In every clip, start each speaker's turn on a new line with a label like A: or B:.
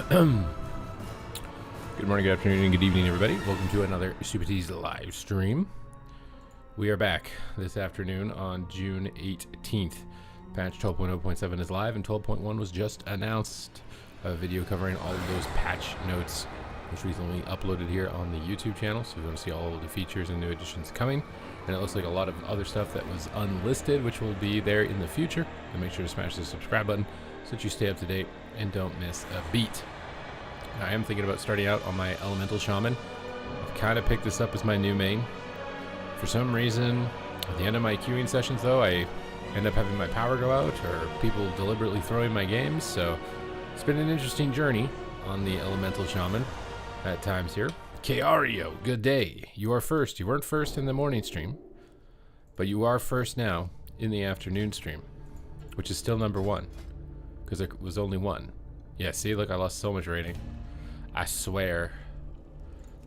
A: Good morning, good afternoon, and good evening, everybody. Welcome to another Super T's live stream. We are back this afternoon on June 18th. Patch 12.0.7 is live, and 12.1 was just announced. A video covering all of those patch notes, which recently uploaded here on the YouTube channel. So if you want to see all of the features and new additions coming, and it looks like a lot of other stuff that was unlisted, which will be there in the future. And make sure to smash the subscribe button so that you stay up to date and don't miss a beat. I am thinking about starting out on my Elemental Shaman. I've kind of picked this up as my new main. For some reason, at the end of my queuing sessions though, I end up having my power go out or people deliberately throwing my games, so it's been an interesting journey on the Elemental Shaman at times here. Kario, good day. You are first. You weren't first in the morning stream, but you are first now in the afternoon stream, which is still number one, because there was only one. Yeah, see, look, I lost so much rating. I swear.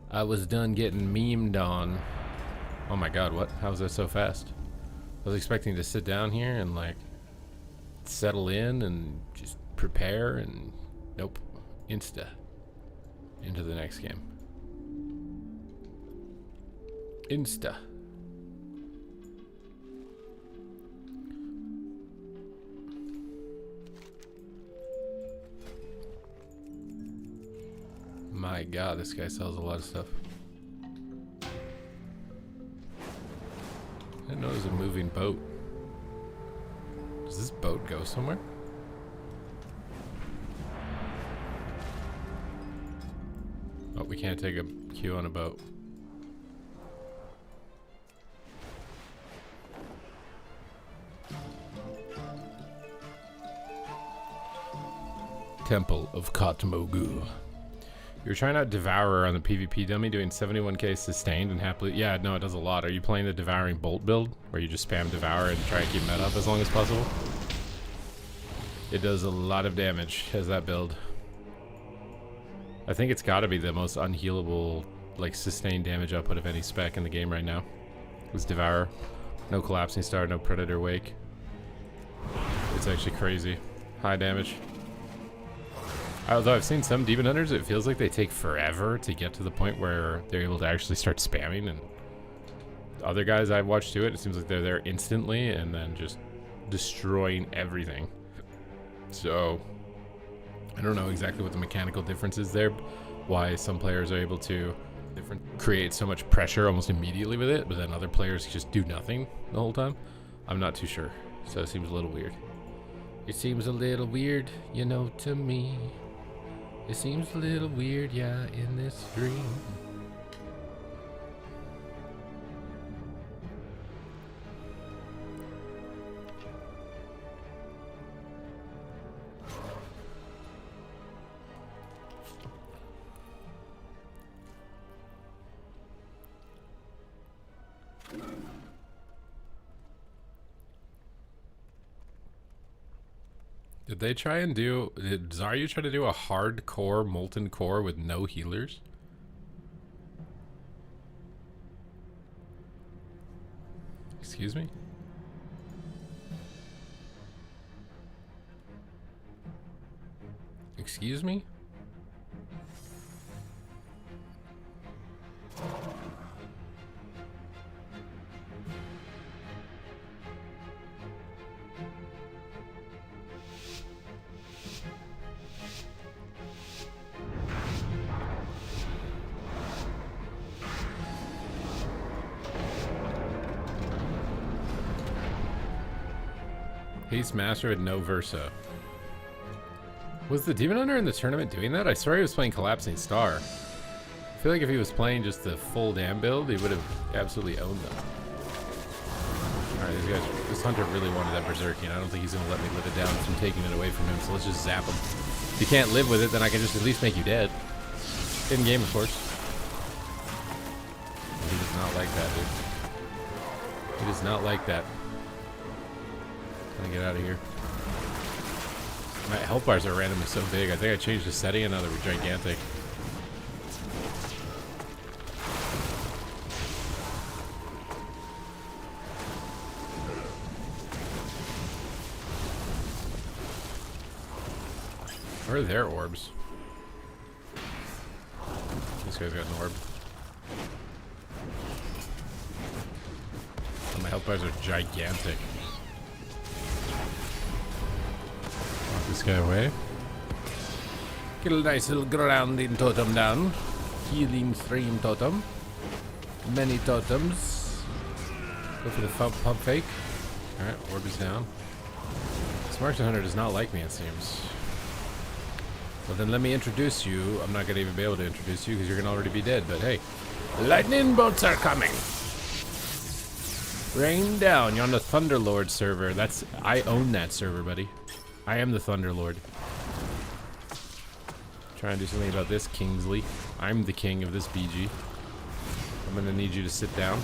A: I was done getting memed on. Oh my god, what? How was that so fast? I was expecting to sit down here and like settle in and just prepare, and nope. Insta. Into the next game. Insta. My god, this guy sells a lot of stuff. I didn't know it was a moving boat. Does this boat go somewhere? Oh, we can't take a queue on a boat. Temple of Katmogu. You're trying out Devourer on the PvP dummy, doing 71k sustained and happily. Yeah, no, it does a lot. Are you playing the Devouring Bolt build, where you just spam Devour and try and keep meta up as long as possible? It does a lot of damage as that build. I think it's got to be the most unhealable, like, sustained damage output of any spec in the game right now. It's Devourer. No Collapsing Star, no Predator Wake. It's actually crazy. High damage. Although I've seen some Demon Hunters, it feels like they take forever to get to the point where they're able to actually start spamming, and other guys I've watched do it, it seems like they're there instantly and then just destroying everything. So I don't know exactly what the mechanical difference is there, why some players are able to create so much pressure almost immediately with it, but then other players just do nothing the whole time. I'm not too sure, so it seems a little weird. It seems a little weird, you know, to me. It seems a little weird, yeah, in this stream. Did they try and do... Did Zarya try to do a hardcore Molten Core with no healers? Excuse me? Excuse me? Haste Master had no Versa. Was the Demon Hunter in the tournament doing that? I swear he was playing Collapsing Star. I feel like if he was playing just the full damn build, he would have absolutely owned them. Alright, these guys, this Hunter really wanted that Berserking. I don't think he's going to let me live it down from taking it away from him, so let's just zap him. If you can't live with it, then I can just at least make you dead. In game, of course. He does not like that, dude. He does not like that. Get out of here. My health bars are randomly so big. I think I changed the setting and now they're gigantic. Where are their orbs? This guy's got an orb. Oh, my health bars are gigantic. Knock this guy away. Get a nice little grounding totem down. Healing stream totem. Many totems. Go for the pump fake. Alright, orb is down. This Marksman Hunter does not like me, it seems. Well, then let me introduce you. I'm not going to even be able to introduce you because you're going to already be dead, but hey. Lightning bolts are coming. Rain down. You're on the Thunderlord server. I own that server, buddy. I am the Thunderlord. Try and do something about this, Kingsley. I'm the king of this BG. I'm going to need you to sit down.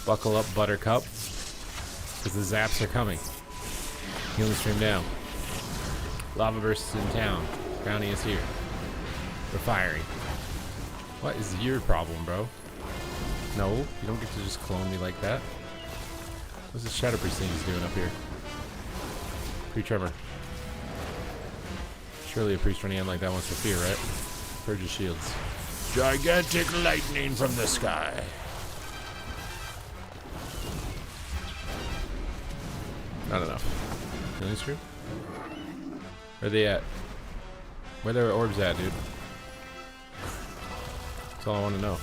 A: Buckle up, Buttercup. Because the zaps are coming. Healing stream down. Lava bursts in town. Brownie is here. We're firing. What is your problem, bro? No, you don't get to just clone me like that. What's this Shadow Priest thing he's doing up here? Pre-Tremor. Surely a priest running in like that wants to fear, right? Purge his shields. Gigantic lightning from the sky. Not enough. Is this true? Where are they at? Where their orbs at, dude? That's all I want to know.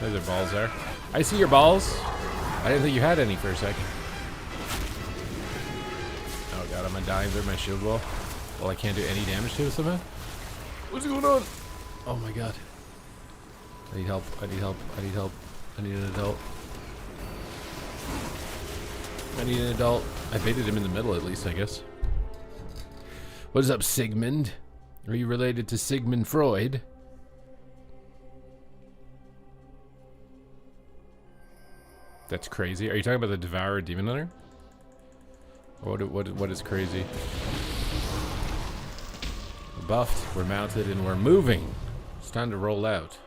A: There's their balls there. I see your balls. I didn't think you had any for a second. Oh god, am I dying through my shield wall? Well, I can't do any damage to it somehow? What's going on? Oh my god. I need help. I need help. I need help. I need an adult. I need an adult. I baited him in the middle at least, I guess. What is up, Sigmund? Are you related to Sigmund Freud? That's crazy. Are you talking about the Devourer Demon Hunter? What is crazy? We're buffed, we're mounted, and we're moving. It's time to roll out.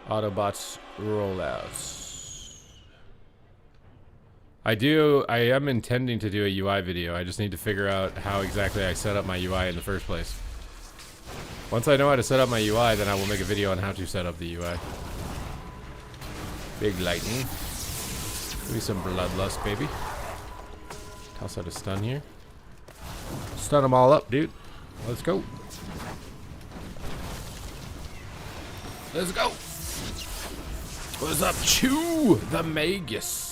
A: Autobots roll out. I am intending to do a UI video. I just need to figure out how exactly I set up my UI in the first place. Once I know how to set up my UI, then I will make a video on how to set up the UI. Big lightning. Give me some bloodlust, baby. Toss out a stun here. Stun them all up, dude. Let's go. Let's go. What's up? Chew the Magus.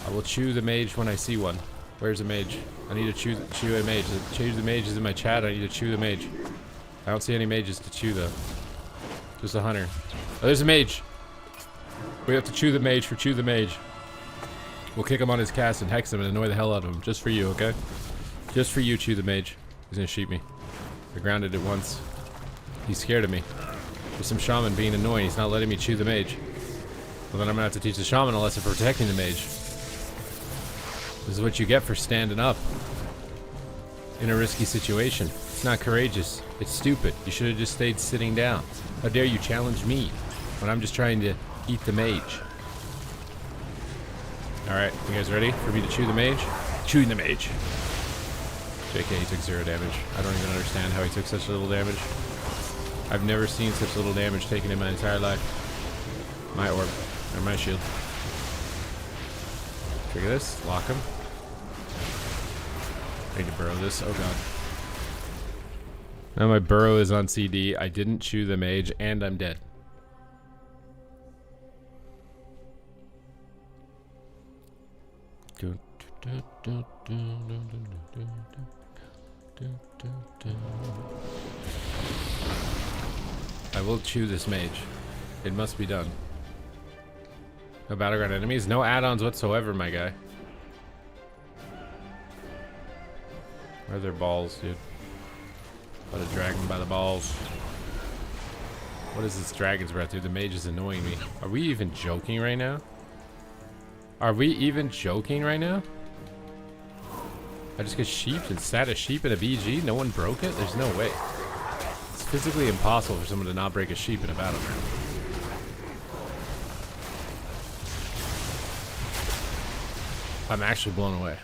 A: I will chew the mage when I see one. Where's the mage? I need to chew a mage. Chew the mage is in my chat. I need to chew the mage. I don't see any mages to chew though. Just a hunter. Oh, there's a mage. We have to chew the mage for chew the mage. We'll kick him on his cast and hex him and annoy the hell out of him. Just for you, okay? Just for you, chew the mage. He's gonna shoot me. I grounded it once. He's scared of me. There's some shaman being annoying. He's not letting me chew the mage. Well, then I'm gonna have to teach the shaman a lesson for protecting the mage. This is what you get for standing up in a risky situation. It's not courageous. It's stupid. You should have just stayed sitting down. How dare you challenge me when I'm just trying to eat the mage? Alright, you guys ready for me to chew the mage? Chewing the mage. JK, he took 0 damage. I don't even understand how he took such little damage. I've never seen such little damage taken in my entire life. My orb. Or my shield. Trigger this. Lock him. I need to burrow this. Oh god. Now my burrow is on CD. I didn't chew the mage and I'm dead. I will chew this mage. It must be done. No battleground enemies? No add-ons whatsoever, my guy. Where are their balls, dude? About to drag him by the balls. What is this dragon's breath, dude? The mage is annoying me. Are we even joking right now? Are we even joking right now? I just get sheeped and sat a sheep in a BG? No one broke it? There's no way. It's physically impossible for someone to not break a sheep in a battle. I'm actually blown away.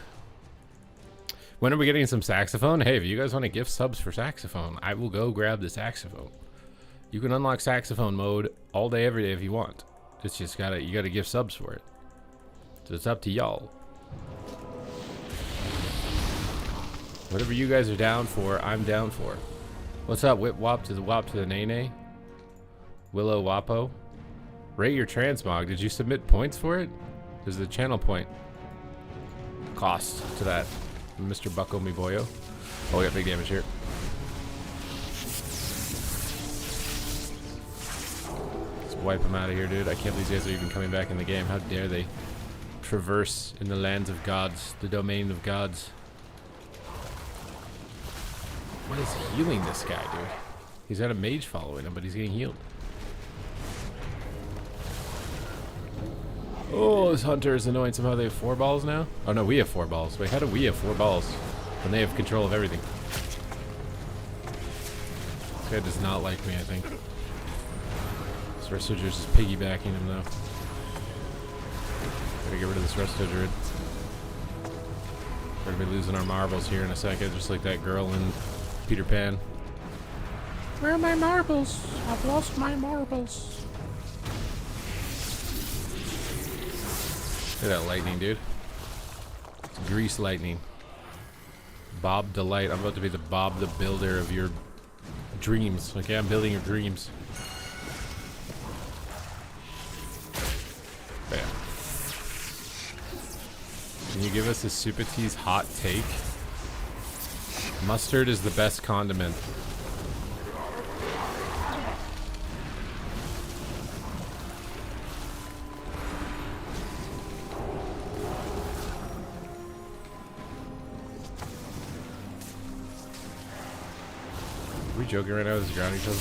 A: When are we getting some saxophone? Hey, if you guys want to gift subs for saxophone, I will go grab the saxophone. You can unlock saxophone mode all day, every day if you want. It's just you gotta give subs for it. So it's up to y'all. Whatever you guys are down for, I'm down for. What's up, Whip Wop to the Nene? Willow Wapo? Rate your transmog. Did you submit points for it? There's the channel point cost to that. Mr. Bucko me boyo. Oh, we got big damage here. Let's wipe him out of here, dude. I can't believe these guys are even coming back in the game. How dare they traverse in the lands of gods, the domain of gods. What is healing this guy, dude? He's got a mage following him, but he's getting healed. Oh, this hunter is annoying. Somehow they have 4 balls now? Oh no, we have 4 balls. Wait, how do we have 4 balls when they have control of everything? This guy does not like me, I think. This Resto Druid is piggybacking him though. Gotta get rid of this Resto Druid. We're gonna be losing our marbles here in a second, just like that girl in Peter Pan. Where are my marbles? I've lost my marbles. Look at that lightning, dude. It's grease lightning. Bob Delight. I'm about to be the Bob the Builder of your dreams. Okay, I'm building your dreams. Bam. Can you give us a Supatee's hot take? Mustard is the best condiment. Are we joking right now? Is ground each other?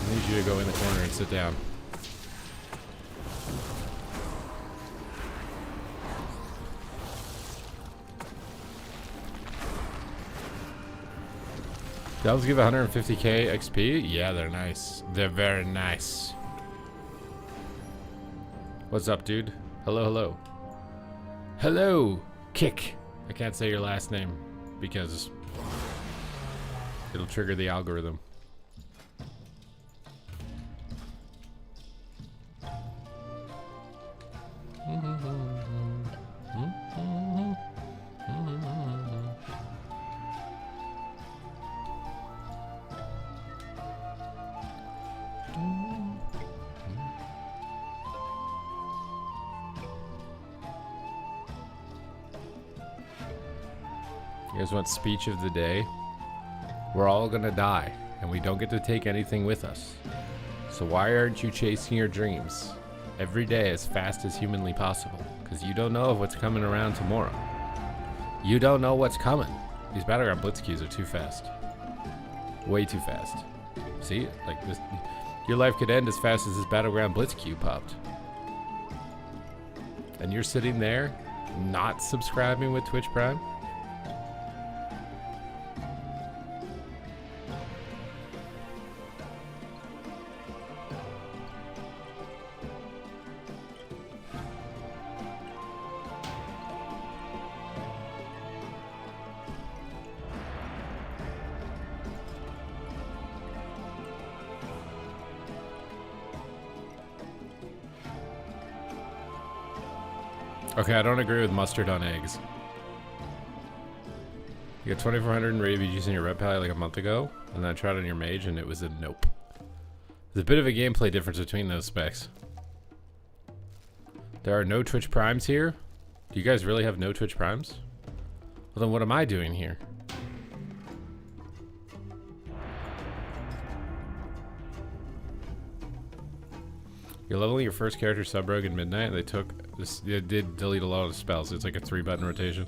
A: I need you to go in the corner and sit down. Those give 150k XP? Yeah, they're nice. They're very nice. What's up, dude? Hello, hello. Hello, Kick. I can't say your last name because it'll trigger the algorithm. You guys want speech of the day? We're all gonna die, and we don't get to take anything with us. So why aren't you chasing your dreams every day as fast as humanly possible? Because you don't know what's coming around tomorrow. You don't know what's coming. These Battleground Blitzkeys are too fast. Way too fast. See? Like this, your life could end as fast as this Battleground Blitzkey popped. And you're sitting there not subscribing with Twitch Prime? Okay, I don't agree with mustard on eggs. You got 2400 in Raid using your Red Pally like a month ago, and then I tried on your Mage and it was a nope. There's a bit of a gameplay difference between those specs. There are no Twitch Primes here. Do you guys really have no Twitch Primes? Well then what am I doing here? You're leveling your first character sub rogue in midnight, and they took this. They did delete a lot of spells. It's like a 3-button rotation.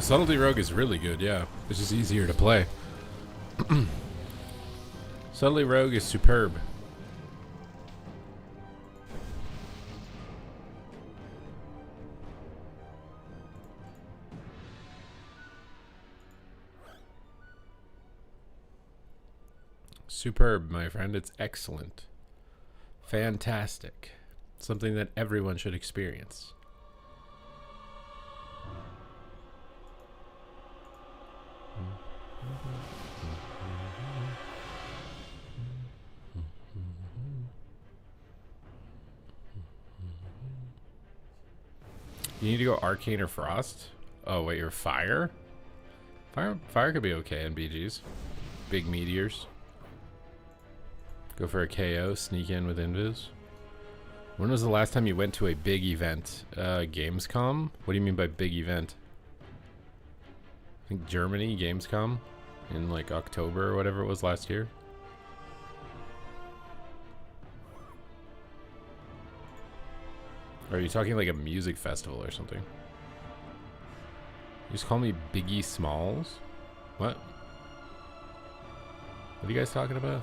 A: Subtlety Rogue is really good, yeah. It's just easier to play. Subtlety Rogue is superb. Superb, my friend. It's excellent. Fantastic. Something that everyone should experience. You need to go Arcane or Frost? Oh, wait, you're Fire? Fire could be okay in BGs. Big meteors. Go for a KO, sneak in with Invis. When was the last time you went to a big event? Gamescom? What do you mean by big event? I think Germany, Gamescom, in like October or whatever it was last year. Or are you talking like a music festival or something? You just call me Biggie Smalls? What? What are you guys talking about?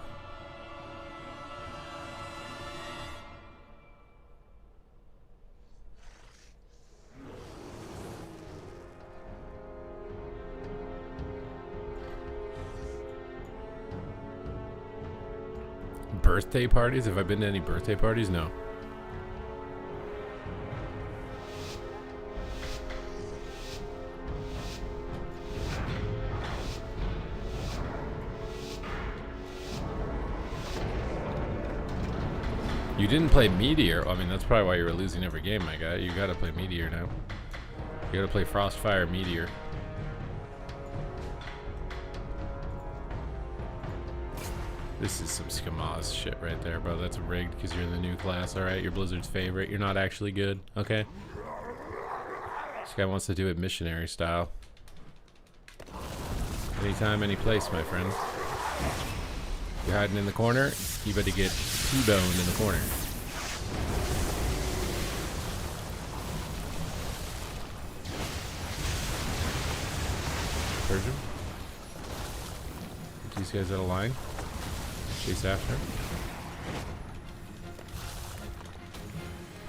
A: Birthday parties? Have I been to any birthday parties? No. You didn't play Meteor? I mean, that's probably why you were losing every game, my guy. You gotta play Meteor now. You gotta play Frostfire Meteor. This is some Skamaz shit right there, bro. That's rigged because you're in the new class, alright? You're Blizzard's favorite. You're not actually good, okay? This guy wants to do it missionary style. Anytime, any place, my friend. You're hiding in the corner, you better get T-boned in the corner. Persian? Get these guys out of line. Chase after him.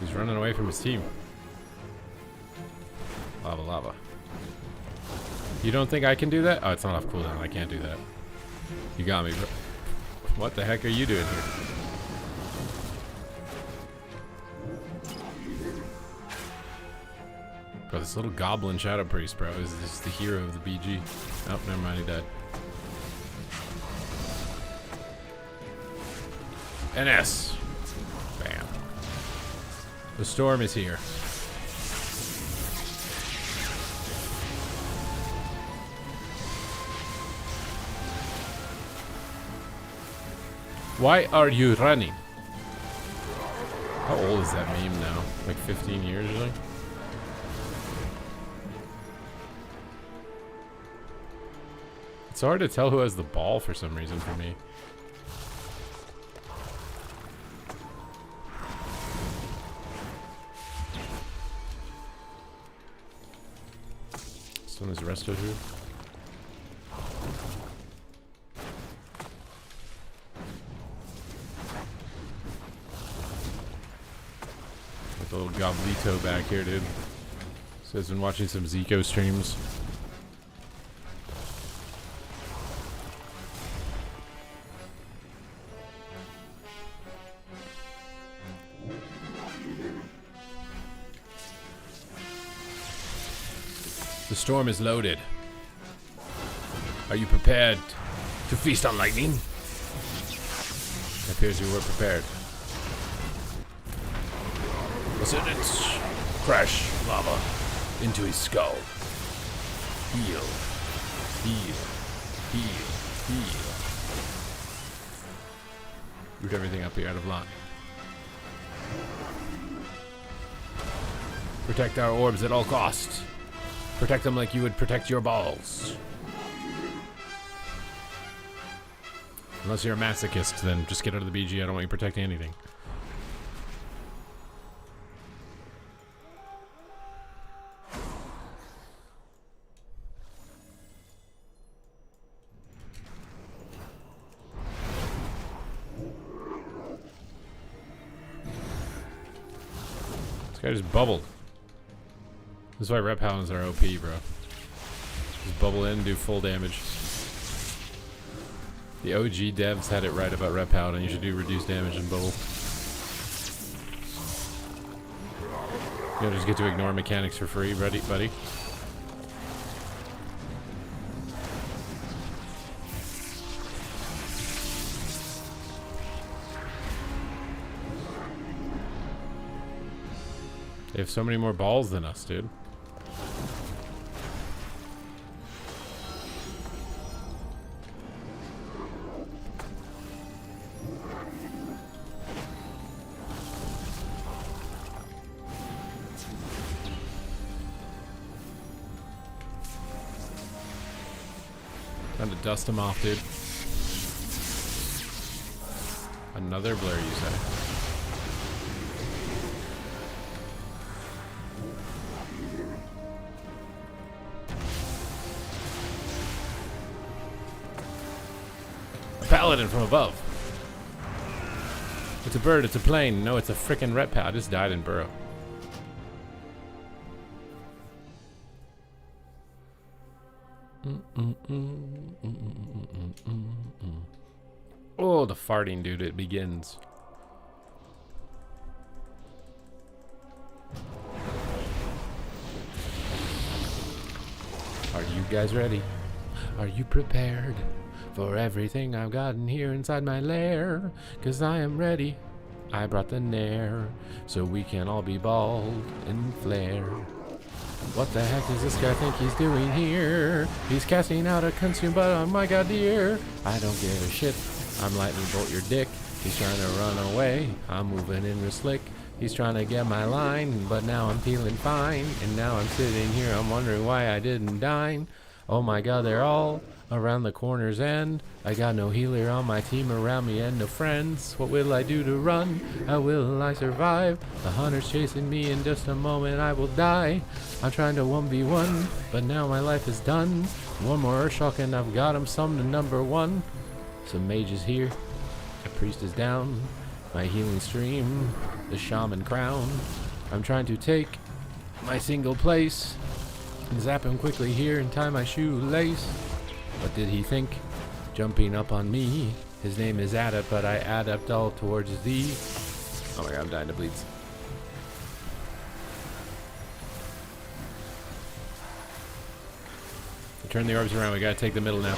A: He's running away from his team. Lava, lava. You don't think I can do that? Oh, it's not off cooldown. I can't do that. You got me, bro. What the heck are you doing here? Bro, this little goblin shadow priest, bro, is this the hero of the BG. Oh, never mind, he died. NS. Bam. The storm is here. Why are you running? How old is that meme now? Like 15 years or something? It's hard to tell who has the ball for some reason for me. This one is resto here. A little Goblito back here, dude. So he's been watching some Zico streams. The storm is loaded. Are you prepared to feast on lightning? It appears you were prepared. Ascendance. Crash lava into his skull. Heal. Heal. Heal. Heal. Root everything up here out of line. Protect our orbs at all costs. Protect them like you would protect your balls. Unless you're a masochist, then just get out of the BG. I don't want you protecting anything. guy just bubbled. This is why rep paladins are OP, bro. Just bubble in, do full damage. The OG devs had it right about rep paladin. You should do reduced damage and bubble. You don't just get to ignore mechanics for free, buddy. They have so many more balls than us, dude. Time to dust them off, dude. Another blur, you say? Paladin from above. It's a bird, it's a plane. No, it's a frickin' rep pal. I just died in burrow. Oh, the farting, dude. It begins. Are you guys ready? Are you prepared for everything I've gotten here inside my lair? 'Cause I am ready. I brought the nair, so we can all be bald and flare. What the heck does this guy think he's doing here? He's casting out a consume, but oh my god, dear, I don't give a shit. I'm lightning bolt your dick. He's trying to run away. I'm moving in real slick. He's trying to get my line, but now I'm feeling fine. And now I'm sitting here, I'm wondering why I didn't dine. Oh my god, they're all around the corner's end. I got no healer on my team around me and no friends. What will I do to run? How will I survive? The hunter's chasing me, in just a moment I will die. I'm trying to 1v1, but now my life is done. One more Urshulk and I've got him summoned to number 1. Some mages here, a priest is down. My healing stream, the shaman crown. I'm trying to take my single place and zap him quickly here and tie my shoelace. What did he think? Jumping up on me. His name is Adept, but I adept all towards thee. Oh my god, I'm dying to bleeds. Turn the orbs around. We gotta take the middle now.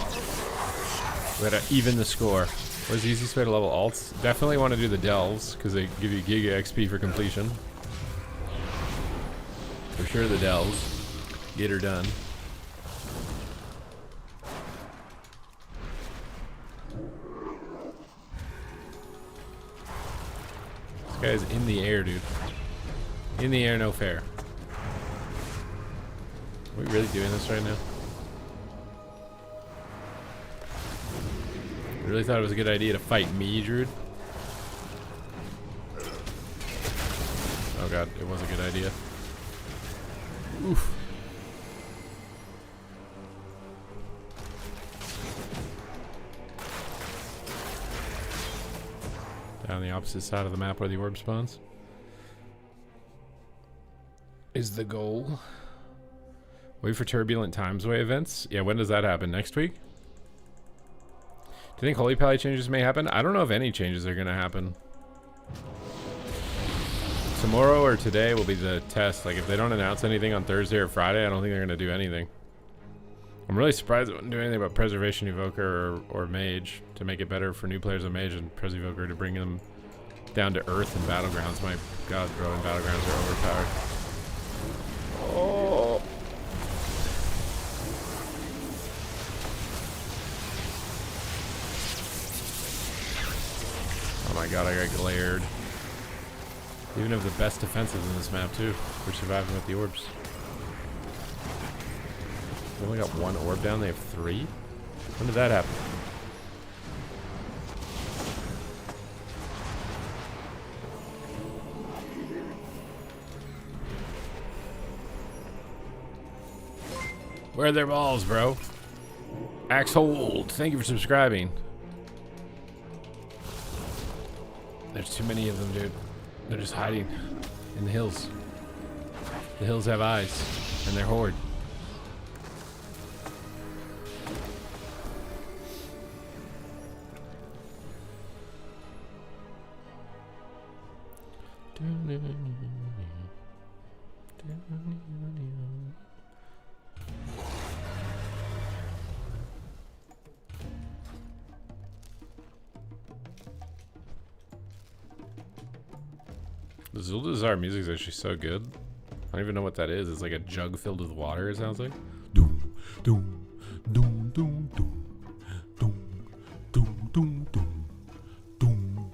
A: We gotta even the score. What's the easiest way to level alts? Definitely want to do the delves, because they give you Giga XP for completion. For sure the delves. Get her done. This guy is in the air, dude. In the air, no fair. Are we really doing this right now? I really thought it was a good idea to fight me, Druid. Oh god, it was a good idea. Oof. Down the opposite side of the map where the orb spawns is the goal. Wait for Turbulent Times Way events. Yeah, when does that happen? Next week? Do you think Holy Pally changes may happen? I don't know if any changes are going to happen. Tomorrow or today will be the test. Like, if they don't announce anything on Thursday or Friday, I don't think they're going to do anything. I'm really surprised they wouldn't do anything about Preservation Evoker or Mage to make it better for new players of Mage and Pres Evoker to bring them down to Earth and Battlegrounds. My god, bro, and Battlegrounds are overpowered. Oh. Oh my god, I got glared. They even have the best defenses in this map too. For surviving with the orbs. They only got one orb down, they have 3? When did that happen? Where are their balls, bro? Axe hold. Thank you for subscribing. There's too many of them, dude. They're just hiding in the hills. The hills have eyes, and they're horde. The Zuldazar music is actually so good. I don't even know what that is. It's like a jug filled with water, it sounds like. Doom, doom, doom, doom, doom, doom, doom, doom, doom, doom,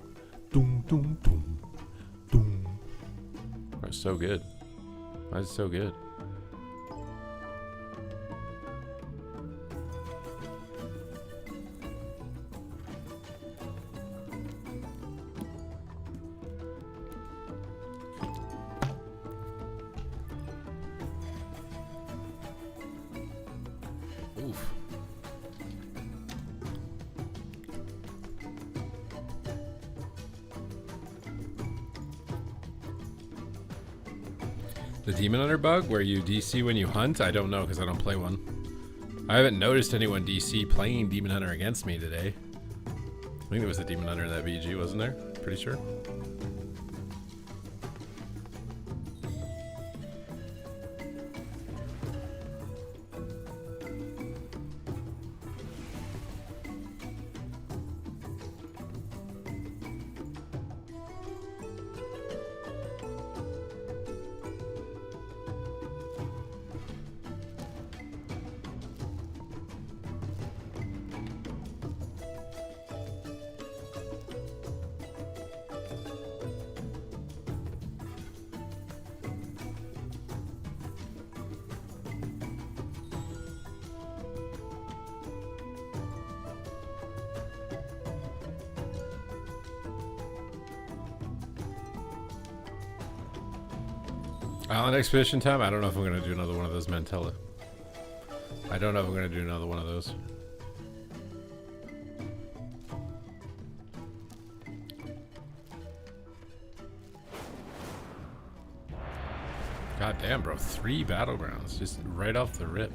A: doom, doom, doom, doom. That's so good. That's so good. Oof. The Demon Hunter bug where you DC when you hunt? I don't know because I don't play one. I haven't noticed anyone DC playing Demon Hunter against me today. I think there was a Demon Hunter in that BG, wasn't there? Pretty sure. Island Expedition time? I don't know if I'm going to do another one of those Mantella. I don't know if I'm going to do another one of those. God damn, bro. 3 battlegrounds. Just right off the rip.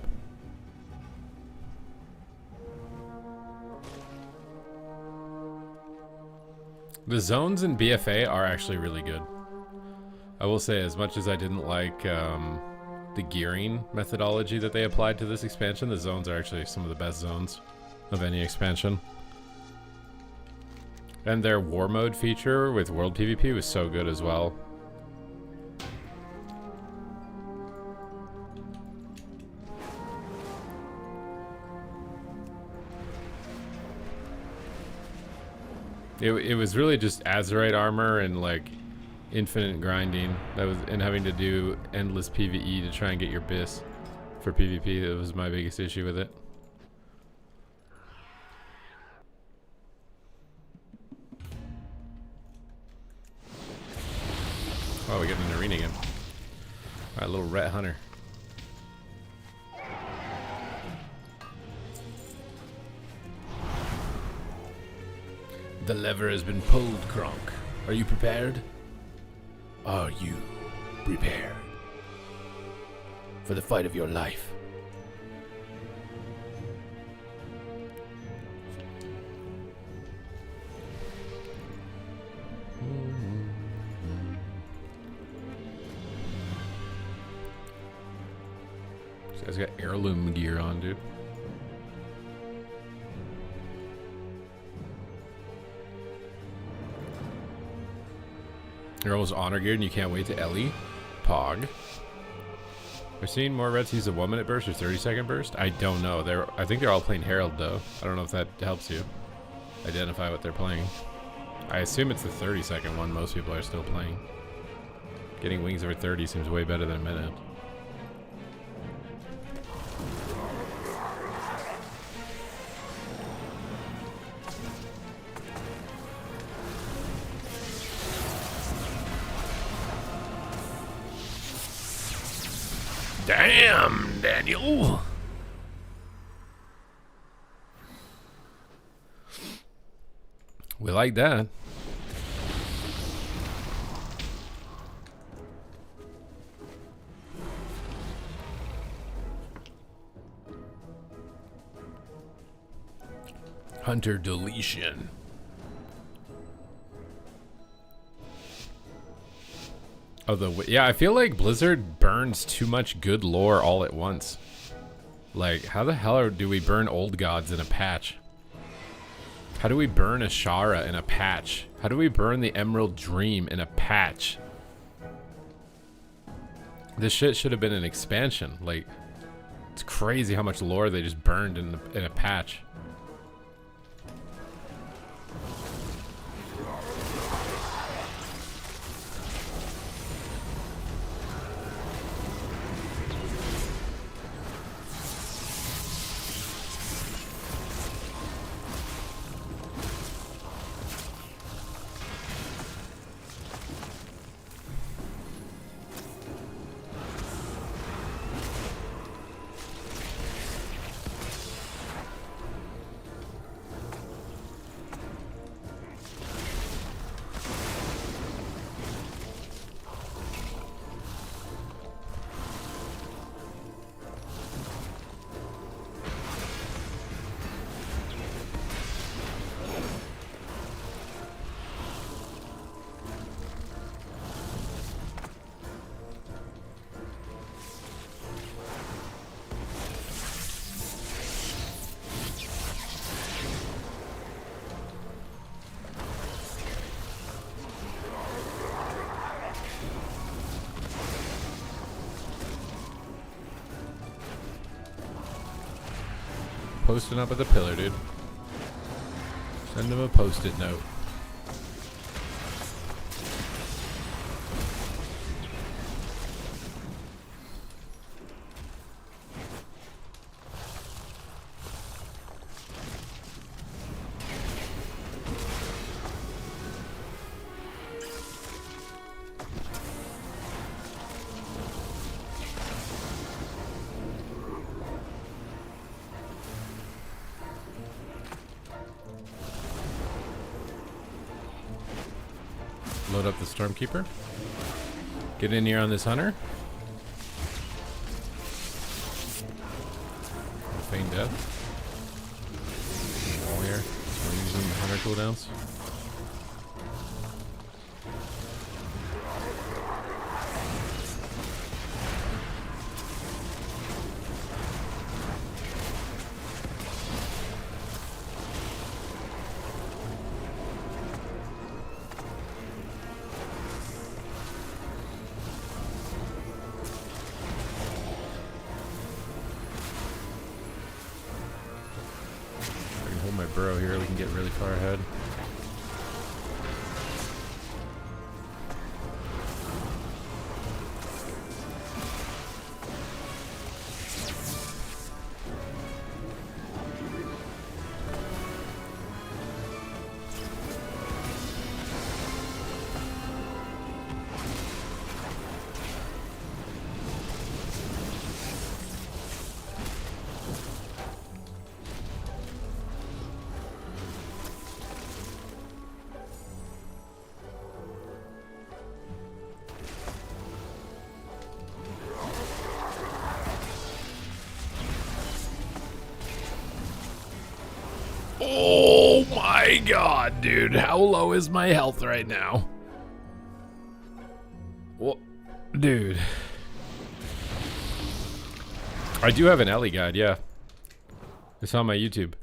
A: The zones in BFA are actually really good. I will say, as much as I didn't like the gearing methodology that they applied to this expansion, the zones are actually some of the best zones of any expansion. And their war mode feature with world PvP was so good as well. It was really just Azerite armor and like infinite grinding that was, and having to do endless PvE to try and get your BIS for PvP. That was my biggest issue with it. Oh, we get an arena again. Alright, little rat hunter. The lever has been pulled, Kronk. Are you prepared? Are you prepared for the fight of your life? This guy's got heirloom gear on, dude. You're almost honor geared and you can't wait to Ellie. Pog. We're seeing more Reds use a 1-minute burst or 30-second burst? I don't know. I think they're all playing Herald though. I don't know if that helps you identify what they're playing. I assume it's the 30-second one most people are still playing. Getting wings over 30 seems way better than a minute. Damn, Daniel. We like that. Hunter deletion. Oh, yeah, I feel like Blizzard burns too much good lore all at once. Like, how the hell do we burn Old Gods in a patch? How do we burn Ashara in a patch? How do we burn the Emerald Dream in a patch? This shit should have been an expansion. Like, it's crazy how much lore they just burned in a patch. Posting up at the pillar, dude. Send him a post-it note. Load up the Stormkeeper. Get in here on this Hunter. Feign death. Wall here. So we're using the Hunter cooldowns. My burrow here, we can get really far ahead. Oh my god, dude. How low is my health right now? Well, dude. I do have an Ellie guide, yeah. It's on my YouTube.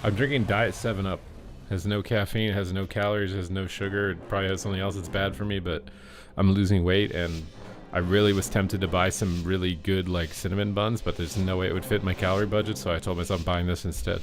A: I'm drinking Diet 7-Up. Has no caffeine, has no calories, has no sugar. It probably has something else that's bad for me, but I'm losing weight, and I really was tempted to buy some really good like cinnamon buns, but there's no way it would fit my calorie budget, so I told myself I'm buying this instead.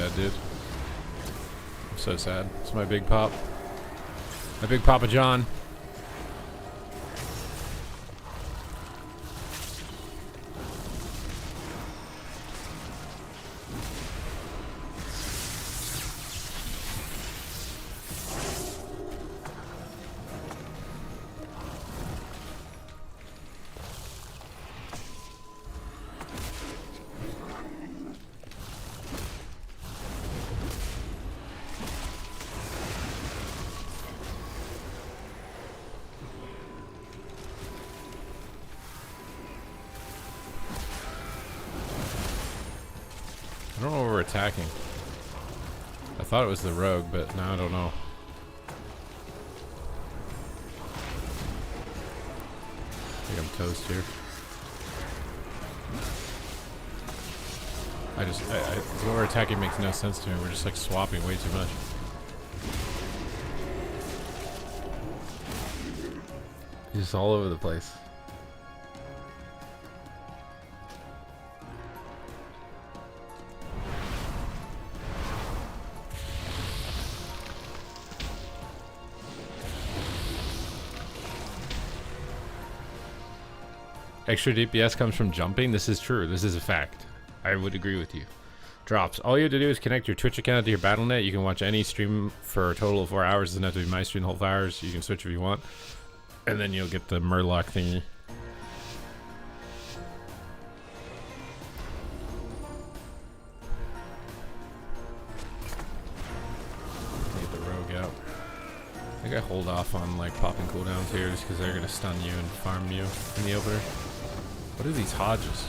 A: sad, dude. I'm so sad. It's my big pop. My big Papa John. I don't know where we're attacking. I thought it was the rogue, but now I don't know. I think I'm toast here. What we're attacking makes no sense to me. We're just like swapping way too much. He's just all over the place. Extra DPS comes from jumping. This is true. This is a fact. I would agree with you. Drops. All you have to do is connect your Twitch account to your Battle.net. You can watch any stream for a total of 4 hours. It doesn't have to be my stream the whole 4 hours. You can switch if you want. And then you'll get the Murloc thingy. Get the rogue out. I think I hold off on like popping cooldowns here just because they're going to stun you and farm you in the opener. What are these Hodges?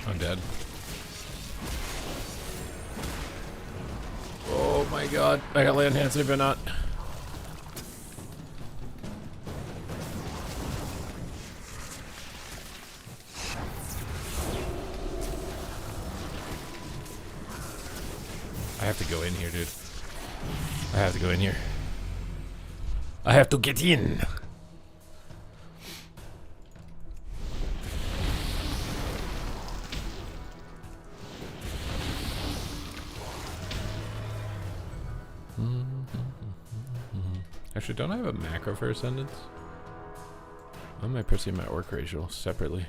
A: I'm dead. Oh my god. I got land hands, but not. I have to go in here, dude. I have to go in here. I have to get in. Actually, don't I have a macro for Ascendance? I might proceed my orc racial separately.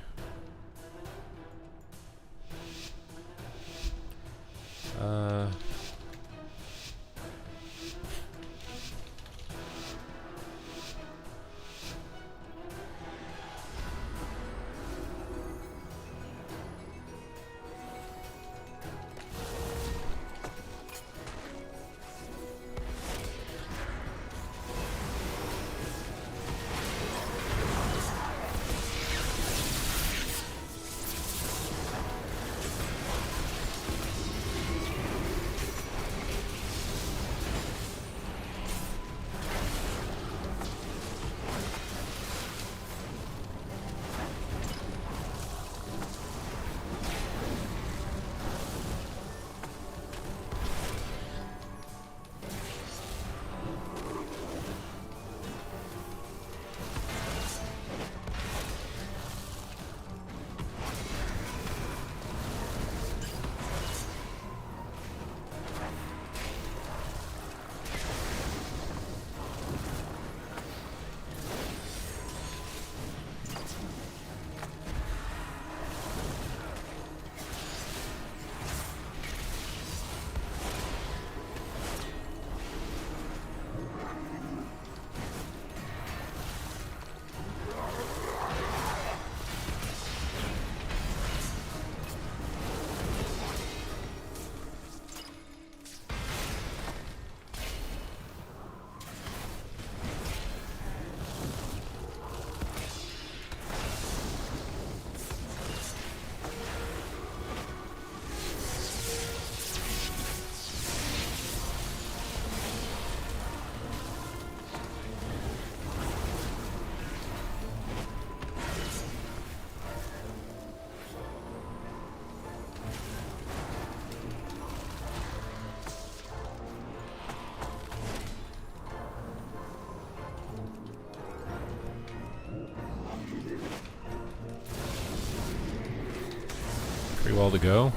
A: Pretty well to go.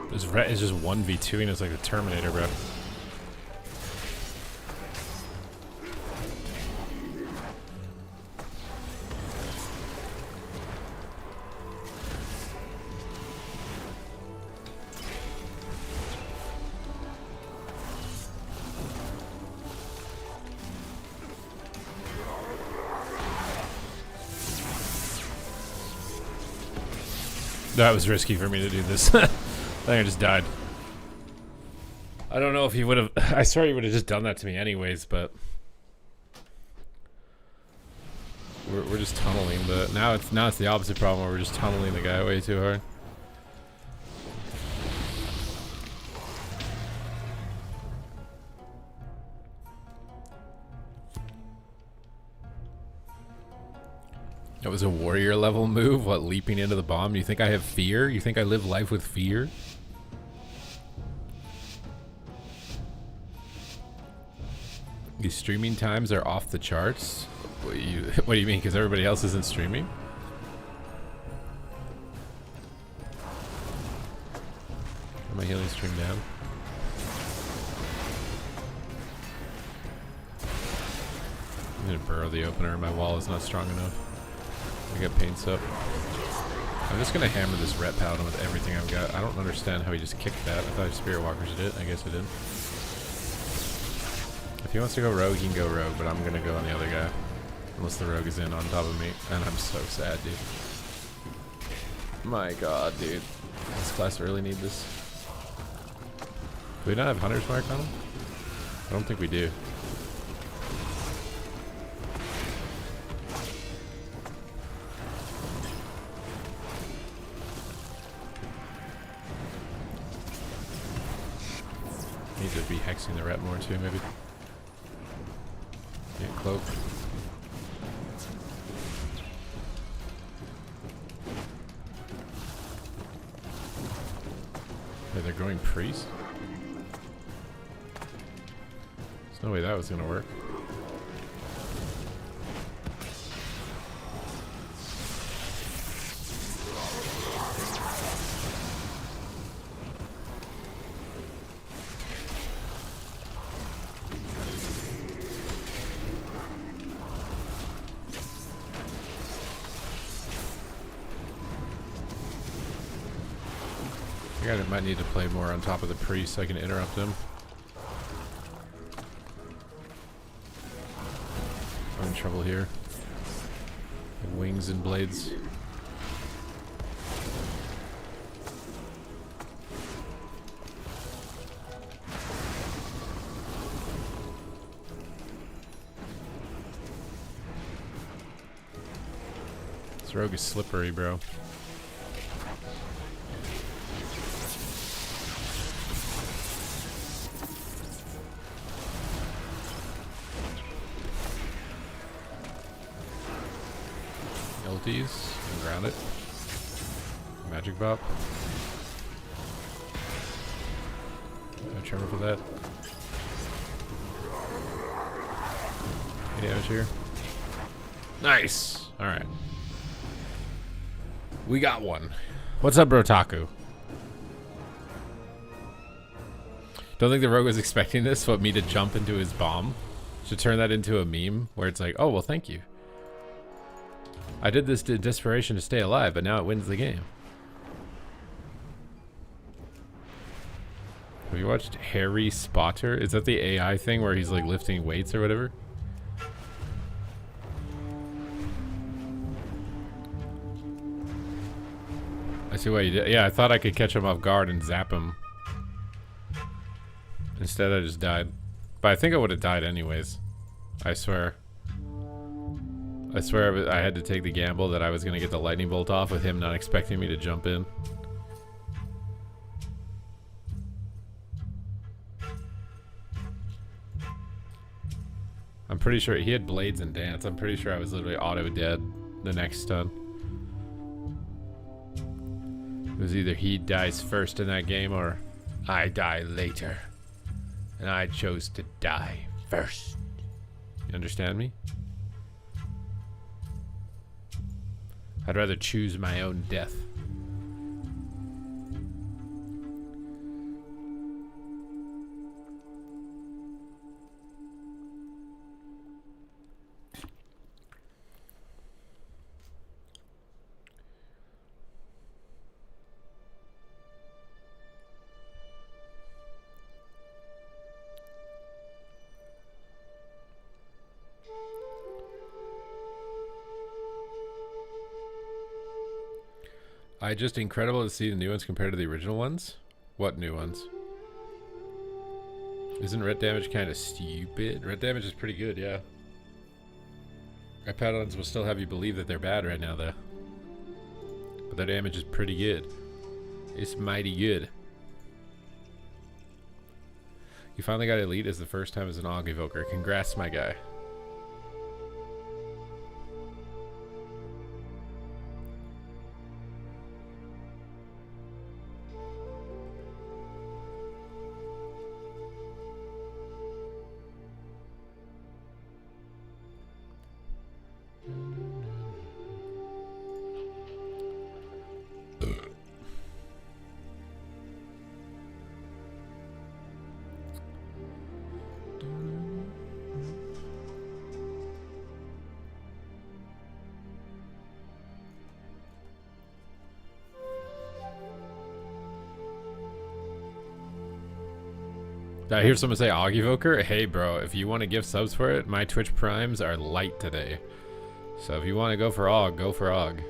A: This ret is just 1v2ing us like the Terminator, bro. That was risky for me to do this. I think I just died. I don't know if he would have... I swear he would have just done that to me anyways, but... We're just tunneling, but now it's the opposite problem where we're just tunneling the guy way too hard. That was a warrior level move? What, leaping into the bomb? You think I have fear? You think I live life with fear? These streaming times are off the charts? What do you mean? Because everybody else isn't streaming? Am I healing stream down? I'm gonna burrow the opener. My wall is not strong enough. I got paints up. I'm just gonna hammer this ret paladin with everything I've got. I don't understand how he just kicked that. I thought Spirit Walkers did it. I guess it did. If he wants to go rogue, he can go rogue, but I'm gonna go on the other guy. Unless the rogue is in on top of me. And I'm so sad, dude. My god, dude. This class really need this. Do we not have Hunter's Mark on him? I don't think we do. boosting the rep more too, maybe. Yeah, cloak. Wait, they're going priest? There's no way that was gonna work. I might need to play more on top of the priest so I can interrupt him. I'm in trouble here. Wings and blades. This rogue is slippery, bro. Ulties and ground it. Magic bop. No tremor for that. Any damage here? Nice! Alright. We got one. What's up, Brotaku? Don't think the rogue was expecting this, but me to jump into his bomb. Should turn that into a meme where it's like, oh, well, thank you. I did this to desperation to stay alive, but now it wins the game. Have you watched Harry Spotter? Is that the AI thing where he's like lifting weights or whatever? I see what you did. Yeah, I thought I could catch him off guard and zap him. Instead, I just died. But I think I would have died anyways. I swear. I swear I had to take the gamble that I was going to get the lightning bolt off with him not expecting me to jump in. I'm pretty sure he had blades and dance. I'm pretty sure I was literally auto dead the next stun. It was either he dies first in that game or I die later. And I chose to die first. You understand me? I'd rather choose my own death. Just incredible to see the new ones compared to the original ones. What new ones? Isn't red damage kind of stupid? Red damage is pretty good, yeah. Red paddles will still have you believe that they're bad right now, though. But their damage is pretty good. It's mighty good. You finally got elite as the first time as an Aug Evoker. Congrats, my guy. Did I hear someone say Aug Evoker? Hey bro, if you want to give subs for it, my Twitch primes are light today. So if you want to go for Aug, go for Aug.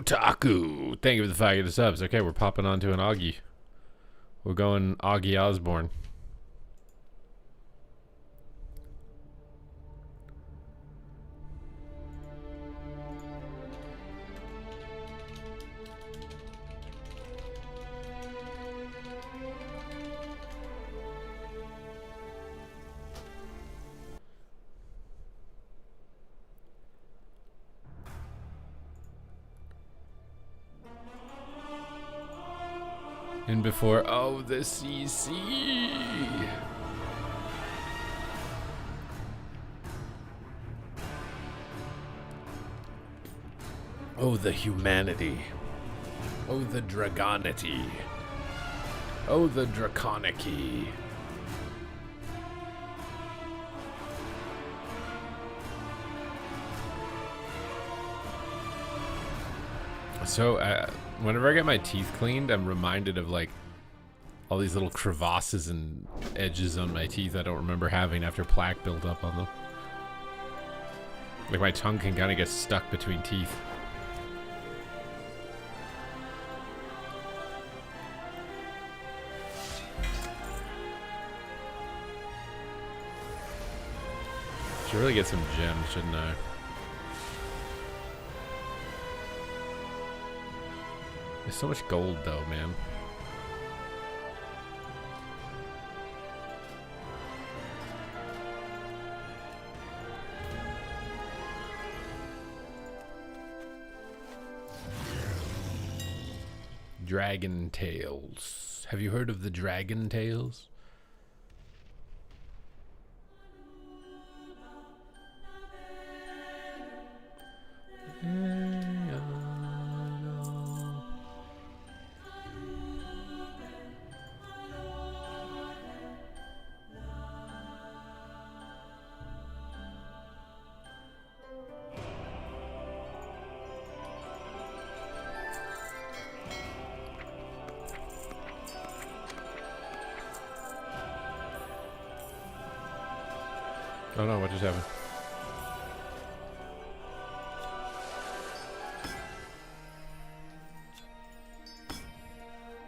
A: Otaku. Thank you for the 5 of the subs. Okay, we're popping onto an Augie. We're going Augie Osborne. And before, oh, the CC. Oh, the humanity. Oh, the dragonity. Oh, the draconicy. So, whenever I get my teeth cleaned, I'm reminded of like all these little crevasses and edges on my teeth I don't remember having after plaque built up on them. Like my tongue can kind of get stuck between teeth. Should really get some gems, shouldn't I? There's so much gold though, man. Dragon Tales. Have you heard of the Dragon Tales? Oh no, what just happened?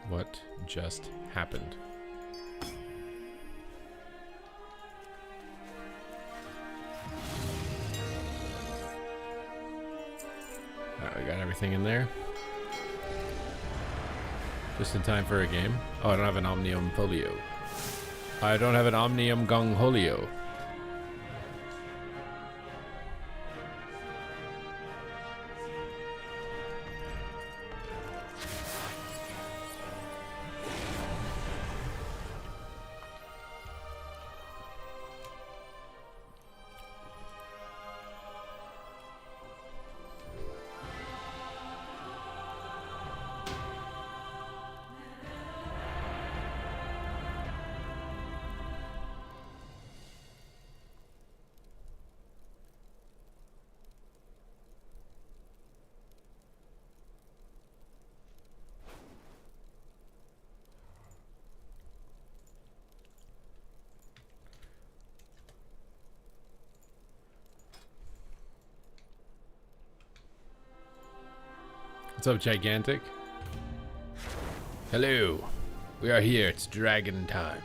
A: What just happened? Alright, we got everything in there. Just in time for a game. Oh, I don't have an Omnium Folio. I don't have an Omnium Gongholio. What's up, Gigantic? Hello. We are here. It's dragon time.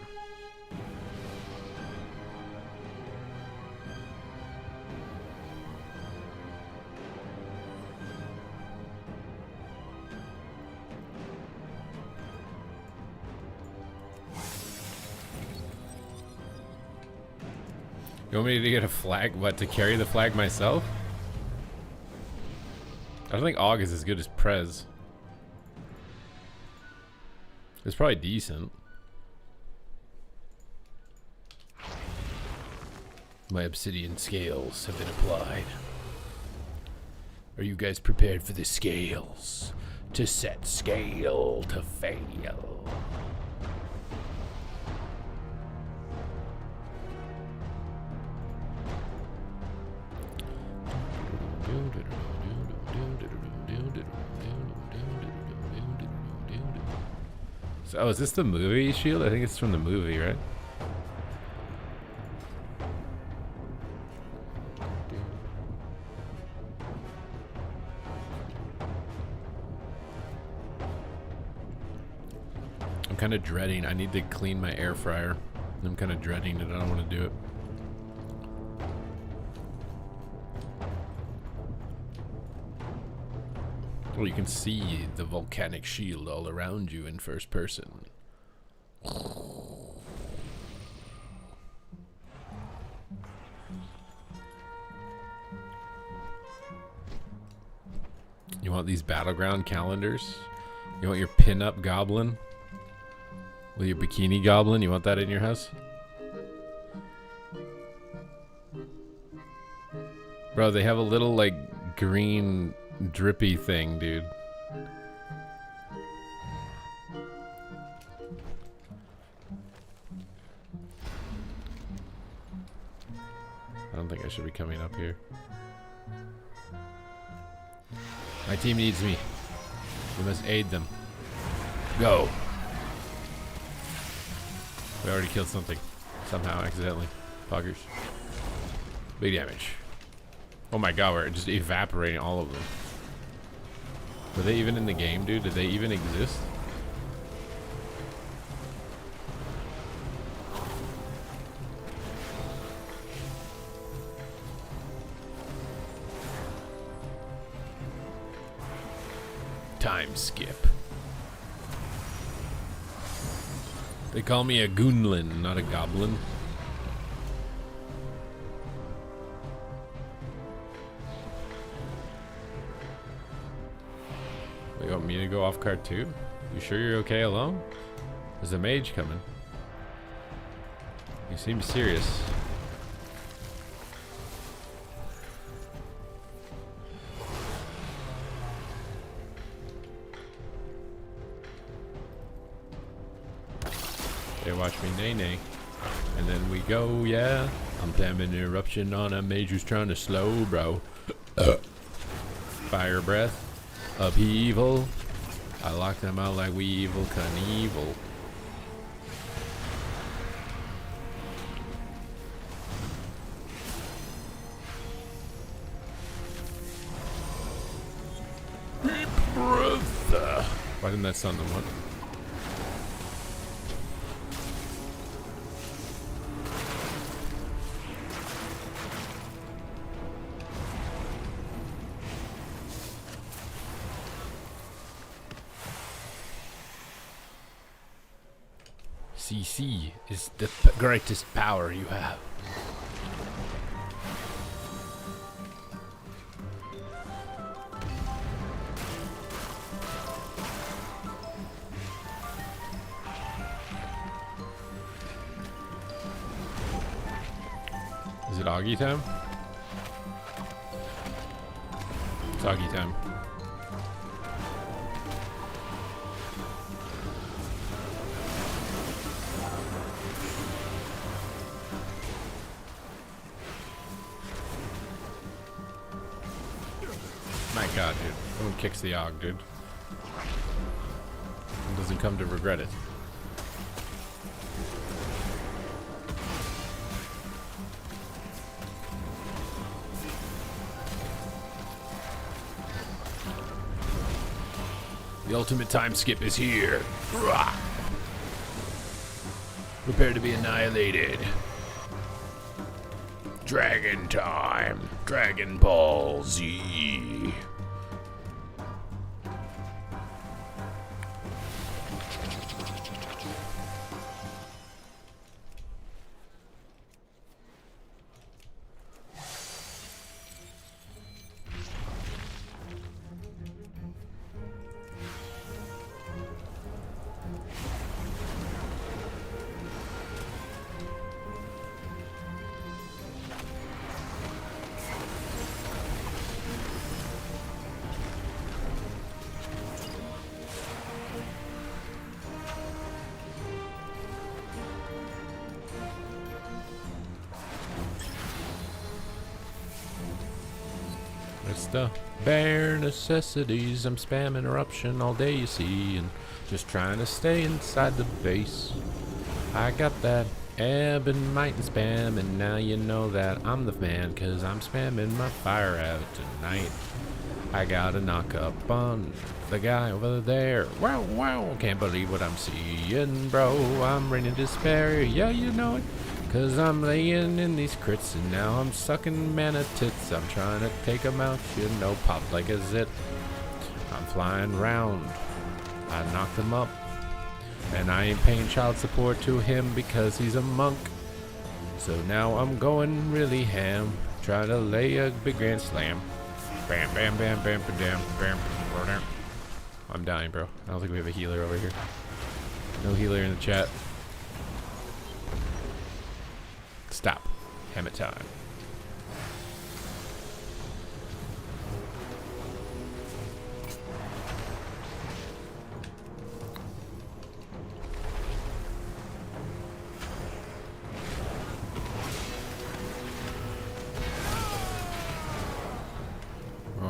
A: You want me to get a flag? What, to carry the flag myself? I don't think AUG is as good as Prez. It's probably decent. My obsidian scales have been applied. Are you guys prepared for the scales? To set scale to fail. So, oh, is this the movie Shield? I think it's from the movie, right? I'm kind of dreading. I need to clean my air fryer. I'm kind of dreading it. I don't want to do it. Well, you can see the volcanic shield all around you in first person. You want these battleground calendars? You want your pin-up goblin? With your bikini goblin? You want that in your house? Bro, they have a little, like, green drippy thing, dude. I don't think I should be coming up here. My team needs me. We must aid them. Go. We already killed something. Somehow, accidentally. Poggers. Big damage. Oh my god, we're just evaporating all of them. Were they even in the game, dude? Did they even exist? Time skip. They call me a goonlin, not a goblin. You want me to go off card too? You sure you're okay alone? There's a mage coming. You seem serious. They watch me nay-nay. And then we go, yeah. I'm slamming eruption on a mage who's trying to slow, bro. Fire breath. Upheaval. I lock them out like Weevil Knievel. Why didn't that stun them? What? CC is the greatest power you have. Is it Augie time? It's Augie time. My god, dude. Someone kicks the Aug, dude. And doesn't come to regret it. The ultimate time skip is here. Rah! Prepare to be annihilated. Dragon time. Dragon Ball Z. It's the bare necessities. I'm spamming eruption all day, you see, and just trying to stay inside the base. I got that ebb and might and spam, and now you know that I'm the fan, cause I'm spamming my fire out tonight. I gotta knock up on the guy over there. Wow, wow, can't believe what I'm seeing, bro. I'm raining despair, yeah, you know it. Cause I'm laying in these crits and now I'm sucking mana tits. I'm trying to take them out, you know, pop like a zit. I'm flying round, I knocked him up. And I ain't paying child support to him because he's a monk. So now I'm going really ham, trying to lay a big grand slam. Bam, bam, bam, bam, bam, bam, bam, bam. I'm dying, bro. I don't think we have a healer over here. No healer in the chat. Stop. Hammer time.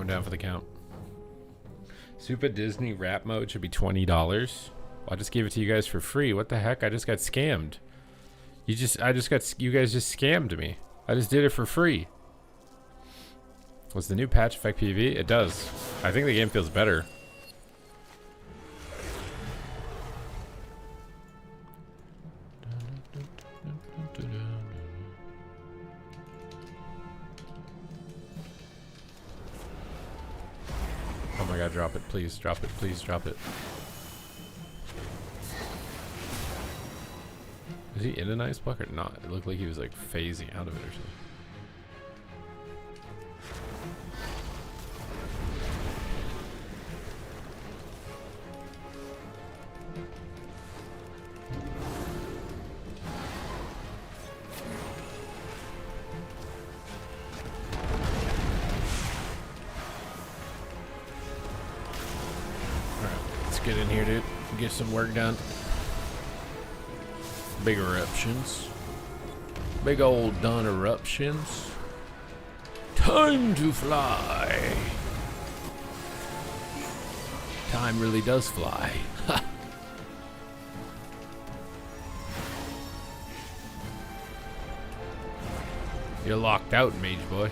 A: Down for the count. Super Disney rap mode should be $20. I just gave it to you guys for free. What the heck? I just got scammed. You guys just scammed me. I just did it for free. Was the new patch affect PvP? It does. I think the game feels better. Oh my god, drop it, please, drop it, please, drop it. Is he in an ice block or not? It looked like he was like phasing out of it or something. Get in here, dude. Get some work done. Big eruptions. Big old done eruptions. Time to fly. Time really does fly. You're locked out, mage boy.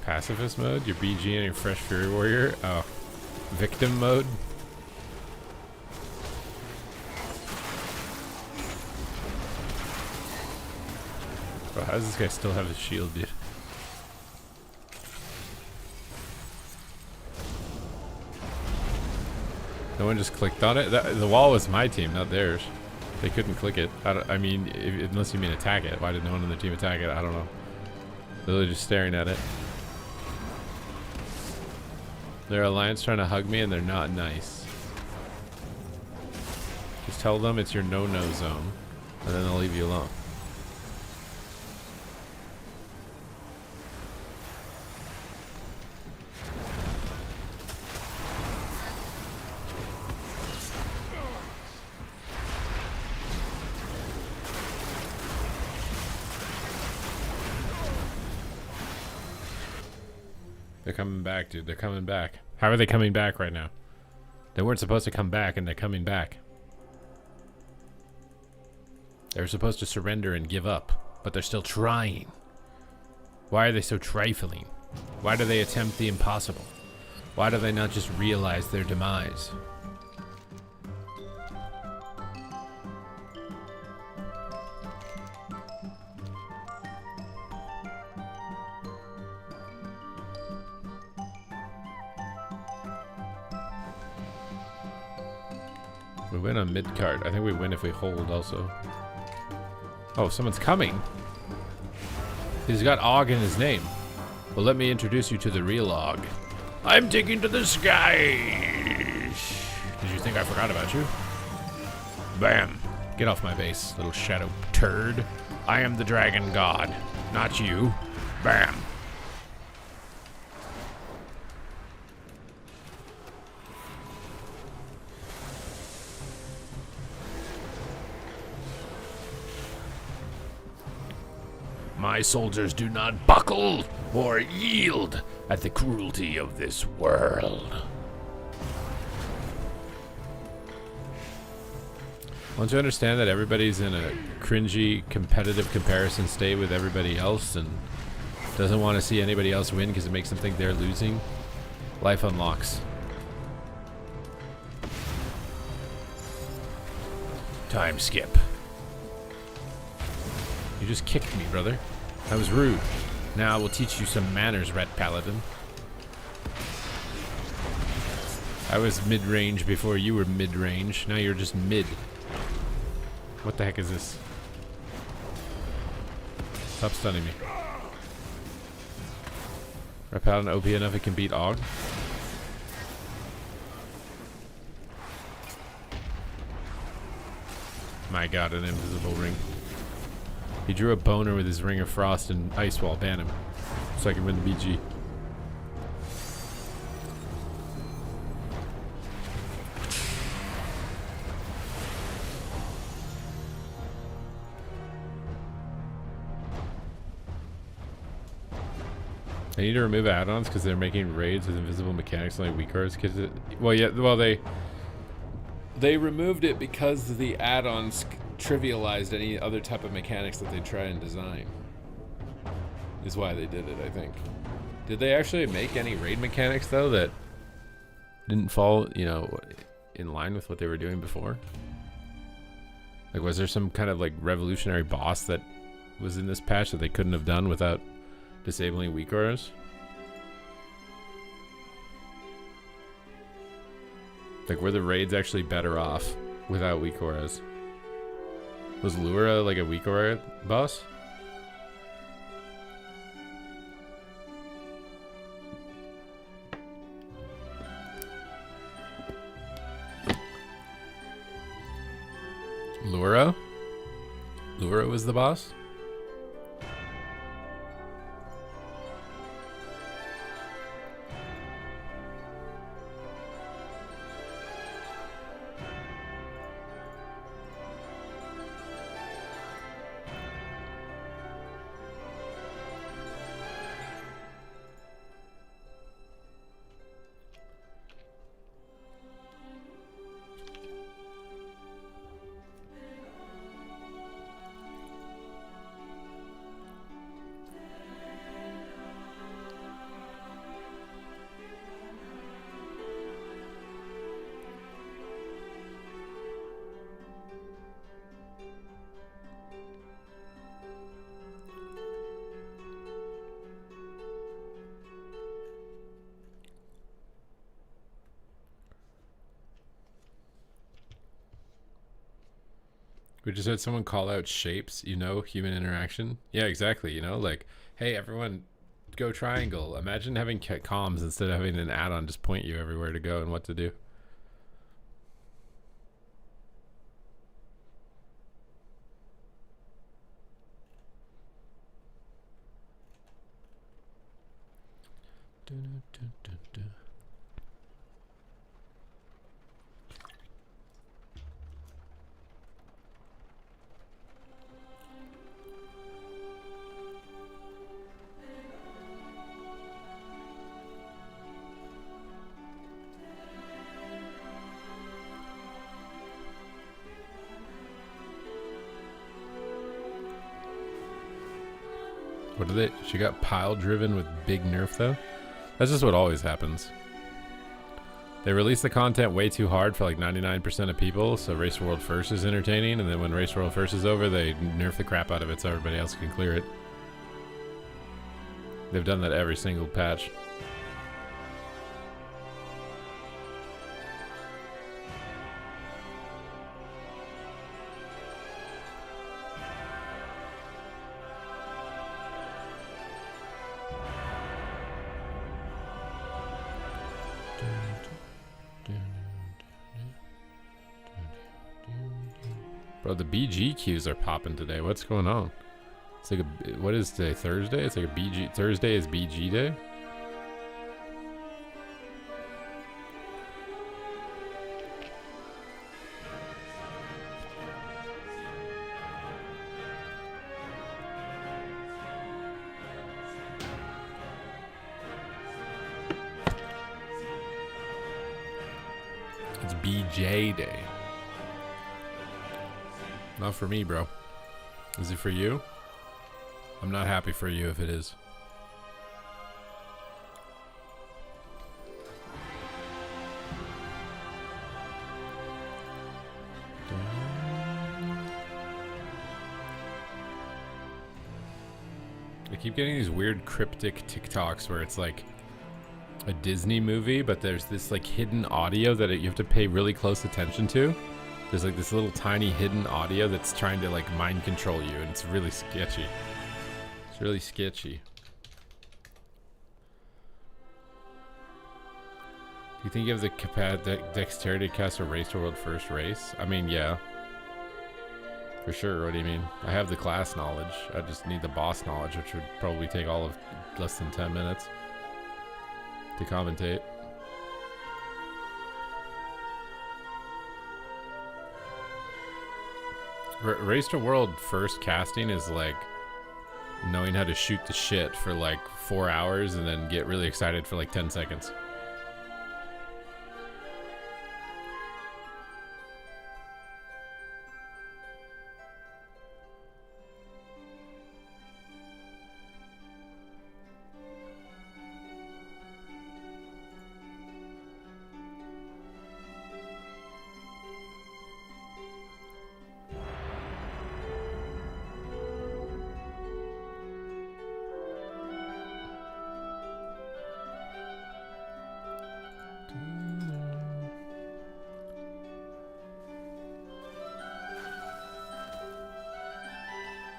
A: Pacifist mode? Your BG and your Fresh Fury Warrior? Oh. Victim mode? Bro, how does this guy still have his shield, dude? No one just clicked on it? The wall was my team, not theirs. They couldn't click it. I mean, unless you mean attack it. Why did no one on the team attack it? I don't know. Literally just staring at it. Their alliance trying to hug me and they're not nice. Just tell them it's your no-no zone and then they'll leave you alone. They're coming back, dude. They're coming back. How are they coming back right now? They weren't supposed to come back, and they're coming back. They were supposed to surrender and give up, but they're still trying. Why are they so trifling? Why do they attempt the impossible? Why do they not just realize their demise? We win on mid card. I think we win if we hold also. Oh, someone's coming. He's got Og in his name. Well, let me introduce you to the real Og. I'm taking to the skies. Did you think I forgot about you? Bam. Get off my base, little shadow turd. I am the dragon god, not you. Bam. My soldiers do not buckle or yield at the cruelty of this world. Don't you understand that everybody's in a cringy, competitive comparison state with everybody else and doesn't want to see anybody else win because it makes them think they're losing? Life unlocks. Time skip. You just kicked me, brother. That was rude. Now I will teach you some manners, Red Paladin. I was mid-range before you were mid-range. Now you're just mid. What the heck is this? Stop stunning me. Red Paladin OP enough it can beat Og? My god, an invisible ring. He drew a boner with his Ring of Frost and Ice Wall. Ban him. So I can win the BG. I need to remove add-ons because they're making raids with invisible mechanics like weak cards. Well, yeah, well they removed it because the add-ons trivialized any other type of mechanics that they try and design. Is why they did it, I think. Did they actually make any raid mechanics though that didn't fall, you know, in line with what they were doing before? Like, was there some kind of like revolutionary boss that was in this patch that they couldn't have done without disabling weak auras? Like, were the raids actually better off without weak auras? Was Lura like a weak aura boss? Lura? Lura was the boss? We just had someone call out shapes, you know, human interaction. Yeah, exactly. You know, like, hey, everyone, go triangle. Imagine having comms instead of having an add-on just point you everywhere to go and what to do. What did they? She got pile driven with big nerf though. That's just what always happens. They release the content way too hard for like 99% of people, so Race World First is entertaining, and then when Race World First is over, they nerf the crap out of it so everybody else can clear it. They've done that every single patch. Bro, the BG queues are popping today. What's going on? It's like a, what is today? Thursday? It's like a BG. Thursday is BG day. It's BJ day. Not for me, bro. Is it for you? I'm not happy for you if it is. I keep getting these weird cryptic TikToks where it's like a Disney movie, but there's this like hidden audio that you have to pay really close attention to. There's like this little tiny hidden audio that's trying to like mind control you, and it's really sketchy. It's really sketchy. Do you think you have the dexterity to cast a Race to World first race? I mean, yeah. For sure, what do you mean? I have the class knowledge. I just need the boss knowledge, which would probably take all of less than 10 minutes to commentate. Race to World first casting is like knowing how to shoot the shit for like 4 hours and then get really excited for like 10 seconds.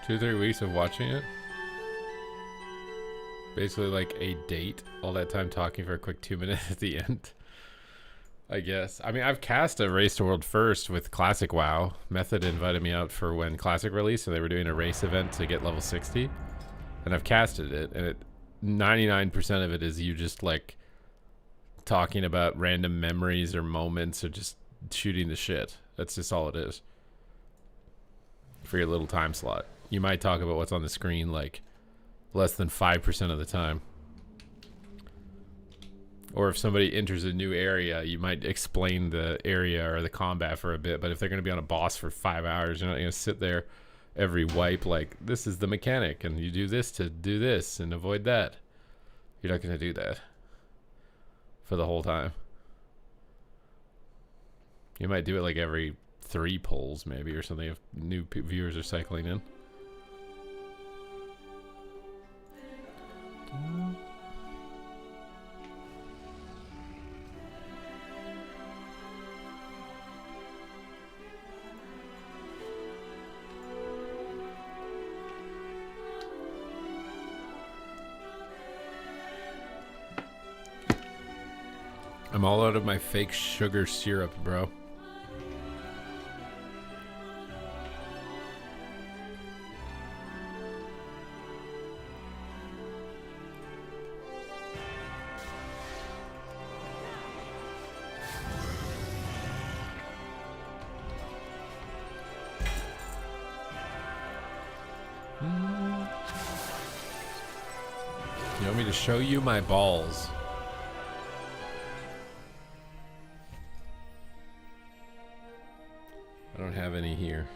A: Two, 3 weeks of watching it. Basically like a date. All that time talking for a quick 2 minutes at the end. I guess. I mean, I've cast a Race to World first with Classic WoW. Method invited me out for when Classic released, so they were doing a race event to get level 60. And I've casted it, and 99% of it is you just like talking about random memories or moments or just shooting the shit. That's just all it is. For your little time slot. You might talk about what's on the screen like less than 5% of the time. Or if somebody enters a new area, you might explain the area or the combat for a bit. But if they're going to be on a boss for 5 hours, you're not going to sit there every wipe like, this is the mechanic, and you do this to do this and avoid that. You're not going to do that for the whole time. You might do it like every 3 polls maybe or something if new viewers are cycling in. I'm all out of my fake sugar syrup, bro. You want me to show you my balls? I don't have any here.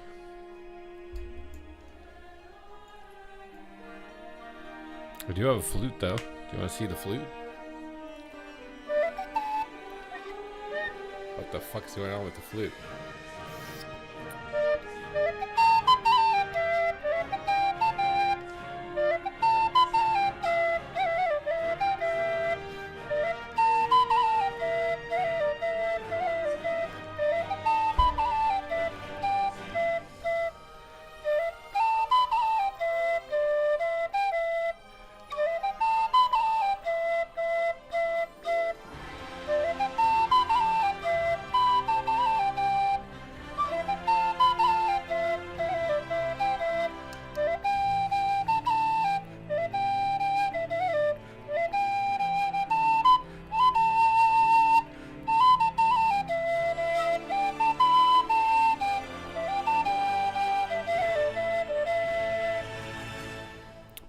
A: I do have a flute though. Do you want to see the flute? What the fuck's going on with the flute?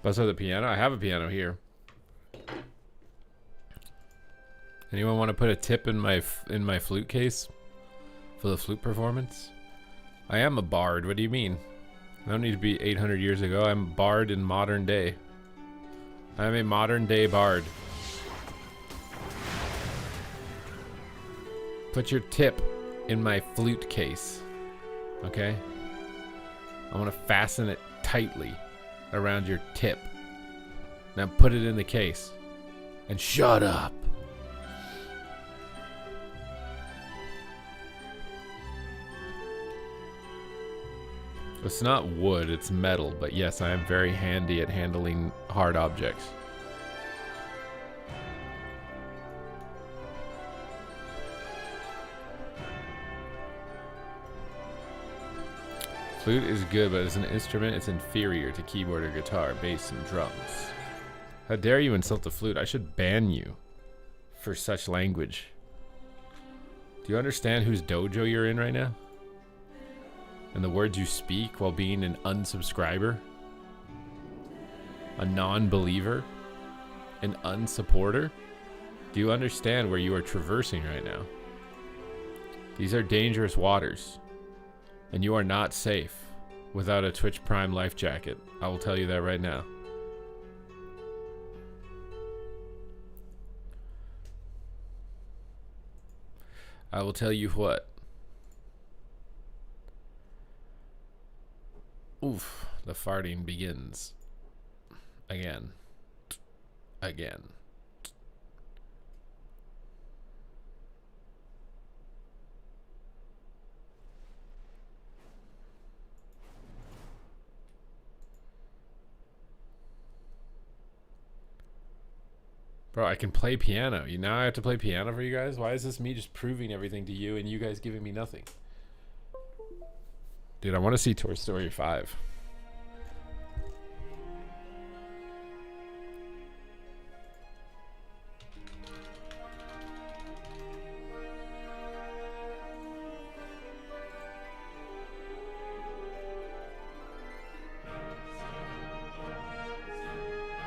A: Bust out the piano? I have a piano here. Anyone want to put a tip in my flute case for the flute performance? I am a bard. What do you mean? I don't need to be 800 years ago. I'm a bard in modern day. I'm a modern day bard. Put your tip in my flute case. Okay? I want to fasten it tightly around your tip. Now put it in the case. And shut up. It's not wood, it's metal, but yes, I am very handy at handling hard objects. Flute is good, but as an instrument, it's inferior to keyboard or guitar, bass, and drums. How dare you insult the flute? I should ban you for such language. Do you understand whose dojo you're in right now? And the words you speak while being an unsubscriber? A non-believer? An unsupporter? Do you understand where you are traversing right now? These are dangerous waters. And you are not safe without a Twitch Prime life jacket. I will tell you that right now. I will tell you what. Oof, the farting begins. Again. Again. Bro, I can play piano. Now I have to play piano for you guys? Why is this me just proving everything to you and you guys giving me nothing? Dude, I want to see Toy Story 5.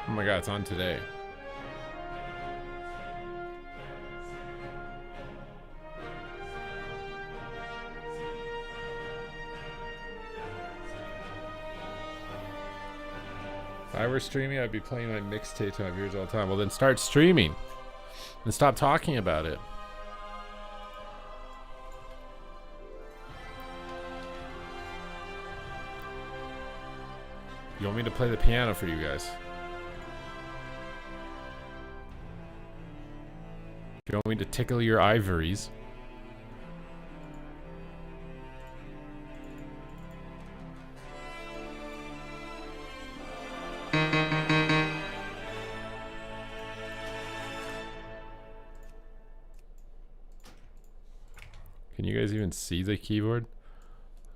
A: Oh my god, it's on today. If I were streaming, I'd be playing my mixtape to my viewers all the time. Well, then start streaming. And stop talking about it. You want me to play the piano for you guys? You want me to tickle your ivories? Can you guys even see the keyboard?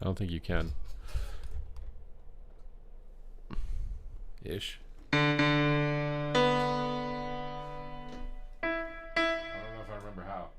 A: I don't think you can. Ish. I don't know if I remember how.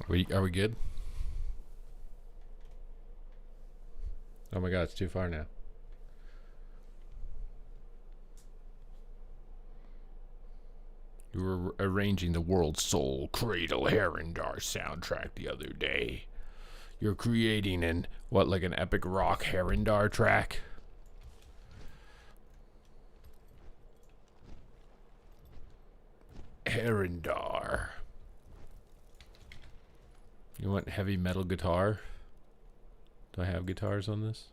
A: Are we good? Oh my god, it's too far now. You were arranging the World Soul Cradle Herondar soundtrack the other day. You're creating like an epic rock Herondar track? Herondar. You want heavy metal guitar? Do I have guitars on this?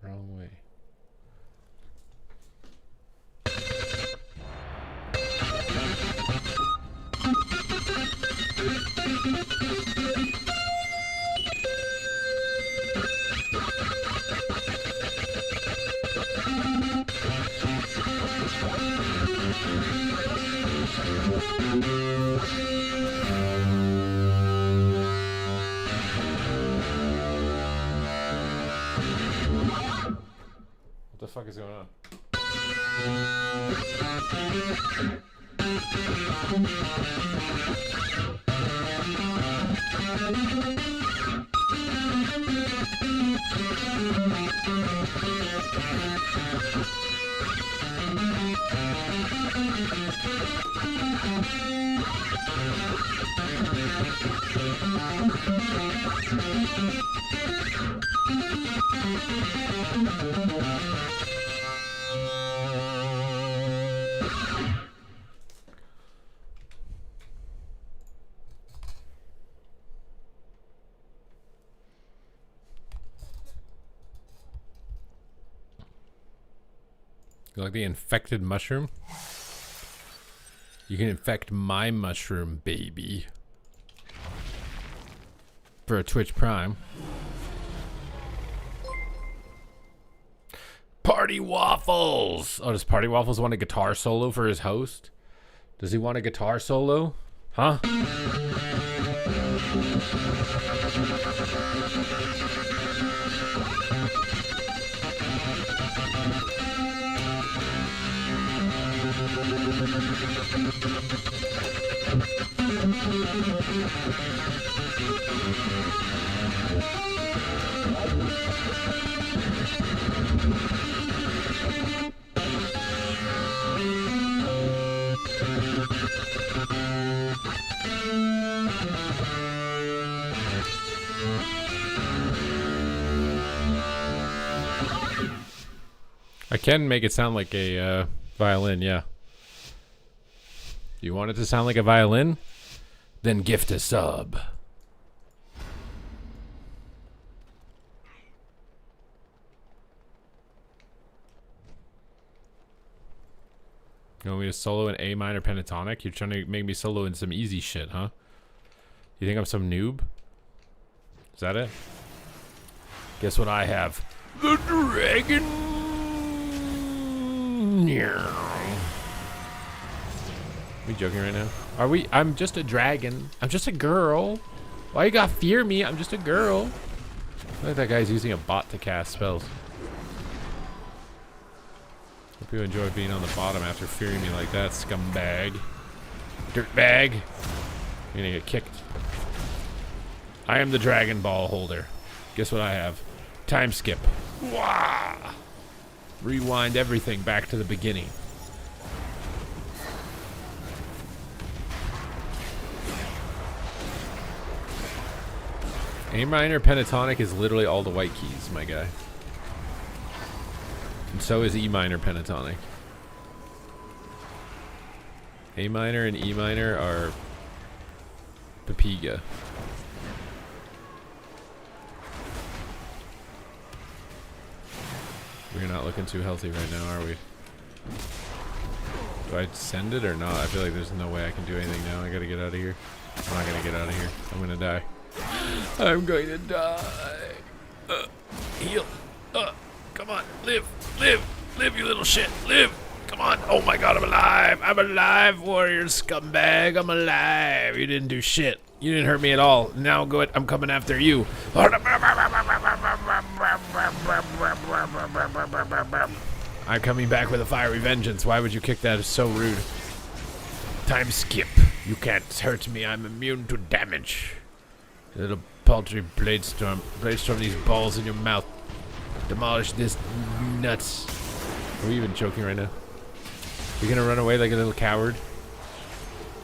A: Wrong way. What the fuck is going on? You like the infected mushroom? You can infect my mushroom, baby. For a Twitch Prime. Party Waffles! Oh, does Party Waffles want a guitar solo for his host? Does he want a guitar solo? Huh? I can make it sound like a violin, yeah. You want it to sound like a violin? Then gift a sub. You want me to solo an A minor pentatonic? You're trying to make me solo in some easy shit, huh? You think I'm some noob? Is that it? Guess what I have? The dragon. Are we joking right now? Are we? I'm just a dragon. I'm just a girl. Why you gotta fear me? I'm just a girl. I feel like that guy's using a bot to cast spells. Hope you enjoy being on the bottom after fearing me like that, scumbag. Dirtbag. You're gonna get kicked. I am the Dragon Ball holder. Guess what I have? Time skip. Wah! Rewind everything back to the beginning. A minor pentatonic is literally all the white keys, my guy. And so is E minor pentatonic. A minor and E minor are Papiga. We're not looking too healthy right now, are we? Do I send it or not? I feel like there's no way I can do anything now. I gotta get out of here. I'm not gonna get out of here. I'm gonna die. I'm going to die. Heal. Come on. Live. Live. Live, you little shit. Live. Come on. Oh my god, I'm alive. I'm alive, warrior scumbag. I'm alive. You didn't do shit. You didn't hurt me at all. Now go ahead. I'm coming after you. I I'm coming back with a fiery vengeance. Why would you kick that? It's so rude. Time skip. You can't hurt me. I'm immune to damage. Little paltry Bladestorm. Bladestorm these balls in your mouth. Demolish this nuts. Are we even joking right now? You gonna run away like a little coward?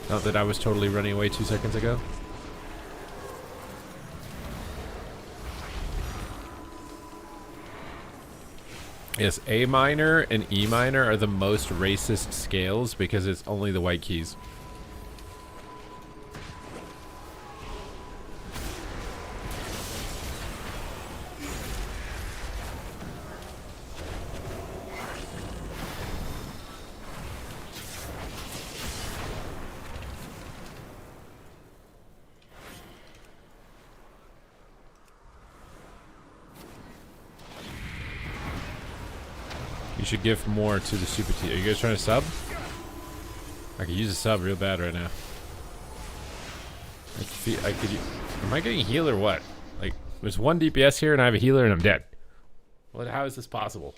A: Not that I was totally running away 2 seconds ago. Yes, A minor and E minor are the most racist scales because it's only the white keys. You should give more to the super T. Are you guys trying to sub? I could use a sub real bad right now. Am I getting heal or what? Like, there's 1 DPS here and I have a healer and I'm dead. What? How is this possible?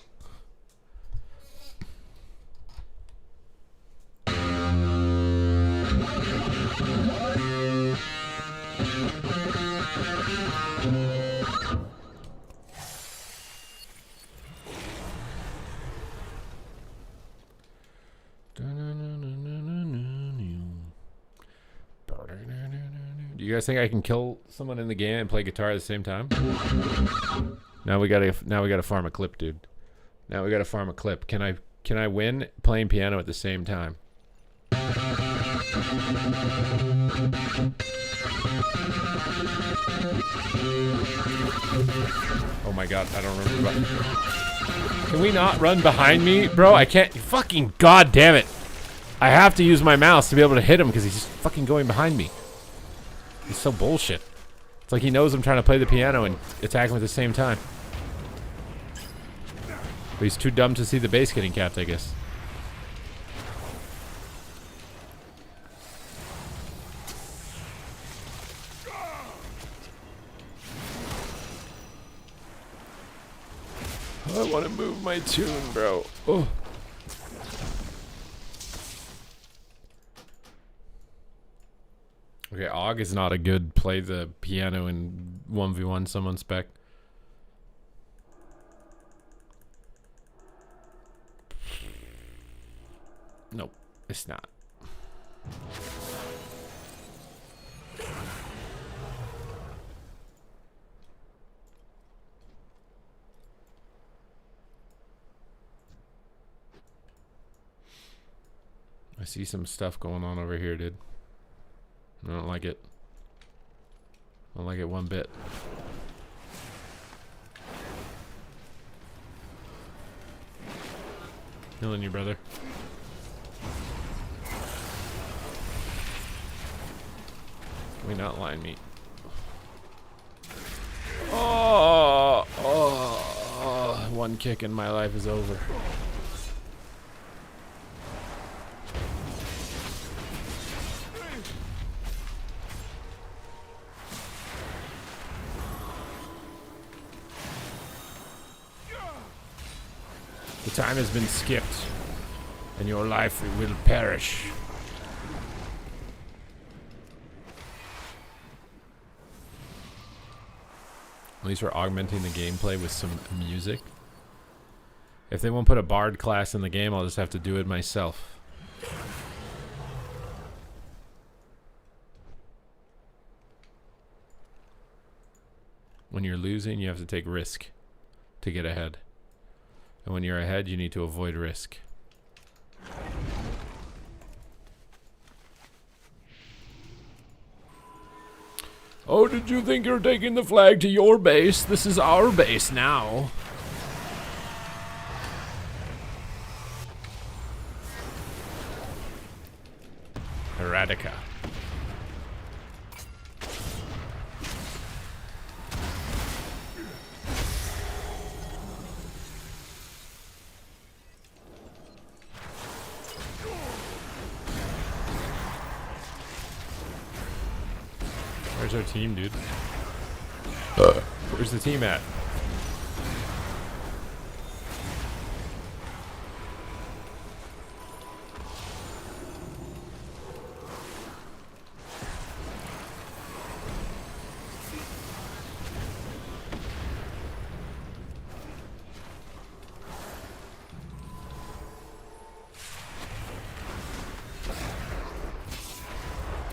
A: Do you guys think I can kill someone in the game and play guitar at the same time? Now we gotta farm a clip, dude. Now we gotta farm a clip. Can I win playing piano at the same time? Oh my god, I don't remember. Can we not run behind me? Bro, I can't. Fucking god damn it. I have to use my mouse to be able to hit him because he's just fucking going behind me. He's so bullshit. It's like he knows I'm trying to play the piano and attack him at the same time. But he's too dumb to see the base getting capped, I guess. I want to move my tune, bro. Oh. Okay, Og is not a good play the piano in 1v1 someone spec. Nope, it's not. I see some stuff going on over here, dude. I don't like it. I don't like it one bit. Killing you, brother. Can we not line meet? Oh, one kick and my life is over. The time has been skipped, and your life will perish. At least we're augmenting the gameplay with some music. If they won't put a bard class in the game, I'll just have to do it myself. When you're losing, you have to take risk to get ahead. And when you're ahead, you need to avoid risk. Oh, did you think you're taking the flag to your base? This is our base now. Eradicate. Where's our team, dude? Where's the team at?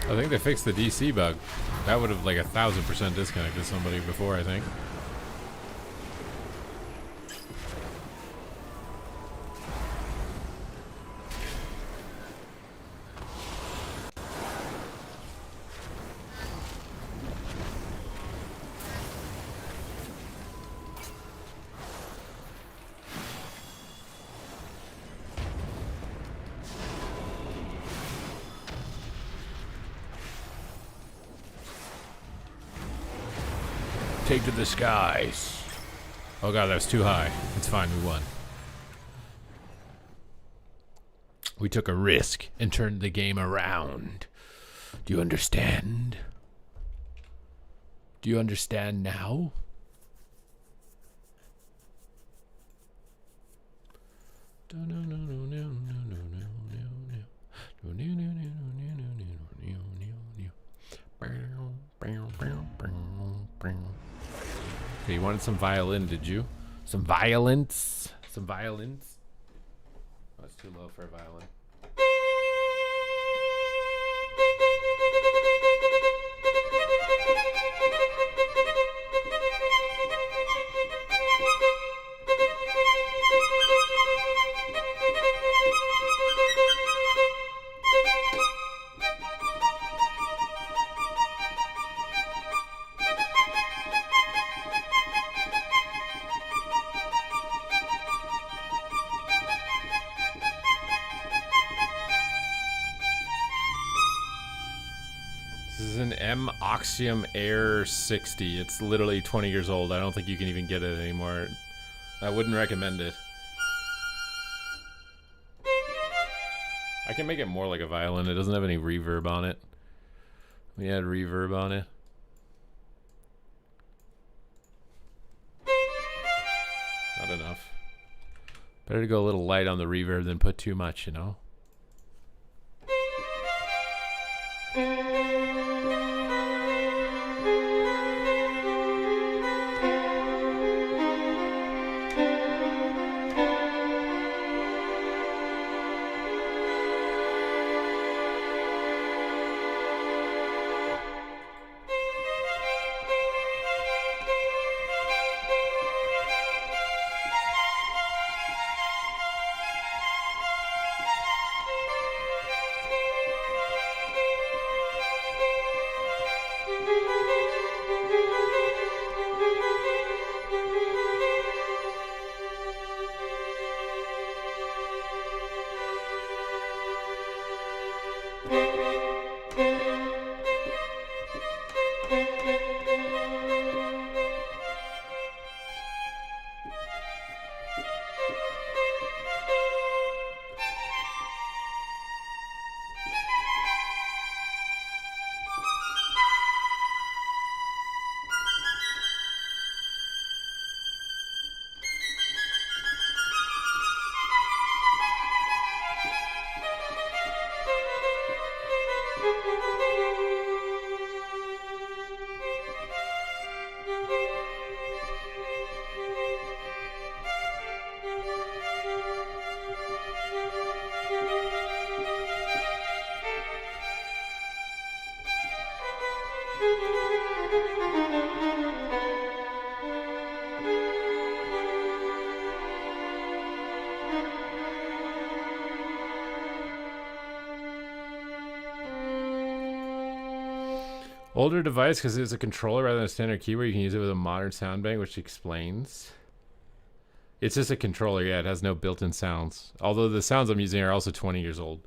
A: I think they fixed the DC bug. That would have like 1,000% disconnected somebody before, I think. Take to the skies. Oh god, that was too high. It's fine, we won. We took a risk and turned the game around. Do you understand? Do you understand now? Okay, you wanted some violin, did you? Some violence? Some violins? Oh, that's too low for a violin. Oxium Air 60. It's literally 20 years old. I don't think you can even get it anymore. I wouldn't recommend it. I can make it more like a violin. It doesn't have any reverb on it. We had reverb on it. Not enough. Better to go a little light on the reverb than put too much, you know? Older device because it's a controller rather than a standard keyboard. You can use it with a modern sound bank, which explains. It's just a controller, yeah. It has no built-in sounds. Although the sounds I'm using are also 20 years old.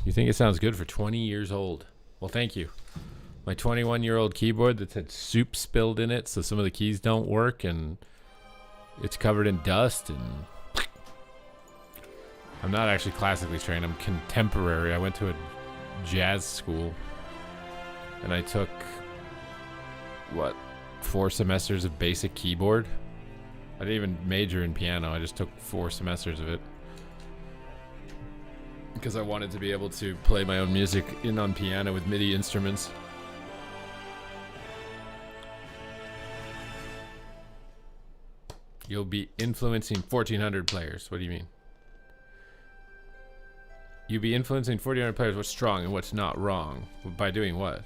A: You think it sounds good for 20 years old? Well, thank you. My 21-year-old keyboard that's had soup spilled in it, so some of the keys don't work, and it's covered in dust, and I'm not actually classically trained. I'm contemporary. I went to a jazz school, and I took, what, 4 semesters of basic keyboard. I didn't even major in piano. I just took 4 semesters of it. Because I wanted to be able to play my own music on piano with MIDI instruments. You'll be influencing 1,400 players. What do you mean? You'll be influencing 1,400 players. What's strong and what's not wrong? By doing what?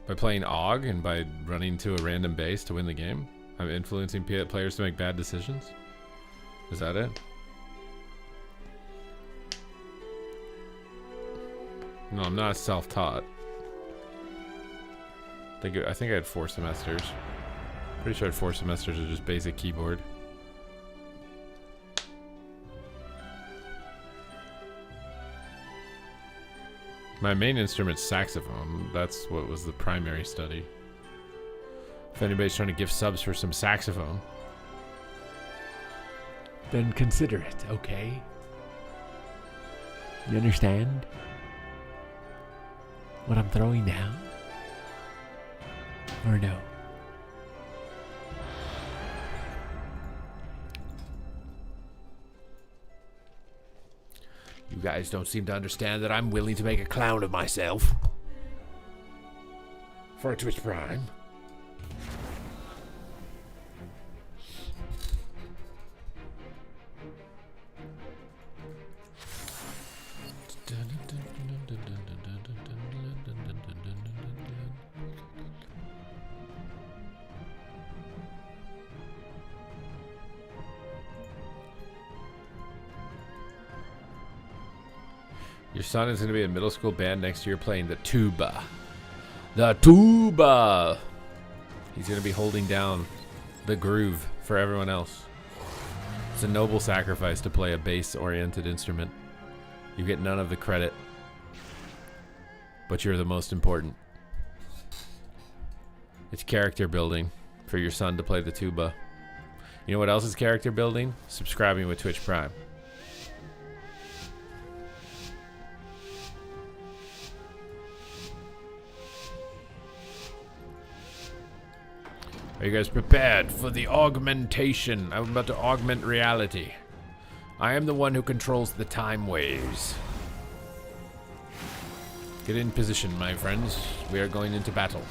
A: By playing AUG and by running to a random base to win the game? I'm influencing players to make bad decisions? Is that it? No, I'm not self-taught. I think I had 4 semesters. Pretty sure I had 4 semesters of just basic keyboard. My main instrument's saxophone. That's what was the primary study. If anybody's trying to give subs for some saxophone, then consider it, okay? You understand what I'm throwing down? Or no? You guys don't seem to understand that I'm willing to make a clown of myself for a Twitch Prime. Your son is going to be in a middle school band next year playing the tuba. The tuba! He's going to be holding down the groove for everyone else. It's a noble sacrifice to play a bass-oriented instrument. You get none of the credit, but you're the most important. It's character building for your son to play the tuba. You know what else is character building? Subscribing with Twitch Prime. Are you guys prepared for the augmentation? I'm about to augment reality. I am the one who controls the time waves. Get in position, my friends. We are going into battle.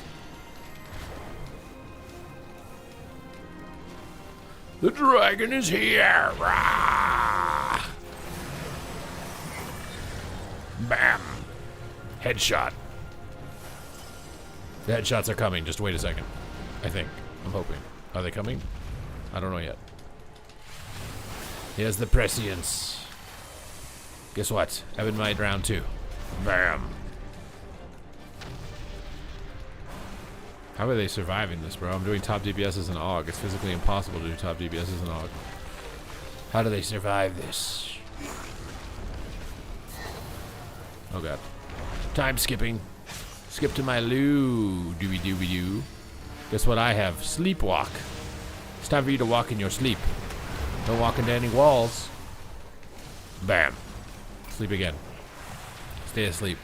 A: The dragon is here! Rah! Bam! Headshot. The headshots are coming. Just wait a second. I think. I'm hoping. Are they coming? I don't know yet. Here's the prescience. Guess what? Evan might round 2. Bam. How are they surviving this, bro? I'm doing top DPS as an AUG. It's physically impossible to do top DPS as an AUG. How do they survive this? Oh god. Time skipping. Skip to my loo. Dooby dooby doo. Guess what I have? Sleepwalk. It's time for you to walk in your sleep. Don't walk into any walls. Bam. Sleep again. Stay asleep.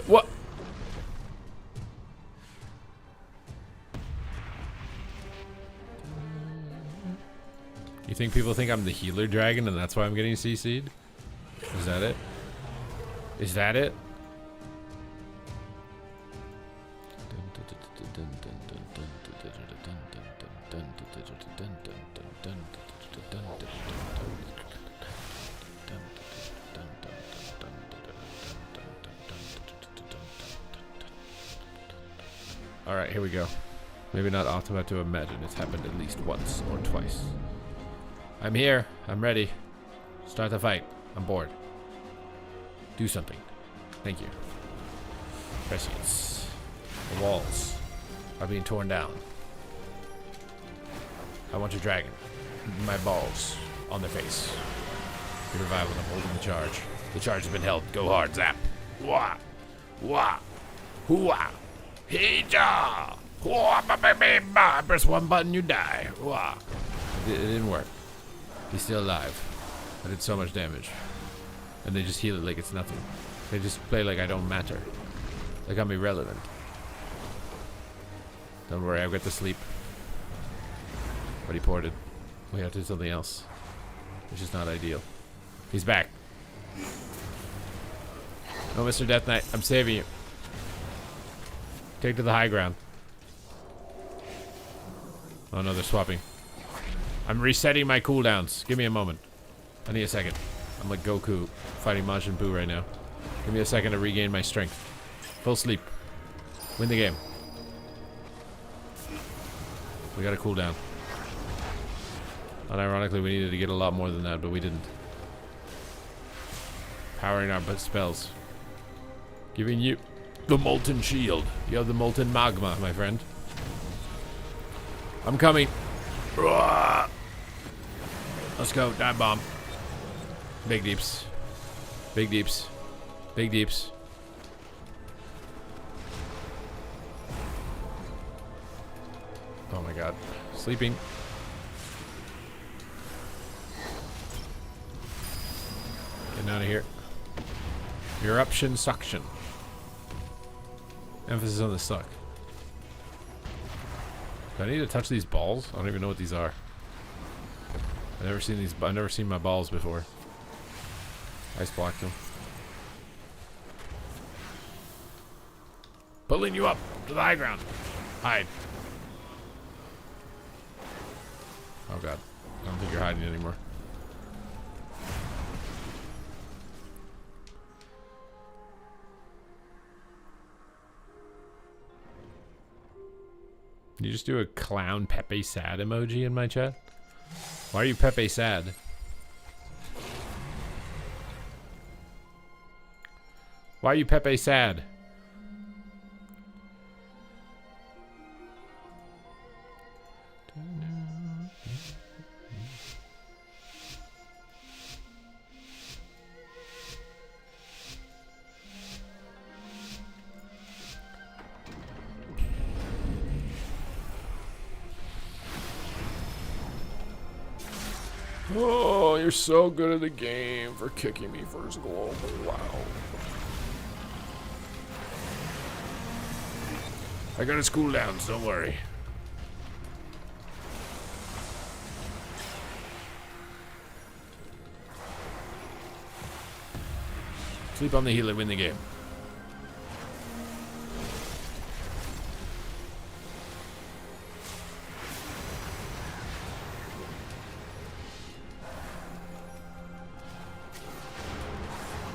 A: What? You think people think I'm the healer dragon and that's why I'm getting CC'd? Is that it? Is that it? Alright, here we go. Maybe not often, but to imagine it's happened at least once or twice. I'm here. I'm ready. Start the fight. I'm bored. Do something. Thank you. Prescience. The walls are being torn down. I want your dragon. My balls on their face. You revive when I'm holding the charge. The charge has been held. Go hard. Zap. Wah. Wah. Hooah. Hey-ja. Press one button, you die. Wah. It didn't work. He's still alive. I did so much damage. And they just heal it like it's nothing. They just play like I don't matter. Like I'm irrelevant. Don't worry, I've got the sleep. But he ported. We have to do something else. Which is not ideal. He's back. Oh, Mr. Death Knight, I'm saving you. Take to the high ground. Oh no, they're swapping. I'm resetting my cooldowns. Give me a moment. I need a second. I'm like Goku fighting Majin Buu right now. Give me a second to regain my strength. Full sleep. Win the game. We got a cooldown. Unironically, we needed to get a lot more than that, but we didn't. Powering our spells. Giving you the molten shield. You have the molten magma, my friend. I'm coming. Let's go. Dive bomb. Big deeps. Big deeps. Big deeps. Oh my god. Sleeping. Getting out of here. Eruption suction. Emphasis on the suck. Do I need to touch these balls? I don't even know what these are. I've never seen these. I've never seen my balls before. Ice blocked them. Pulling you up to the high ground. Hide. Oh god. I don't think you're hiding anymore. Can you just do a clown Pepe sad emoji in my chat? Why are you Pepe sad? Why are you Pepe sad? Oh, you're so good at the game for kicking me first global. Wow. I got his cooldowns, don't worry. Sleep on the healer, win the game.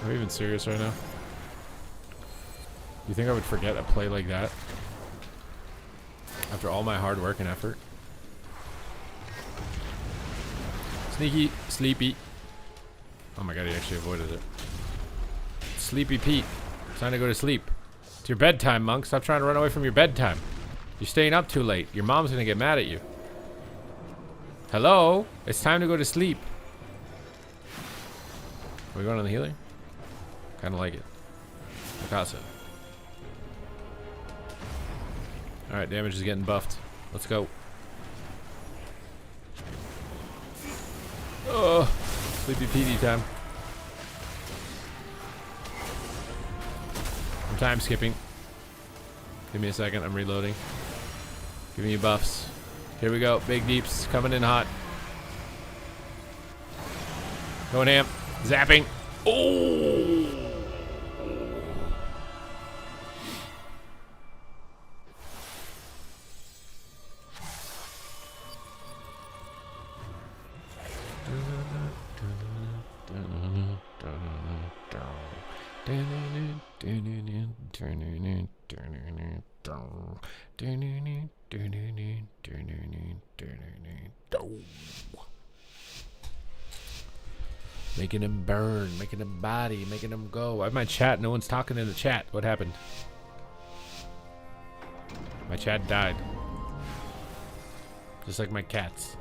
A: Are we even serious right now? You think I would forget a play like that? After all my hard work and effort? Sneaky, sleepy. Oh my god, he actually avoided it. Sleepy Pete. It's time to go to sleep. It's your bedtime, monk. Stop trying to run away from your bedtime. You're staying up too late. Your mom's gonna get mad at you. Hello? It's time to go to sleep. Are we going on the healer? Kinda like it. Mikasa. Alright, damage is getting buffed. Let's go. Oh, sleepy PD time. I'm time skipping. Give me a second, I'm reloading. Giving you buffs. Here we go, big deeps coming in hot. Going ham. Zapping. Oh! Making him burn, making him body, making him go. I have my chat. No one's talking in the chat. What happened? My chat died. Just like my cats.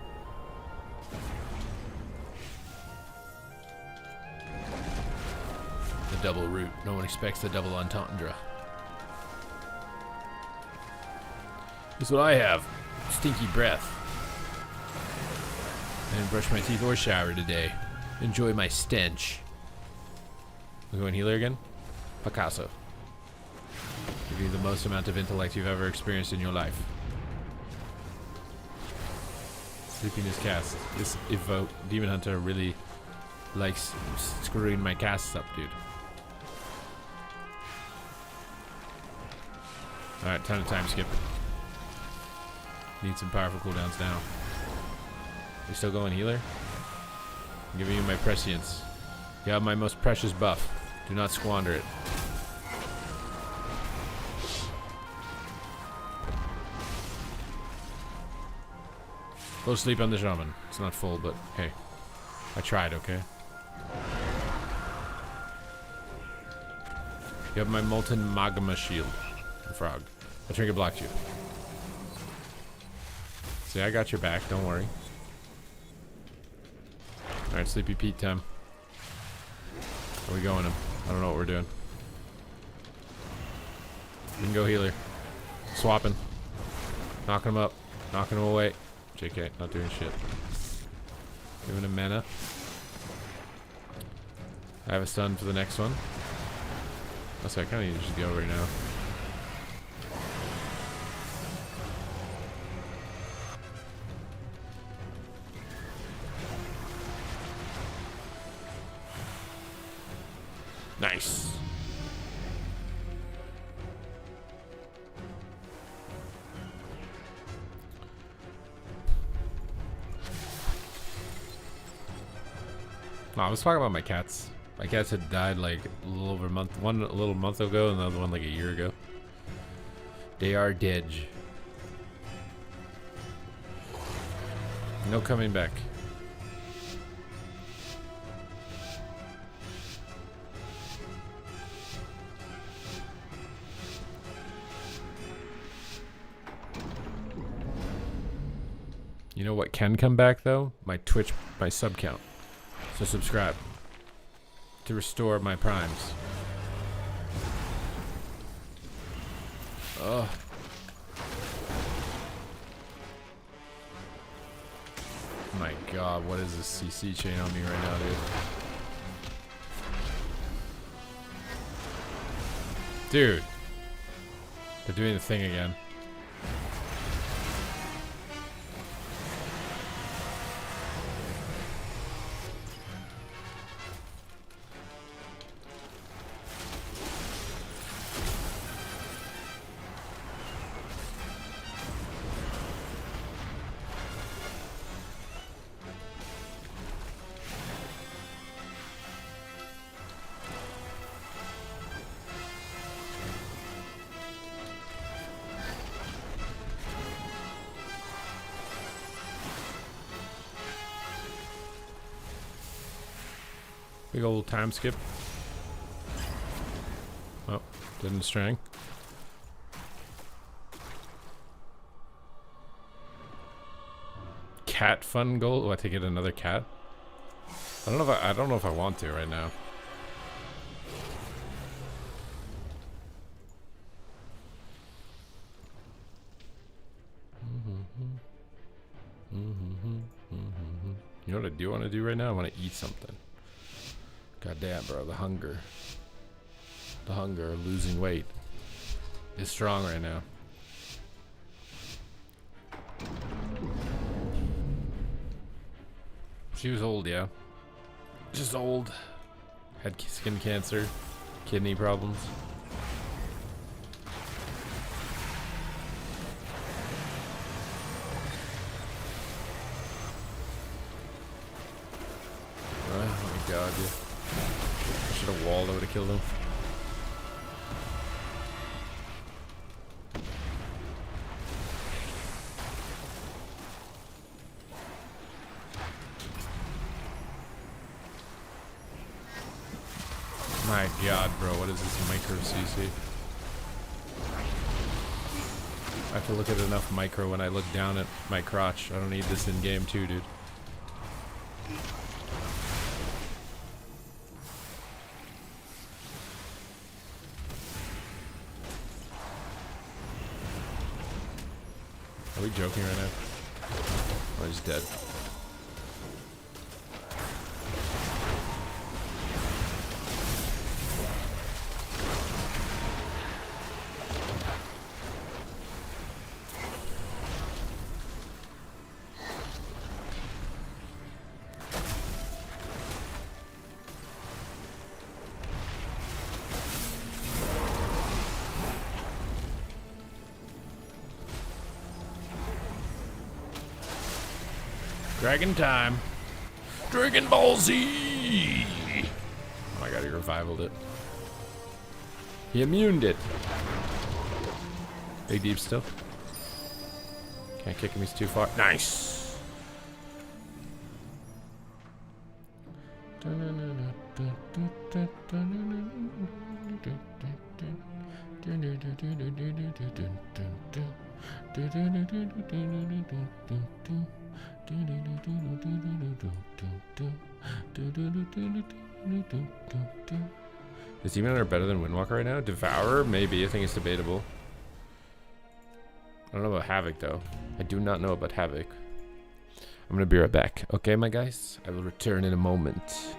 A: The double root. No one expects the double entendre. Here's what I have. Stinky breath. I didn't brush my teeth or shower today. Enjoy my stench. We're going healer again? Picasso. Give you the most amount of intellect you've ever experienced in your life. Sleepiness cast. This evoke Demon Hunter really likes screwing my casts up, dude. Alright, time to time skip. Need some powerful cooldowns now. You still going healer? I'm giving you my prescience. You have my most precious buff. Do not squander it. Go sleep on the shaman. It's not full, but hey. I tried, okay? You have my molten magma shield. Frog. I trinket blocked you. See, I got your back, don't worry. Alright, Sleepy Pete time. Where we going him? I don't know what we're doing. We can go healer. Swapping. Knocking him up. Knocking him away. JK, not doing shit. Giving him mana. I have a stun for the next one. Also, I kind of need to just go right now. Nice. No, I was talking about my cats. My cats had died like a little over a month. One a little month ago, and the other one like a year ago. They are dead. No coming back. You know what can come back though? My Twitch, my sub count. So subscribe to restore my primes. Ugh. My God, what is this CC chain on me right now, dude? Dude. They're doing the thing again. Big old time skip. Oh, didn't strang. Cat fun goal? Oh, I have to get another cat. I don't know if I want to right now. You know what I do want to do right now? I want to eat something. God damn, bro, the hunger of losing weight is strong right now. She was old, yeah. Just old. Had skin cancer, kidney problems. Oh my God, yeah. I should have walled, I would have killed him. My God, bro, what is this micro CC? I have to look at enough micro when I look down at my crotch. I don't need this in game too, dude. Are we joking right now? Oh, he's dead. Dragon time. Dragon Ball Z! Oh my god, he revivaled it. He immuned it. Big deep still. Can't kick him, he's too far. Nice! Is Demon Hunter better than Windwalker right now? Devourer? Maybe. I think it's debatable. I don't know about Havoc, though. I do not know about Havoc. I'm gonna be right back. Okay, my guys? I will return in a moment.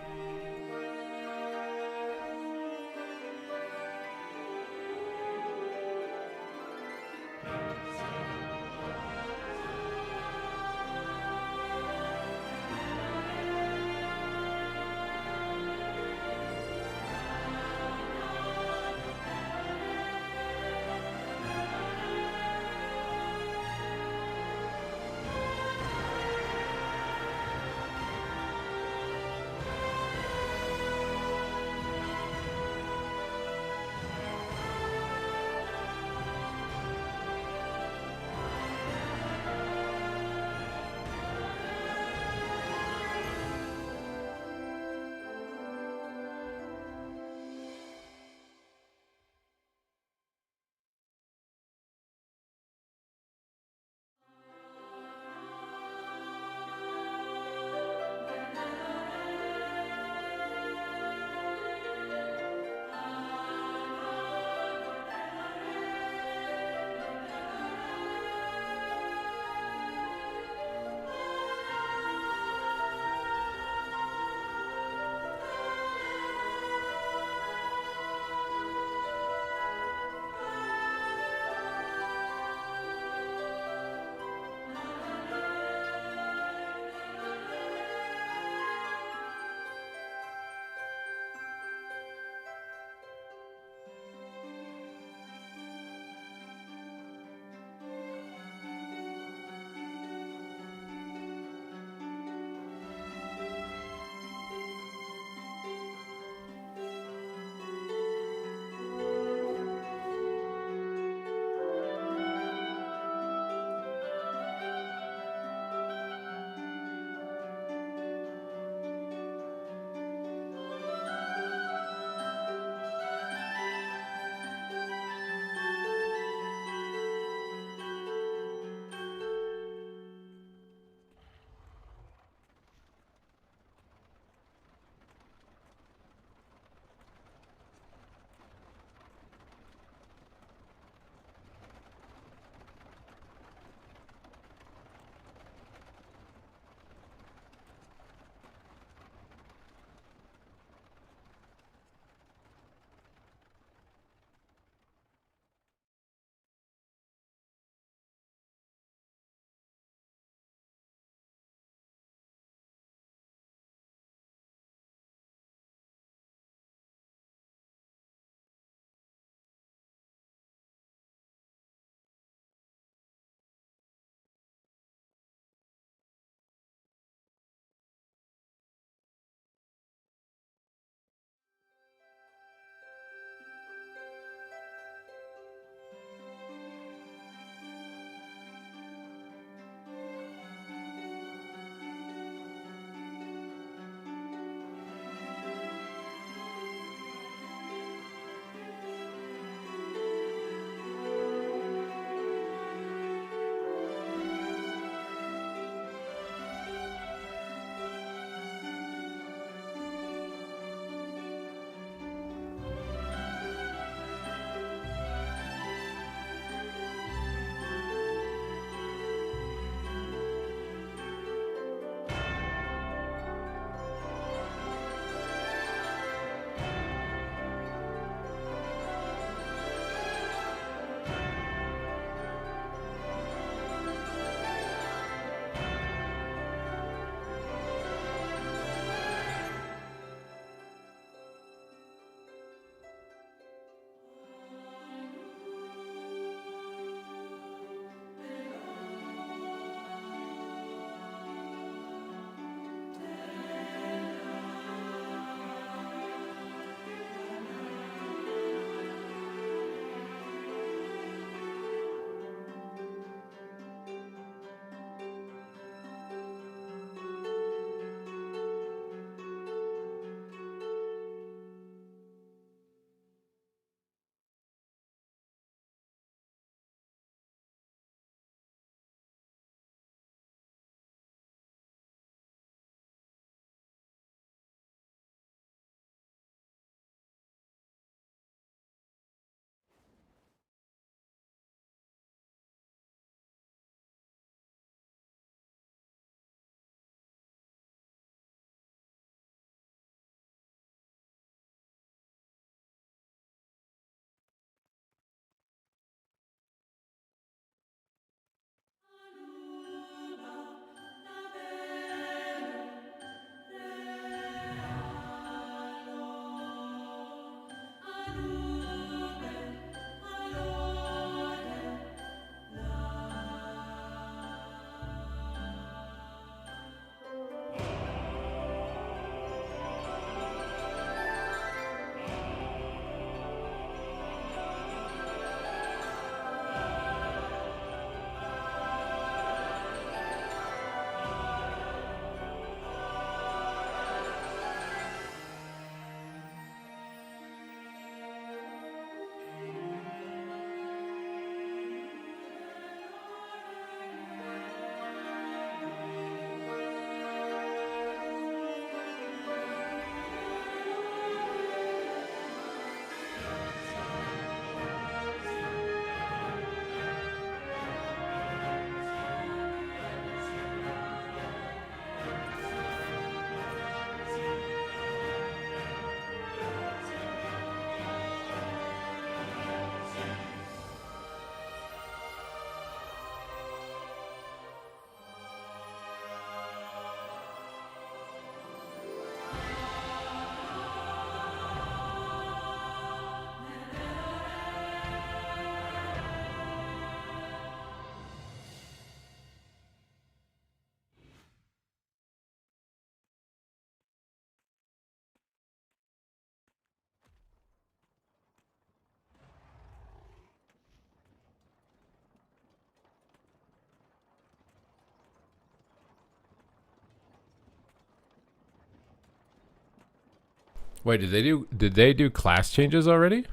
A: Wait, did they do class changes already?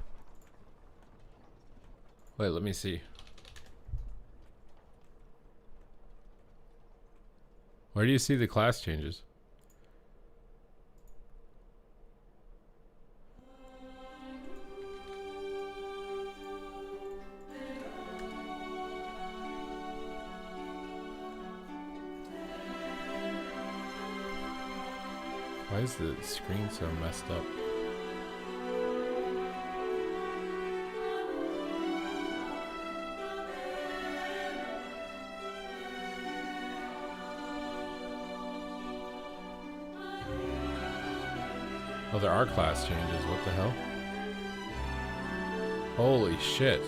A: Wait, let me see. Where do you see the class changes? Why is the screen so messed up? Oh, there are class changes. What the hell? Holy shit.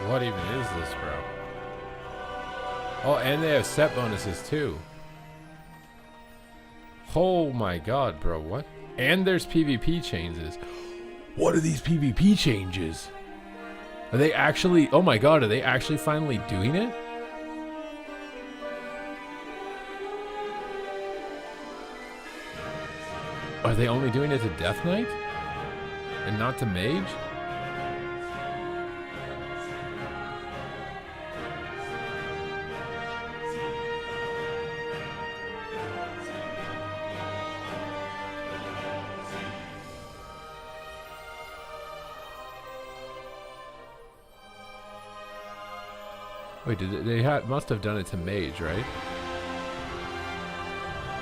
A: What even is this, bro? Oh, and they have set bonuses too. Oh my god, bro, what? And there's PvP changes. What are these PvP changes? Are they actually... Oh my god, are they actually finally doing it? Are they only doing it to Death Knight? And not to Mage? Wait, must have done it to Mage, right?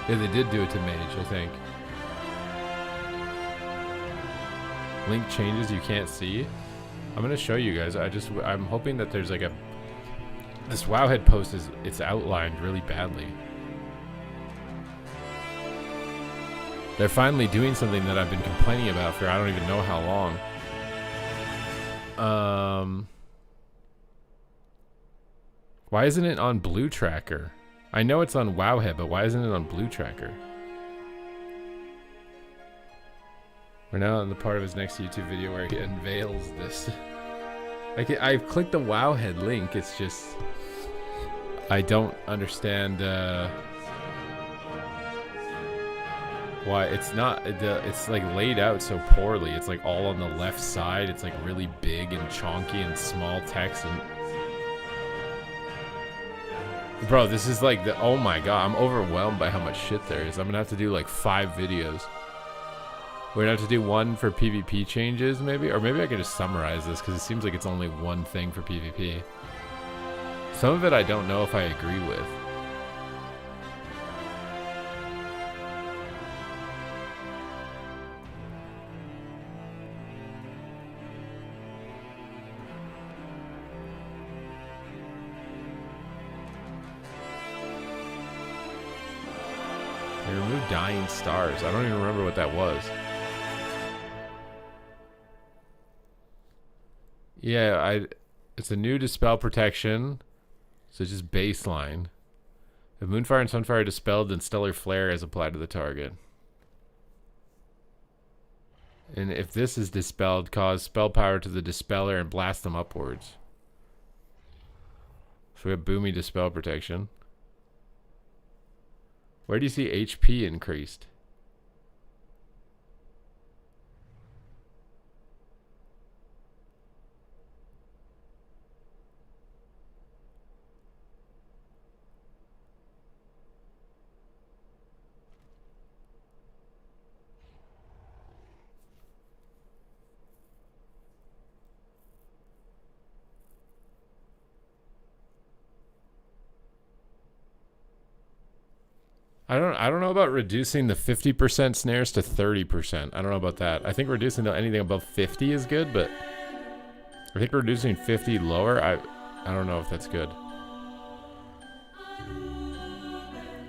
A: Yeah, they did do it to Mage, I think. Link changes you can't see. I'm gonna show you guys. I'm hoping that there's like a... This Wowhead post it's outlined really badly. They're finally doing something that I've been complaining about for I don't even know how long. Why isn't it on Blue Tracker? I know it's on Wowhead, but why isn't it on Blue Tracker? We're now on the part of his next YouTube video where he unveils this. I've clicked the Wowhead link, it's just... I don't understand why it's not... It's like laid out so poorly. It's like all on the left side. It's like really big and chonky and small text and... Bro, this is like the... Oh my god, I'm overwhelmed by how much shit there is. I'm gonna have to do like 5 videos. We're gonna have to do one for PvP changes, maybe? Or maybe I could just summarize this, because it seems like it's only one thing for PvP. Some of it I don't know if I agree with. They removed Dying Stars. I don't even remember what that was. Yeah, it's a new Dispel protection. So it's just baseline. If Moonfire and Sunfire are dispelled, then Stellar Flare is applied to the target. And if this is dispelled, cause spell power to the dispeller and blast them upwards. So we have Boomy Dispel protection. Where do you see HP increased? I don't know about reducing the 50% snares to 30%. I don't know about that. I think reducing anything above 50 is good, but I think reducing 50 lower, I don't know if that's good.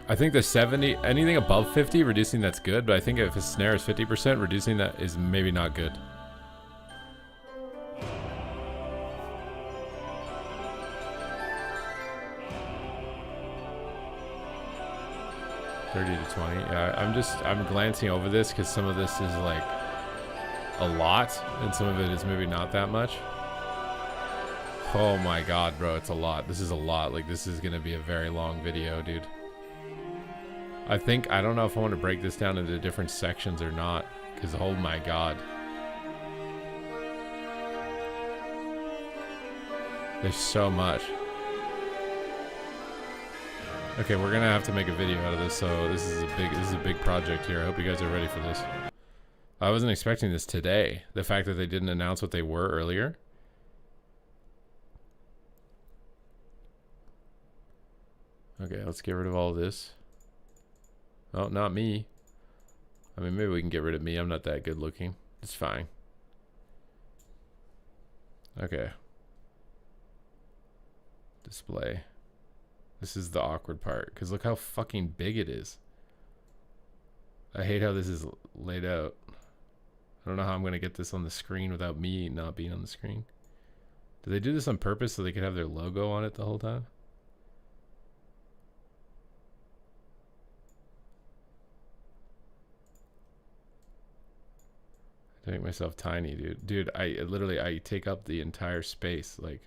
A: I think the 70, anything above 50, reducing that's good, but I think if a snare is 50%, reducing that is maybe not good. 30 to 20. Yeah, I'm glancing over this because some of this is like a lot and some of it is maybe not that much. Oh my god, bro, it's a lot. This is a lot. Like, this is gonna be a very long video, dude. I don't know if I want to break this down into different sections or not, because oh my god. There's so much. Okay, we're gonna have to make a video out of this, so this is a big project here. I hope you guys are ready for this. I wasn't expecting this today. The fact that they didn't announce what they were earlier. Okay, let's get rid of all of this. Oh, not me. I mean, maybe we can get rid of me. I'm not that good looking. It's fine. Okay. Display. This is the awkward part, because look how fucking big it is. I hate how this is laid out. I don't know how I'm going to get this on the screen without me not being on the screen. Did they do this on purpose so they could have their logo on it the whole time? I make myself tiny, dude. Dude, I take up the entire space. Like,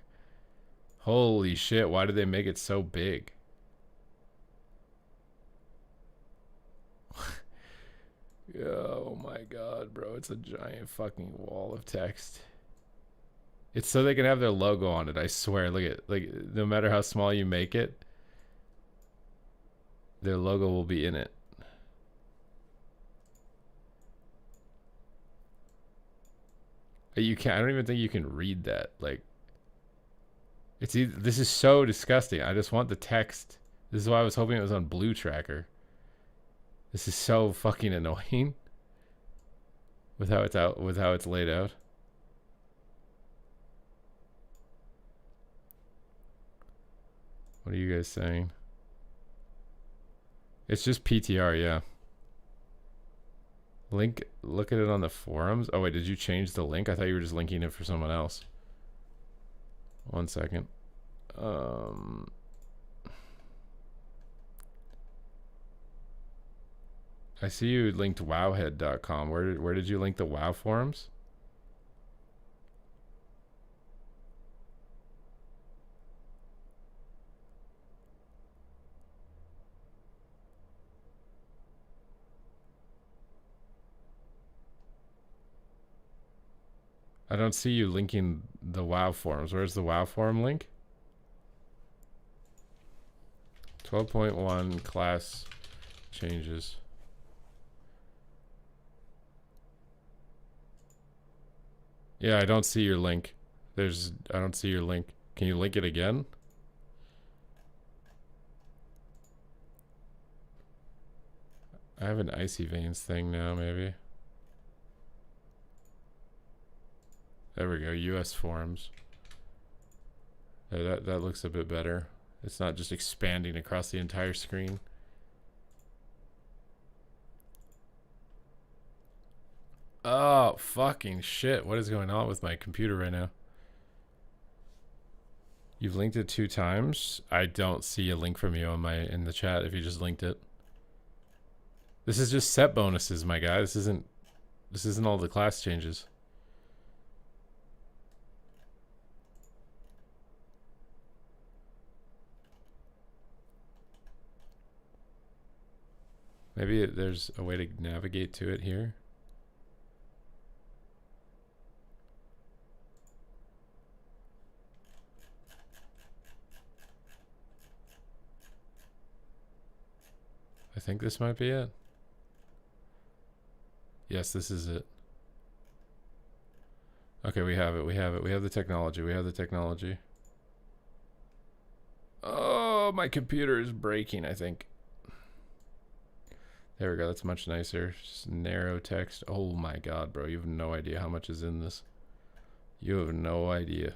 A: holy shit, why did they make it so big? Oh my god, bro. It's a giant fucking wall of text. It's so they can have their logo on it, I swear. Look at, like, no matter how small you make it, their logo will be in it. You can't, I don't even think you can read that. Like, it's either, this is so disgusting. I just want the text. This is why I was hoping it was on Blue Tracker. This is so fucking annoying with how it's out, with how it's laid out. What are you guys saying? It's just PTR, yeah. Link, look at it on the forums. Oh wait, did you change the link? I thought you were just linking it for someone else. One second. I see you linked wowhead.com. Where did you link the WoW forums? I don't see you linking the WoW forums. Where's the WoW forum link? 12.1 class changes. Yeah, I don't see your link. I don't see your link. Can you link it again? I have an Icy Veins thing now, maybe. There we go, US forums. That looks a bit better. It's not just expanding across the entire screen. Oh, fucking shit. What is going on with my computer right now? You've linked it 2 times. I don't see a link from you on in the chat if you just linked it. This is just set bonuses, my guy. This isn't all the class changes. Maybe there's a way to navigate to it here. I think this might be it. Yes, this is it. Okay, we have it. We have it. We have the technology. We have the technology. Oh, my computer is breaking, I think. There we go. That's much nicer. Just narrow text. Oh my god, bro. You have no idea how much is in this. You have no idea.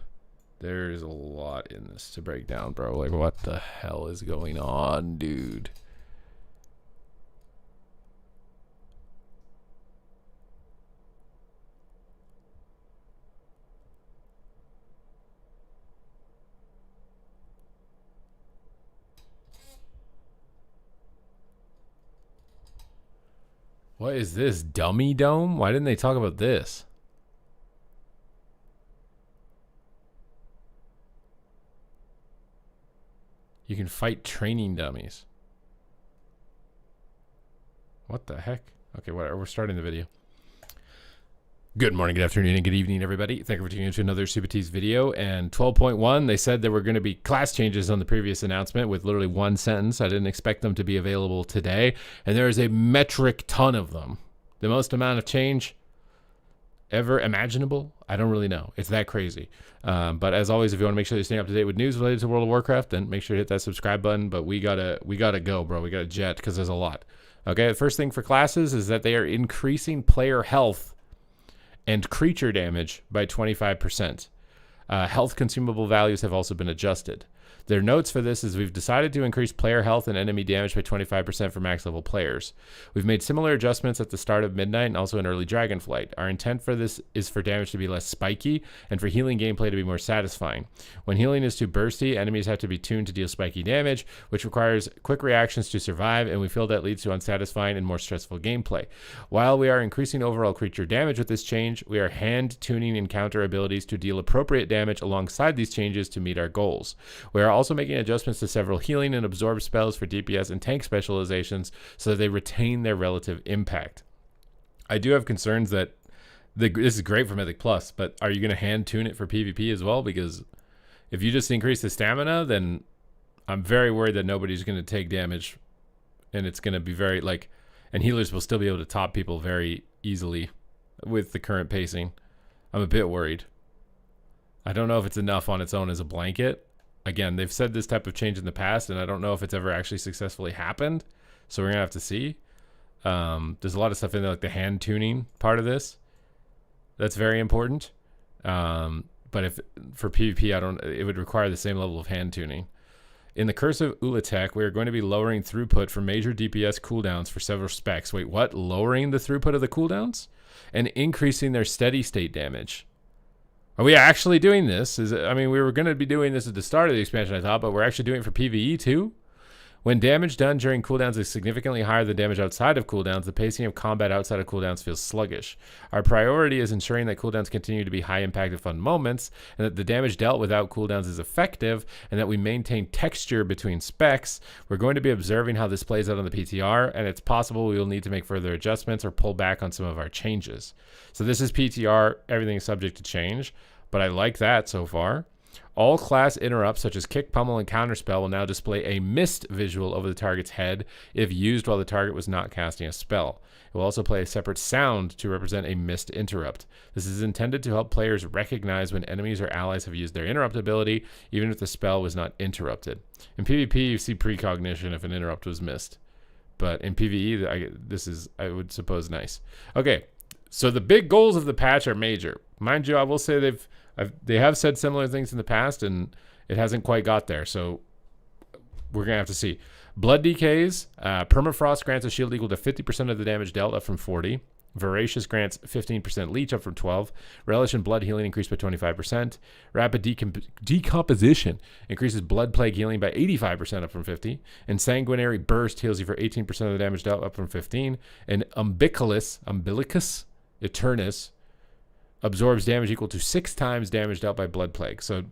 A: There is a lot in this to break down, bro. Like, what the hell is going on, dude? What is this? Dummy Dome? Why didn't they talk about this? You can fight training dummies. What the heck? Okay, whatever. We're starting the video. Good morning, good afternoon, and good evening, everybody. Thank you for tuning in to another Super Tees video. And 12.1, they said there were going to be class changes on the previous announcement with literally one sentence. I didn't expect them to be available today. And there is a metric ton of them. The most amount of change ever imaginable? I don't really know. It's that crazy. But as always, if you want to make sure you're staying up to date with news related to World of Warcraft, then make sure to hit that subscribe button. But we gotta go, bro. We gotta jet because there's a lot. Okay, the first thing for classes is that they are increasing player health and creature damage by 25%. Health consumable values have also been adjusted. Their notes for this is we've decided to increase player health and enemy damage by 25% for max level players. We've made similar adjustments at the start of Midnight and also in early Dragonflight. Our intent for this is for damage to be less spiky and for healing gameplay to be more satisfying. When healing is too bursty, enemies have to be tuned to deal spiky damage, which requires quick reactions to survive, and we feel that leads to unsatisfying and more stressful gameplay. While we are increasing overall creature damage with this change, we are hand-tuning encounter abilities to deal appropriate damage alongside these changes to meet our goals. We are also making adjustments to several healing and absorb spells for DPS and tank specializations so that they retain their relative impact. I do have concerns that this is great for Mythic Plus, but are you going to hand tune it for PvP as well? Because if you just increase the stamina, then I'm very worried that nobody's going to take damage, and it's going to be very and healers will still be able to top people very easily with the current pacing. I'm a bit worried. I don't know if it's enough on its own as a blanket. Again, they've said this type of change in the past, and I don't know if it's ever actually successfully happened. So we're going to have to see. There's a lot of stuff in there, like the hand tuning part of this. That's very important. But if for PvP, it would require the same level of hand tuning. In the Curse of Ulatek, we are going to be lowering throughput for major DPS cooldowns for several specs. Wait, what? Lowering the throughput of the cooldowns? And increasing their steady state damage. Are we actually doing this? We were going to be doing this at the start of the expansion, I thought, but we're actually doing it for PvE too? When damage done during cooldowns is significantly higher than damage outside of cooldowns, the pacing of combat outside of cooldowns feels sluggish. Our priority is ensuring that cooldowns continue to be high impact and fun moments, and that the damage dealt without cooldowns is effective, and that we maintain texture between specs. We're going to be observing how this plays out on the PTR, and it's possible we will need to make further adjustments or pull back on some of our changes. So this is PTR, everything is subject to change, but I like that so far. All class interrupts such as kick, pummel, and counterspell will now display a mist visual over the target's head if used while the target was not casting a spell. It will also play a separate sound to represent a mist interrupt. This is intended to help players recognize when enemies or allies have used their interrupt ability, even if the spell was not interrupted. In PvP, you see precognition if an interrupt was missed. But in PvE, this is, I would suppose, nice. Okay, so the big goals of the patch are major. Mind you, I will say they have said similar things in the past, and it hasn't quite got there. So we're going to have to see. Blood decays. Permafrost grants a shield equal to 50% of the damage dealt, up from 40. Voracious grants 15% leech, up from 12. Relish and blood healing increased by 25%. Rapid decomposition increases blood plague healing by 85%, up from 50. And sanguinary burst heals you for 18% of the damage dealt, up from 15. And umbilicus Eternus absorbs damage equal to 6 times damage dealt by blood plague. So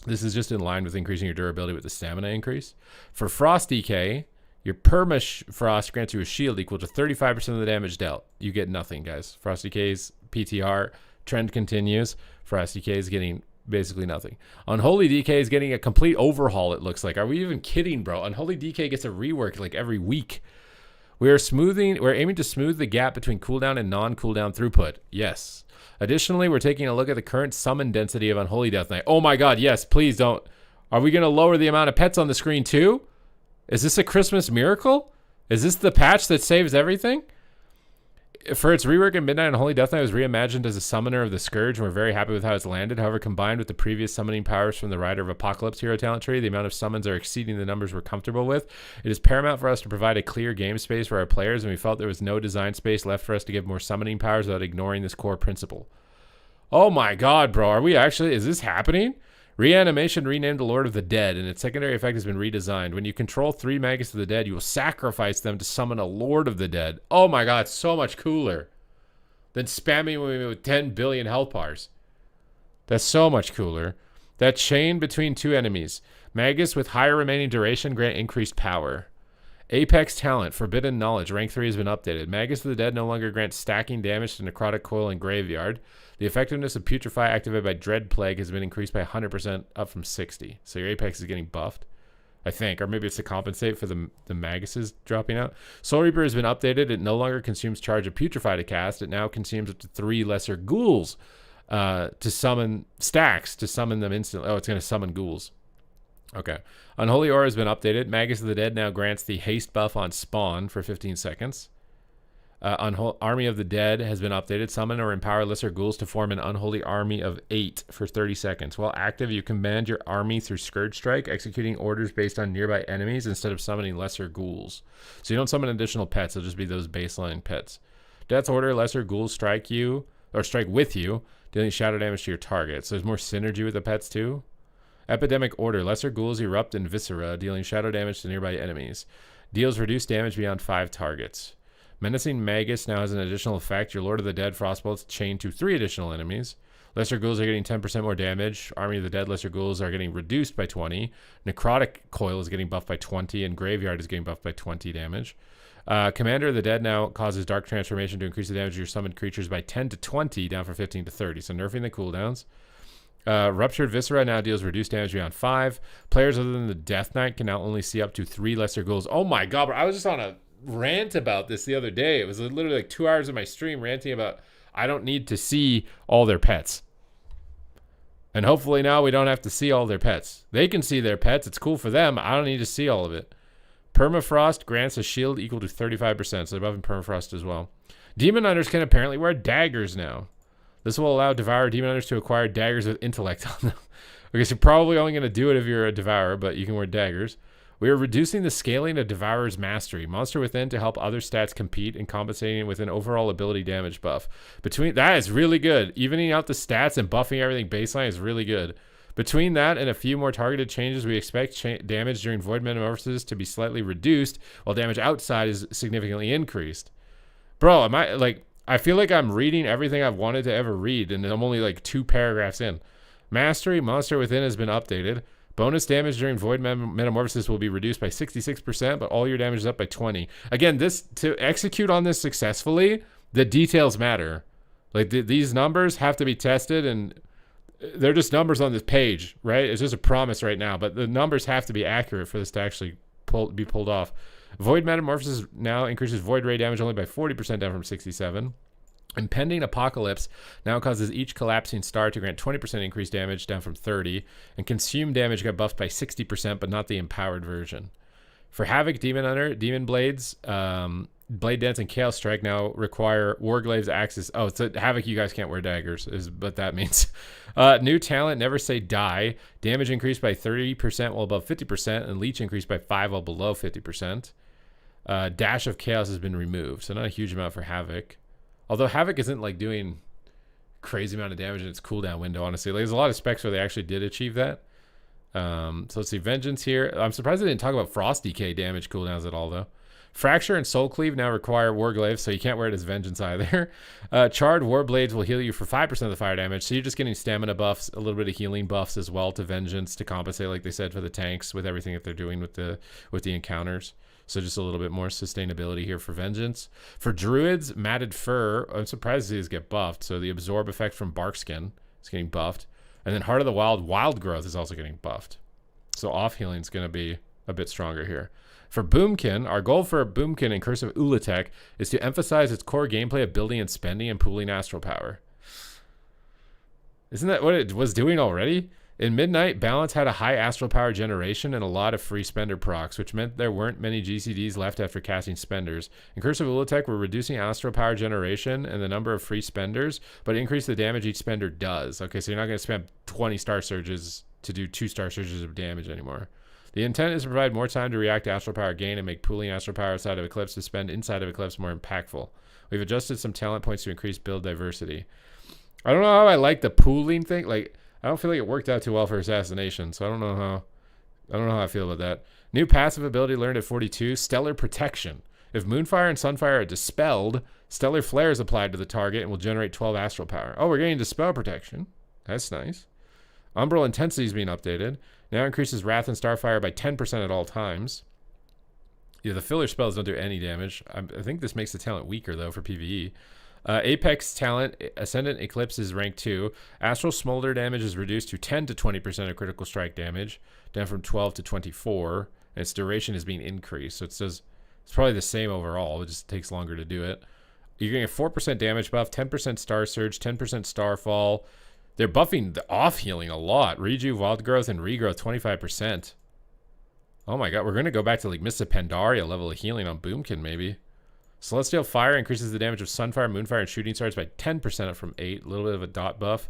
A: this is just in line with increasing your durability with the stamina increase. For frost decay, your permafrost grants you a shield equal to 35% of the damage dealt. You get nothing, guys. Frost decay's PTR trend continues. Frost decay is getting basically nothing. Unholy decay is getting a complete overhaul, it looks like. Are we even kidding, bro? Unholy decay gets a rework like every week. We're aiming to smooth the gap between cooldown and non-cooldown throughput. Yes. Additionally, we're taking a look at the current summon density of Unholy Death Knight. Oh my god, yes, please don't. Are we going to lower the amount of pets on the screen too? Is this a Christmas miracle? Is this the patch that saves everything? For its rework in Midnight, Unholy Death Knight was reimagined as a summoner of the Scourge, and we're very happy with how it's landed. However, combined with the previous summoning powers from the Rider of Apocalypse hero talent tree, the amount of summons are exceeding the numbers we're comfortable with. It is paramount for us to provide a clear game space for our players, and we felt there was no design space left for us to give more summoning powers without ignoring this core principle. Oh my god, bro. Are we actually... Is this happening? Reanimation renamed the Lord of the Dead, and its secondary effect has been redesigned. When you control 3 Magus of the Dead, you will sacrifice them to summon a Lord of the Dead. Oh my god, so much cooler than spamming me with 10 billion health bars. That's so much cooler. That chain between 2 enemies. Magus with higher remaining duration grant increased power. Apex Talent, Forbidden Knowledge, rank 3 has been updated. Magus of the Dead no longer grants stacking damage to Necrotic Coil and Graveyard. The effectiveness of Putrefy activated by Dread Plague has been increased by 100%, up from 60. So your Apex is getting buffed, I think. Or maybe it's to compensate for the Maguses dropping out. Soul Reaper has been updated. It no longer consumes charge of Putrefy to cast. It now consumes up to 3 lesser ghouls to summon stacks, to summon them instantly. Oh, it's going to summon ghouls. Okay. Unholy Aura has been updated. Magus of the Dead now grants the haste buff on spawn for 15 seconds. Army of the Dead has been updated. Summon or empower lesser ghouls to form an unholy army of 8 for 30 seconds. While active, you command your army through Scourge Strike, executing orders based on nearby enemies instead of summoning lesser ghouls. So you don't summon additional pets. It'll just be those baseline pets. Death's Order, lesser ghouls strike you, or strike with you, dealing shadow damage to your target. So there's more synergy with the pets too. Epidemic Order, lesser ghouls erupt in Viscera, dealing shadow damage to nearby enemies. Deals reduced damage beyond 5 targets. Menacing Magus now has an additional effect. Your Lord of the Dead Frostbolts chain to 3 additional enemies. Lesser ghouls are getting 10% more damage. Army of the Dead lesser ghouls are getting reduced by 20. Necrotic Coil is getting buffed by 20, and Graveyard is getting buffed by 20 damage. Commander of the Dead now causes Dark Transformation to increase the damage of your summoned creatures by 10 to 20, down from 15 to 30. So nerfing the cooldowns. Ruptured Viscera now deals reduced damage beyond 5. Players other than the Death Knight can now only see up to 3 lesser ghouls. Oh my god, bro. I was just on a rant about this the other day. It was literally like 2 hours of my stream ranting about I don't need to see all their pets. And hopefully now we don't have to see all their pets. They can see their pets. It's cool for them. I don't need to see all of it. Permafrost grants a shield equal to 35%, so they're buffing Permafrost as well. Demon Hunters can apparently wear daggers now. This will allow Devourer Demon Hunters to acquire daggers with intellect on them. Okay, so you're probably only going to do it if you're a Devourer, but you can wear daggers. We are reducing the scaling of Devourer's Mastery. Monster Within to help other stats compete and compensating with an overall ability damage buff. That is really good. Evening out the stats and buffing everything baseline is really good. Between that and a few more targeted changes, we expect damage during Void Metamorphosis to be slightly reduced, while damage outside is significantly increased. Bro, I feel like I'm reading everything I've wanted to ever read, and I'm only like 2 paragraphs in. Mastery, Monster Within has been updated. Bonus damage during Void Metamorphosis will be reduced by 66%, but all your damage is up by 20. Again, to execute on this successfully, the details matter. Like these numbers have to be tested, and they're just numbers on this page, right? It's just a promise right now, but the numbers have to be accurate for this to actually be pulled off. Void Metamorphosis now increases Void Ray damage only by 40%, down from 67. Impending Apocalypse now causes each collapsing star to grant 20% increased damage, down from 30. And Consume damage got buffed by 60%, but not the empowered version. For Havoc Demon Hunter, Demon Blades, Blade Dance, and Chaos Strike now require Warglave's Axis. Oh, so Havoc, you guys can't wear daggers, is what that means. New talent, Never Say Die. Damage increased by 30% while above 50%, and Leech increased by 5 while below 50%. Dash of Chaos has been removed, so not a huge amount for Havoc. Although Havoc isn't like doing crazy amount of damage in its cooldown window, honestly. Like, there's a lot of specs where they actually did achieve that. So let's see, Vengeance here. I'm surprised they didn't talk about Frost Decay damage cooldowns at all, though. Fracture and Soul Cleave now require Warglaive, so you can't wear it as Vengeance either. Charred Warblades will heal you for 5% of the fire damage, so you're just getting stamina buffs, a little bit of healing buffs as well to Vengeance to compensate, like they said, for the tanks with everything that they're doing with the encounters. So just a little bit more sustainability here for Vengeance. For Druids, Matted Fur, I'm surprised these get buffed. So the Absorb effect from Barkskin is getting buffed. And then Heart of the Wild, Wild Growth is also getting buffed. So off healing is going to be a bit stronger here. For Boomkin, our goal for Boomkin and Curse of Ulatek is to emphasize its core gameplay of building and spending and pooling astral power. Isn't that what it was doing already? In Midnight, Balance had a high astral power generation and a lot of free spender procs, which meant there weren't many GCDs left after casting spenders. In Curse of Ulatek, we're reducing astral power generation and the number of free spenders, but increase the damage each spender does. Okay, so you're not going to spend 20 Star Surges to do 2 Star Surges of damage anymore. The intent is to provide more time to react to astral power gain and make pooling astral power outside of Eclipse to spend inside of Eclipse more impactful. We've adjusted some talent points to increase build diversity. I don't know how I like the pooling thing. Like, I don't feel like it worked out too well for Assassination, so I don't know how I feel about that. New passive ability learned at 42, Stellar Protection. If Moonfire and Sunfire are dispelled, Stellar Flare is applied to the target and will generate 12 astral power. Oh, we're getting Dispel Protection. That's nice. Umbral Intensity is being updated. Now increases Wrath and Starfire by 10% at all times. Yeah, the filler spells don't do any damage. I think this makes the talent weaker, though, for PvE. Apex talent, Ascendant Eclipse is rank 2. Astral Smolder damage is reduced to 10 to 20% of critical strike damage, down from 12 to 24. And its duration is being increased. So it's probably the same overall. It just takes longer to do it. You're getting a 4% damage buff, 10% Star Surge, 10% Starfall. They're buffing the off healing a lot. Rejuve, Wild Growth, and Regrowth 25%. Oh my god, we're going to go back to like Mists of Pandaria level of healing on Boomkin maybe. Celestial Fire increases the damage of Sunfire, Moonfire, and Shooting Stars by 10% up from 8. A little bit of a dot buff.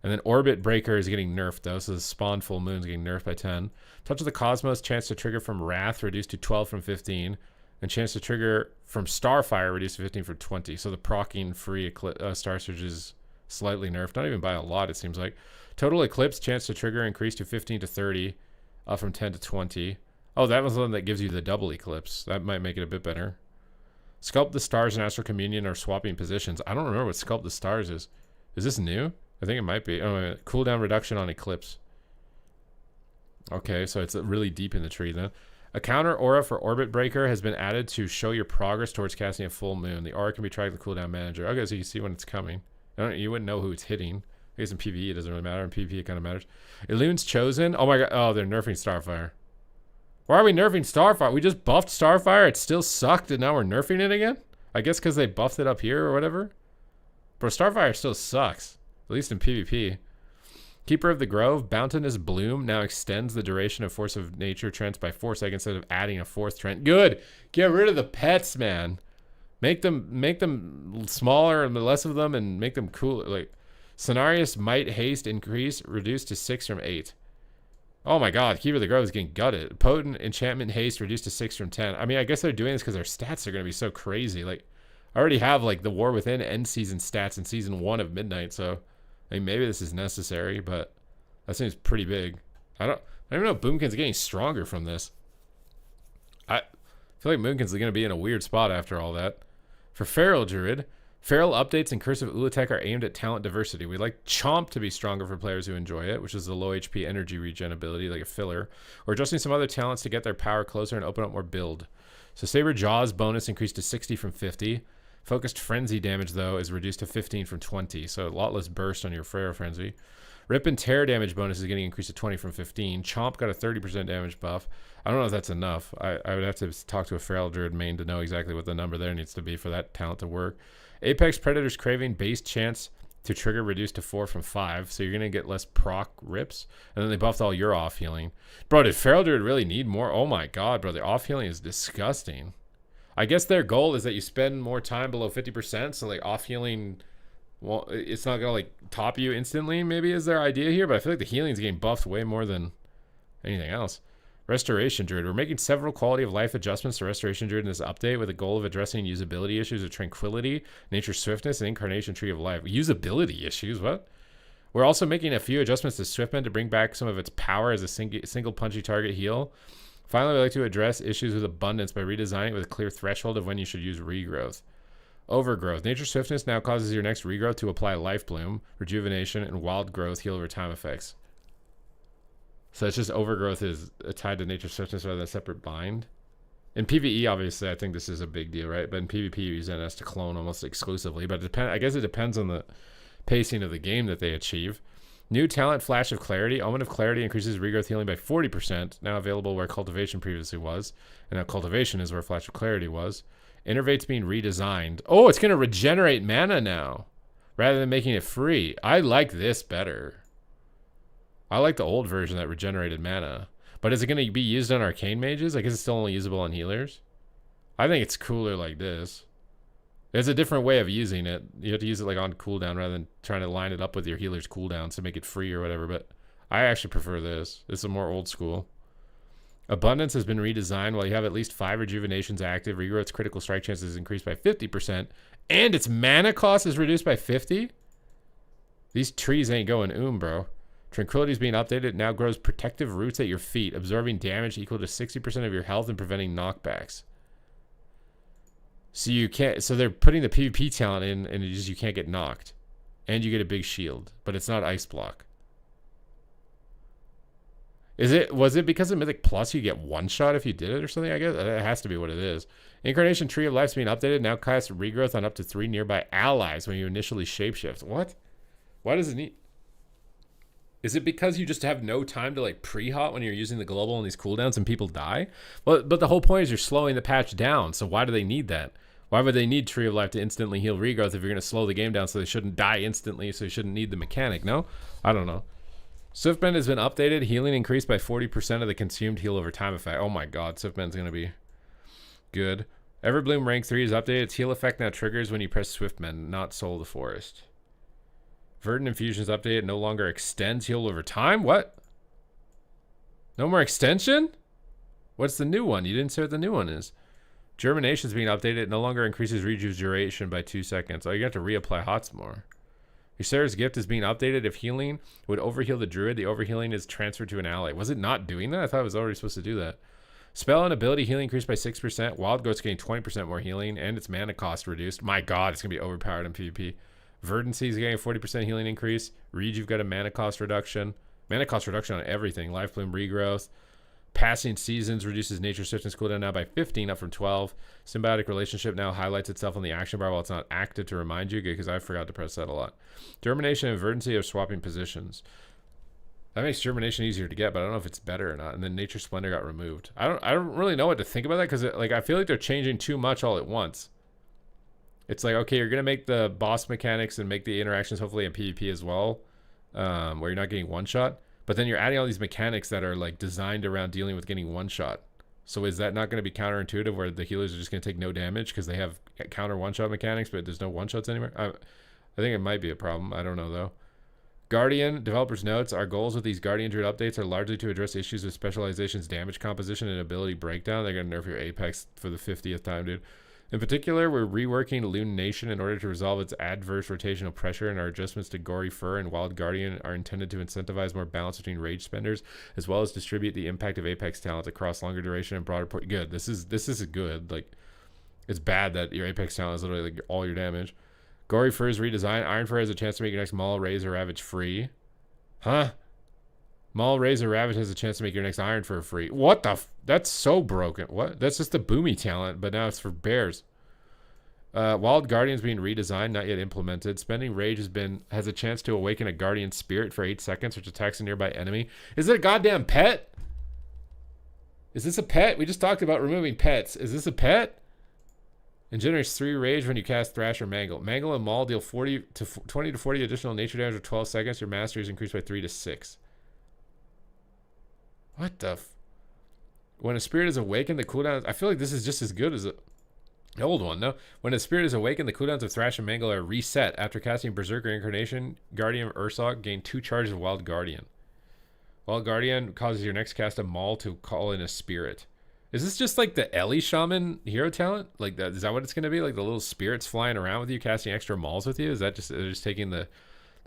A: And then Orbit Breaker is getting nerfed though, so the Spawn Full Moon is getting nerfed by 10. Touch of the Cosmos, chance to trigger from Wrath reduced to 12 from 15. And chance to trigger from Starfire reduced to 15 from 20. So the proccing free Star Surge is slightly nerfed. Not even by a lot, it seems like. Total Eclipse, chance to trigger increased to 15 to 30. Up from 10 to 20. Oh, that was the one that gives you the double Eclipse. That might make it a bit better. Sculpt the Stars and Astral Communion are swapping positions. I don't remember what Sculpt the Stars is. Is this new? I think it might be. Oh, wait a minute. Cooldown reduction on Eclipse. Okay, so it's really deep in the tree then. A counter aura for Orbit Breaker has been added to show your progress towards casting a full moon. The aura can be tracked in the cooldown manager. Okay, so you can see when it's coming. You wouldn't know who it's hitting. I guess in PvE it doesn't really matter. In PvP it kind of matters. Illune's Chosen. Oh my god. Oh, they're nerfing Starfire. Why are we nerfing Starfire? We just buffed Starfire. It still sucked and now we're nerfing it again? I guess because they buffed it up here or whatever. Bro, Starfire still sucks. At least in PvP. Keeper of the Grove. Bounteous Bloom now extends the duration of Force of Nature Trents by 4 seconds instead of adding a 4th Trent. Good. Get rid of the pets, man. Make them smaller and less of them and make them cooler. Like... Cenarius Might Haste increase reduced to 6 from 8. Oh my god, Keeper of the Grove is getting gutted. Potent Enchantment Haste reduced to 6 from 10. I mean, I guess they're doing this because their stats are going to be so crazy. Like, I already have like the War Within end season stats in season 1 of Midnight, so I mean maybe this is necessary, but that seems pretty big. I don't even know if Boomkin's getting stronger from this. I feel like Boomkin's going to be in a weird spot after all that. For Feral Druid, Feral updates in Cursive Ulatek are aimed at talent diversity. We'd like Chomp to be stronger for players who enjoy it, which is the low HP energy regen ability, like a filler, or adjusting some other talents to get their power closer and open up more build. So Saber Jaws bonus increased to 60 from 50. Focused Frenzy damage, though, is reduced to 15 from 20, so a lot less burst on your Feral Frenzy. Rip and Tear damage bonus is getting increased to 20 from 15. Chomp got a 30% damage buff. I don't know if that's enough. I would have to talk to a Feral Druid main to know exactly what the number there needs to be for that talent to work. Apex Predator's Craving base chance to trigger reduced to 4 from 5, so you're going to get less proc rips. And then they buffed all your off healing. Bro, did Feral Druid really need more? Oh my god, bro, the off healing is disgusting. I guess their goal is that you spend more time below 50%, so like off healing, well, it's not going to like top you instantly, maybe is their idea here, but I feel like the healing is getting buffed way more than anything else. Restoration Druid. We're making several quality of life adjustments to Restoration Druid in this update with the goal of addressing usability issues of Tranquility, Nature Swiftness, and Incarnation Tree of Life. Usability issues? What? We're also making a few adjustments to Swiftmend to bring back some of its power as a single punchy target heal. Finally, we'd like to address issues with abundance by redesigning it with a clear threshold of when you should use regrowth. Overgrowth. Nature Swiftness now causes your next regrowth to apply Life Bloom, Rejuvenation, and Wild Growth heal over time effects. So it's just Overgrowth is tied to Nature Swiftness rather than a separate bind. In PvE, obviously, I think this is a big deal, right? But in PvP, you use NS to clone almost exclusively. But I guess it depends on the pacing of the game that they achieve. New talent, Flash of Clarity. Omen of Clarity increases regrowth healing by 40%, now available where Cultivation previously was. And now Cultivation is where Flash of Clarity was. Innervate's being redesigned. Oh, it's going to regenerate mana now, rather than making it free. I like this better. I like the old version that regenerated mana. But is it going to be used on arcane mages? I guess it's still only usable on healers. I think it's cooler like this. There's a different way of using it. You have to use it like on cooldown rather than trying to line it up with your healer's cooldowns to make it free or whatever. But I actually prefer this. This is more old school. Abundance has been redesigned. While you have at least 5 rejuvenations active, regrowth's critical strike chances is increased by 50%. And its mana cost is reduced by 50? These trees ain't going bro. Tranquility is being updated. It now grows protective roots at your feet, absorbing damage equal to 60% of your health and preventing knockbacks. So you can't. So they're putting the PvP talent in, and you can't get knocked, and you get a big shield, but it's not ice block. Was it because of Mythic Plus you get one shot if you did it or something? I guess that has to be what it is. Incarnation Tree of Life's being updated. Now casts regrowth on up to 3 nearby allies when you initially shapeshift. What? Why does it need? Is it because you just have no time to like pre-hot when you're using the global and these cooldowns and people die? Well, but the whole point is you're slowing the patch down. So why do they need that? Why would they need Tree of Life to instantly heal regrowth if you're going to slow the game down so they shouldn't die instantly, so you shouldn't need the mechanic? No? I don't know. Swiftbend has been updated. Healing increased by 40% of the consumed heal over time effect. Oh my god, Swiftbend's going to be good. Everbloom rank 3 is updated. Its heal effect now triggers when you press Swiftbend, not Soul of the Forest. Verdant Infusion is updated. No longer extends heal over time. What? No more extension? What's the new one? You didn't say what the new one is. Germination is being updated. It no longer increases rejuvenation by 2 seconds. Oh, you have to reapply hots more. Ysera's Gift is being updated. If healing would overheal the druid, the overhealing is transferred to an ally. Was it not doing that? I thought it was already supposed to do that. Spell and ability healing increased by 6%. Wild Goat's getting 20% more healing, and its mana cost reduced. My god, it's going to be overpowered in PvP. Verdancy is getting a 40% healing increase. Reed, you've got a mana cost reduction. Mana cost reduction on everything. Life Bloom regrowth. Passing Seasons reduces Nature Swiftness cooldown now by 15, up from 12. Symbiotic Relationship now highlights itself on the action bar while it's not active to remind you, because I forgot to press that a lot. Germination and Verdancy are swapping positions. That makes Germination easier to get, but I don't know if it's better or not. And then Nature Splendor got removed. I don't really know what to think about that, because like I feel like they're changing too much all at once. It's like, okay, you're going to make the boss mechanics and make the interactions hopefully in PvP as well, where you're not getting one shot. But then you're adding all these mechanics that are like designed around dealing with getting one shot. So is that not going to be counterintuitive where the healers are just going to take no damage because they have counter one shot mechanics, but there's no one shots anymore? I think it might be a problem. I don't know though. Guardian, developers notes, our goals with these Guardian Druid updates are largely to address issues with specialization's damage composition and ability breakdown. They're going to nerf your Apex for the 50th time, dude. In particular, we're reworking Loon Nation in order to resolve its adverse rotational pressure, and our adjustments to Gory Fur and Wild Guardian are intended to incentivize more balance between rage spenders, as well as distribute the impact of Apex talent across longer duration and broader good. This is good. Like, it's bad that your Apex talent is literally like all your damage. Gory Fur's redesign. Iron Fur has a chance to make your next Maul, Raze, or Ravage free. Huh? Maul, Raze, or Ravage has a chance to make your next Iron Fur free. What the that's so broken. What? That's just the Boomy talent, but now it's for bears. Wild Guardian's being redesigned, not yet implemented. Spending Rage has a chance to awaken a Guardian Spirit for 8 seconds, which attacks a nearby enemy. Is it a goddamn pet? Is this a pet? We just talked about removing pets. Is this a pet? And generates 3 Rage when you cast Thrash or Mangle. Mangle and Maul deal 20 to 40 additional nature damage for 12 seconds. Your mastery is increased by 3 to 6. What the when a spirit is awakened, the cooldown... I feel like this is just as good as the old one, no? When a spirit is awakened, the cooldowns of Thrash and Mangle are reset. After casting Berserker Incarnation, Guardian of Ursoc gain 2 charges of Wild Guardian. Wild Guardian causes your next cast of Maul to call in a spirit. Is this just like the Ellie Shaman hero talent? Like that? Is that what it's going to be? Like the little spirits flying around with you, casting extra Mauls with you? Is that just they're just taking the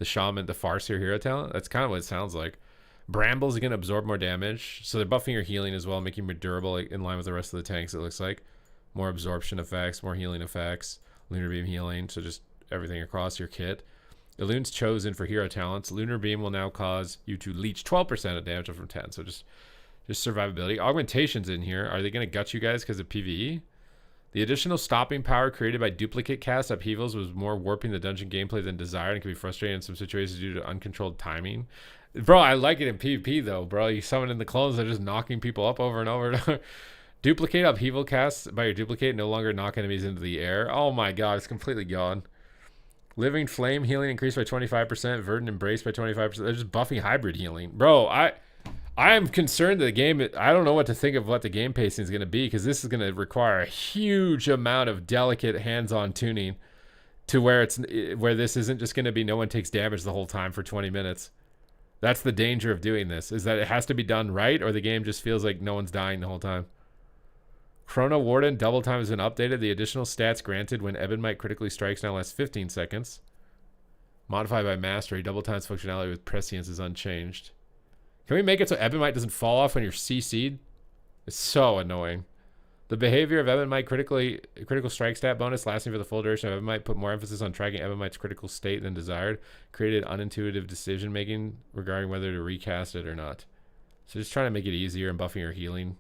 A: Shaman, the Farseer hero talent? That's kind of what it sounds like. Bramble's going to absorb more damage, so they're buffing your healing as well, making you more durable, like, in line with the rest of the tanks. It looks like more absorption effects, more healing effects, Lunar Beam healing, so just everything across your kit. Elun's chosen for hero talents. Lunar Beam will now cause you to leech 12% of damage from 10, so just survivability. Augmentations in here. Are they going to gut you guys because of PvE? The additional stopping power created by duplicate cast upheavals was more warping the dungeon gameplay than desired and can be frustrating in some situations due to uncontrolled timing. Bro, I like it in PvP though, bro. You summon in the clones, they're just knocking people up over and over and over. Duplicate upheaval casts by your duplicate no longer knock enemies into the air. Oh my god, it's completely gone. Living Flame healing increased by 25%. Verdant Embrace by 25%. They're just buffing hybrid healing. Bro, I am concerned that the game... I don't know what to think of what the game pacing is going to be, because this is going to require a huge amount of delicate hands-on tuning to where this isn't just going to be no one takes damage the whole time for 20 minutes. That's the danger of doing this, is that it has to be done right, or the game just feels like no one's dying the whole time. Chrono Warden, double time has been updated. The additional stats granted when Ebonmite critically strikes now lasts 15 seconds. Modified by mastery. Double times functionality with prescience is unchanged. Can we make it so Ebonmite doesn't fall off when you're CC'd? It's so annoying. The behavior of Ebonmite critical strike stat bonus lasting for the full duration of Ebonmite put more emphasis on tracking Ebonmite's critical state than desired. Created unintuitive decision making regarding whether to recast it or not. So just trying to make it easier and buffing your healing.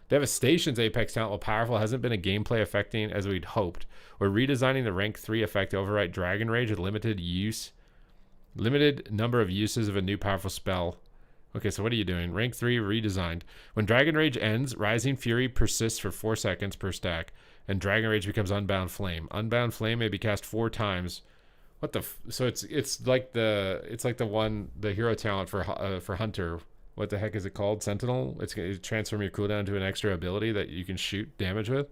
A: Devastation's Apex talent, while powerful, hasn't been a gameplay affecting as we'd hoped. We're redesigning the rank 3 effect to overwrite Dragon Rage with limited number of uses of a new powerful spell. Okay, so what are you doing? Rank 3 redesigned. When Dragon Rage ends, Rising Fury persists for 4 seconds per stack, and Dragon Rage becomes Unbound Flame. Unbound Flame may be cast 4 times. What the? So it's like the hero talent for Hunter. What the heck is it called? Sentinel. It's going to transform your cooldown to an extra ability that you can shoot damage with.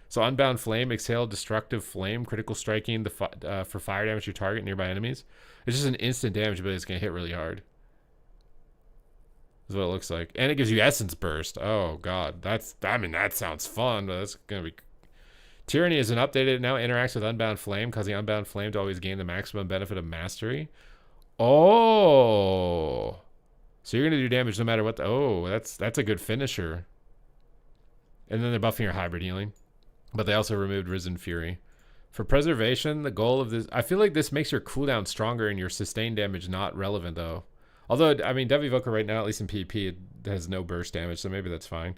A: So Unbound Flame, exhale destructive flame, critical striking for fire damage to target nearby enemies. It's just an instant damage, but it's going to hit really hard. Is what it looks like. And it gives you Essence Burst. Oh god, that sounds fun, but that's gonna be... Tyranny is an updated, it now interacts with Unbound Flame, causing Unbound Flame to always gain the maximum benefit of mastery. Oh, so you're gonna do damage no matter what that's a good finisher. And then they're buffing your hybrid healing, but they also removed Risen Fury. For preservation, the goal of this, I feel like this makes your cooldown stronger and your sustained damage not relevant though. Although, I mean, Dev Evoker right now, at least in PvP, it has no burst damage, so maybe that's fine.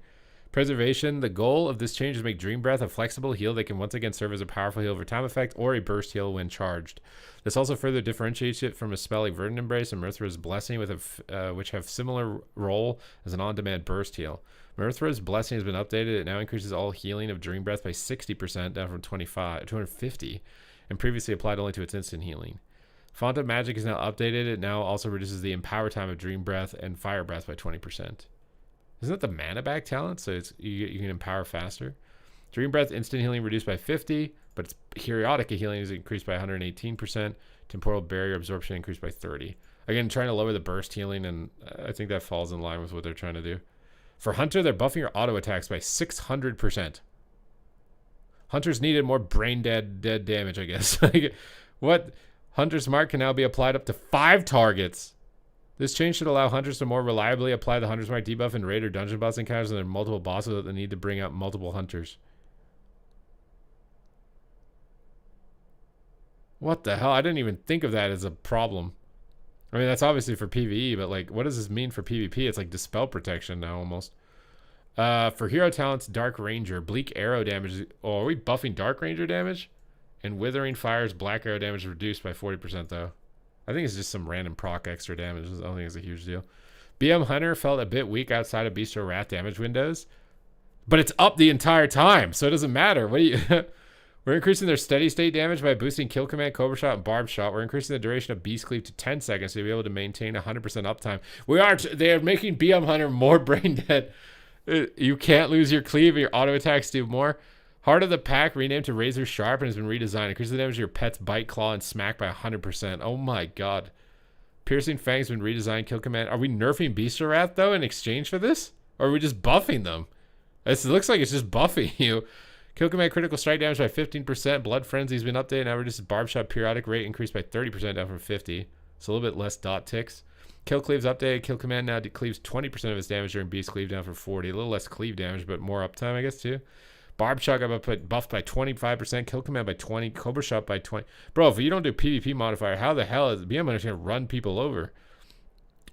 A: Preservation. The goal of this change is to make Dream Breath a flexible heal that can once again serve as a powerful heal over time effect or a burst heal when charged. This also further differentiates it from a spell like Verdant Embrace and Mirthra's Blessing, which have similar role as an on-demand burst heal. Mirthra's Blessing has been updated. It now increases all healing of Dream Breath by 60%, down from 250, and previously applied only to its instant healing. Font of Magic is now updated. It now also reduces the empower time of Dream Breath and Fire Breath by 20%. Isn't that the mana bag talent? So you can empower faster. Dream Breath instant healing reduced by 50, but its periodic healing is increased by 118%. Temporal Barrier absorption increased by 30. Again, trying to lower the burst healing, and I think that falls in line with what they're trying to do. For Hunter, they're buffing your auto attacks by 600%. Hunters needed more brain dead damage, I guess. Like, what? Hunter's Mark can now be applied up to 5 targets. This change should allow hunters to more reliably apply the Hunter's Mark debuff in raid or dungeon boss encounters when there are multiple bosses without the need to bring out multiple hunters. What the hell? I didn't even think of that as a problem. I mean, that's obviously for PvE, but like, what does this mean for PvP? It's like Dispel Protection now almost. For hero talents, Dark Ranger, Bleak Arrow damage. Oh, are we buffing Dark Ranger damage? And Withering Fire's Black Arrow damage reduced by 40% though. I think it's just some random proc extra damage. I don't think it's a huge deal. BM Hunter felt a bit weak outside of Bistro Wrath damage windows, but it's up the entire time, so it doesn't matter. What do you... We're increasing their steady state damage by boosting Kill Command, Cobra Shot, and Barb Shot. We're increasing the duration of Beast Cleave to 10 seconds to be able to maintain 100% uptime. They are making BM Hunter more brain dead. You can't lose your cleave, your auto attacks do more. Heart of the Pack renamed to Razor Sharp and has been redesigned. Increases the damage of your pet's Bite, Claw, and Smack by 100%. Oh my god. Piercing Fang's been redesigned. Kill Command. Are we nerfing Bistro Wrath though in exchange for this? Or are we just buffing them? It looks like it's just buffing you. Kill Command critical strike damage by 15%. Blood Frenzy's been updated. Now reduces Barb Shot periodic rate increased by 30% down from 50. So a little bit less dot ticks. Kill Cleave's updated. Kill Command now cleaves 20% of its damage during Beast Cleave down from 40. A little less cleave damage, but more uptime, I guess, too. Barb Shot got buffed by 25%. Kill Command by 20. Cobra Shot by 20. Bro, if you don't do PvP modifier, how the hell is BM going to run people over?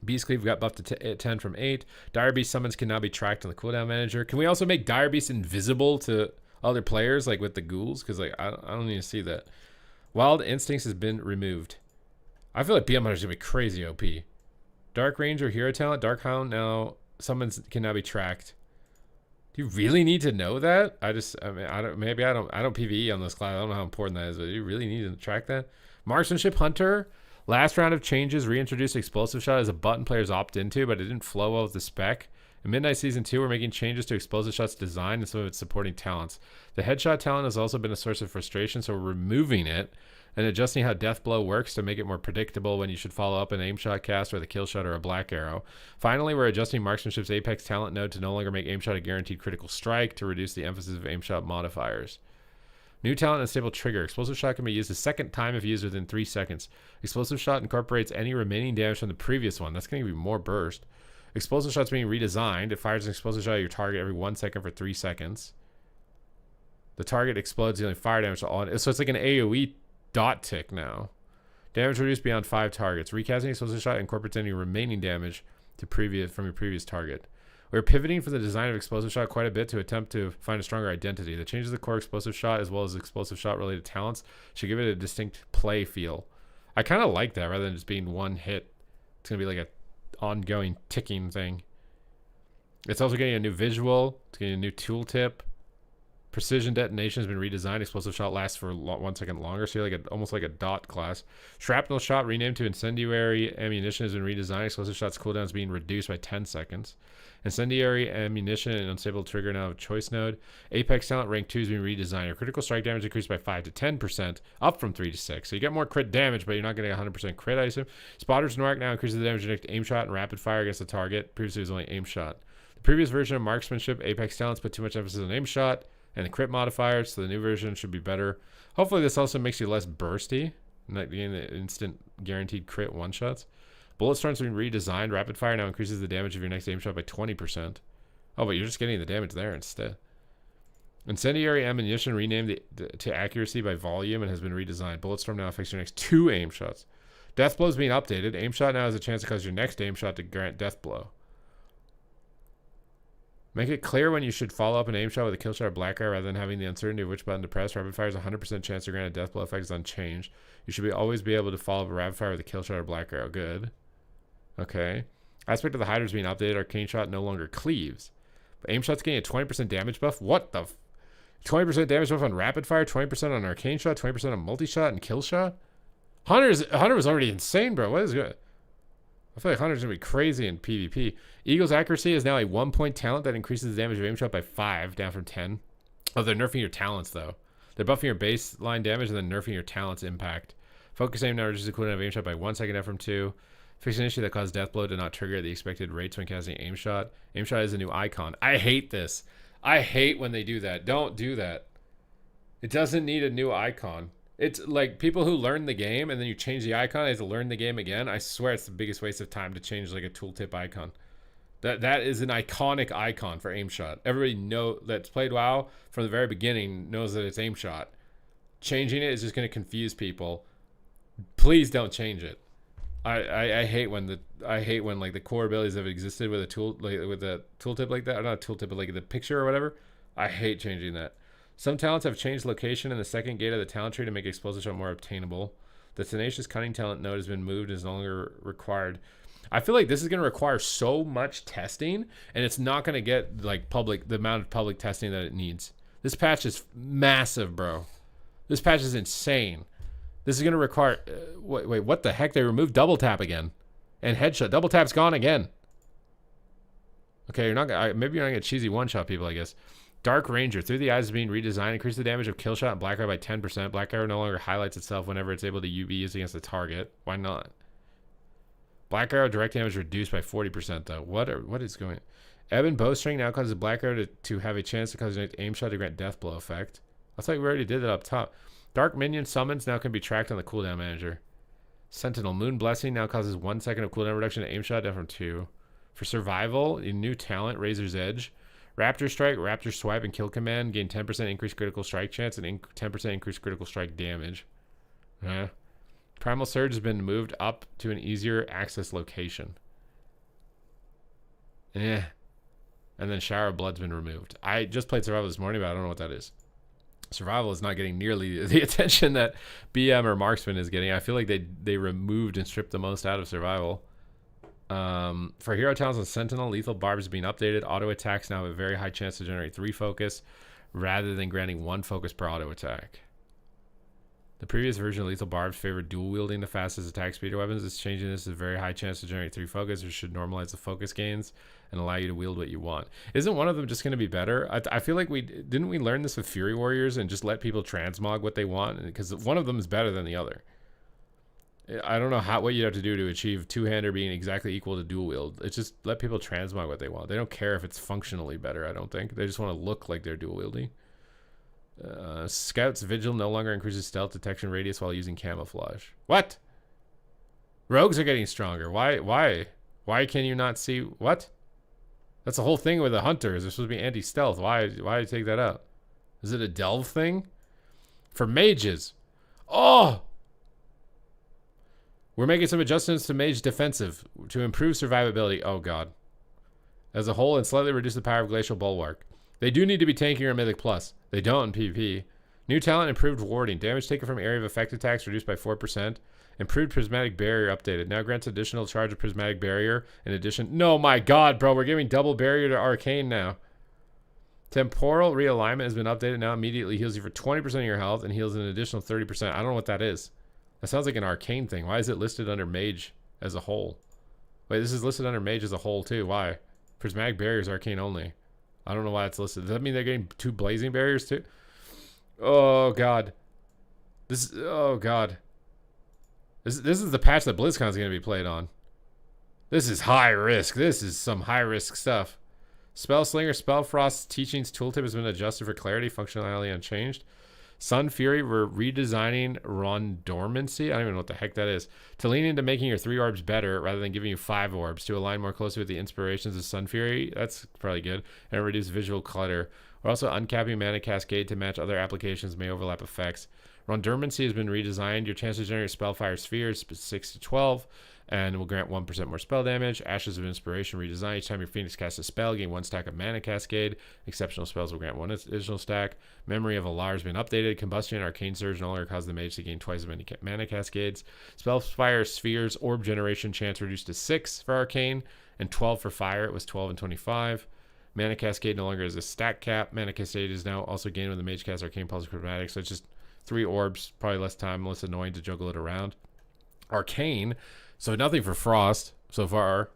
A: Beast Cleave got buffed to 10 from 8. Dire Beast summons can now be tracked on the cooldown manager. Can we also make Dire Beast invisible to other players, like with the ghouls? Because like I don't need to see that. Wild Instincts has been removed. I feel like BM Hunter's going to be crazy OP. Dark Ranger hero talent. Dark Hound now summons can now be tracked. Do you really need to know that? I don't PvE on this class. I don't know how important that is, but do you really need to track that? Marksmanship Hunter. Last round of changes reintroduced Explosive Shot as a button players opt into, but it didn't flow well with the spec. In Midnight Season 2, we're making changes to Explosive Shot's design and some of its supporting talents. The Headshot talent has also been a source of frustration, so we're removing it and adjusting how Death Blow works to make it more predictable when you should follow up an aim shot cast with a kill shot or a black arrow. Finally, we're adjusting Marksmanship's Apex talent node to no longer make aim shot a guaranteed critical strike to reduce the emphasis of aim shot modifiers. New talent, unstable trigger. Explosive shot can be used a second time if used within 3 seconds. Explosive shot incorporates any remaining damage from the previous one. That's going to be more burst. Explosive shot's being redesigned. It fires an explosive shot at your target every 1 second for 3 seconds. The target explodes, dealing fire damage to all. So it's like an AoE dot tick now. Damage reduced beyond 5 targets. Recasting explosive shot incorporates any remaining damage from your previous target. We're pivoting from the design of explosive shot quite a bit to attempt to find a stronger identity. The changes to the core explosive shot as well as explosive shot related talents should give it a distinct play feel. I kind of like that rather than just being one hit. It's going to be like a ongoing ticking thing. It's also getting a new visual. It's getting a new tooltip. Precision detonation has been redesigned. Explosive shot lasts for 1 second longer, so you're like almost like a dot class. Shrapnel shot renamed to incendiary ammunition has been redesigned. Explosive shot's cooldown is being reduced by 10 seconds. Incendiary ammunition and unstable trigger now have a choice node. Apex talent rank 2 is being redesigned. Your critical strike damage increased by 5 to 10%, up from 3 to 6. So you get more crit damage, but you're not getting 100% crit, I assume. Spotter's Norak now increases the damage of aim shot and rapid fire against the target. Previously it was only aim shot. The previous version of marksmanship, Apex talents put too much emphasis on aim shot and the crit modifier, so the new version should be better. Hopefully this also makes you less bursty, not getting the instant guaranteed crit one-shots. Bullet storms have been redesigned. Rapid fire now increases the damage of your next aim shot by 20%. Oh, but you're just getting the damage there instead. Incendiary ammunition renamed to accuracy by volume and has been redesigned. Bullet storm now affects your next 2 aim shots. Death blow is being updated. Aim shot now has a chance to cause your next aim shot to grant death blow. Make it clear when you should follow up an aim shot with a kill shot or black arrow rather than having the uncertainty of which button to press. Rapid fire's 100% chance to grant a death blow effect is unchanged. You should always be able to follow up a rapid fire with a kill shot or black arrow. Good. Okay. Aspect of the Hydra is being updated. Arcane shot no longer cleaves. But aim shot's getting a 20% damage buff. What the 20% damage buff on rapid fire, 20% on arcane shot, 20% on multi shot and kill shot? Hunter was already insane, bro. What is good? I feel like Hunter's gonna be crazy in PvP. Eagle's accuracy is now a 1-point talent that increases the damage of aim shot by 5, down from 10. Oh, they're nerfing your talents though. They're buffing your baseline damage and then nerfing your talents impact. Focus aim now reduces the cooldown of aim shot by 1 second, down from 2. Fix an issue that caused death blow to not trigger at the expected rates when casting aim shot. Aim shot is a new icon. I hate this. I hate when they do that. Don't do that. It doesn't need a new icon. It's like people who learn the game and then you change the icon, they have to learn the game again. I swear it's the biggest waste of time to change like a tooltip icon. That is an iconic icon for aim shot. Everybody that's played WoW from the very beginning knows that it's aim shot. Changing it is just going to confuse people. Please don't change it. I hate when like the core abilities have existed with a tool with a tooltip like that, or not a tooltip but like the picture or whatever. I hate changing that. Some talents have changed location in the second gate of the talent tree to make explosive shot more obtainable. The tenacious cunning talent node has been moved and is no longer required. I feel like this is going to require so much testing, and it's not going to get like the amount of public testing that it needs. This patch is massive, bro. This patch is insane. This is going to require wait, what the heck? They removed double tap again, and headshot. Double tap's gone again. Okay, you're not gonna, maybe you're not gonna cheesy one shot people, I guess. Dark Ranger. Through the Eyes is being redesigned. Increase the damage of kill shot and black arrow by 10%. Black arrow no longer highlights itself whenever it's able to be used against the target. Why not? Black arrow direct damage reduced by 40% though. What is going on? Ebon Bowstring now causes black arrow to have a chance to cause an aim shot to grant death blow effect. I thought we already did that up top. Dark Minion summons now can be tracked on the cooldown manager. Sentinel Moon Blessing now causes 1 second of cooldown reduction to aim shot down from 2. For survival, a new talent, Razor's Edge. Raptor Strike, Raptor Swipe, and Kill Command gain 10% increased critical strike chance and 10% increased critical strike damage. Primal Surge has been moved up to an easier access location. And then Shower of Blood's been removed. I just played Survival this morning, but I don't know what that is. Survival is not getting nearly the attention that BM or Marksman is getting. I feel like they removed and stripped the most out of Survival. For hero talents on Sentinel, Lethal Barb is being updated. Auto attacks now have a very high chance to generate 3 focus rather than granting 1 focus per auto attack. The previous version of Lethal Barbs favored dual wielding the fastest attack speed of weapons. It's changing this to a very high chance to generate 3 focus, which should normalize the focus gains and allow you to wield what you want. Isn't one of them just going to be better? I feel like we learn this with Fury Warriors and just let people transmog what they want, because one of them is better than the other. I don't know what you have to do to achieve two-hander being exactly equal to dual wield. It's just let people transmog what they want. They don't care if it's functionally better, I don't think. They just want to look like they're dual wielding. Scout's Vigil no longer increases stealth detection radius while using camouflage. What? Rogues are getting stronger. Why can you not see? What? That's the whole thing with the hunters. They're supposed to be anti-stealth. Why take that out? Is it a delve thing? For mages. Oh! We're making some adjustments to mage defensive to improve survivability. Oh, God. As a whole, and slightly reduce the power of Glacial Bulwark. They do need to be tanky or Mythic Plus. They don't in PvP. New talent, improved warding. Damage taken from area of effect attacks reduced by 4%. Improved Prismatic Barrier updated. Now grants additional charge of Prismatic Barrier. In addition... No, my God, bro. We're giving double barrier to Arcane now. Temporal Realignment has been updated. Now immediately heals you for 20% of your health and heals an additional 30%. I don't know what that is. That sounds like an Arcane thing. Why is it listed under Mage as a whole? Wait, this is listed under Mage as a whole too. Why? Prismatic Barrier is Arcane only. I don't know why it's listed. Does that mean they're getting 2 Blazing Barriers too? Oh, God. Oh, God. This is the patch that BlizzCon's going to be played on. This is high risk. This is some high risk stuff. Spellslinger Spellfrost's Teachings tooltip has been adjusted for clarity, functionality unchanged. Sun Fury, we're redesigning Rondormancy. I don't even know what the heck that is. To lean into making your 3 orbs better rather than giving you 5 orbs to align more closely with the inspirations of Sun Fury. That's probably good. And reduce visual clutter. We're also uncapping Mana Cascade to match other applications may overlap effects. Rondormancy has been redesigned. Your chance to generate Spellfire Spheres 6 to 12 and will grant 1% more spell damage. Ashes of Inspiration redesigned. Each time your Phoenix casts a spell, gain 1 stack of Mana Cascade. Exceptional spells will grant 1 additional stack. Memory of Alar has been updated. Combustion and Arcane Surge no longer cause the mage to gain twice as many Mana Cascades. Spellfire Spheres Orb Generation chance reduced to 6 for Arcane and 12 for Fire. It was 12 and 25. Mana Cascade no longer has a stack cap. Mana Cascade is now also gained when the mage casts Arcane Pulse Chromatic. So it's just 3 orbs, probably less time, less annoying to juggle it around. Arcane, so nothing for Frost so far.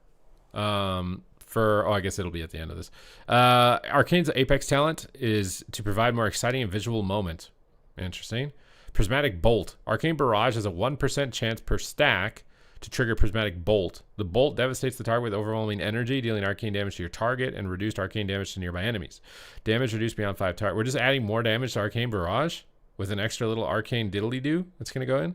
A: I guess it'll be at the end of this. Arcane's Apex talent is to provide more exciting and visual moment. Interesting. Prismatic Bolt. Arcane Barrage has a 1% chance per stack to trigger Prismatic Bolt. The bolt devastates the target with overwhelming energy, dealing arcane damage to your target and reduced arcane damage to nearby enemies. Damage reduced beyond 5 targets. We're just adding more damage to Arcane Barrage with an extra little arcane diddly-doo that's going to go in.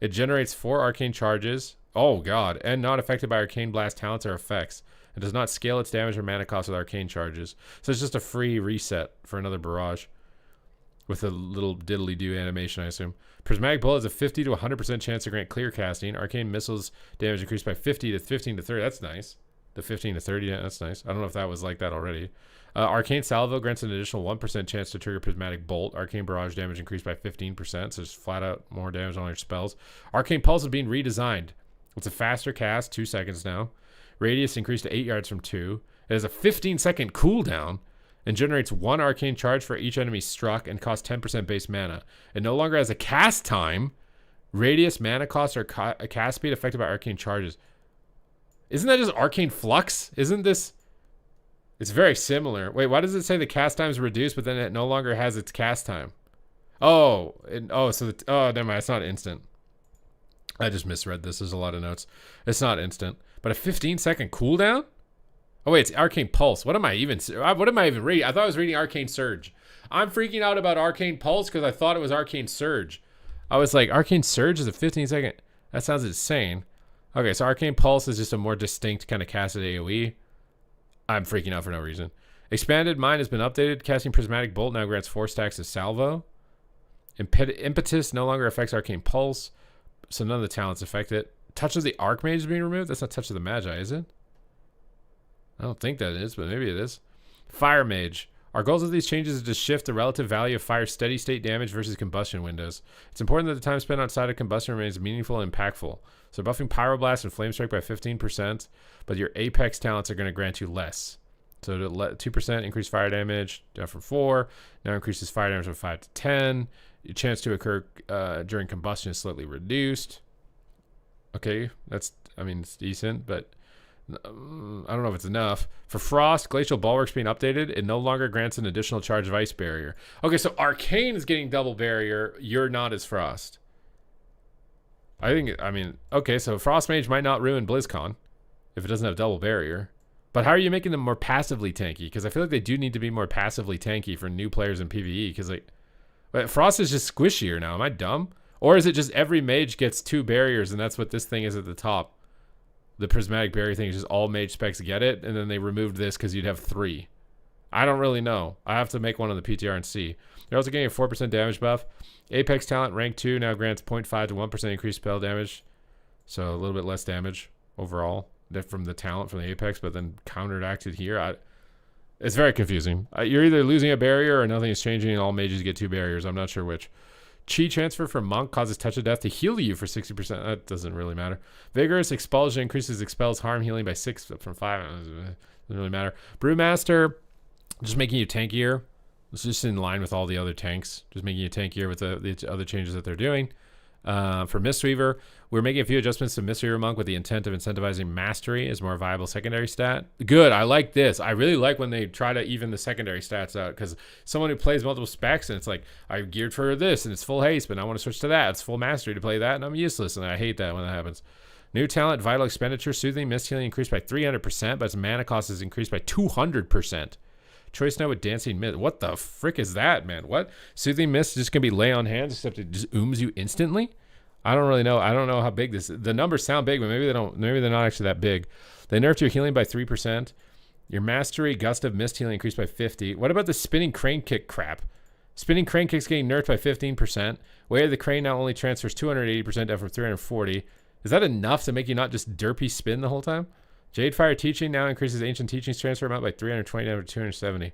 A: It generates 4 arcane charges. Oh, God. And not affected by Arcane Blast talents or effects. It does not scale its damage or mana cost with arcane charges. So it's just a free reset for another barrage with a little diddly-doo animation, I assume. Prismatic Bullet has a 50 to 100% chance to grant clear casting. Arcane Missiles damage increased by 50 to 15 to 30. That's nice. The 15 to 30, that's nice. I don't know if that was like that already. Arcane Salvo grants an additional 1% chance to trigger Prismatic Bolt. Arcane Barrage damage increased by 15%, so just flat out more damage on your spells. Arcane Pulse is being redesigned. It's a faster cast, 2 seconds now. Radius increased to 8 yards from 2. It has a 15-second cooldown and generates 1 arcane charge for each enemy struck and costs 10% base mana. It no longer has a cast time, radius, mana cost, or cast speed affected by arcane charges. Isn't that just Arcane Flux? Isn't this... It's very similar. Wait, why does it say the cast time is reduced, but then it no longer has its cast time? Oh, never mind. It's not instant. I just misread this. There's a lot of notes. It's not instant, but a 15-second cooldown? Oh wait, it's Arcane Pulse. What am I even reading? I thought I was reading Arcane Surge. I'm freaking out about Arcane Pulse because I thought it was Arcane Surge. I was like, Arcane Surge is a 15-second. That sounds insane. Okay, so Arcane Pulse is just a more distinct kind of casted AoE. I'm freaking out for no reason. Expanded Mind has been updated. Casting Prismatic Bolt now grants 4 stacks of Salvo. Impetus no longer affects Arcane Pulse, so none of the talents affect it. Touch of the Archmage is being removed. That's not Touch of the Magi, is it? I don't think that is, but maybe it is. Fire Mage. Our goals of these changes is to shift the relative value of fire steady state damage versus combustion windows. It's important that the time spent outside of combustion remains meaningful and impactful. So buffing Pyroblast and Flame Strike by 15%, but your Apex talents are going to grant you less. So to 2% increase fire damage down from 4, now increases fire damage from 5 to 10. Your chance to occur during combustion is slightly reduced. Okay, it's decent, but I don't know if it's enough. For Frost, Glacial Bulwark's being updated. It no longer grants an additional charge of Ice Barrier. Okay, so Arcane is getting double barrier. You're not as Frost. Okay, so Frost Mage might not ruin BlizzCon if it doesn't have double barrier. But how are you making them more passively tanky? Because I feel like they do need to be more passively tanky for new players in PvE. Because, like, But Frost is just squishier now. Am I dumb? Or is it just every mage gets 2 barriers and that's what this thing is at the top? The prismatic barrier thing is just all mage specs get it, and then they removed this because you'd have 3. I don't really know. I have to make one on the PTR and see. They're also getting a 4% damage buff. Apex talent rank 2 now grants 0.5 to 1% increased spell damage. So a little bit less damage overall from the talent from the Apex, but then counteracted here. It's very confusing. You're either losing a barrier or nothing is changing and all mages get 2 barriers. I'm not sure which. Chi transfer from Monk causes Touch of Death to heal you for 60%. That doesn't really matter. Vigorous Expulsion increases expels harm healing by 6 from 5. Doesn't really matter. Brewmaster, just making you tankier. It's just in line with all the other tanks. Just making you tankier with the other changes that they're doing. For Mistweaver, we're making a few adjustments to Mistweaver Monk with the intent of incentivizing mastery as more viable secondary stat. Good, I like this. I really like when they try to even the secondary stats out, because someone who plays multiple specs and it's like, I'm geared for this and it's full haste, but I want to switch to that. It's full mastery to play that and I'm useless, and I hate that when that happens. New talent, Vital Expenditure, Soothing Mist Healing increased by 300%, but its mana cost is increased by 200%. Choice Note with Dancing Mist. What the frick is that, man? What? Soothing Mist is just going to be lay on hands, except it just ooms you instantly? I don't really know. I don't know how big this is. The numbers sound big, but maybe they don't. Maybe they're not actually that big. They nerfed your healing by 3%. Your Mastery, Gust of Mist Healing increased by 50. What about the Spinning Crane Kick crap? Spinning Crane Kick's getting nerfed by 15%. Weight of the Crane now only transfers 280% down from 340. Is that enough to make you not just derpy spin the whole time? Jade Fire Teaching now increases Ancient Teaching's transfer amount by 320 down to 270.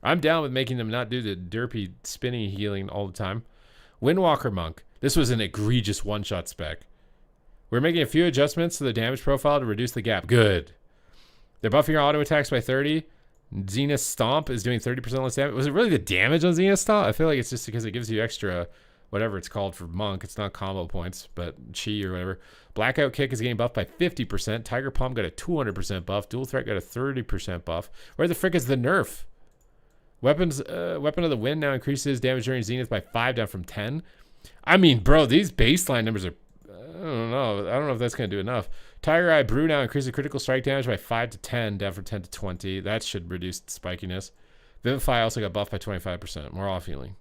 A: I'm down with making them not do the derpy spinning healing all the time. Windwalker Monk. This was an egregious one-shot spec. We're making a few adjustments to the damage profile to reduce the gap. Good. They're buffing your auto attacks by 30. Zenith Stomp is doing 30% less damage. Was it really the damage on Zenith Stomp? I feel like it's just because it gives you extra, whatever it's called for Monk. It's not combo points, but chi or whatever. Blackout Kick is getting buffed by 50%. Tiger Palm got a 200% buff. Dual Threat got a 30% buff. Where the frick is the nerf? Weapon of the Wind now increases damage during Zenith by 5 down from 10. I mean, bro, these baseline numbers are... I don't know if that's going to do enough. Tiger Eye Brew now increases critical strike damage by 5 to 10, down from 10 to 20. That should reduce spikiness. Vivify also got buffed by 25%. More off healing.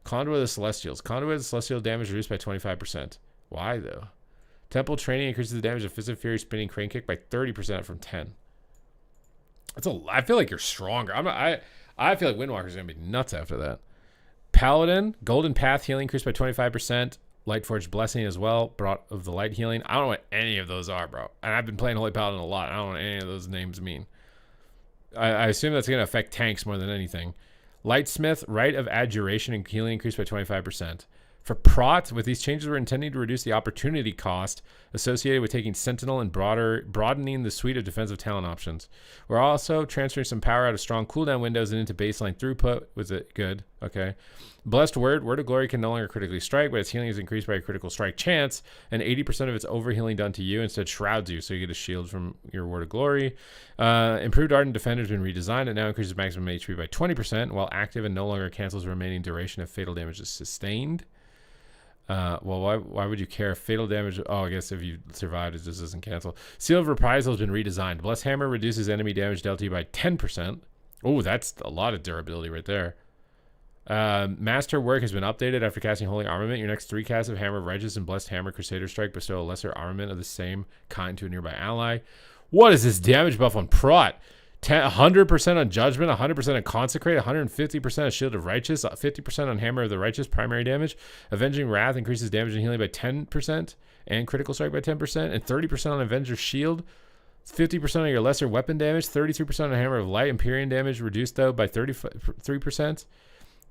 A: Conduit of the Celestials. Conduit of the Celestial damage reduced by 25%. Why, though? Temple Training increases the damage of Fist of Fury Spinning Crane Kick by 30% from 10. That's a... I feel like you're stronger. I feel like Windwalker's going to be nuts after that. Paladin, Golden Path healing increased by 25%. Lightforged Blessing as well, brought of the light healing. I don't know what any of those are, bro. And I've been playing Holy Paladin a lot. I don't know what any of those names mean. I assume that's going to affect tanks more than anything. Lightsmith, Rite of Adjuration and healing increased by 25%. For Prot, with these changes, we're intending to reduce the opportunity cost associated with taking Sentinel and broadening the suite of defensive talent options. We're also transferring some power out of strong cooldown windows and into baseline throughput. Was it good? Okay. Blessed Word of Glory can no longer critically strike, but its healing is increased by a critical strike chance, and 80% of its overhealing done to you instead shrouds you, so you get a shield from your Word of Glory. Improved Ardent Defender has been redesigned. It now increases maximum HP by 20%, while active and no longer cancels the remaining duration if fatal damage is sustained. Well, why would you care if fatal damage... Oh, I guess if you survived, it just doesn't cancel. Seal of Reprisal has been redesigned. Blessed Hammer reduces enemy damage dealt to you by 10%. Oh, that's a lot of durability right there. Master Work has been updated after casting Holy Armament. Your next 3 casts of Hammer of Righteous and Blessed Hammer Crusader Strike bestow a lesser armament of the same kind to a nearby ally. What is this damage buff on Prot? 100% on Judgment, 100% on Consecrate, 150% on Shield of Righteous, 50% on Hammer of the Righteous primary damage. Avenging Wrath increases damage and healing by 10% and critical strike by 10%, and 30% on Avenger's Shield. 50% on your lesser weapon damage, 33% on Hammer of Light. Empyrean damage reduced though by 33%.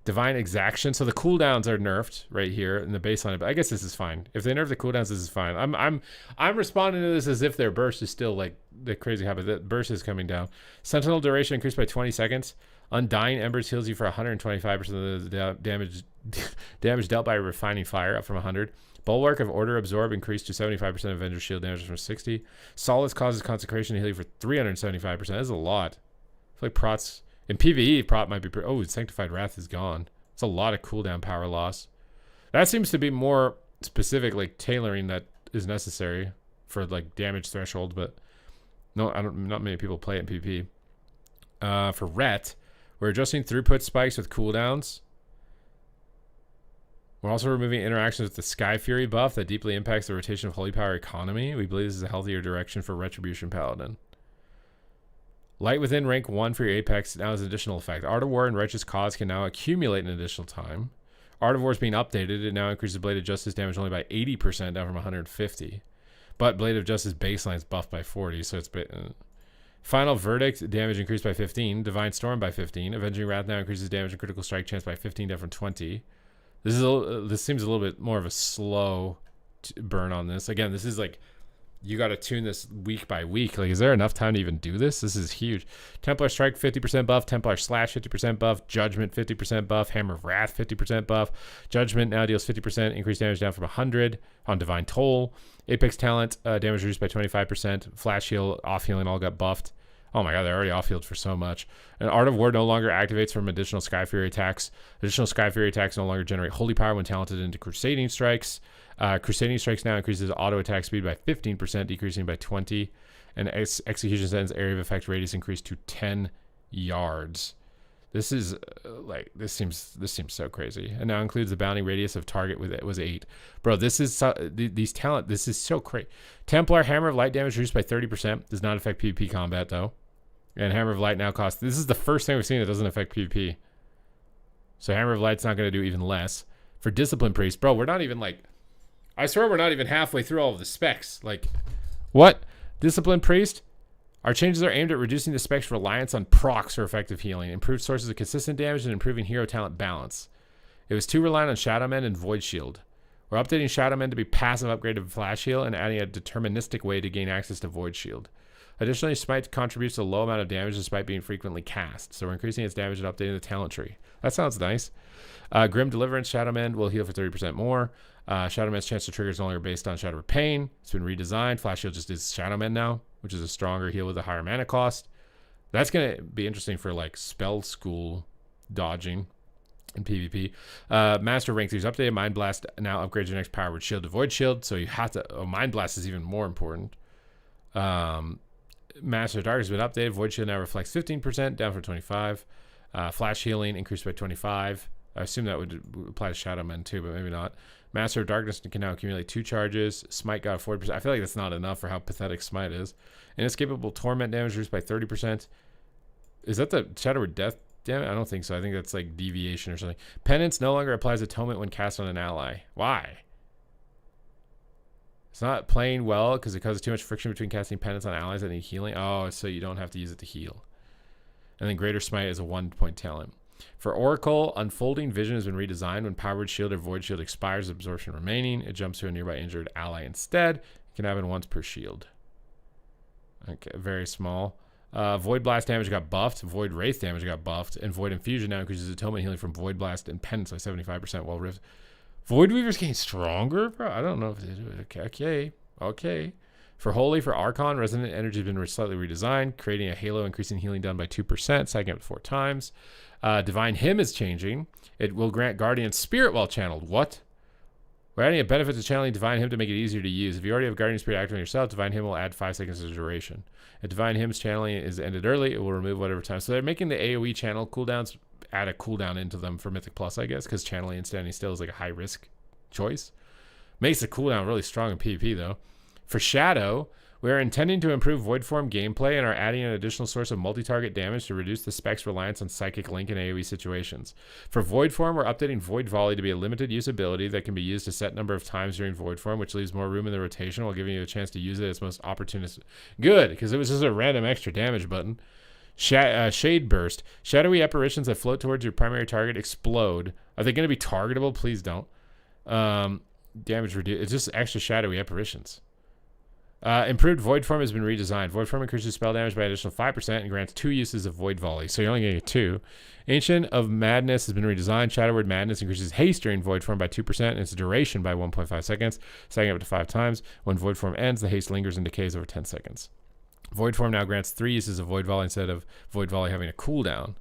A: Divine Exaction. So the cooldowns are nerfed right here in the baseline. But I guess this is fine. If they nerf the cooldowns, this is fine. I'm responding to this as if their burst is still like the crazy habit. The burst is coming down. Sentinel duration increased by 20 seconds. Undying Embers heals you for 125% of the damage dealt by Refining Fire, up from 100. Bulwark of Order Absorb increased to 75% of Avenger's shield damage from 60. Solace causes Consecration to heal you for 375%. That's a lot. I feel like Prot's... In PvE, Prot might be... Oh, Sanctified Wrath is gone. It's a lot of cooldown power loss. That seems to be more specific, like, tailoring that is necessary for, like, damage threshold, but no, not many people play it in PvP. For Ret, we're adjusting throughput spikes with cooldowns. We're also removing interactions with the Sky Fury buff that deeply impacts the rotation of Holy Power economy. We believe this is a healthier direction for Retribution Paladin. Light Within rank 1 for your Apex now has an additional effect. Art of War and Righteous Cause can now accumulate an additional time. Art of War is being updated. It now increases Blade of Justice damage only by 80%, down from 150. But Blade of Justice baseline is buffed by 40, so it's... Final Verdict, damage increased by 15. Divine Storm by 15. Avenging Wrath now increases damage and critical strike chance by 15, down from 20. This seems a little bit more of a slow burn on this. Again, this is like... You got to tune this week by week. Like, is there enough time to even do this? This is huge. Templar Strike, 50% buff. Templar Slash, 50% buff. Judgment, 50% buff. Hammer of Wrath, 50% buff. Judgment now deals 50% increased damage down from 100 on Divine Toll. Apex Talent, damage reduced by 25%. Flash Heal, Off Healing all got buffed. Oh my god, they're already off-healed for so much. And Art of War no longer activates from additional Sky Fury attacks. Additional Sky Fury attacks no longer generate Holy Power when talented into Crusading Strikes. Crusading Strikes now increases auto attack speed by 15%, decreasing by 20. And Execution Sentence area of effect radius increased to 10 yards. This is this seems so crazy. And now includes the bounding radius of target was 8. Bro, this is these talent. This is so crazy. Templar Hammer of Light damage reduced by 30%. Does not affect PvP combat though. And Hammer of Light now costs. This is the first thing we've seen that doesn't affect PvP. So Hammer of Light's not going to do even less. For Discipline Priest, bro, we're not even like. I swear we're not even halfway through all of the specs. Like, what? Discipline Priest? Our changes are aimed at reducing the spec's reliance on procs for effective healing, improved sources of consistent damage, and improving hero talent balance. It was too reliant on Shadowmen and Void Shield. We're updating Shadowmen to be passive upgrade of Flash Heal and adding a deterministic way to gain access to Void Shield. Additionally, Smite contributes a low amount of damage despite being frequently cast, so we're increasing its damage and updating the talent tree. That sounds nice. Grim Deliverance Shadowmen will heal for 30% more. Shadowmen's chance to trigger is no longer based on Shadow of Pain. It's been redesigned. Flash Heal just is Shadowmen now, which is a stronger heal with a higher mana cost. That's going to be interesting for like spell school dodging in PvP. Master rank 3 is updated. Mind Blast now upgrades your next power with shield to Void Shield, so you have to... Mind Blast is even more important. Master Dark has been updated. Void Shield now reflects 15%, down from 25. Flash Healing increased by 25. I assume that would apply to Shadowmen too, but maybe not. Master of Darkness can now accumulate 2 charges. Smite got 40%. I feel like that's not enough for how pathetic Smite is. Inescapable Torment damage reduced by 30%. Is that the Shadow of Death damage? I don't think so. I think that's like Deviation or something. Penance no longer applies Atonement when cast on an ally. Why? It's not playing well because it causes too much friction between casting Penance on allies that need healing. Oh, so you don't have to use it to heal. And then Greater Smite is a 1-point talent. For Oracle, Unfolding Vision has been redesigned. When Powered Shield or Void Shield expires, absorption remaining, it jumps to a nearby injured ally instead. It can happen once per shield. Okay, very small. Void Blast damage got buffed. Void Wraith damage got buffed. And Void Infusion now increases Atonement healing from Void Blast and Penance by 75% while Rift. Void Weaver's getting stronger, bro? I don't know if they do it. Okay. For Holy, for Archon, Resonant Energy has been slightly redesigned, creating a halo, increasing healing done by 2%, stacking up to 4 times. Divine Hymn is changing. It will grant Guardian Spirit while channeled. What? We're adding a benefit to channeling Divine Hymn to make it easier to use. If you already have Guardian Spirit active on yourself, Divine Hymn will add 5 seconds of duration. If Divine Hymn's channeling is ended early, it will remove whatever time. So they're making the AoE channel cooldowns, add a cooldown into them for Mythic Plus, I guess, because channeling and standing still is like a high risk choice. Makes the cooldown really strong in PvP though. For Shadow, we are intending to improve Void Form gameplay and are adding an additional source of multi-target damage to reduce the spec's reliance on Psychic Link in AoE situations. For Void Form, we're updating Void Volley to be a limited use ability that can be used a set number of times during Void Form, which leaves more room in the rotation while giving you a chance to use it as most opportunistic. Good, because it was just a random extra damage button. Shade Burst. Shadowy apparitions that float towards your primary target explode. Are they going to be targetable? Please don't. Damage reduced. It's just extra shadowy apparitions. Improved Void Form has been redesigned. Void Form increases spell damage by an additional 5% and grants 2 uses of Void Volley, so you're only going to get 2. Ancient of Madness has been redesigned. Shadow Word Madness increases haste during Void Form by 2% and its duration by 1.5 seconds, stacking up to 5 times. When Void Form ends, the haste lingers and decays over 10 seconds. Void Form now grants 3 uses of Void Volley instead of Void Volley having a cooldown.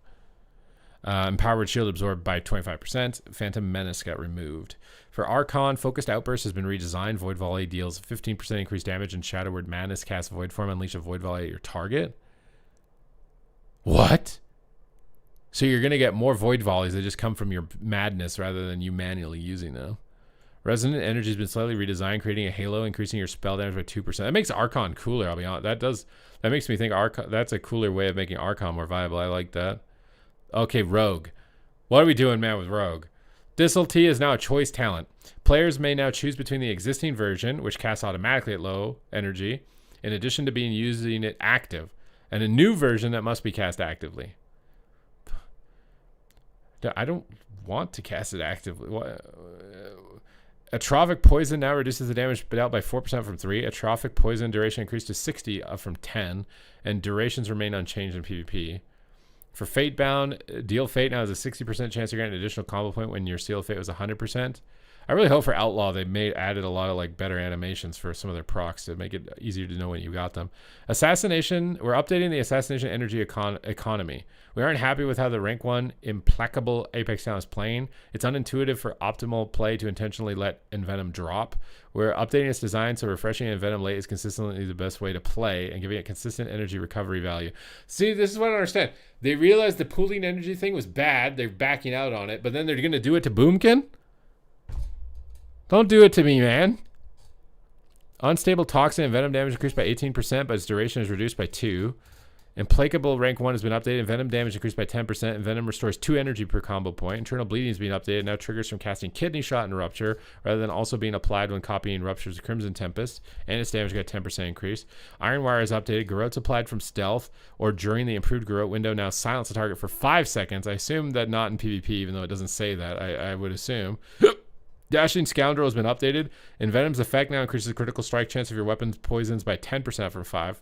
A: Empowered Shield absorbed by 25%. Phantom Menace got removed. For Archon, Focused Outburst has been redesigned. Void Volley deals 15% increased damage, and Shadow Word Madness casts Void Form, unleash a Void Volley at your target. What? So you're going to get more void volleys that just come from your madness rather than you manually using them. Resonant Energy has been slightly redesigned, creating a halo, increasing your spell damage by 2%. That makes Archon cooler, I'll be honest. That makes me think that's a cooler way of making Archon more viable. I like that. Okay, Rogue. What are we doing, man, with Rogue? Dissulti is now a choice talent. Players may now choose between the existing version, which casts automatically at low energy, in addition to using it active, and a new version that must be cast actively. I don't want to cast it actively. Atrophic Poison now reduces the damage dealt by 4% from 3. Atrophic Poison duration increased to 60 up from 10, and durations remain unchanged in PvP. For Fatebound, Deal Fate now has a 60% chance to grant an additional combo point when your Seal of Fate was 100%. I really hope for Outlaw they added a lot of like better animations for some of their procs to make it easier to know when you got them. Assassination, we're updating the Assassination energy economy. We aren't happy with how the rank 1 implacable Apex talent is playing. It's unintuitive for optimal play to intentionally let Envenom drop. We're updating its design so refreshing Envenom late is consistently the best way to play and giving it consistent energy recovery value. See, this is what I don't understand. They realized the pooling energy thing was bad. They're backing out on it, but then they're going to do it to Boomkin? Don't do it to me, man. Unstable Toxin and Venom damage increased by 18%, but its duration is reduced by 2. Implacable rank 1 has been updated. Venom damage increased by 10%. And Venom restores 2 energy per combo point. Internal Bleeding is being updated. Now triggers from casting Kidney Shot and Rupture, rather than also being applied when copying Rupture's Crimson Tempest. And its damage got a 10% increase. Iron Wire is updated. Garrote's applied from stealth or during the improved Garrote window. Now silence the target for 5 seconds. I assume that not in PvP, even though it doesn't say that. I would assume. Dashing Scoundrel has been updated. Envenom's effect now increases the critical strike chance of your weapon's poisons by 10% from 5.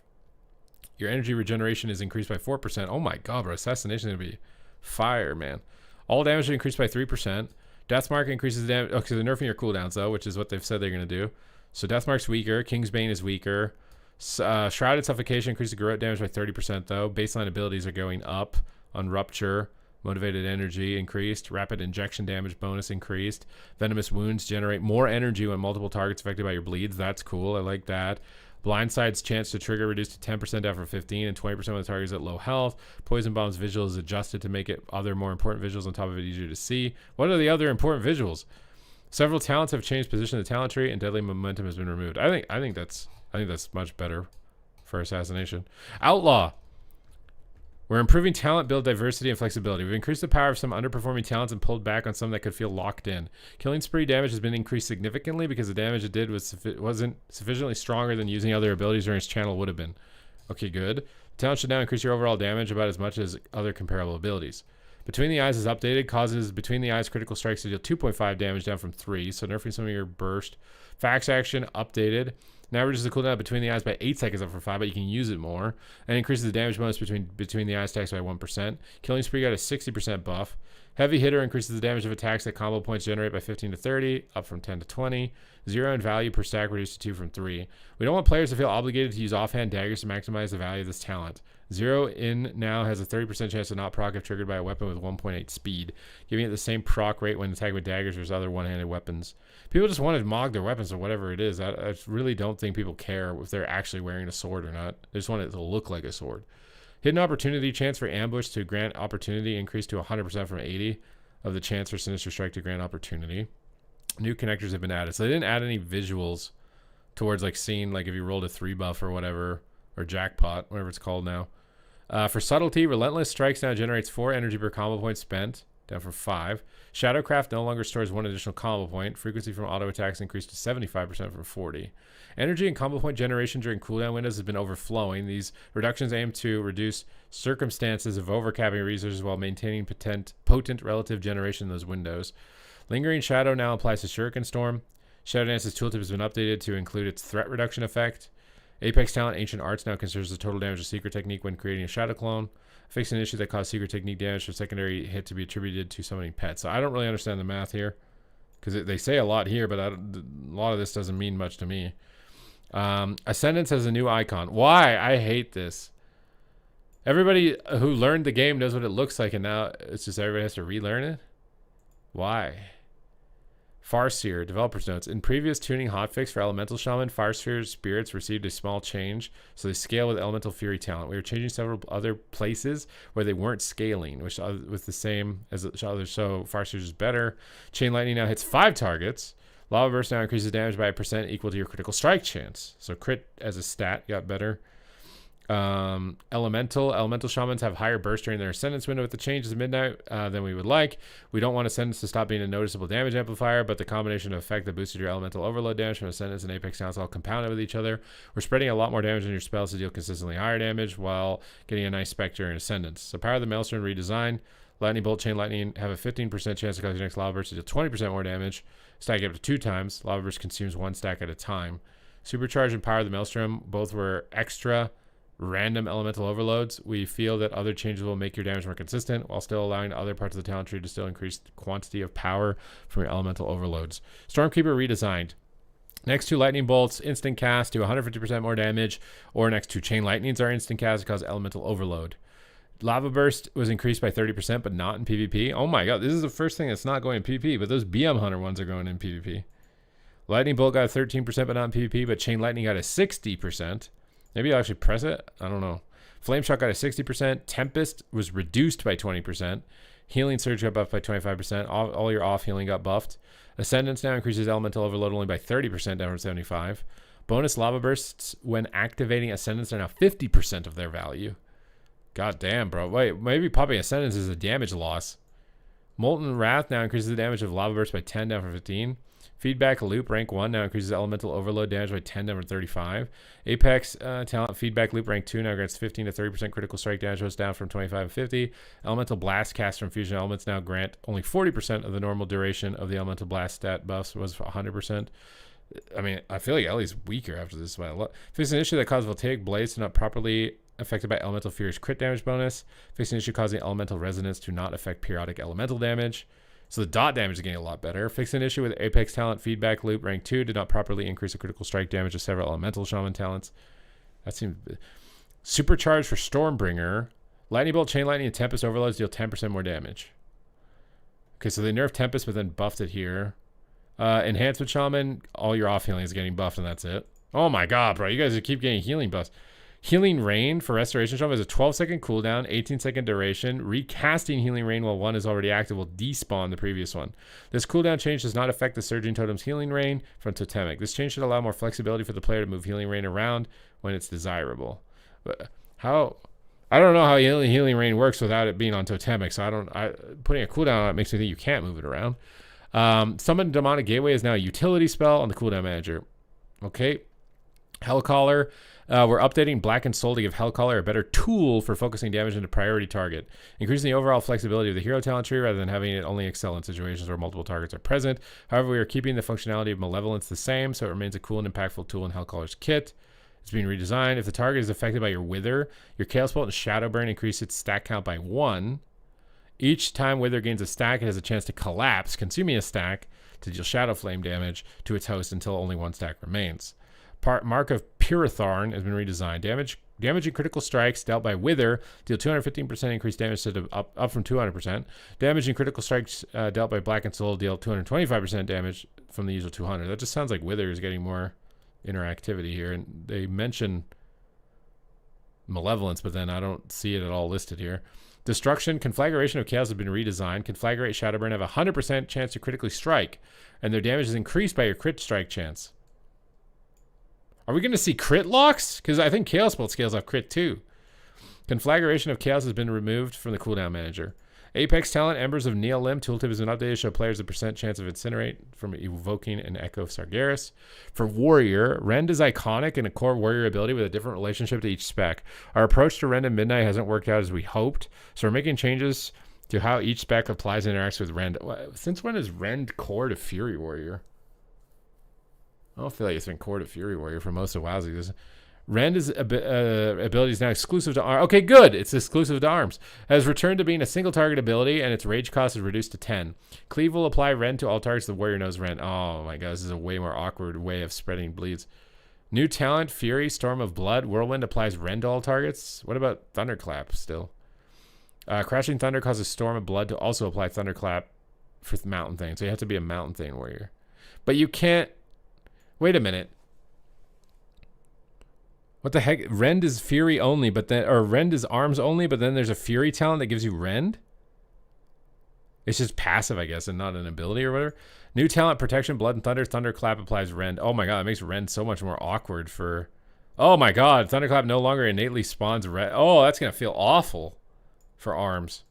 A: Your energy regeneration is increased by 4%. Oh my god, bro. Assassination is going to be fire, man. All damage increased by 3%. Deathmark increases the damage. Okay, they're nerfing your cooldowns, though, which is what they've said they're going to do. So Deathmark's weaker. Kingsbane is weaker. Shrouded Suffocation increases Garrote damage by 30%, though. Baseline abilities are going up on Rupture. Motivated Energy increased. Rapid Injection damage bonus increased. Venomous Wounds generate more energy when multiple targets affected by your bleeds. That's cool. I like that. Blindside's chance to trigger reduced to 10% after 15 and 20% when the target is at low health. Poison Bomb's visual is adjusted to make it other more important visuals on top of it easier to see. What are the other important visuals? Several talents have changed position of the talent tree, and Deadly Momentum has been removed. I think that's much better for Assassination. Outlaw. We're improving talent build diversity and flexibility. We've increased the power of some underperforming talents and pulled back on some that could feel locked in. Killing Spree damage has been increased significantly because the damage it did wasn't sufficiently stronger than using other abilities during its channel would have been. Okay, good. Talent should now increase your overall damage about as much as other comparable abilities. Between the Eyes is updated, causes Between the Eyes critical strikes to deal 2.5 damage down from 3, so nerfing some of your burst. Fax action updated. Now reduces the cooldown Between the Eyes by 8 seconds up from 5, but you can use it more. And increases the damage bonus between the Eyes attacks by 1%. Killing Spree got a 60% buff. Heavy Hitter increases the damage of attacks that combo points generate by 15 to 30, up from 10 to 20. 0 in value per stack reduced to 2 from 3. We don't want players to feel obligated to use offhand daggers to maximize the value of this talent. 0 in now has a 30% chance to not proc if triggered by a weapon with 1.8 speed, giving it the same proc rate when attacking with daggers versus other one-handed weapons. People just want to mog their weapons or whatever it is. I really don't think people care if they're actually wearing a sword or not. They just want it to look like a sword. Hidden Opportunity chance for ambush to grant opportunity increased to 100% from 80 of the chance for Sinister Strike to grant opportunity. New connectors have been added. So they didn't add any visuals towards like seeing like if you rolled a 3 buff or whatever, or jackpot, whatever it's called now. For Subtlety, Relentless Strikes now generates 4 energy per combo point spent, down from 5. Shadowcraft no longer stores 1 additional combo point. Frequency from auto attacks increased to 75% from 40. Energy and combo point generation during cooldown windows has been overflowing. These reductions aim to reduce circumstances of overcapping resources while maintaining potent relative generation in those windows. Lingering Shadow now applies to Shuriken Storm. Shadow Dance's tooltip has been updated to include its threat reduction effect. Apex talent Ancient Arts now considers the total damage of Secret Technique when creating a Shadow Clone. Fixing an issue that caused Secret Technique damage for secondary hit to be attributed to summoning pets. So I don't really understand the math here, because they say a lot here, but a lot of this doesn't mean much to me. Ascendance has a new icon. Why? I hate this. Everybody who learned the game knows what it looks like, and now it's just everybody has to relearn it? Why? Farseer, developer's notes. In previous tuning hotfix for Elemental Shaman, Farseer's spirits received a small change, so they scale with Elemental Fury talent. We were changing several other places where they weren't scaling, which was the same as the others, so Farseer's is better. Chain Lightning now hits 5 targets. Lava Burst now increases damage by 1% equal to your critical strike chance. So crit as a stat got better. Elemental Shamans have higher burst during their Ascendance window with the changes at midnight than we would like. We don't want Ascendance to stop being a noticeable damage amplifier, but the combination of effect that boosted your Elemental Overload damage from Ascendance and Apex Talents all compounded with each other. We're spreading a lot more damage on your spells to deal consistently higher damage while getting a nice Spectre and Ascendance. So Power of the Maelstrom redesign. Lightning Bolt, Chain Lightning have a 15% chance to cause your next Lava Burst to deal 20% more damage. Stack it up to 2 times. Lava Burst consumes 1 stack at a time. Supercharge and Power of the Maelstrom both were extra random elemental overloads. We feel that other changes will make your damage more consistent while still allowing other parts of the talent tree to still increase the quantity of power from your elemental overloads. Stormkeeper redesigned. Next 2 lightning bolts, instant cast, do 150% more damage, or next 2 chain lightnings are instant cast to cause elemental overload. Lava Burst was increased by 30%, but not in PvP. Oh my god, this is the first thing that's not going in PvP, but those BM Hunter ones are going in PvP. Lightning Bolt got a 13%, but not in PvP, but Chain Lightning got a 60%. Maybe I'll actually press it. I don't know. Flame Shot got a 60%. Tempest was reduced by 20%. Healing Surge got buffed by 25%. All your off healing got buffed. Ascendance now increases Elemental Overload only by 30% down from 75. Bonus Lava Bursts when activating Ascendance are now 50% of their value. God damn, bro. Wait, maybe popping Ascendance is a damage loss. Molten Wrath now increases the damage of Lava Burst by 10 down from 15. Feedback Loop rank 1 now increases Elemental Overload damage by 10 down from 35. Apex Talent Feedback Loop rank 2 now grants 15 to 30% critical strike damage, goes down from 25 to 50. Elemental Blast cast from Fusion Elements now grant only 40% of the normal duration of the Elemental Blast stat buffs, was 100%. I mean, I feel like Ellie's weaker after this. Fix an issue that caused Voltaic Blaze to not properly affected by Elemental Fury's crit damage bonus. Fix an issue causing Elemental Resonance to not affect periodic elemental damage. So the dot damage is getting a lot better. Fix an issue with Apex Talent Feedback Loop rank 2 did not properly increase the critical strike damage of several Elemental Shaman talents. That seems... Supercharge for Stormbringer. Lightning Bolt, Chain Lightning, and Tempest Overloads deal 10% more damage. Okay, so they nerfed Tempest but then buffed it here. Enhancement Shaman, all your off healing is getting buffed and that's it. Oh my god, bro. You guys keep getting healing buffs. Healing Rain for Restoration Shaman has a 12-second cooldown, 18-second duration. Recasting Healing Rain while one is already active will despawn the previous one. This cooldown change does not affect the Surging Totem's Healing Rain from Totemic. This change should allow more flexibility for the player to move Healing Rain around when it's desirable. But how... I don't know how Healing Rain works without it being on Totemic, so putting a cooldown on it makes me think you can't move it around. Summon Demonic Gateway is now a utility spell on the cooldown manager. Okay. Hellcaller. We're updating Blackened Soul to give Hellcaller a better tool for focusing damage into priority target, increasing the overall flexibility of the hero talent tree rather than having it only excel in situations where multiple targets are present. However, we are keeping the functionality of Malevolence the same, so it remains a cool and impactful tool in Hellcaller's kit. It's being redesigned. If the target is affected by your Wither, your Chaos Bolt and Shadow Burn increase its stack count by 1. Each time Wither gains a stack, it has a chance to collapse, consuming a stack to deal Shadow Flame damage to its host until only 1 stack remains. Mark of Puritharn has been redesigned. Damaging critical strikes dealt by Wither deal 215% increased damage to up from 200%. Damaging critical strikes dealt by Blackened Soul deal 225% damage from the usual 200. That just sounds like Wither is getting more interactivity here. And they mention Malevolence, but then I don't see it at all listed here. Destruction, Conflagration of Chaos has been redesigned. Conflagrate, Shadowburn have a 100% chance to critically strike, and their damage is increased by your crit strike chance. Are we going to see crit locks? Because I think Chaos Bolt scales off crit too. Conflagration of Chaos has been removed from the cooldown manager. Apex Talent, Embers of Neolim tooltip has been updated to show players a % chance of Incinerate from evoking an Echo of Sargeras. For Warrior, Rend is iconic and a core warrior ability with a different relationship to each spec. Our approach to Rend and Midnight hasn't worked out as we hoped, so we're making changes to how each spec applies and interacts with Rend. Since when is Rend core to Fury Warrior? I don't feel like it's been core to Fury Warrior for most of WoW's. Rend ability is now exclusive to arms. Okay, good. It's exclusive to arms. Has returned to being a single target ability, and its rage cost is reduced to 10. Cleave will apply Rend to all targets the warrior knows Rend. Oh my god, this is a way more awkward way of spreading bleeds. New talent, Fury, Storm of Blood. Whirlwind applies Rend to all targets. What about Thunderclap still? Crashing Thunder causes Storm of Blood to also apply Thunderclap for Mountain Thane. So you have to be a Mountain Thane warrior. But you can't... Wait a minute. What the heck? Rend is Fury only, but then... Or Rend is arms only, but then there's a Fury talent that gives you Rend? It's just passive, I guess, and not an ability or whatever. New talent, Protection, Blood and Thunder. Thunderclap applies Rend. Oh my god, it makes Rend so much more awkward for... Oh my god, Thunderclap no longer innately spawns Rend. Oh, that's going to feel awful for arms.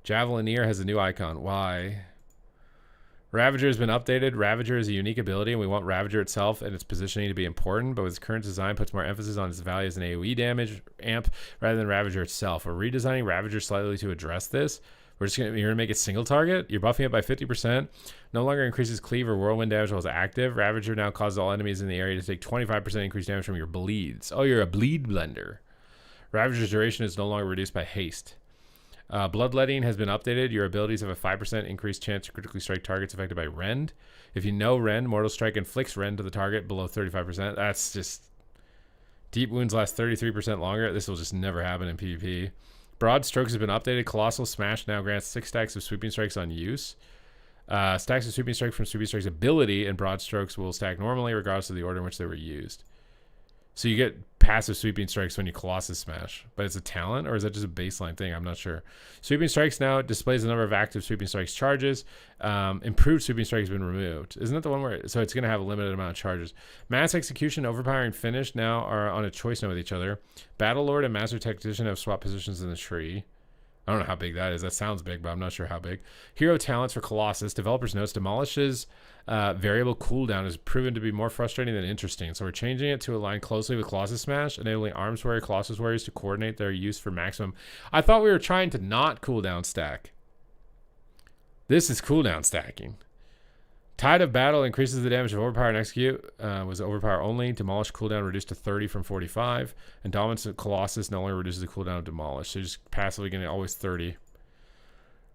A: Javelineer has a new icon. Why? Ravager has been updated. Ravager is a unique ability, and we want Ravager itself and its positioning to be important, but with its current design puts more emphasis on its value as an AoE damage amp rather than Ravager itself. We're redesigning Ravager slightly to address this. You're gonna make it single target. You're buffing it by 50%. No longer increases cleave or whirlwind damage while it's active. Ravager now causes all enemies in the area to take 25% increased damage from your bleeds. Oh, you're a bleed blender. Ravager's duration is no longer reduced by haste. Bloodletting has been updated. Your abilities have a 5% increased chance to critically strike targets affected by Rend. If you know Rend, Mortal Strike inflicts Rend to the target below 35%. That's just... Deep Wounds last 33% longer. This will just never happen in PvP. Broad Strokes has been updated. Colossal Smash now grants 6 stacks of Sweeping Strikes on use. Stacks of Sweeping Strike from Sweeping Strike's ability and Broad Strokes will stack normally regardless of the order in which they were used. So you get passive Sweeping Strikes when you Colossus Smash, but it's a talent, or is that just a baseline thing? I'm not sure. Sweeping Strikes now displays the number of active Sweeping Strikes charges. Improved Sweeping Strike has been removed. Isn't that the one where... So it's going to have a limited amount of charges. Mass Execution, Overpowering Finish now are on a choice note with each other. Battle Lord and Master Tactician have swapped positions in the tree. I don't know how big that is. That sounds big, but I'm not sure how big. Hero Talents for Colossus. Developers Notes demolishes variable cooldown is proven to be more frustrating than interesting. So we're changing it to align closely with Colossus Smash, enabling Arms Warrior, Colossus Warriors to coordinate their use for maximum. I thought we were trying to not cooldown stack. This is cooldown stacking. Tide of Battle increases the damage of Overpower and Execute. Was Overpower only. Demolish cooldown reduced to 30 from 45. And Dominance of Colossus no longer reduces the cooldown of Demolish. So you're just passively getting always 30.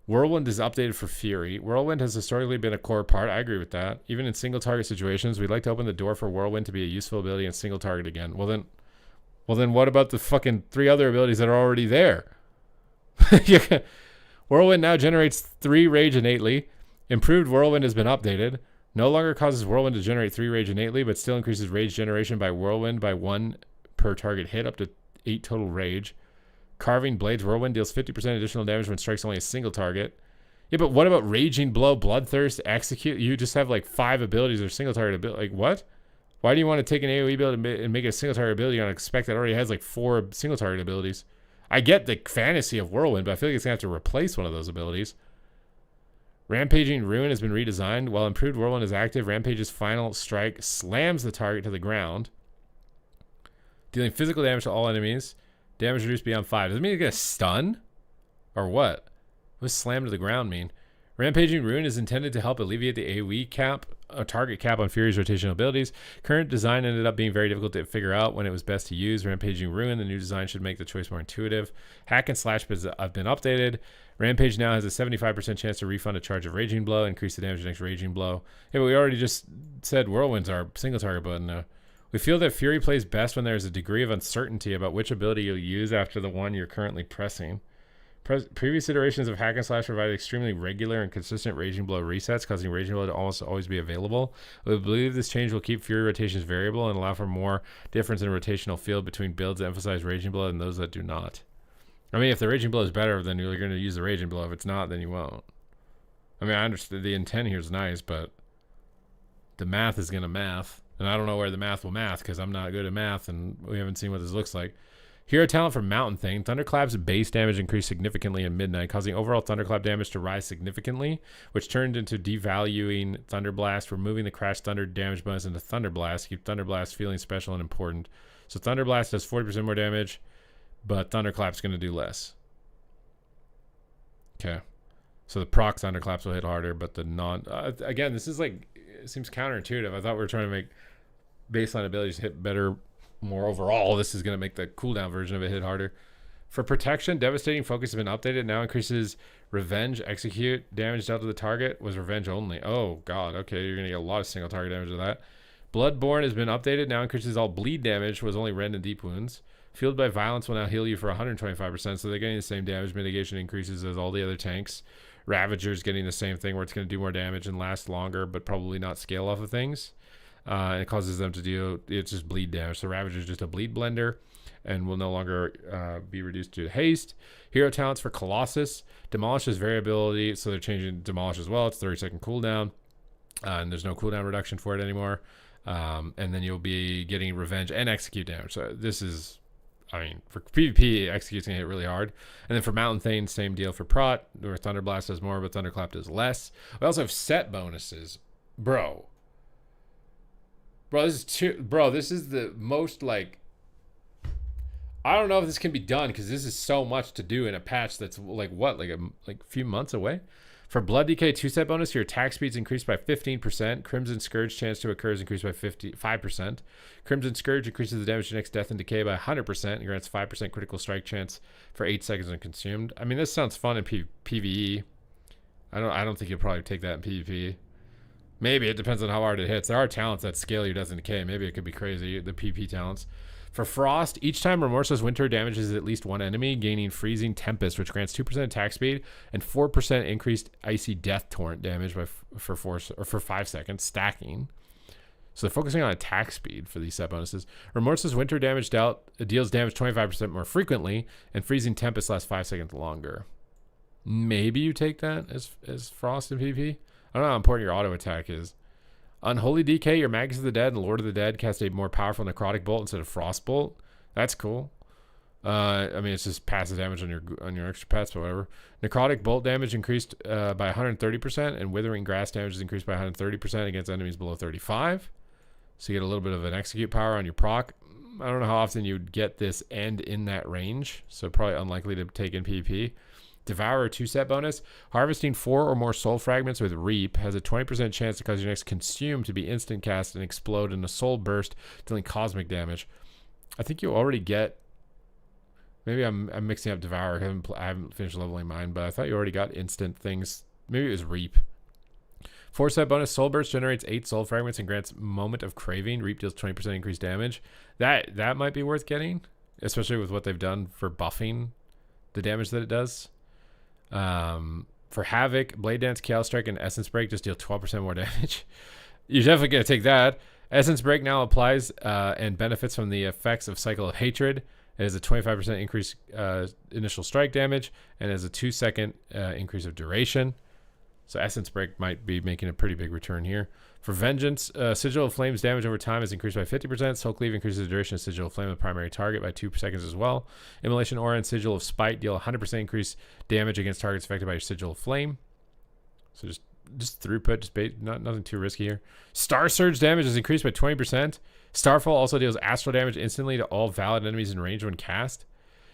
A: Whirlwind is updated for Fury. Whirlwind has historically been a core part. I agree with that. Even in single target situations, we'd like to open the door for Whirlwind to be a useful ability in single target again. Well then what about the fucking 3 other abilities that are already there? Whirlwind now generates 3 rage innately. Improved Whirlwind has been updated. No longer causes Whirlwind to generate 3 rage innately, but still increases rage generation by Whirlwind by 1 per target hit, up to 8 total rage. Carving Blades Whirlwind deals 50% additional damage when strikes only a single target. Yeah, but what about Raging Blow, Bloodthirst, Execute? You just have like 5 abilities or single target ability. Like, what? Why do you want to take an AoE ability and make it a single target ability on a spec that already has like 4 single target abilities? I get the fantasy of Whirlwind, but I feel like it's going to have to replace one of those abilities. Rampaging Ruin has been redesigned. While Improved Whirlwind is active, Rampage's final strike slams the target to the ground, dealing physical damage to all enemies. Damage reduced beyond 5. Does it mean you get a stun? Or what? What does slam to the ground mean? Rampaging Ruin is intended to help alleviate the AoE cap, a target cap on Fury's rotational abilities. Current design ended up being very difficult to figure out when it was best to use. Rampaging Ruin, the new design should make the choice more intuitive. Hack and Slash have been updated. Rampage now has a 75% chance to refund a charge of Raging Blow, increase the damage of the next Raging Blow. Yeah, but we already just said Whirlwind's our single target button. We feel that Fury plays best when there is a degree of uncertainty about which ability you'll use after the one you're currently pressing. Previous iterations of Hack and Slash provided extremely regular and consistent Raging Blow resets, causing Raging Blow to almost always be available. We believe this change will keep Fury rotations variable and allow for more difference in rotational field between builds that emphasize Raging Blow and those that do not. I mean, if the Raging Blow is better, then you're going to use the Raging Blow. If it's not, then you won't. I mean, I understand the intent here is nice, but the math is going to math. And I don't know where the math will math because I'm not good at math and we haven't seen what this looks like. Hero talent for Mountain Thane. Thunderclap's base damage increased significantly in Midnight, causing overall Thunderclap damage to rise significantly, which turned into devaluing Thunderblast, removing the Crash Thunder damage bonus into Thunderblast to keep Thunderblast feeling special and important. So Thunderblast does 40% more damage, but Thunderclap's going to do less. Okay. So the proc Thunderclaps will hit harder, but the non... again, this is like... It seems counterintuitive. I thought we were trying to make baseline abilities hit better, more overall. This is going to make the cooldown version of it hit harder. For protection, Devastating Focus has been updated. Now increases Revenge, Execute. Damage dealt to the target was Revenge only. Oh, God. Okay, you're going to get a lot of single target damage with that. Bloodborne has been updated. Now increases all bleed damage. Was only Rend and Deep Wounds. Fueled by Violence will now heal you for 125%, so they're getting the same damage mitigation increases as all the other tanks. Ravager's getting the same thing where it's going to do more damage and last longer, but probably not scale off of things. And it causes them to do, it's just bleed damage. So Ravager's just a bleed blender and will no longer be reduced to haste. Hero talents for Colossus. Demolishes variability, so they're changing Demolish as well. It's 30-second cooldown, and there's no cooldown reduction for it anymore. And then you'll be getting Revenge and Execute damage. So this is, I mean, for PvP, Execute's going to hit really hard. And then for Mountain Thane, same deal for Prot, where Thunder Blast does more, but Thunderclap does less. We also have set bonuses. Bro, this is the most, like, I don't know if this can be done because this is so much to do in a patch that's like a few months away. For Blood DK 2-set bonus, your attack speed's increased by 15%. Crimson Scourge chance to occur is increased by 5%. Crimson Scourge increases the damage to next Death and Decay by 100% and grants 5% critical strike chance for 8 seconds when consumed. I mean, this sounds fun in PvE. I don't think you'll probably take that in PvP. Maybe it depends on how hard it hits. There are talents that scale your Death and Decay. Maybe it could be crazy, the PP talents. For Frost, each time Remorseless Winter damages at least one enemy, gaining Freezing Tempest, which grants 2% attack speed and 4% increased Icy Death Torrent damage for 5 seconds, stacking. So they're focusing on attack speed for these set bonuses. Remorseless Winter damage deals damage 25% more frequently, and Freezing Tempest lasts 5 seconds longer. Maybe you take that as Frost in PvP. I don't know how important your auto attack is. Unholy DK, your Magus of the Dead and Lord of the Dead cast a more powerful Necrotic Bolt instead of Frost Bolt. That's cool. I mean, it's just passive damage on your extra pets, but whatever. Necrotic Bolt damage increased by 130%, and Withering Grass damage is increased by 130% against enemies below 35. So you get a little bit of an execute power on your proc. I don't know how often you'd get this end in that range, so probably unlikely to take in PvP. Devourer 2-set bonus. Harvesting 4 or more soul fragments with Reap has a 20% chance to cause your next consume to be instant cast and explode in a soul burst, dealing cosmic damage. I think you already get. Maybe I'm mixing up Devourer. I haven't finished leveling mine, but I thought you already got instant things. Maybe it was Reap. 4-set bonus. Soul burst generates 8 soul fragments and grants Moment of Craving. Reap deals 20% increased damage. That might be worth getting, especially with what they've done for buffing the damage that it does. For Havoc, Blade Dance, Chaos Strike, and Essence Break just deal 12% more damage. You're definitely going to take that. Essence Break now applies and benefits from the effects of Cycle of Hatred. It has a 25% increase initial strike damage and has a 2-second increase of duration. So Essence Break might be making a pretty big return here. For Vengeance, Sigil of Flame's damage over time is increased by 50%. Soul Cleave increases the duration of Sigil of Flame on the primary target by 2 seconds as well. Immolation Aura and Sigil of Spite deal 100% increased damage against targets affected by your Sigil of Flame. So just throughput, nothing too risky here. Star Surge damage is increased by 20%. Starfall also deals astral damage instantly to all valid enemies in range when cast.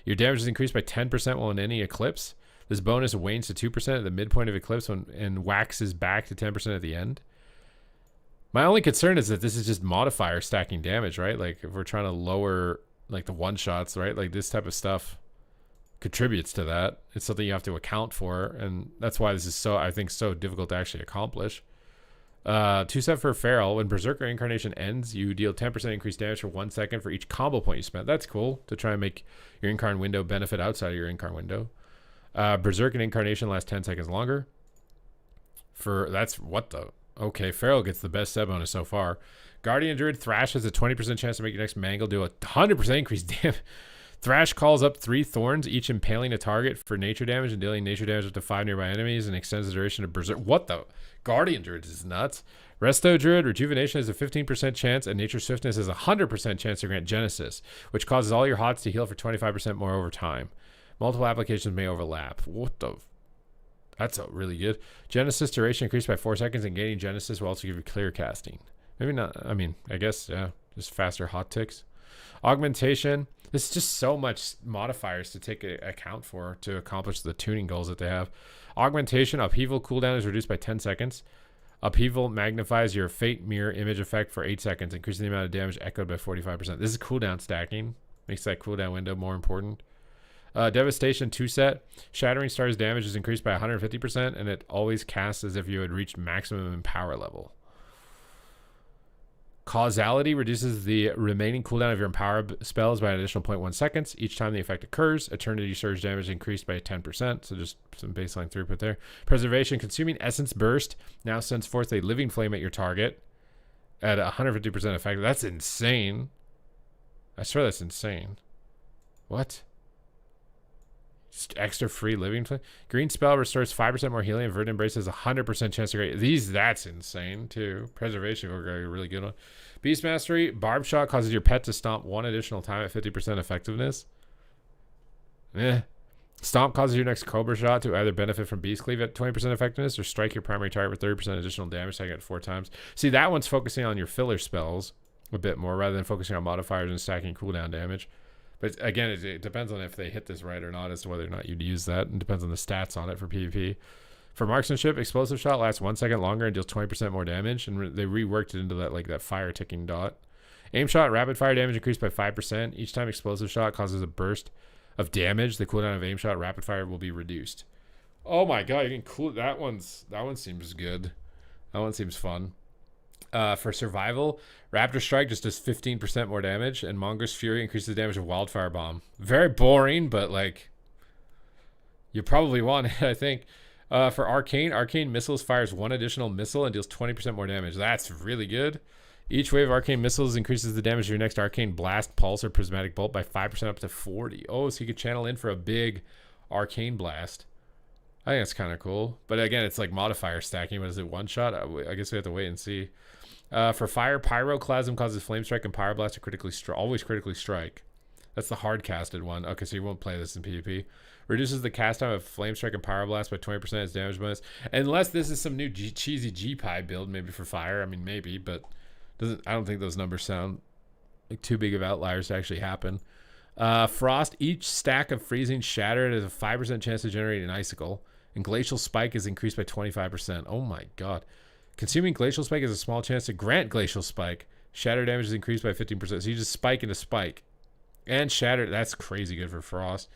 A: Your damage is increased by 10% while in any eclipse. This bonus wanes to 2% at the midpoint of eclipse and waxes back to 10% at the end. My only concern is that this is just modifier stacking damage, right? Like if we're trying to lower like the one shots, right? Like this type of stuff contributes to that. It's something you have to account for, and that's why this is I think so difficult to actually accomplish. 2-set for Feral. When Berserker Incarnation ends, you deal 10% increased damage for 1 second for each combo point you spent. That's cool to try and make your Incarn window benefit outside of your Incarn window. Berserker Incarnation lasts 10 seconds longer. Okay, Feral gets the best set bonus so far. Guardian Druid Thrash has a 20% chance to make your next Mangle do a 100% increased damage. Thrash calls up 3 thorns, each impaling a target for nature damage and dealing nature damage up to 5 nearby enemies, and extends the duration of Berserk. What the? Guardian Druid is nuts. Resto Druid Rejuvenation has a 15% chance, and Nature Swiftness has a 100% chance to grant Genesis, which causes all your HOTS to heal for 25% more over time. Multiple applications may overlap. What the? That's really good. Genesis duration increased by 4 seconds, and gaining Genesis will also give you clear casting. Maybe not. I mean, I guess, yeah. Just faster hot ticks. Augmentation. This is just so much modifiers to take account for to accomplish the tuning goals that they have. Augmentation. Upheaval cooldown is reduced by 10 seconds. Upheaval magnifies your Fate Mirror image effect for 8 seconds, increasing the amount of damage echoed by 45%. This is cooldown stacking. Makes that cooldown window more important. Devastation 2-set. Shattering Star's damage is increased by 150%, and it always casts as if you had reached maximum power level. Causality reduces the remaining cooldown of your empower spells by an additional 0.1 seconds. Each time the effect occurs, Eternity Surge damage increased by 10%. So just some baseline throughput there. Preservation. Consuming Essence Burst now sends forth a living flame at your target at 150% effect. That's insane. I swear that's insane. What? Just extra free living flame. Green spell restores 5% more healing. Verdant Embrace has a 100% chance to get these. That's insane too. Preservation will a really good one. Beast Mastery. Barb Shot causes your pet to stomp one additional time at 50% effectiveness. Stomp causes your next Cobra Shot to either benefit from Beast Cleave at 20% effectiveness or strike your primary target with 30% additional damage, taking it 4 times. See, that one's focusing on your filler spells a bit more rather than focusing on modifiers and stacking cooldown damage. But again, it depends on if they hit this right or not as to whether or not you'd use that. It depends on the stats on it for PvP. For Marksmanship, Explosive Shot lasts 1 second longer and deals 20% more damage. And they reworked it into that fire ticking dot. Aim Shot, rapid fire damage increased by 5%. Each time Explosive Shot causes a burst of damage, the cooldown of Aim Shot rapid fire will be reduced. Oh my god, you can cool that one seems good. That one seems fun. For survival, Raptor Strike just does 15% more damage, and Mongoose Fury increases the damage of Wildfire Bomb. Very boring, but you probably want it, I think. For Arcane Missiles fires 1 additional missile and deals 20% more damage. That's really good. Each wave of Arcane Missiles increases the damage of your next Arcane Blast, Pulse, or Prismatic Bolt by 5% up to 40. Oh, so you could channel in for a big Arcane Blast. I think that's kind of cool. But again, it's like modifier stacking. What is it, one shot? I guess we have to wait and see. For fire, Pyroclasm causes Flame Strike and Pyroblast to always critically strike. That's the hard casted one. Okay, so you won't play this in PvP. Reduces the cast time of Flame Strike and Pyroblast by 20% as damage bonus. Unless this is some new cheesy G-Pie build, maybe for fire. I mean, maybe, but I don't think those numbers sound like too big of outliers to actually happen. Frost, each stack of Freezing Shatter has a 5% chance to generate an Icicle. And Glacial Spike is increased by 25%. Oh my god. Consuming Glacial Spike has a small chance to grant Glacial Spike. Shatter damage is increased by 15%. So you just spike into spike. And Shatter, that's crazy good for Frost.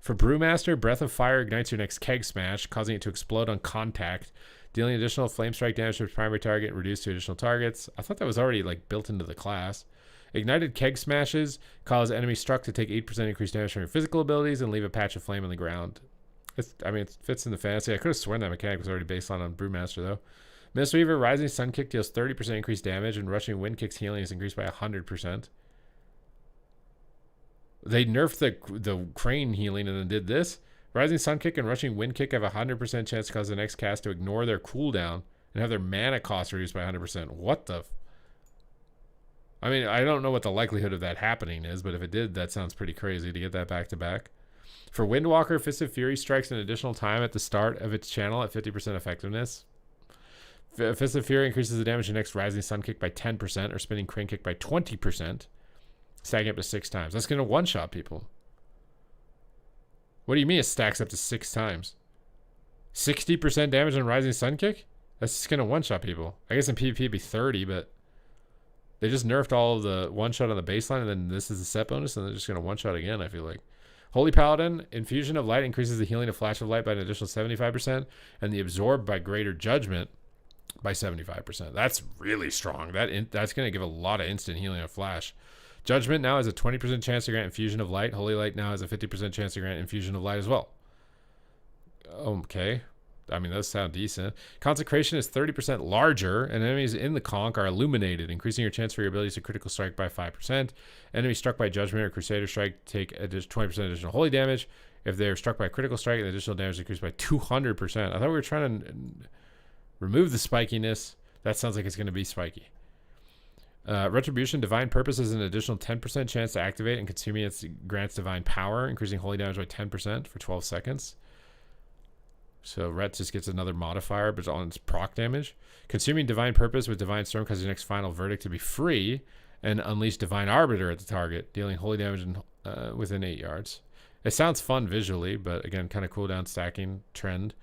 A: For Brewmaster, Breath of Fire ignites your next Keg Smash, causing it to explode on contact, dealing additional Flame Strike damage to its primary target and reduced to additional targets. I thought that was already built into the class. Ignited Keg Smashes cause enemies struck to take 8% increased damage from your physical abilities and leave a patch of flame on the ground. It fits in the fantasy. I could have sworn that mechanic was already baseline on Brewmaster, though. Mistweaver, Rising Sun Kick deals 30% increased damage, and Rushing Wind Kick's healing is increased by 100%. They nerfed the Crane healing and then did this. Rising Sun Kick and Rushing Wind Kick have a 100% chance to cause the next cast to ignore their cooldown and have their mana cost reduced by 100%. What the... I mean, I don't know what the likelihood of that happening is, but if it did, that sounds pretty crazy to get that back-to-back. For Windwalker, Fist of Fury strikes an additional time at the start of its channel at 50% effectiveness. Fist of Fury increases the damage of the next Rising Sun Kick by 10% or Spinning Crane Kick by 20%, stacking up to 6 times. That's going to one-shot people. What do you mean it stacks up to 6 times? 60% damage on Rising Sun Kick? That's just going to one-shot people. I guess in PvP it'd be 30, but they just nerfed all of the one-shot on the baseline, and then this is the set bonus, and they're just going to one-shot again, I feel like. Holy Paladin, Infusion of Light increases the healing of Flash of Light by an additional 75%, and the Absorb by Greater Judgment by 75%. That's really strong. That's going to give a lot of instant healing of Flash. Judgment now has a 20% chance to grant Infusion of Light. Holy Light now has a 50% chance to grant Infusion of Light as well. Okay. I mean, those sound decent. Consecration is 30% larger, and enemies in the conch are illuminated, increasing your chance for your abilities to critical strike by 5%. Enemies struck by Judgment or Crusader Strike take 20% additional holy damage. If they're struck by critical strike, the additional damage increased by 200%. I thought we were trying to remove the spikiness. That sounds like it's going to be spiky. Retribution, Divine Purpose has an additional 10% chance to activate, and consuming it grants Divine Power, increasing holy damage by 10% for 12 seconds. So Ret just gets another modifier, but on its proc damage. Consuming Divine Purpose with Divine Storm causes your next final verdict to be free, and unleash Divine Arbiter at the target, dealing holy damage within 8 yards. It sounds fun visually, but again, kind of cooldown stacking trend.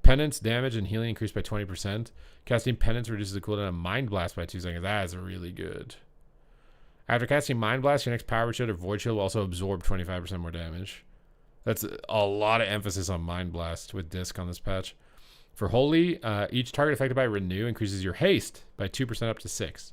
A: Penance, damage, and healing increased by 20%. Casting Penance reduces the cooldown of Mind Blast by 2 seconds. That is really good. After casting Mind Blast, your next Power Shield or Void Shield will also absorb 25% more damage. That's a lot of emphasis on Mind Blast with Disc on this patch. For Holy, each target affected by Renew increases your haste by 2% up to 6.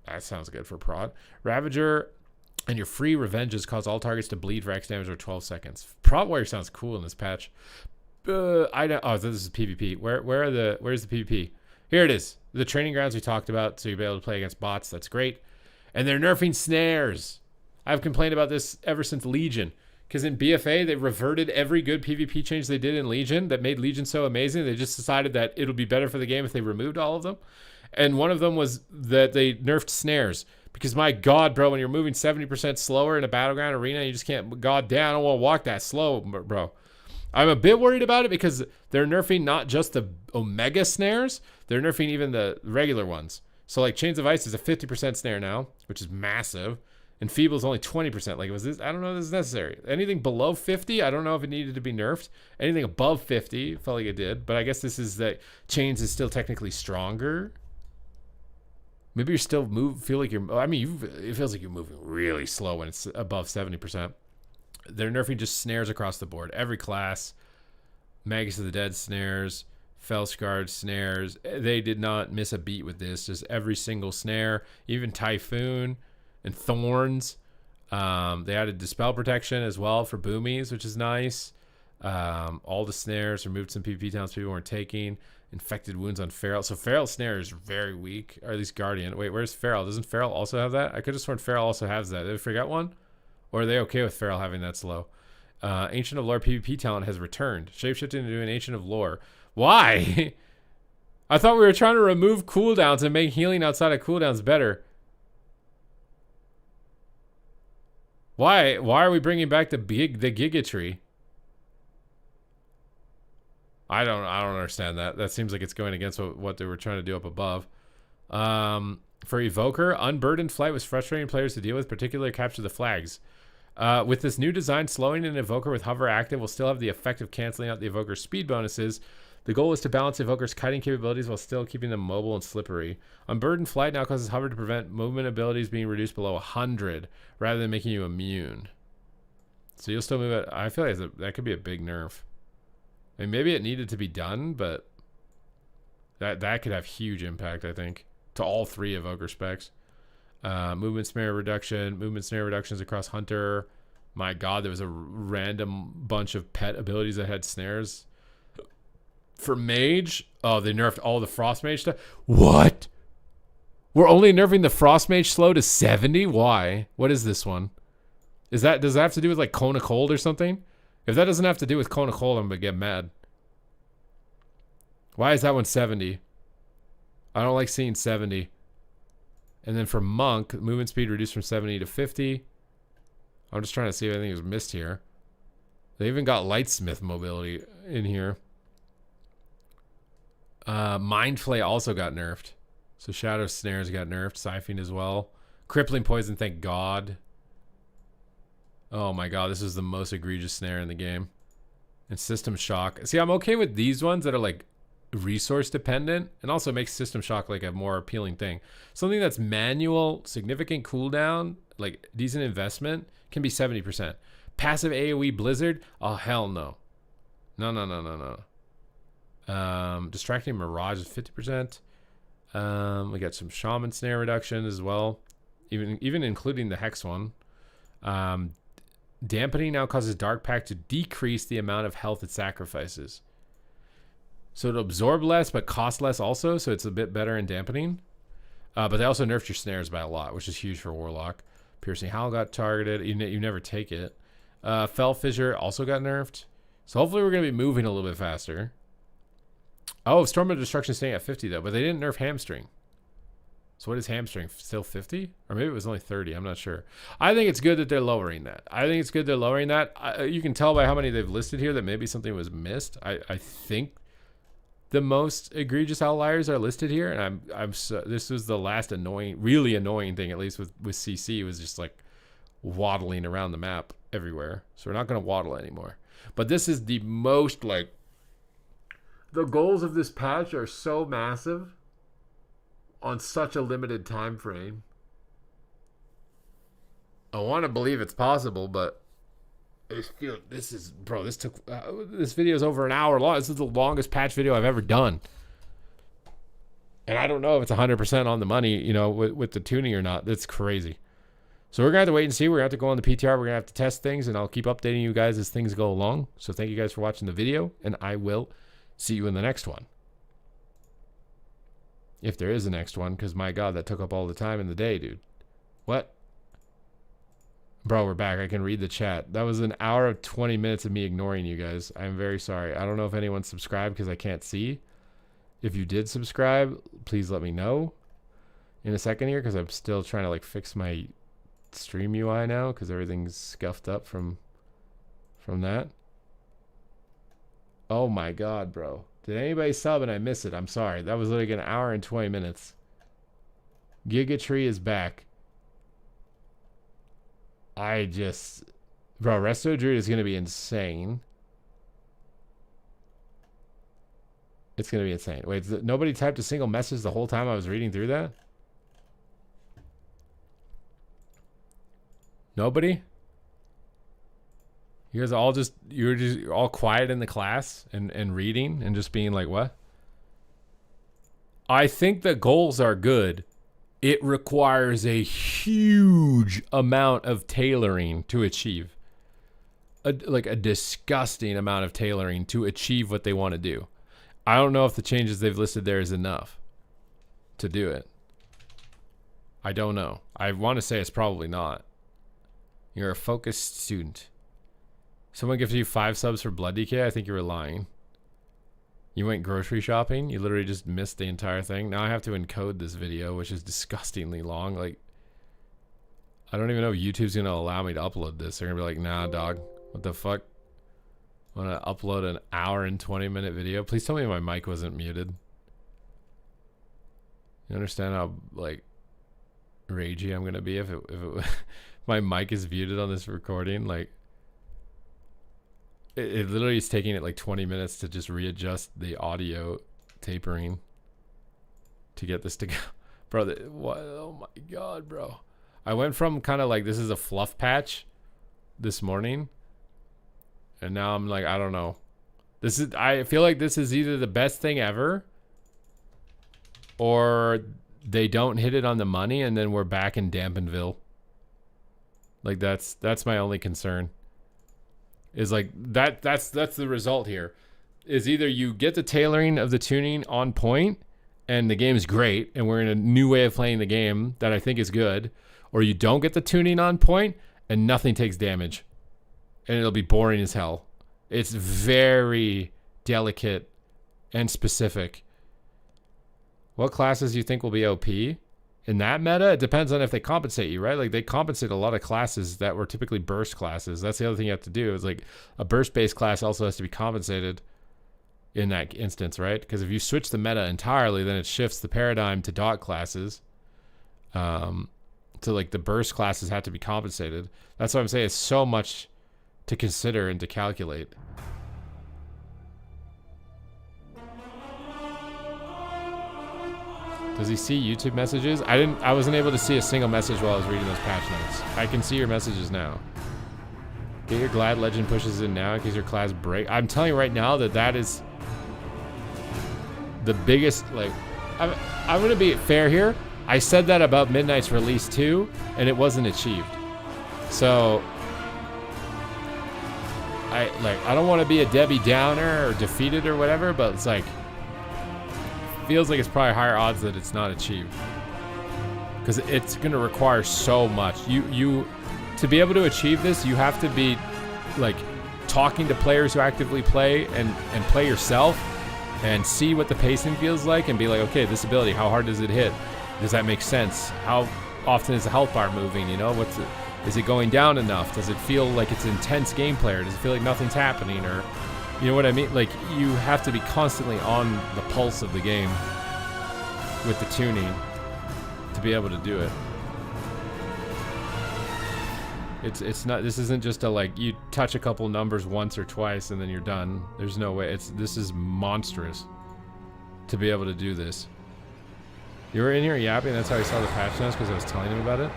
A: That sounds good for prod. Ravager and your free revenges cause all targets to bleed for X damage over 12 seconds. Prod Warrior sounds cool in this patch. I don't. Oh, this is PvP. Where's the PvP? Here it is. The training grounds we talked about, so you'll be able to play against bots. That's great. And they're nerfing snares. I've complained about this ever since Legion. Because in BFA, they reverted every good PvP change they did in Legion that made Legion so amazing. They just decided that it'll be better for the game if they removed all of them. And one of them was that they nerfed snares. Because my God, bro, when you're moving 70% slower in a battleground arena, you just can't, God damn, I don't want to walk that slow, bro. I'm a bit worried about it because they're nerfing not just the Omega snares, they're nerfing even the regular ones. So like Chains of Ice is a 50% snare now, which is massive. And Feeble is only 20%. Like, was this? I don't know if this is necessary. Anything below 50, I don't know if it needed to be nerfed. Anything above 50, felt like it did. But I guess this is that Chains is still technically stronger. Maybe you're still feel like you're, I mean, it feels like you're moving really slow when it's above 70%. They're nerfing just snares across the board. Every class, Magus of the Dead snares, Felsguard snares. They did not miss a beat with this. Just every single snare, even Typhoon and Thorns. They added Dispel Protection as well for Boomies, which is nice. All the snares removed some PvP towns people weren't taking. Infected Wounds on Feral. So Feral snare is very weak. Or at least Guardian. Wait, where's Feral? Doesn't Feral also have that? I could have sworn Feral also has that. Did I forget one? Or are they okay with Feral having that slow? Ancient of Lore PvP talent has returned. Shapeshifting into an Ancient of Lore. Why? I thought we were trying to remove cooldowns and make healing outside of cooldowns better. Why are we bringing back the Giga-Tree? I don't understand that. That seems like it's going against what they were trying to do up above. For Evoker, Unburdened Flight was frustrating players to deal with, particularly capture the flags. With this new design, slowing an Evoker with hover active will still have the effect of canceling out the Evoker's speed bonuses. The goal is to balance Evoker's kiting capabilities while still keeping them mobile and slippery. Unburdened Flight now causes hover to prevent movement abilities being reduced below 100 rather than making you immune. So you'll still move it. I feel like that could be a big nerf. I mean, maybe it needed to be done, but that could have huge impact, I think, to all three Evoker specs. Movement snare reductions across Hunter. My God, there was a random bunch of pet abilities that had snares. For Mage, oh, they nerfed all the Frost Mage stuff. What? We're only nerfing the Frost Mage slow to 70? Why? What is this one? Does that have to do with like Cone of Cold or something? If that doesn't have to do with Cone of Cold, I'm gonna get mad. Why is that one 70? I don't like seeing 70. And then for Monk, movement speed reduced from 70 to 50. I'm just trying to see if anything was missed here. They even got Lightsmith mobility in here. Mind Flay also got nerfed. So Shadow Snares got nerfed. Siphon as well. Crippling Poison, thank God. Oh my God, this is the most egregious snare in the game. And System Shock. See, I'm okay with these ones that are like resource dependent, and also makes System Shock like a more appealing thing. Something that's manual, significant cooldown, like decent investment, can be 70%. Passive AoE Blizzard? Oh, hell no. No. Distracting Mirage is 50%. We got some Shaman Snare reduction as well, even including the Hex one. Dampening now causes Dark Pact to decrease the amount of health it sacrifices. So it'll absorb less, but cost less also, so it's a bit better in dampening. But they also nerfed your snares by a lot, which is huge for Warlock. Piercing Howl got targeted. You never take it. Fell Fissure also got nerfed. So hopefully we're going to be moving a little bit faster. Oh, Storm of Destruction staying at 50, though. But they didn't nerf Hamstring. So what is Hamstring? Still 50? Or maybe it was only 30. I'm not sure. I think it's good that they're lowering that. You can tell by how many they've listed here that maybe something was missed. I think the most egregious outliers are listed here, and this was the last really annoying thing, at least with CC, was just like waddling around the map everywhere. So we're not going to waddle anymore. But this is the most like, the goals of this patch are so massive on such a limited time frame. I want to believe it's possible, but this video is over an hour long. This is the longest patch video I've ever done. And I don't know if it's 100% on the money, you know, with the tuning or not. That's crazy. So we're going to have to wait and see. We're going to have to go on the PTR. We're going to have to test things, and I'll keep updating you guys as things go along. So thank you guys for watching the video, and I will see you in the next one. If there is a next one, because my God, that took up all the time in the day, dude. What? Bro, we're back. I can read the chat. That was an hour of 20 minutes of me ignoring you guys. I'm very sorry. I don't know if anyone subscribed because I can't see. If you did subscribe, please let me know in a second here, because I'm still trying to like fix my stream UI now because everything's scuffed up from that. Oh my God, bro. Did anybody sub and I miss it? I'm sorry. That was like an hour and 20 minutes. Gigatree is back. Bro, Resto Druid is going to be insane. It's going to be insane. Wait, nobody typed a single message the whole time I was reading through that? Nobody? You guys all you're just all quiet in the class and reading and just being like, what? I think the goals are good. It requires a huge amount of tailoring to achieve. Like a disgusting amount of tailoring to achieve what they want to do. I don't know if the changes they've listed there is enough to do it. I don't know. I want to say it's probably not. You're a focused student. Someone gifted you 5 subs for Blood DK? I think you were lying. You went grocery shopping? You literally just missed the entire thing? Now I have to encode this video, which is disgustingly long. Like, I don't even know if YouTube's going to allow me to upload this. They're going to be like, nah, dog. What the fuck? I want to upload an hour and 20-minute video? Please tell me my mic wasn't muted. You understand how, like, ragey I'm going to be if my mic is muted on this recording? Like, it literally is taking it like 20 minutes to just readjust the audio tapering to get this to go. Bro, what? Oh my God, bro. I went from kind of like this is a fluff patch this morning, and now I'm like, I don't know. I feel like this is either the best thing ever, or they don't hit it on the money and then we're back in Dampenville. Like that's my only concern. Is like that's the result here. Is either you get the tailoring of the tuning on point and the game is great and we're in a new way of playing the game that I think is good, or you don't get the tuning on point and nothing takes damage and it'll be boring as hell. It's very delicate and specific. What classes do you think will be OP? In that meta, it depends on if they compensate you, right? Like they compensate a lot of classes that were typically burst classes. That's the other thing you have to do is like a burst-based class also has to be compensated in that instance, right? Because if you switch the meta entirely, then it shifts the paradigm to dot classes. So like the burst classes have to be compensated. That's what I'm saying. It's so much to consider and to calculate. Does he see YouTube messages? I wasn't able to see a single message while I was reading those patch notes. I can see your messages now. Get your Glad Legend pushes in now in case your class break. I'm telling you right now that is the biggest, like, I'm gonna be fair here. I said that about Midnight's release too, and it wasn't achieved. So I don't want to be a Debbie Downer or defeated or whatever, but it's like feels like it's probably higher odds that it's not achieved because it's going to require so much. You to be able to achieve this, you have to be like talking to players who actively play and play yourself and see what the pacing feels like and be like, okay, this ability, how hard does it hit? Does that make sense? How often is the health bar moving? You know, is it going down enough? Does it feel like it's intense gameplay, or does it feel like nothing's happening? Or you know what I mean? Like, you have to be constantly on the pulse of the game with the tuning to be able to do it. It's not, this isn't just a like, you touch a couple numbers once or twice and then you're done. There's no way. This is monstrous to be able to do this. You were in here yapping, that's how I saw the patch notes because I was telling him about it?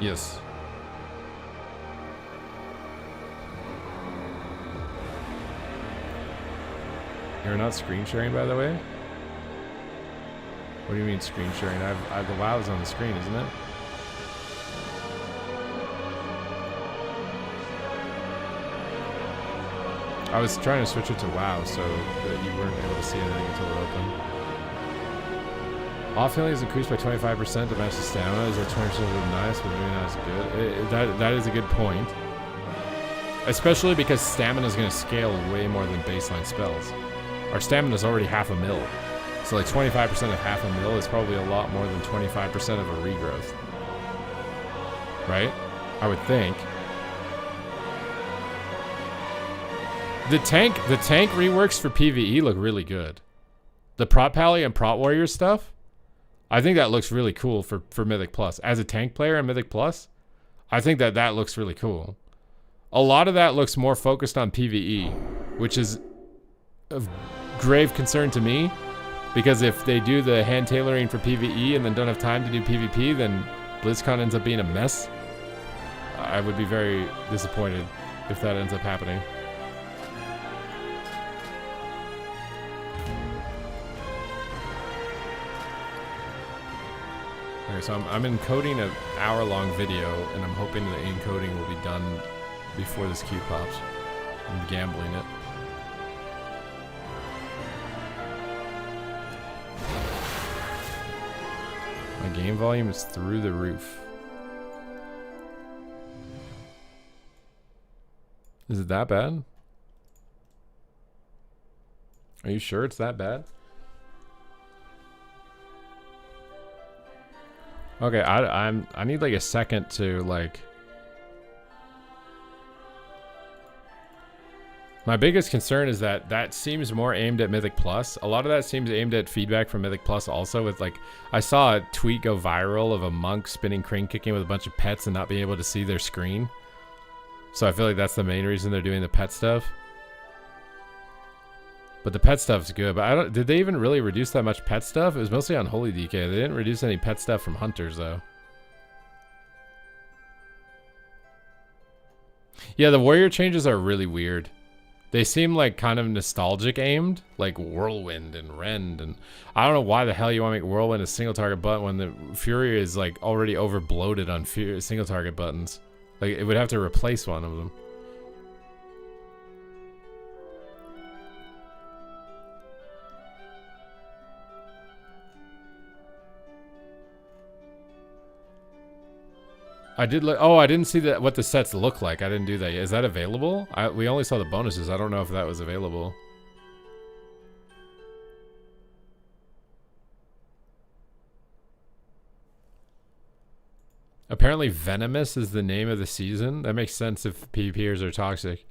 A: Yes. You're not screen sharing, by the way? What do you mean screen sharing? I've the WoW's on the screen, isn't it? I was trying to switch it to WoW so that you weren't able to see anything until it opened. Off healing is increased by 25% to match the stamina. Is that 20% nice, but maybe not as good? That is a good point. Especially because stamina is going to scale way more than baseline spells. Our stamina is already half a mil. So like 25% of half a mil is probably a lot more than 25% of a regrowth. Right? I would think. The tank reworks for PvE look really good. The Prot Pally and Prot Warrior stuff, I think that looks really cool for Mythic Plus. As a tank player in Mythic Plus, I think that looks really cool. A lot of that looks more focused on PvE, which is of grave concern to me, because if they do the hand tailoring for PvE and then don't have time to do PvP, then BlizzCon ends up being a mess. I would be very disappointed if that ends up happening. Okay, so I'm encoding an hour-long video, and I'm hoping the encoding will be done before this queue pops. I'm gambling it. My game volume is through the roof. Is it that bad? Are you sure it's that bad? Okay, I need like a second to like. My biggest concern is that seems more aimed at Mythic Plus. A lot of that seems aimed at feedback from Mythic Plus also, with like, I saw a tweet go viral of a monk spinning crane kicking with a bunch of pets and not being able to see their screen. So I feel like that's the main reason they're doing the pet stuff. But the pet stuff's good. But did they even really reduce that much pet stuff? It was mostly on Holy DK. They didn't reduce any pet stuff from Hunters though. Yeah, the warrior changes are really weird. They seem like kind of nostalgic aimed, like Whirlwind and Rend, and I don't know why the hell you want to make Whirlwind a single target button when the Fury is like already over bloated on single target buttons. Like it would have to replace one of them. I did look. Oh, I didn't see what the sets look like. I didn't do that yet. Is that available? We only saw the bonuses. I don't know if that was available. Apparently Venomous is the name of the season. That makes sense if PvPers are toxic.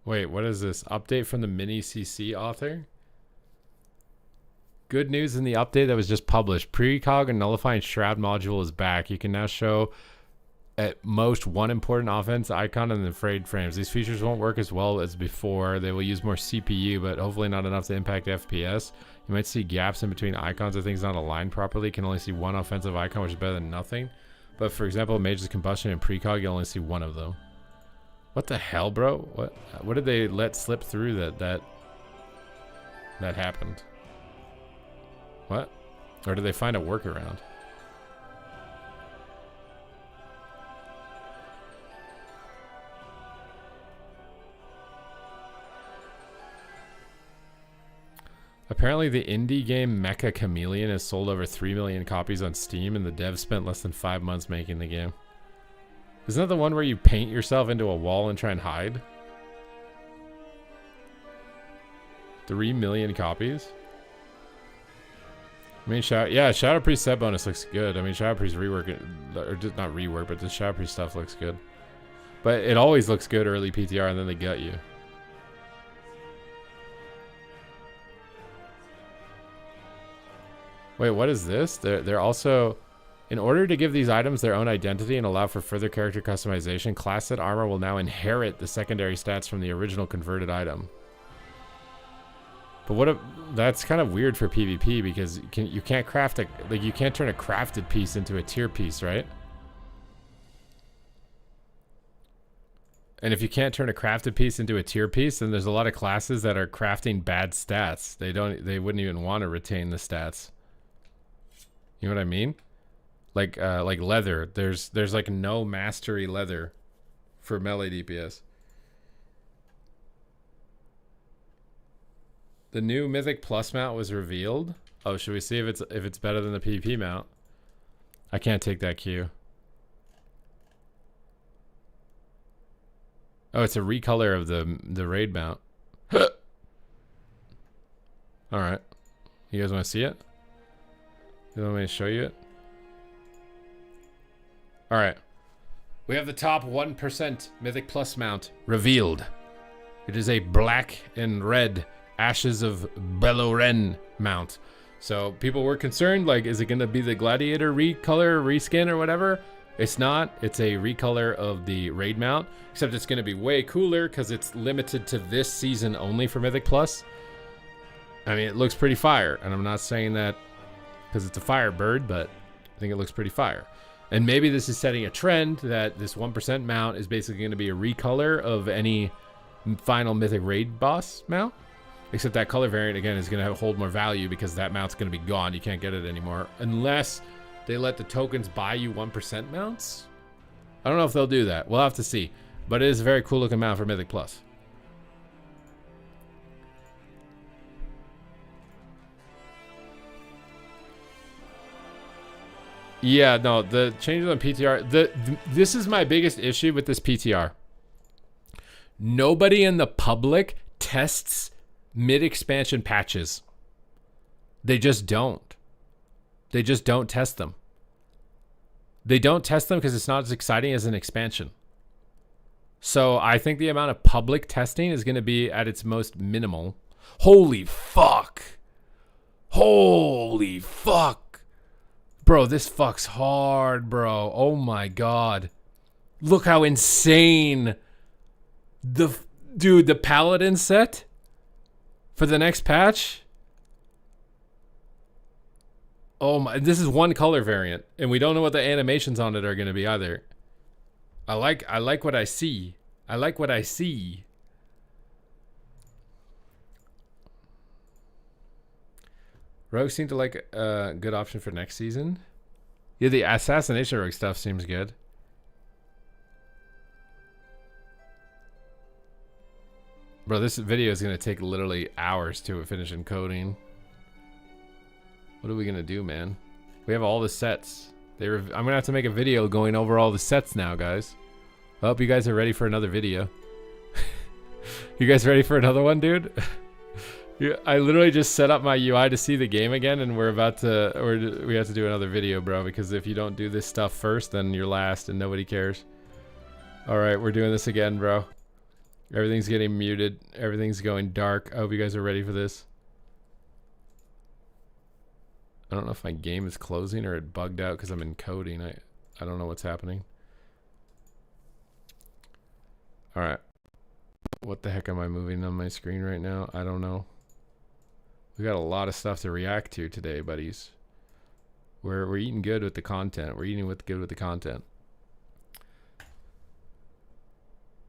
A: Wait, what is this? Update from the mini CC author? Good news in the update that was just published. Precog and Nullifying Shroud module is back. You can now show at most one important offense icon in the frayed frames. These features won't work as well as before. They will use more CPU, but hopefully not enough to impact FPS. You might see gaps in between icons or things not aligned properly. You can only see one offensive icon, which is better than nothing. But for example, Mage's Combustion and Precog, you only see one of them. What the hell, bro? What did they let slip through that happened? What? Or did they find a workaround? Apparently the indie game Mecha Chameleon has sold over 3 million copies on Steam, and the devs spent less than 5 months making the game. Isn't that the one where you paint yourself into a wall and try and hide? 3 million copies? I mean, Shadow Priest set bonus looks good. I mean, Shadow Priest rework, or just not rework, but the Shadow Priest stuff looks good. But it always looks good early PTR, and then they gut you. Wait, what is this? They're also... In order to give these items their own identity and allow for further character customization, class set armor will now inherit the secondary stats from the original converted item. But what if... That's kind of weird for PvP because you can't craft a... Like, you can't turn a crafted piece into a tier piece, right? And if you can't turn a crafted piece into a tier piece, then there's a lot of classes that are crafting bad stats. They wouldn't even want to retain the stats. You know what I mean? Like leather. There's like no mastery leather for melee DPS. The new Mythic Plus mount was revealed. Oh, should we see if it's better than the PvP mount? I can't take that cue. Oh, it's a recolor of the raid mount. All right. You guys want to see it? You want me to show you it? All right. We have the top 1% Mythic Plus mount revealed. It is a black and red Ashes of Beloren mount. So people were concerned, like, is it going to be the Gladiator recolor, reskin, or whatever? It's not. It's a recolor of the raid mount, except it's going to be way cooler because it's limited to this season only for Mythic Plus. I mean, it looks pretty fire, and I'm not saying that because it's a Firebird, but I think it looks pretty fire. And maybe this is setting a trend that this 1% mount is basically going to be a recolor of any final Mythic Raid boss mount. Except that color variant, again, is going to hold more value because that mount's going to be gone. You can't get it anymore. Unless they let the tokens buy you 1% mounts. I don't know if they'll do that. We'll have to see. But it is a very cool looking mount for Mythic Plus. Yeah, no, the changes on PTR. This is my biggest issue with this PTR. Nobody in the public tests mid-expansion patches. They just don't. They just don't test them. They don't test them because it's not as exciting as an expansion. So I think the amount of public testing is going to be at its most minimal. Holy fuck. Holy fuck. Bro, this fucks hard, bro. Oh my god. Look how insane. Dude, the Paladin set for the next patch. Oh my, this is one color variant, and we don't know what the animations on it are going to be either. I like what I see. I like what I see. Rogue seemed to like a good option for next season. Yeah, the Assassination Rogue stuff seems good. Bro, this video is going to take literally hours to finish encoding. What are we going to do, man? We have all the sets. I'm going to have to make a video going over all the sets now, guys. I hope you guys are ready for another video. You guys ready for another one, dude? I literally just set up my UI to see the game again, and we have to do another video, bro, because if you don't do this stuff first, then you're last and nobody cares. All right, we're doing this again, bro. Everything's getting muted. Everything's going dark. I hope you guys are ready for this. I don't know if my game is closing or it bugged out because I'm encoding. I don't know what's happening. All right. What the heck am I moving on my screen right now? I don't know. We got a lot of stuff to react to today, buddies. We're eating good with the content. We're eating good with the content.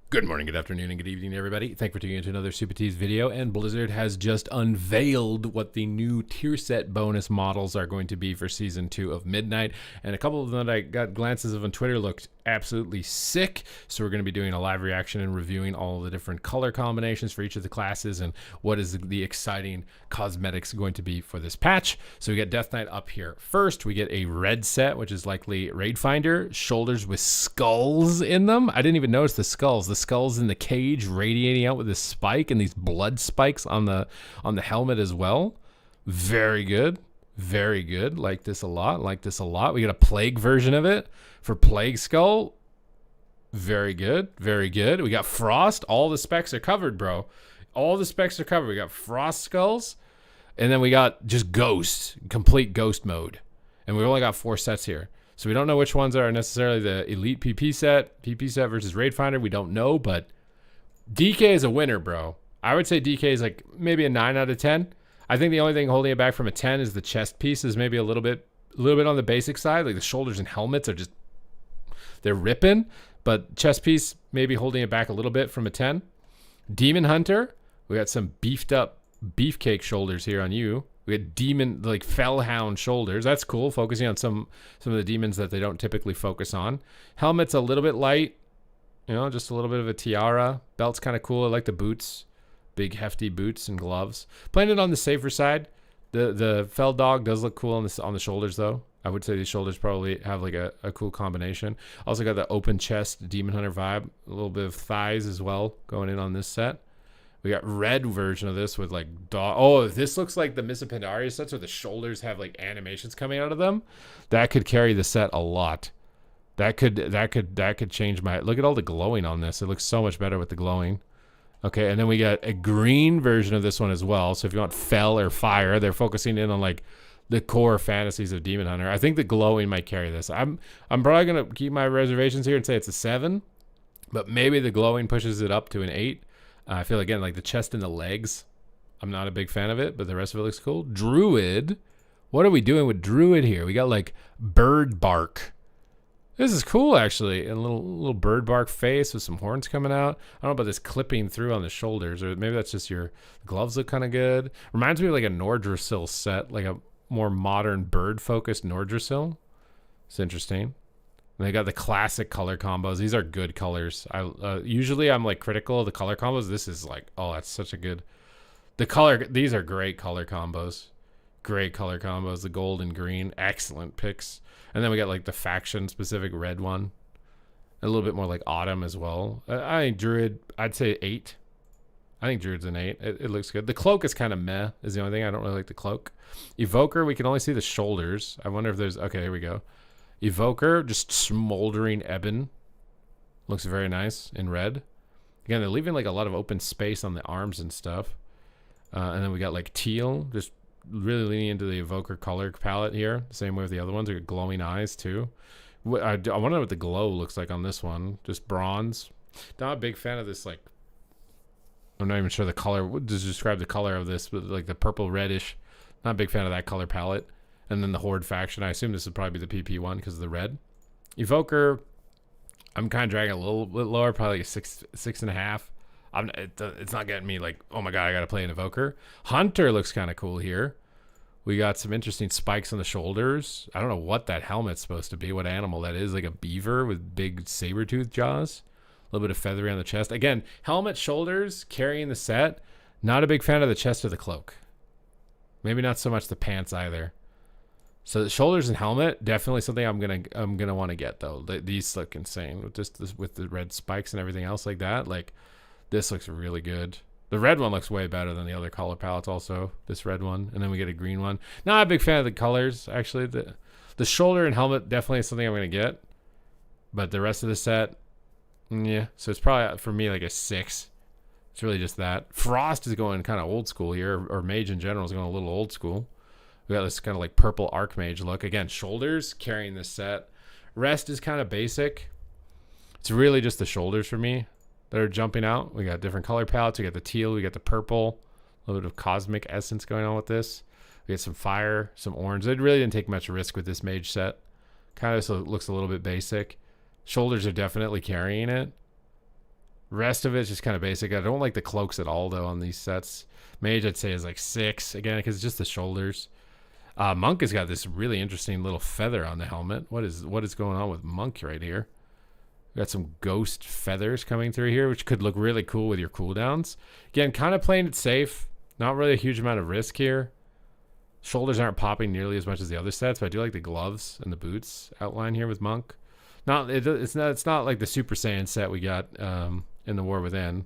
A: Good morning, good afternoon, and good evening, everybody. Thank you for tuning into another Super Tees video. And Blizzard has just unveiled what the new tier set bonus models are going to be for Season 2 of Midnight. And a couple of them that I got glances of on Twitter looked absolutely sick. So we're going to be doing a live reaction and reviewing all the different color combinations for each of the classes and what is the exciting cosmetics going to be for this patch. So we get Death Knight up here first. We get a red set, which is likely Raid Finder, shoulders with skulls in them. I didn't even notice the skulls. The skulls in the cage radiating out with this spike and these blood spikes on the helmet as well. Very good. Very good. Like this a lot. Like this a lot. We got a plague version of it for Plague Skull. Very good. Very good. We got Frost. All the specs are covered, bro. All the specs are covered. We got Frost Skulls. And then we got just ghost, complete ghost mode. And we've only got 4 sets here. So we don't know which ones are necessarily the elite PP set versus Raid Finder. We don't know, but DK is a winner, bro. I would say DK is like maybe a 9 out of 10. I think the only thing holding it back from a 10 is the chest piece is maybe a little bit on the basic side. Like the shoulders and helmets are just, they're ripping, but chest piece maybe holding it back a little bit from a 10. Demon Hunter, we got some beefed up beefcake shoulders here on you. We got demon, like Fellhound shoulders. That's cool, focusing on some of the demons that they don't typically focus on. Helmet's a little bit light, you know, just a little bit of a tiara. Belt's kind of cool. I like the boots, big hefty boots and gloves. Playing it on the safer side. The Fell Dog does look cool on the shoulders though. I would say these shoulders probably have like a cool combination. Also got the open chest Demon Hunter vibe, a little bit of thighs as well going in on this set. We got red version of this with like dog. Oh, this looks like the Mists of Pandaria sets where the shoulders have like animations coming out of them. That could carry the set a lot. That could change my. Look at all the glowing on this. It looks so much better with the glowing. Okay, and then we got a green version of this one as well. So if you want Fell or Fire, they're focusing in on like the core fantasies of Demon Hunter. I think the glowing might carry this. I'm probably gonna keep my reservations here and say it's a 7, but maybe the glowing pushes it up to an 8. I feel again like the chest and the legs, I'm not a big fan of it, but the rest of it looks cool. Druid, what are we doing with Druid here? We got like bird bark. This is cool actually, and a little bird bark face with some horns coming out. I don't know about this clipping through on the shoulders, or maybe that's just the gloves look kind of good. Reminds me of like a Nordrassil set, like a more modern bird focused Nordrassil. It's interesting. And they got the classic color combos. These are good colors. Usually I'm like critical of the color combos. This is like, oh, that's such a good. These are great color combos. Great color combos. The gold and green, excellent picks. And then we got like the faction specific red one. A little bit more like autumn as well. I think Druid, I'd say 8. I think Druid's an 8. It looks good. The cloak is kind of meh, is the only thing. I don't really like the cloak. Evoker, we can only see the shoulders. I wonder if there's, okay, here we go. Evoker, just smoldering ebon. Looks very nice in red. Again, they're leaving like a lot of open space on the arms and stuff. And then we got like teal, just really leaning into the Evoker color palette here. Same way with the other ones. We got glowing eyes too. I wonder what the glow looks like on this one. Just bronze. Not a big fan of this, like, I'm not even sure the color. What does describe the color of this? But like the purple reddish. Not a big fan of that color palette. And then the Horde faction. I assume this would probably be the PP one because of the red. Evoker, I'm kind of dragging a little bit lower, probably like a 6.5. It's not getting me like, oh my god, I got to play an Evoker. Hunter looks kind of cool here. We got some interesting spikes on the shoulders. I don't know what that helmet's supposed to be, what animal that is. Like a beaver with big saber-toothed jaws. A little bit of feathery on the chest. Again, helmet, shoulders, carrying the set. Not a big fan of the chest or the cloak. Maybe not so much the pants either. So the shoulders and helmet, definitely something I'm gonna want to get though. These look insane with just this, with the red spikes and everything else like that. Like this looks really good. The red one looks way better than the other color palettes. Also, this red one, and then we get a green one. Not a big fan of the colors actually. The shoulder and helmet definitely is something I'm gonna get, but the rest of the set, yeah. So it's probably for me like a 6. It's really just that. Frost is going kind of old school here, or Mage in general is going a little old school. We got this kind of like purple Archmage look. Again, shoulders carrying this set. Rest is kind of basic. It's really just the shoulders for me that are jumping out. We got different color palettes. We got the teal. We got the purple. A little bit of cosmic essence going on with this. We got some fire, some orange. It really didn't take much risk with this mage set. Kind of so it looks a little bit basic. Shoulders are definitely carrying it. Rest of it is just kind of basic. I don't like the cloaks at all though on these sets. Mage I'd say is like 6 again because it's just the shoulders. Monk has got this really interesting little feather on the helmet. What is going on with Monk right here? We got some ghost feathers coming through here, which could look really cool with your cooldowns. Again, kind of playing it safe. Not really a huge amount of risk here. Shoulders aren't popping nearly as much as the other sets, but I do like the gloves and the boots outline here with Monk. It's not like the Super Saiyan set we got in the War Within,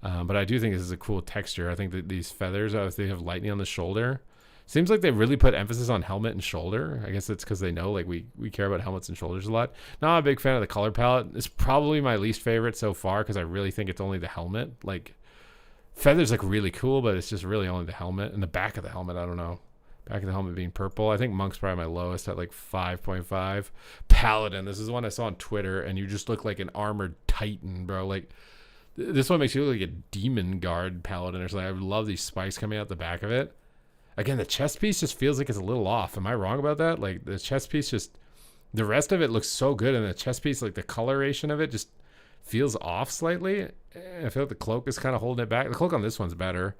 A: but I do think this is a cool texture. I think that these feathers, if they have lightning on the shoulder. Seems like they really put emphasis on helmet and shoulder. I guess it's because they know like we care about helmets and shoulders a lot. Not a big fan of the color palette. It's probably my least favorite so far because I really think it's only the helmet. Like Feathers look really cool, but it's just really only the helmet and the back of the helmet. I don't know. Back of the helmet being purple. I think Monk's probably my lowest at like 5.5. Paladin. This is one I saw on Twitter, and you just look like an armored titan, bro. Like, this one makes you look like a demon guard paladin or something. I love these spikes coming out the back of it. Again, the chest piece just feels like it's a little off. Am I wrong about that? Like, the chest piece just... The rest of it looks so good, and the chest piece, like the coloration of it just feels off slightly. I feel like the cloak is kind of holding it back. The cloak on this one's better.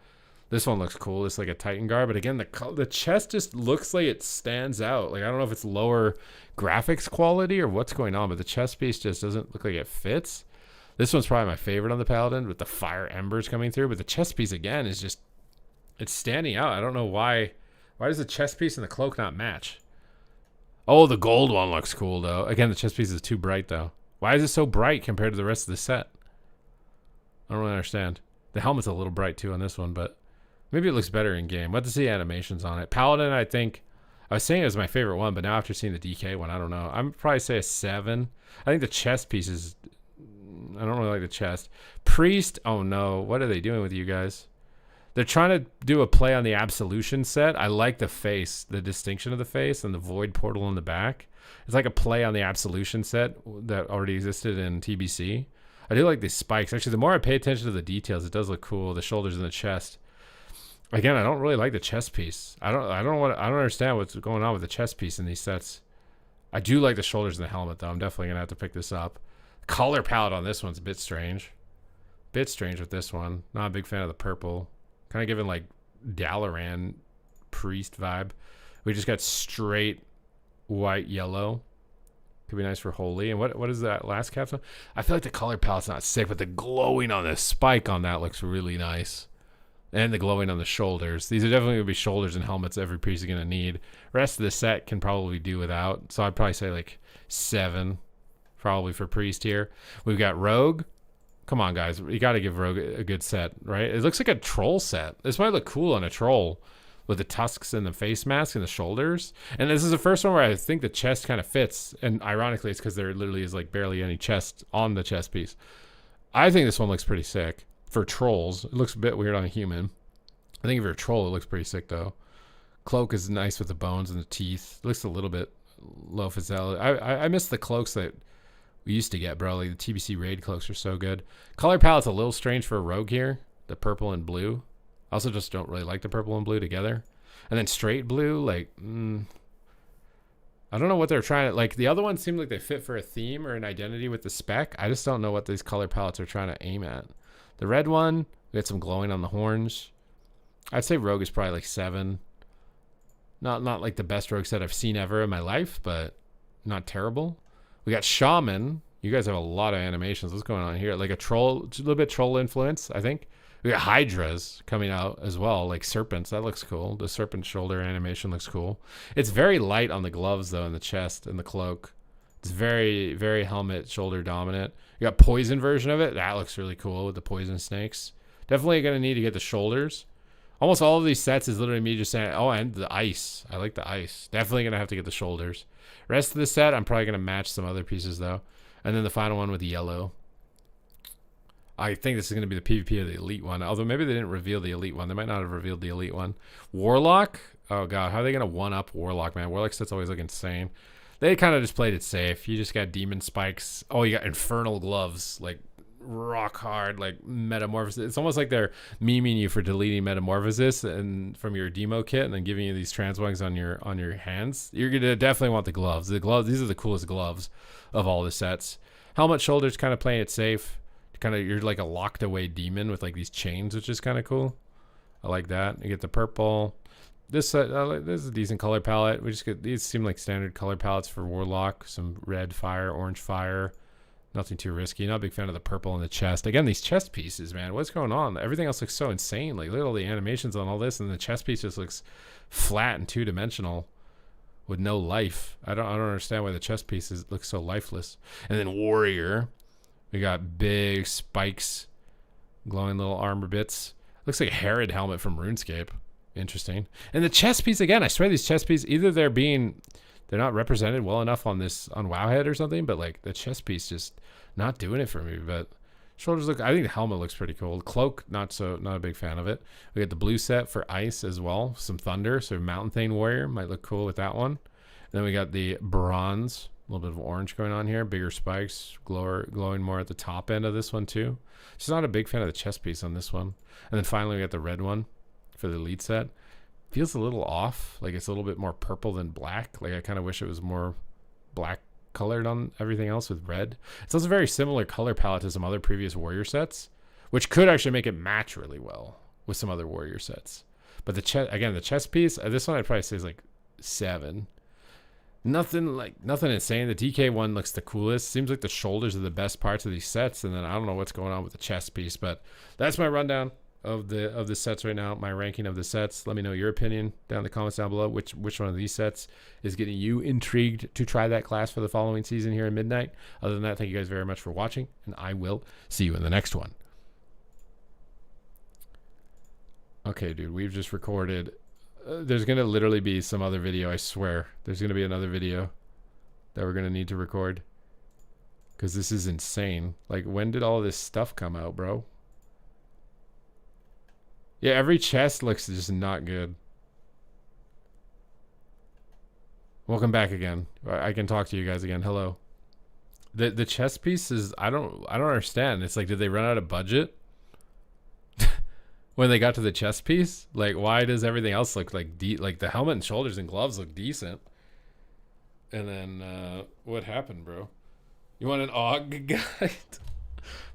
A: This one looks cool. It's like a Titan guard, but again, the chest just looks like it stands out. Like, I don't know if it's lower graphics quality or what's going on, but the chest piece just doesn't look like it fits. This one's probably my favorite on the Paladin with the fire embers coming through, but the chest piece again is just, it's standing out. I don't know why. Why does the chest piece and the cloak not match? Oh, the gold one looks cool, though. Again, the chest piece is too bright, though. Why is it so bright compared to the rest of the set? I don't really understand. The helmet's a little bright, too, on this one, but maybe it looks better in-game. We'll have to see animations on it. Paladin, I think... I was saying it was my favorite one, but now after seeing the DK one, I don't know. I'm probably say a 7. I think the chest piece is... I don't really like the chest. Priest, oh no. What are they doing with you guys? They're trying to do a play on the Absolution set. I like the face, the distinction of the face, and the Void Portal in the back. It's like a play on the Absolution set that already existed in TBC. I do like these spikes. Actually, the more I pay attention to the details, it does look cool. The shoulders and the chest. Again, I don't really like the chest piece. I don't understand what's going on with the chest piece in these sets. I do like the shoulders and the helmet, though. I'm definitely gonna have to pick this up. Color palette on this one's a bit strange. Bit strange with this one. Not a big fan of the purple. Kind of giving like Dalaran priest vibe. We just got straight white yellow. Could be nice for holy. And what is that last capsule? I feel like the color palette's not sick, but the glowing on the spike on that looks really nice. And the glowing on the shoulders. These are definitely going to be shoulders and helmets every piece is going to need. Rest of the set can probably do without. So I'd probably say like 7 probably for priest here. We've got rogue. Come on, guys. You got to give rogue a good set, right? It looks like a troll set. This might look cool on a troll with the tusks and the face mask and the shoulders. And this is the first one where I think the chest kind of fits. And ironically, it's because there literally is like barely any chest on the chest piece. I think this one looks pretty sick for trolls. It looks a bit weird on a human. I think if you're a troll, it looks pretty sick, though. Cloak is nice with the bones and the teeth. It looks a little bit low fidelity. I miss the cloaks that we used to get, bro. Like the TBC raid cloaks are so good. Color palette's a little strange for a rogue here. The purple and blue. I also just don't really like the purple and blue together. And then straight blue, like, I don't know what they're trying to, like, the other ones seem like they fit for a theme or an identity with the spec. I just don't know what these color palettes are trying to aim at. The red one, we got some glowing on the horns. I'd say rogue is probably like 7. Not like the best rogue set I've seen ever in my life, but not terrible. We got shaman. You guys have a lot of animations. What's going on here? Like a troll, a little bit troll influence, I think. We got hydras coming out as well, like serpents. That looks cool. The serpent shoulder animation looks cool. It's very light on the gloves, though, and the chest and the cloak. It's very, very helmet shoulder dominant. You got poison version of it. That looks really cool with the poison snakes. Definitely going to need to get the shoulders. Almost all of these sets is literally me just saying, oh, and the ice. I like the ice. Definitely going to have to get the shoulders. Rest of the set, I'm probably going to match some other pieces, though. And then the final one with the yellow. I think this is going to be the PvP of the elite one. Although maybe they didn't reveal the elite one. They might not have revealed the elite one. Warlock. Oh, God. How are they going to one-up Warlock, man? Warlock sets always look insane. They kind of just played it safe. You just got demon spikes. Oh, you got infernal gloves. Like, rock hard, like metamorphosis. It's almost like they're memeing you for deleting metamorphosis and from your demo kit and then giving you these transwangs on your hands. You're gonna definitely want the gloves. The gloves, these are the coolest gloves of all the sets. Helmet shoulders, kind of playing it safe. Kind of, you're like a locked away demon with like these chains, which is kind of cool. I like that. You get the purple. This is a decent color palette. We just get these seem like standard color palettes for Warlock. Some red fire, orange fire. Nothing too risky. Not a big fan of the purple in the chest. Again, these chest pieces, man. What's going on? Everything else looks so insane. Like, look at all the animations on all this, and the chest piece just looks flat and two-dimensional with no life. I don't understand why the chest pieces look so lifeless. And then warrior, we got big spikes, glowing little armor bits. Looks like a Herod helmet from RuneScape. Interesting. And the chest piece again. I swear these chest pieces either they're not represented well enough on Wowhead or something, but like the chest piece just not doing it for me. But Shoulders look, I think the helmet looks pretty cool. Cloak, not a big fan of it. We got the blue set for ice as well. Some thunder, so Mountain Thane Warrior might look cool with that one. And then we got the bronze, a little bit of orange going on here. Bigger spikes, glowing more at the top end of this one too. Just not a big fan of the chest piece on this one. And then finally we got the red one for the elite set. Feels a little off, like it's a little bit more purple than black. Like I kind of wish it was more black colored on everything else with red. It's also a very similar color palette to some other previous warrior sets, which could actually make it match really well with some other warrior sets. But the chest piece, this one I'd probably say is like 7. Nothing insane. The DK one looks the coolest. Seems like the shoulders are the best parts of these sets, and then I don't know what's going on with the chest piece, but that's my rundown of the sets right now, my ranking of the sets. Let me know your opinion down in the comments down below. Which one of these sets is getting you intrigued to try that class for the following season here in Midnight? Other than that, thank you guys very much for watching, and I will see you in the next one. Okay, dude, we've just recorded. There's gonna literally be some other video, I swear. There's gonna be another video that we're gonna need to record, because this is insane. Like, when did all this stuff come out, bro? Yeah, every chest looks just not good. Welcome back again. I can talk to you guys again. Hello. The chest piece is, I don't understand. It's like, did they run out of budget when they got to the chest piece? Like, why does everything else look like like the helmet and shoulders and gloves look decent? And then what happened, bro? You want an AUG guide?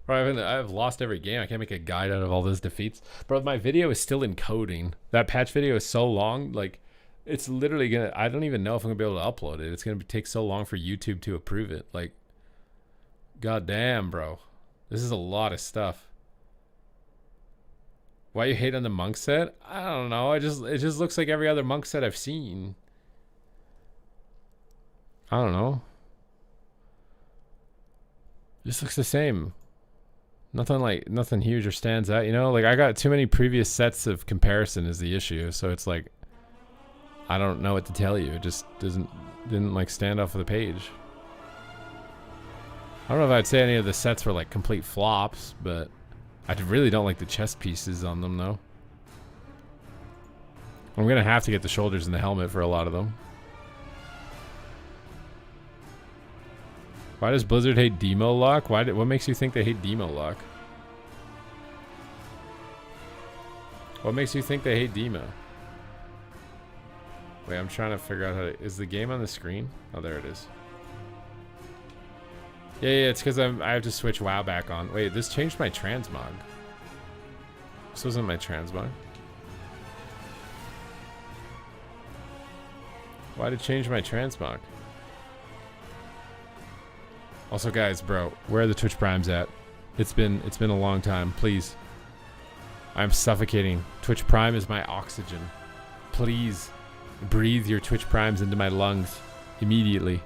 A: Bro, I've lost every game. I can't make a guide out of all those defeats. Bro, my video is still encoding. That patch video is so long, like, it's literally gonna, I don't even know if I'm gonna be able to upload it. It's gonna take so long for YouTube to approve it. Like, goddamn, bro. This is a lot of stuff. Why you hate on the monk set? I don't know. It just looks like every other monk set I've seen. I don't know. Just looks the same. Nothing huge or stands out, you know? Like, I got too many previous sets of comparison is the issue, so it's like, I don't know what to tell you. It just didn't like stand off of the page. I don't know if I'd say any of the sets were like complete flops, but I really don't like the chest pieces on them though. I'm gonna have to get the shoulders and the helmet for a lot of them. Why does Blizzard hate Demo Lock? What makes you think they hate Demo Lock? What makes you think they hate Demo? Wait, I'm trying to figure out how to... Is the game on the screen? Oh, there it is. Yeah, it's because I have to switch WoW back on. Wait, this changed my transmog. This wasn't my transmog. Why did it change my transmog? Also, guys, bro, where are the Twitch Primes at? It's been a long time. Please. I'm suffocating. Twitch Prime is my oxygen. Please breathe your Twitch Primes into my lungs immediately.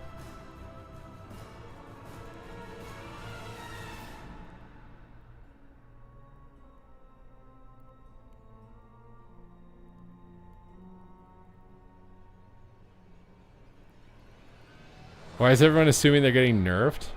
A: Why is everyone assuming they're getting nerfed?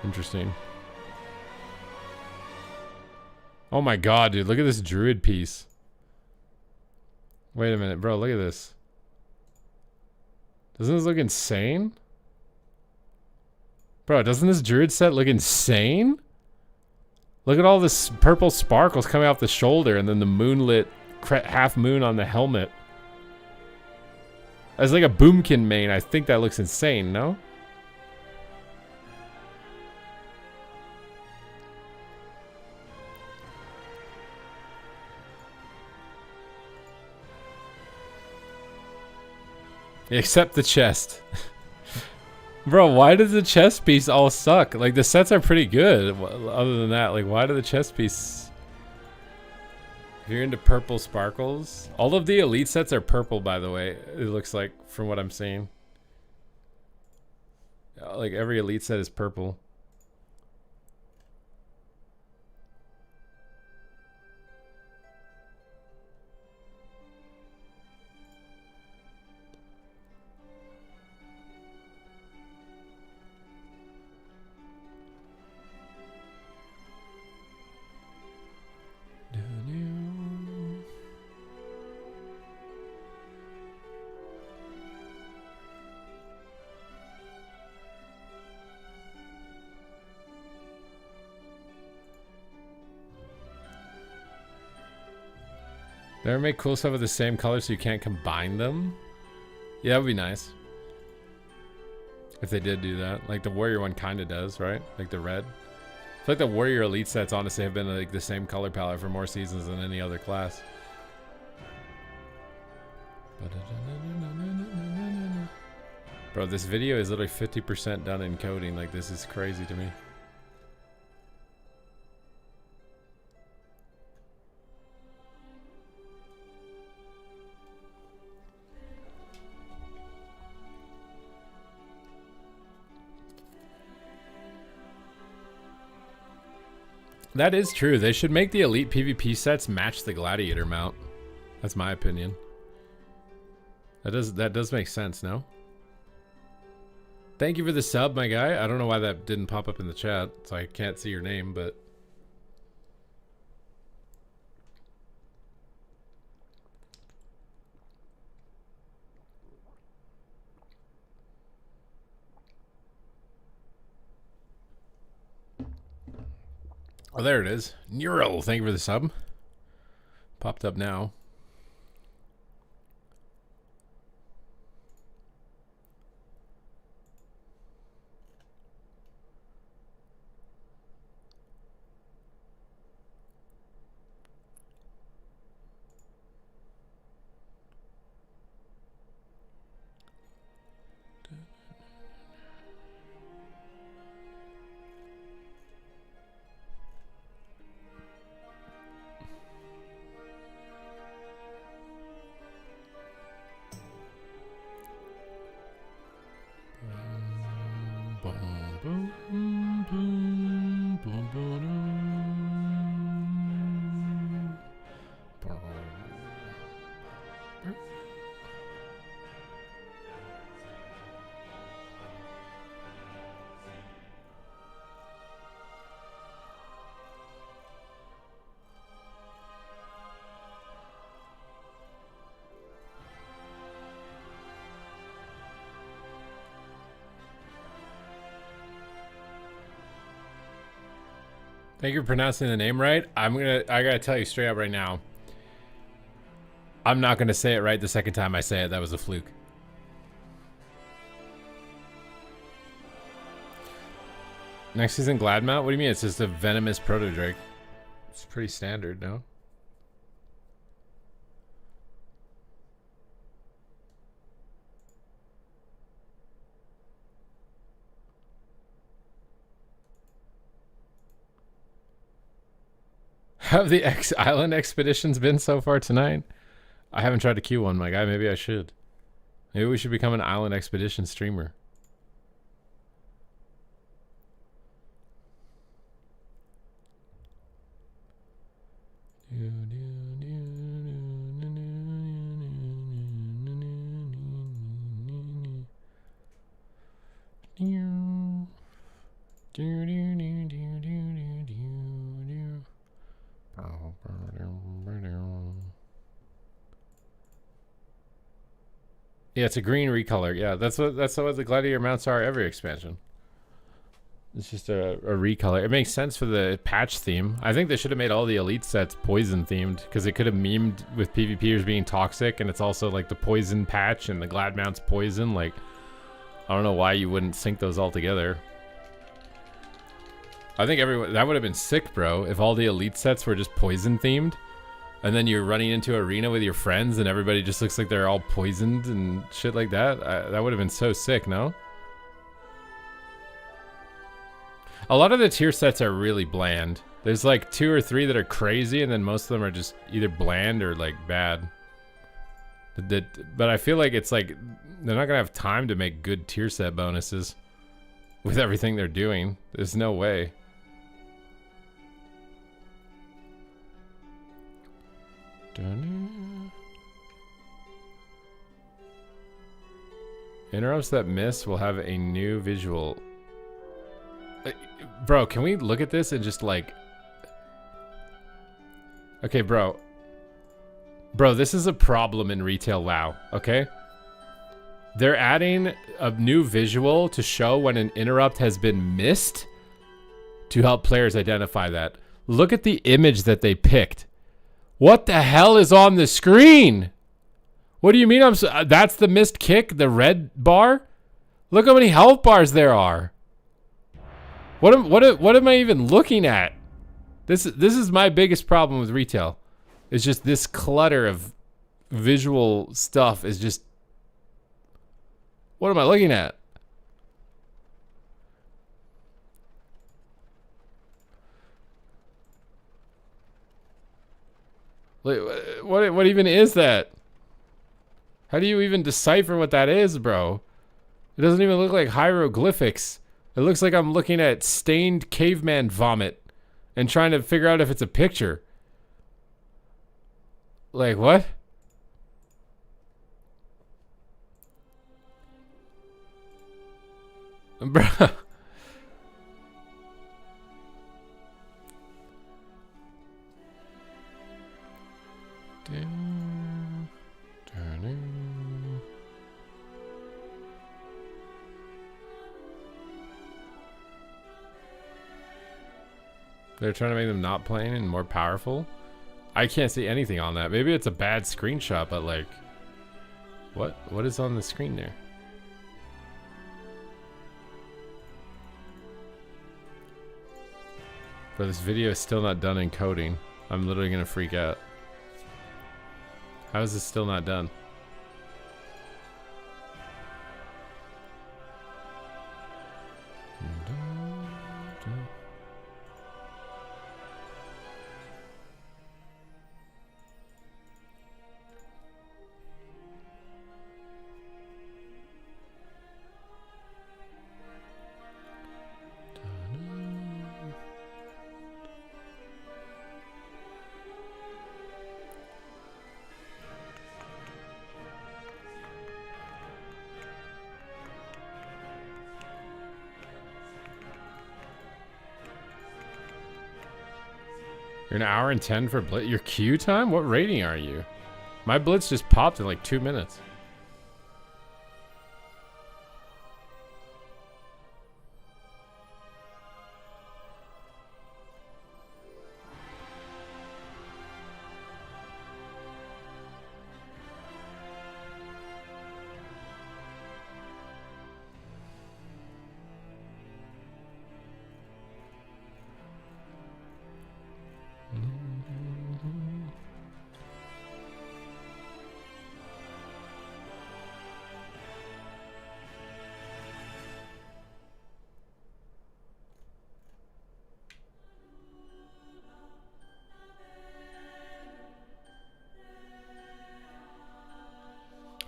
A: Interesting. Oh my god, dude. Look at this druid piece. Wait a minute, bro. Look at this. Doesn't this look insane? Bro, doesn't this druid set look insane? Look at all this purple sparkles coming off the shoulder and then the moonlit half moon on the helmet. As like a boomkin main, I think that looks insane, no? Except the chest. Bro, why does the chest piece all suck? Like, the sets are pretty good. Other than that, like, why do the chest piece... If you're into purple sparkles... All of the elite sets are purple, by the way. It looks like, from what I'm seeing. Like, every elite set is purple. They ever make cool stuff with the same color so you can't combine them? Yeah, that would be nice. If they did do that. Like the Warrior one kind of does, right? Like the red. I feel like the Warrior Elite sets honestly have been like the same color palette for more seasons than any other class. Bro, this video is literally 50% done in coding. Like, this is crazy to me. That is true. They should make the Elite PvP sets match the Gladiator mount. That's my opinion. That does make sense, no? Thank you for the sub, my guy. I don't know why that didn't pop up in the chat, so I can't see your name, but... Oh, there it is. Neural, thank you for the sub. Popped up now. Thank you for pronouncing the name right. I gotta tell you straight up right now. I'm not gonna say it right the second time I say it. That was a fluke. Next season Gladmount? What do you mean? It's just a venomous proto-drake. It's pretty standard, no? Have the Island expeditions been so far tonight? I haven't tried to queue one, my guy. Maybe I should. Maybe we should become an Island expedition streamer. Yeah, it's a green recolor. Yeah, that's what the Gladiator mounts are every expansion. It's just a recolor. It makes sense for the patch theme. I think they should have made all the elite sets poison themed because it could have memed with PvPers being toxic, and it's also like the poison patch and the Glad mounts poison. Like, I don't know why you wouldn't sync those all together. I think everyone that would have been sick, bro, if all the elite sets were just poison themed. and then you're running into arena with your friends and everybody just looks like they're all poisoned and shit like that. That would have been so sick, no? A lot of the tier sets are really bland. There's like 2 or 3 that are crazy, and then most of them are just either bland or like bad. But I feel like it's like they're not gonna have time to make good tier set bonuses with everything they're doing. There's no way. Interrupts that miss will have a new visual. Bro, can we look at this and just like... Okay, bro. Bro, this is a problem in retail WoW, okay? They're adding a new visual to show when an interrupt has been missed to help players identify that. Look at the image that they picked. What the hell is on the screen? What do you mean that's the missed kick, the red bar? Look how many health bars there are. What am I even looking at? This is my biggest problem with retail. It's just this clutter of visual stuff is just... What am I looking at? What even is that? How do you even decipher what that is, bro? It doesn't even look like hieroglyphics. It looks like I'm looking at stained caveman vomit and trying to figure out if it's a picture. Like, what? Bruh. They're trying to make them not plain and more powerful. I can't see anything on that. Maybe it's a bad screenshot, but like, what is on the screen there? Bro, this video is still not done encoding. I'm literally gonna freak out. How is this still not done? You're an hour and 10 for Blitz. Your queue time? What rating are you? My Blitz just popped in like 2 minutes.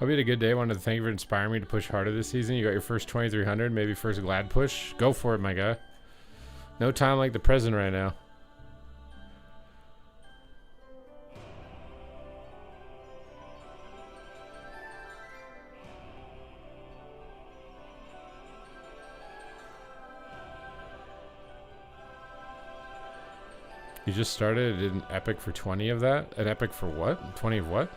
A: Hope you had a good day. Wanted to thank you for inspiring me to push harder this season. You got your first 2300, maybe first glad push. Go for it, my guy. No time like the present right now. You just started an epic for 20 of that? An epic for what? 20 of what?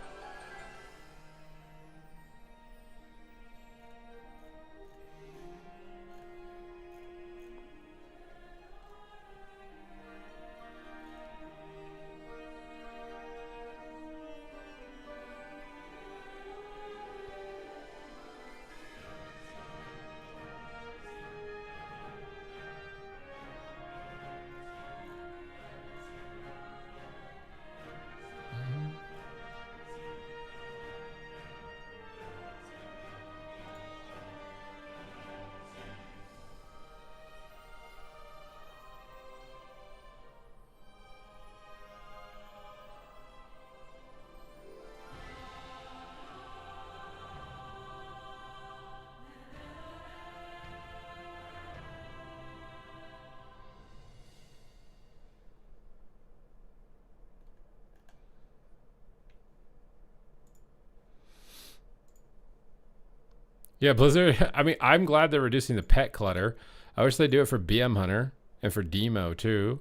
A: Yeah, Blizzard. I mean, I'm glad they're reducing the pet clutter. I wish they'd do it for BM Hunter and for Demo too.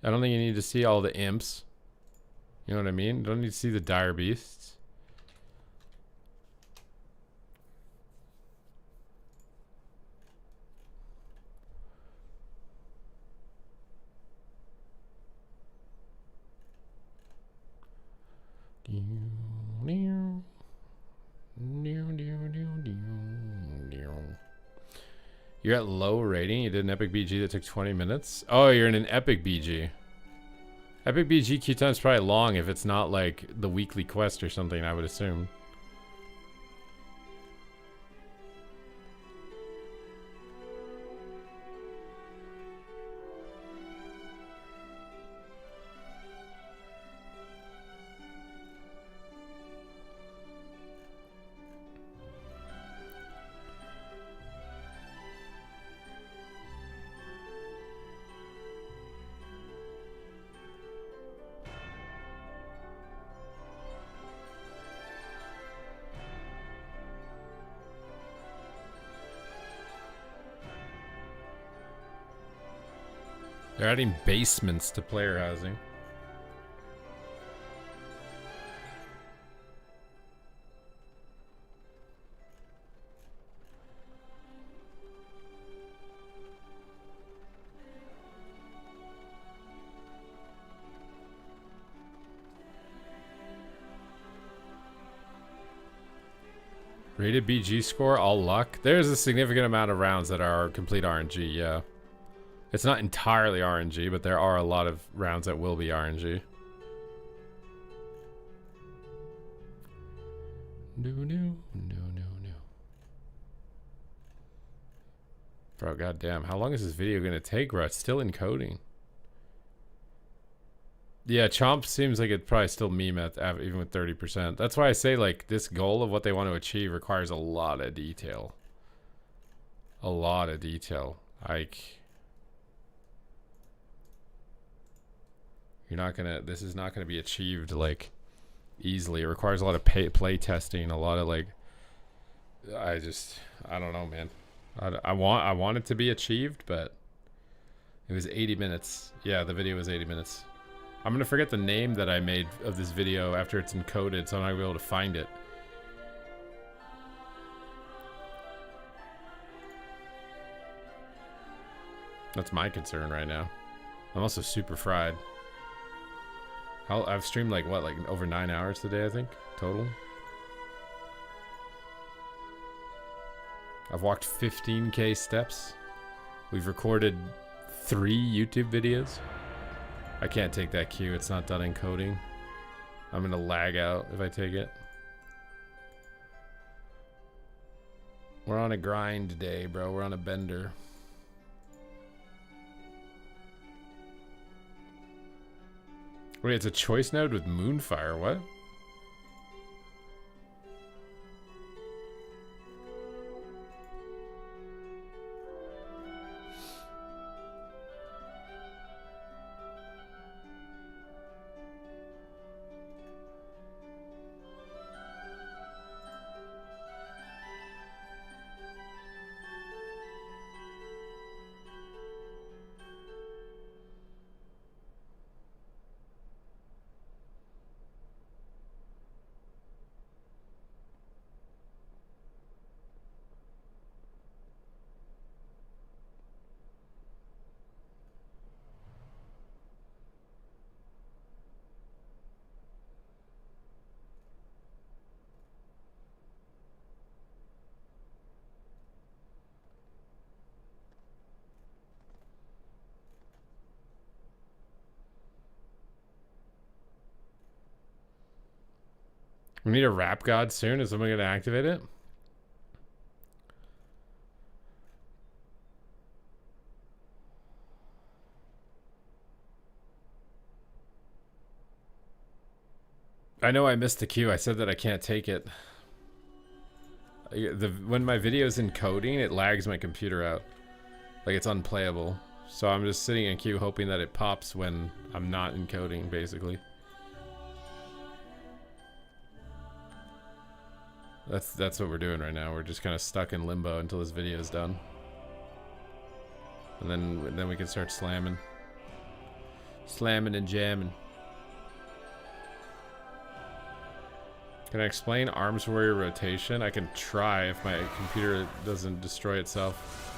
A: I don't think you need to see all the imps. You know what I mean? You don't need to see the dire beasts. You're at low rating. You did an epic BG that took 20 minutes. Oh, you're in an epic BG. Epic BG queue time's probably long if it's not like the weekly quest or something, I would assume. They're adding basements to player housing. Rated BG score, all luck. There's a significant amount of rounds that are complete RNG, yeah. It's not entirely RNG, but there are a lot of rounds that will be RNG. No. Bro, goddamn. How long is this video going to take, bro? It's still encoding. Yeah, Chomp seems like it'd probably still meme at even with 30%. That's why I say, like, this goal of what they want to achieve requires a lot of detail. A lot of detail. Like... this is not gonna be achieved like easily. It requires a lot of play testing, a lot of like, I don't know, man. I want it to be achieved, but it was 80 minutes. Yeah, the video was 80 minutes. I'm gonna forget the name that I made of this video after it's encoded, so I'm not gonna be able to find it. That's my concern right now. I'm also super fried. I've streamed like what, like over 9 hours today, I think, total. I've walked 15k steps. We've recorded 3 YouTube videos. I can't take that cue. It's not done encoding. I'm gonna lag out if I take it. We're on a grind today, bro. We're on a bender. Wait, it's a choice node with Moonfire. What? We need a rap god soon. Is someone gonna activate it? I know I missed the queue. I said that I can't take it. When my video's encoding, it lags my computer out. Like it's unplayable. So I'm just sitting in queue hoping that it pops when I'm not encoding, basically. That's what we're doing right now. We're just kind of stuck in limbo until this video is done. And then we can start slamming. Slamming and jamming. Can I explain Arms Warrior rotation? I can try if my computer doesn't destroy itself.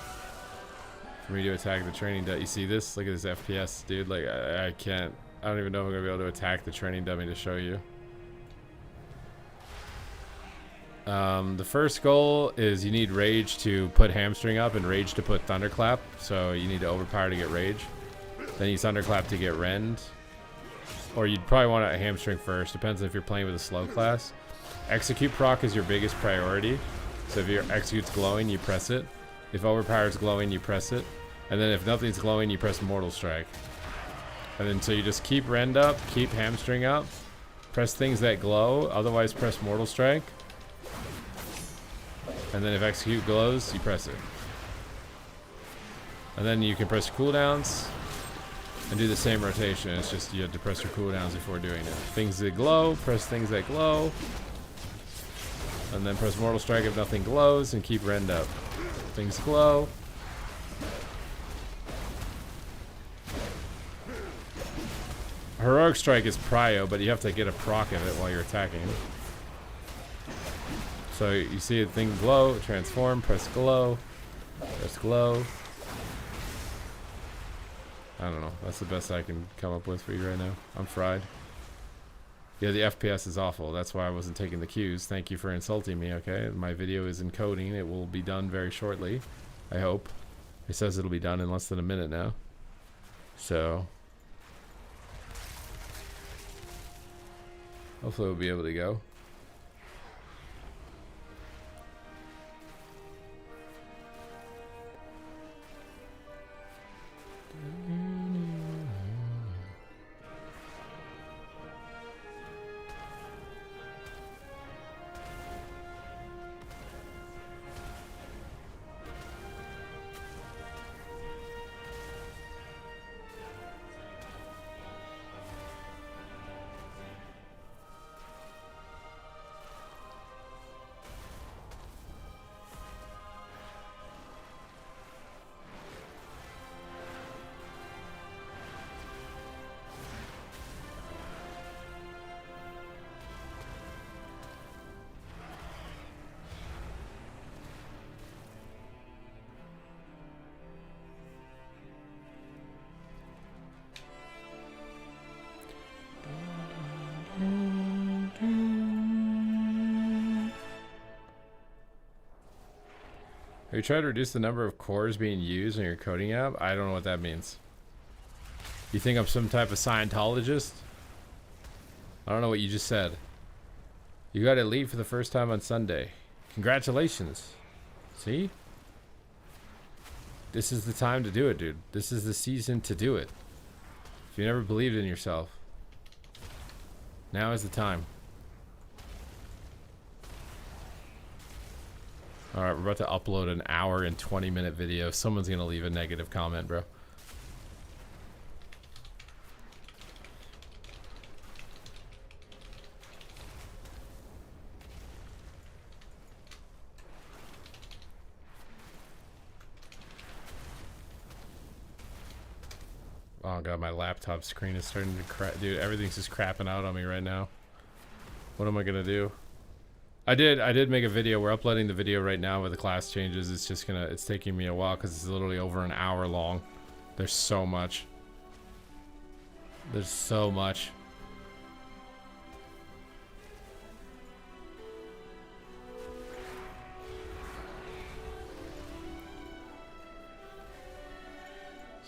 A: For me to attack the training dummy. You see this? Look at this FPS, dude. Like, I can't. I don't even know if I'm going to be able to attack the training dummy to show you. The first goal is you need Rage to put Hamstring up and Rage to put Thunderclap. So you need to overpower to get Rage. Then you Thunderclap to get Rend. Or you'd probably want a Hamstring first. Depends if you're playing with a slow class. Execute proc is your biggest priority. So if your Execute's glowing, you press it. If Overpower's glowing, you press it. And then if nothing's glowing, you press Mortal Strike. And then so you just keep Rend up, keep Hamstring up. Press things that glow. Otherwise, press Mortal Strike. And then if Execute glows, you press it. And then you can press cooldowns and do the same rotation. It's just you have to press your cooldowns before doing it. Things that glow, press things that glow. And then press Mortal Strike if nothing glows and keep Rend up. Things glow. Heroic Strike is prio, but you have to get a proc of it while you're attacking. So you see a thing glow, transform, press glow, press glow. I don't know. That's the best I can come up with for you right now. I'm fried. Yeah, the FPS is awful. That's why I wasn't taking the cues. Thank you for insulting me, okay? My video is encoding. It will be done very shortly. I hope. It says it'll be done in less than a minute now. So hopefully we'll be able to go. Have you tried to reduce the number of cores being used in your coding app? I don't know what that means. You think I'm some type of Scientologist? I don't know what you just said. You got Elite for the first time on Sunday. Congratulations. See? This is the time to do it, dude. This is the season to do it. If you never believed in yourself, now is the time. Alright, we're about to upload an hour and 20-minute video. Someone's gonna leave a negative comment, bro. Oh god, my laptop screen is starting to crack. Dude, everything's just crapping out on me right now. What am I gonna do? I did make a video. We're uploading the video right now with the class changes. It's just gonna, it's taking me a while because it's literally over an hour long. There's so much. There's so much.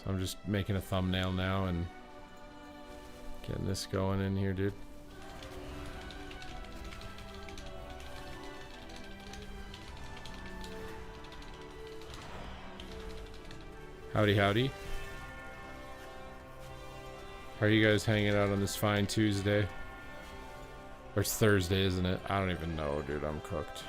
A: So I'm just making a thumbnail now and getting this going in here, dude. Howdy, howdy. How are you guys hanging out on this fine Tuesday? Or it's Thursday, isn't it? I don't even know, dude. I'm cooked.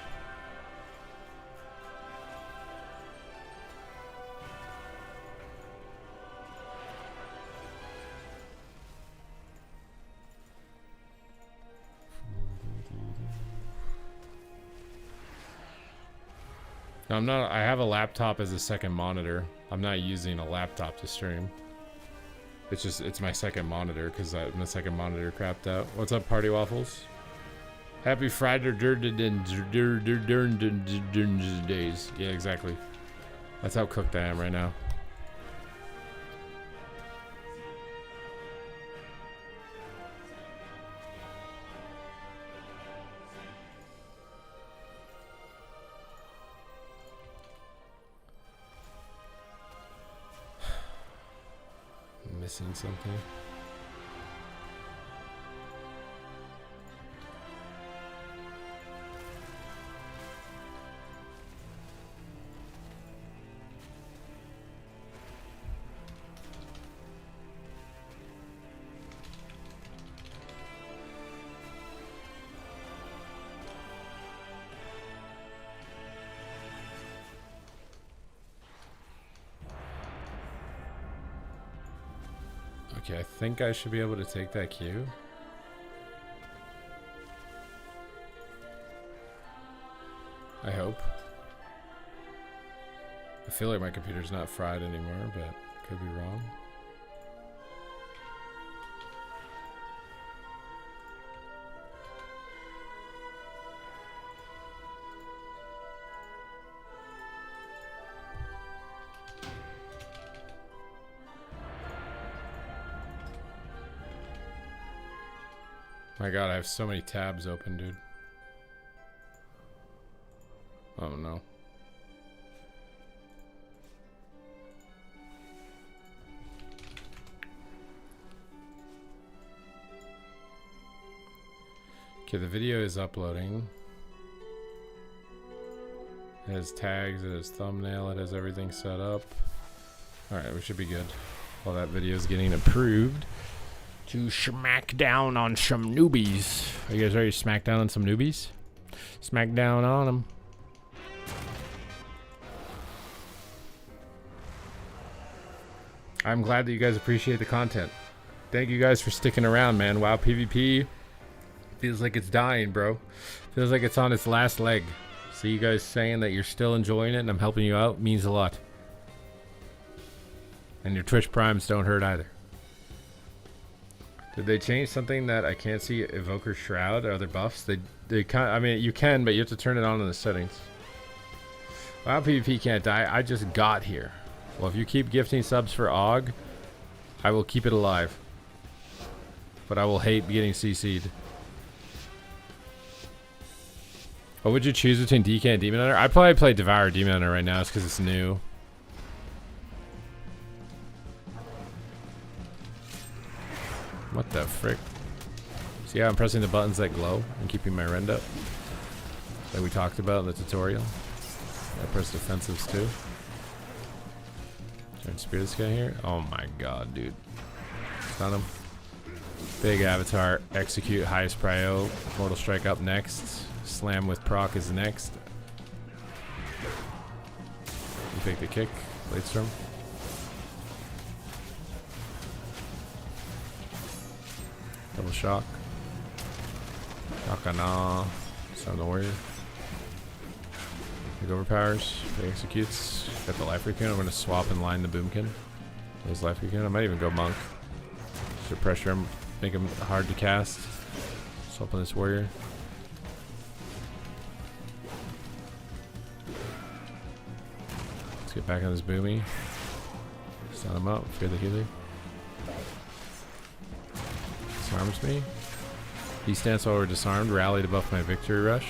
A: No, I'm not. I have a laptop as a second monitor. I'm not using a laptop to stream. It's just, it's my second monitor because my second monitor crapped out. What's up, Party Waffles? Happy Friday days. Yeah, exactly. That's how cooked I am right now. Missing something. Okay, I think I should be able to take that queue. I hope. I feel like my computer's not fried anymore, but could be wrong. My god, I have so many tabs open, dude. Oh no. Okay, the video is uploading. It has tags, it has thumbnail, it has everything set up. Alright, we should be good. While that video is getting approved. To smack down on some newbies. Are you guys ready to smack down on some newbies? Smack down on them. I'm glad that you guys appreciate the content. Thank you guys for sticking around, man. WoW PvP feels like it's dying, bro. Feels like it's on its last leg. So you guys saying that you're still enjoying it and I'm helping you out means a lot. And your Twitch primes don't hurt either. Did they change something that I can't see? Evoker Shroud or other buffs? They kind. I mean, you can, but you have to turn it on in the settings. WoW PvP can't die. I just got here. Well, if you keep gifting subs for AUG, I will keep it alive. But I will hate getting CC'd. What would you choose between DK and Demon Hunter? I'd probably play Devour Demon Hunter right now, just because it's new. What the frick? See how I'm pressing the buttons that glow and keeping my rend up? Like we talked about in the tutorial. I press defensives too. Try and spear this guy here. Oh my god, dude. Stun him. Big avatar. Execute highest prio. Mortal Strike up next. Slam with proc is next. You take the kick. Blade Storm. Double shock. Shakana. Stun the warrior. Big overpowers. Big executes. Got the life recon. I'm going to swap and line the boomkin. His life recon. I might even go monk. Should pressure him. Make him hard to cast. Swap on this warrior. Let's get back on this boomy. Stun him up. Fear the healer. Disarms me. He stands while we're disarmed. Rally to buff my victory rush.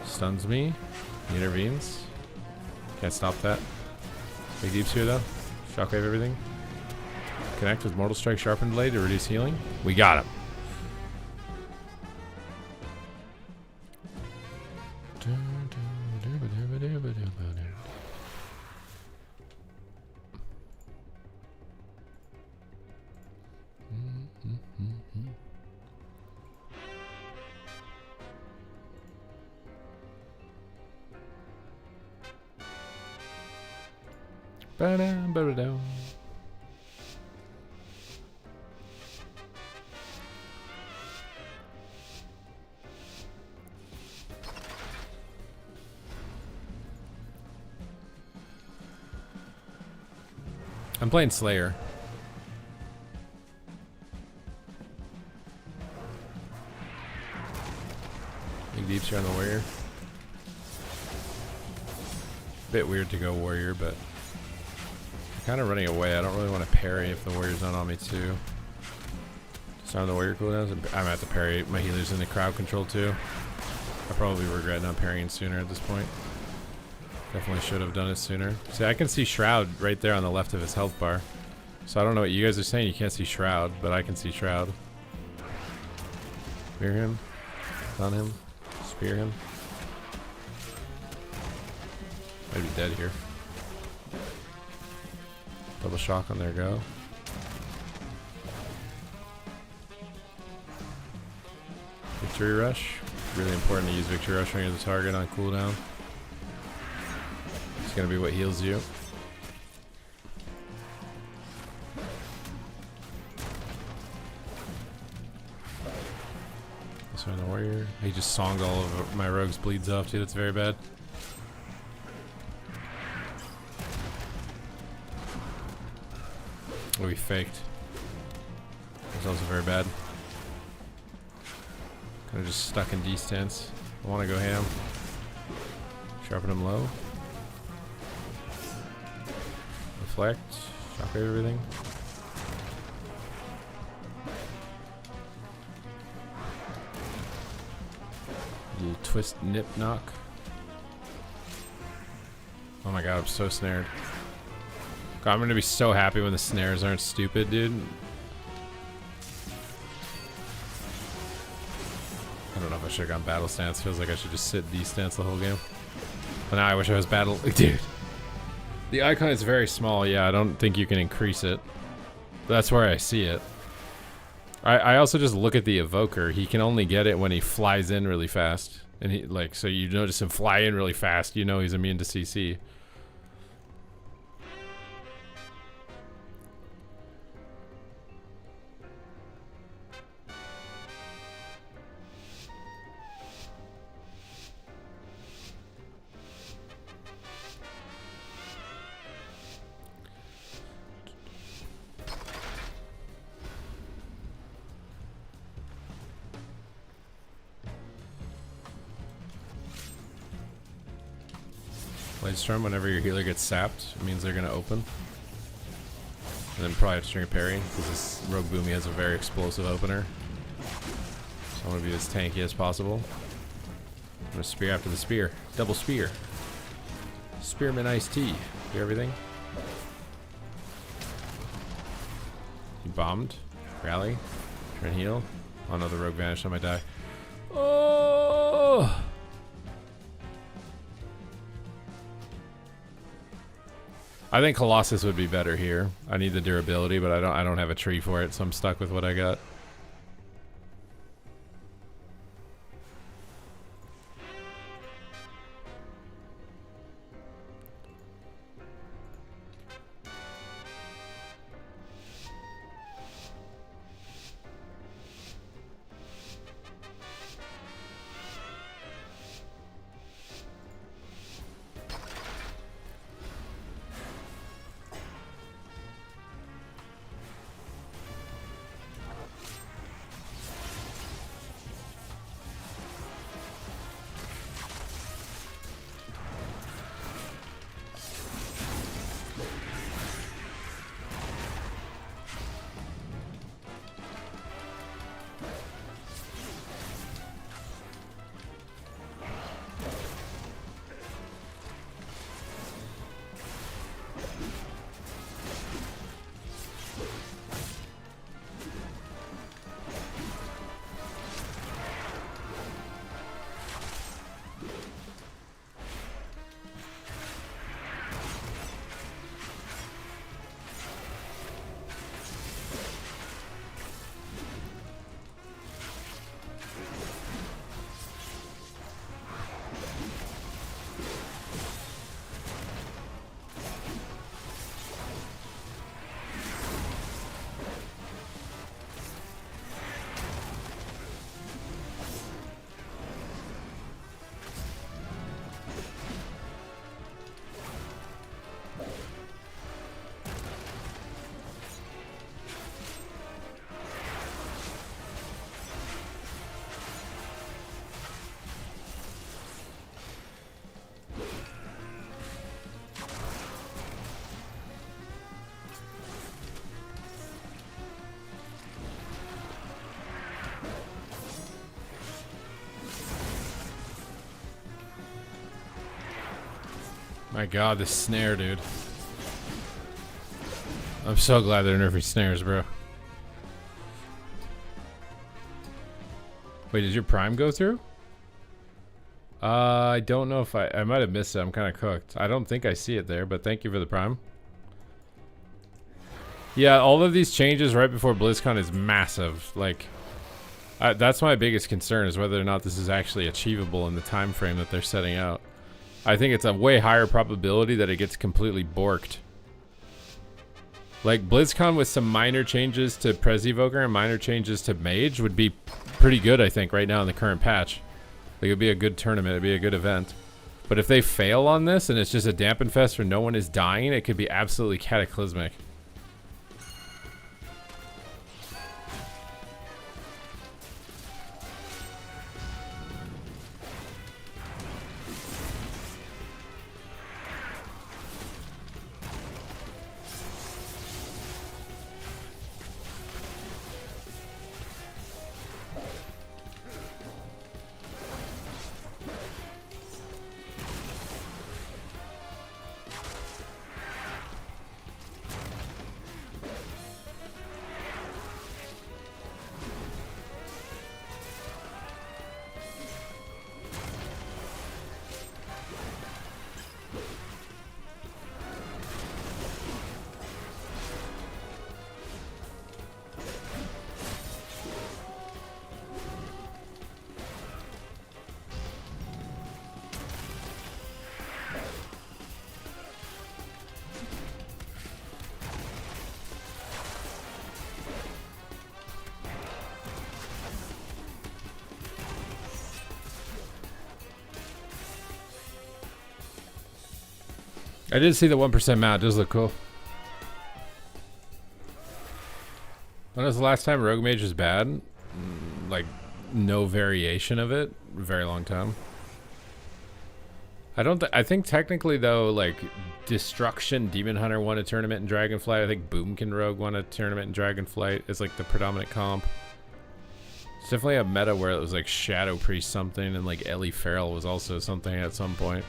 A: Stuns me. He intervenes. Can't stop that. Big deep spear though. Shockwave everything. Connect with Mortal Strike Sharpened Blade to reduce healing. We got him. Ba-dum. I'm playing Slayer. Big deeps here on the warrior. Bit weird to go warrior, but I'm kind of running away. I don't really want to parry if the warrior's not on me too. Just on the warrior cooldowns. I'm gonna have to parry. My healer's in the crowd control too. I probably regret not parrying sooner at this point. Definitely should have done it sooner. See, I can see Shroud right there on the left of his health bar. So I don't know what you guys are saying. You can't see Shroud, but I can see Shroud. Spear him. On him. Spear him. Might be dead here. Double shock on their go. Victory rush. Really important to use victory rush when you're the target on cooldown. It's gonna be what heals you. This one, the warrior. He just songed all of my rogue's bleeds off, dude. That's very bad. Oh, he faked. That's also very bad. Kind of just stuck in D stance. I want to go ham. Sharpen him low. Reflect. Shockwave everything. Little twist nip knock. Oh my god, I'm so snared. God, I'm gonna be so happy when the snares aren't stupid, dude. I don't know if I should have gone battle stance. Feels like I should just sit D stance the whole game. But now I wish I was battle. Dude. The icon is very small. Yeah, I don't think you can increase it. That's where I see it. I also just look at the evoker. He can only get it when he flies in really fast. And he, like, so you notice him fly in really fast, you know he's immune to CC. Bladestorm, whenever your healer gets sapped, it means they're gonna open. And then probably have to string a parry, because this Rogue Boomy has a very explosive opener. So I want to be as tanky as possible. I'm gonna spear after the spear. Double spear. Spearman iced tea. Do everything. He bombed. Rally. Try and heal. Oh no, the rogue vanished. I might die. Oh! I think Colossus would be better here. I need the durability, but I don't have a tree for it, so I'm stuck with what I got. My god, this snare, dude. I'm so glad they're nerfing snares, bro. Wait, did your prime go through? I don't know if I might have missed it. I'm kind of cooked. I don't think I see it there, but thank you for the prime. Yeah, all of these changes right before BlizzCon is massive. Like, that's my biggest concern, is whether or not this is actually achievable in the time frame that they're setting out. I think it's a way higher probability that it gets completely borked. Like, BlizzCon with some minor changes to Prez Evoker and minor changes to Mage would be pretty good, I think, right now in the current patch. Like, it'd be a good tournament, it'd be a good event. But if they fail on this and it's just a dampen fest where no one is dying, it could be absolutely cataclysmic. I did see the 1% mount. It does look cool. When was the last time Rogue Mage was bad? Like, no variation of it. Very long time. I think technically, though, like, Destruction, Demon Hunter won a tournament in Dragonflight. I think Boomkin Rogue won a tournament in Dragonflight. It's like the predominant comp. It's definitely a meta where it was like Shadow Priest something, and like Ellie Farrell was also something at some point.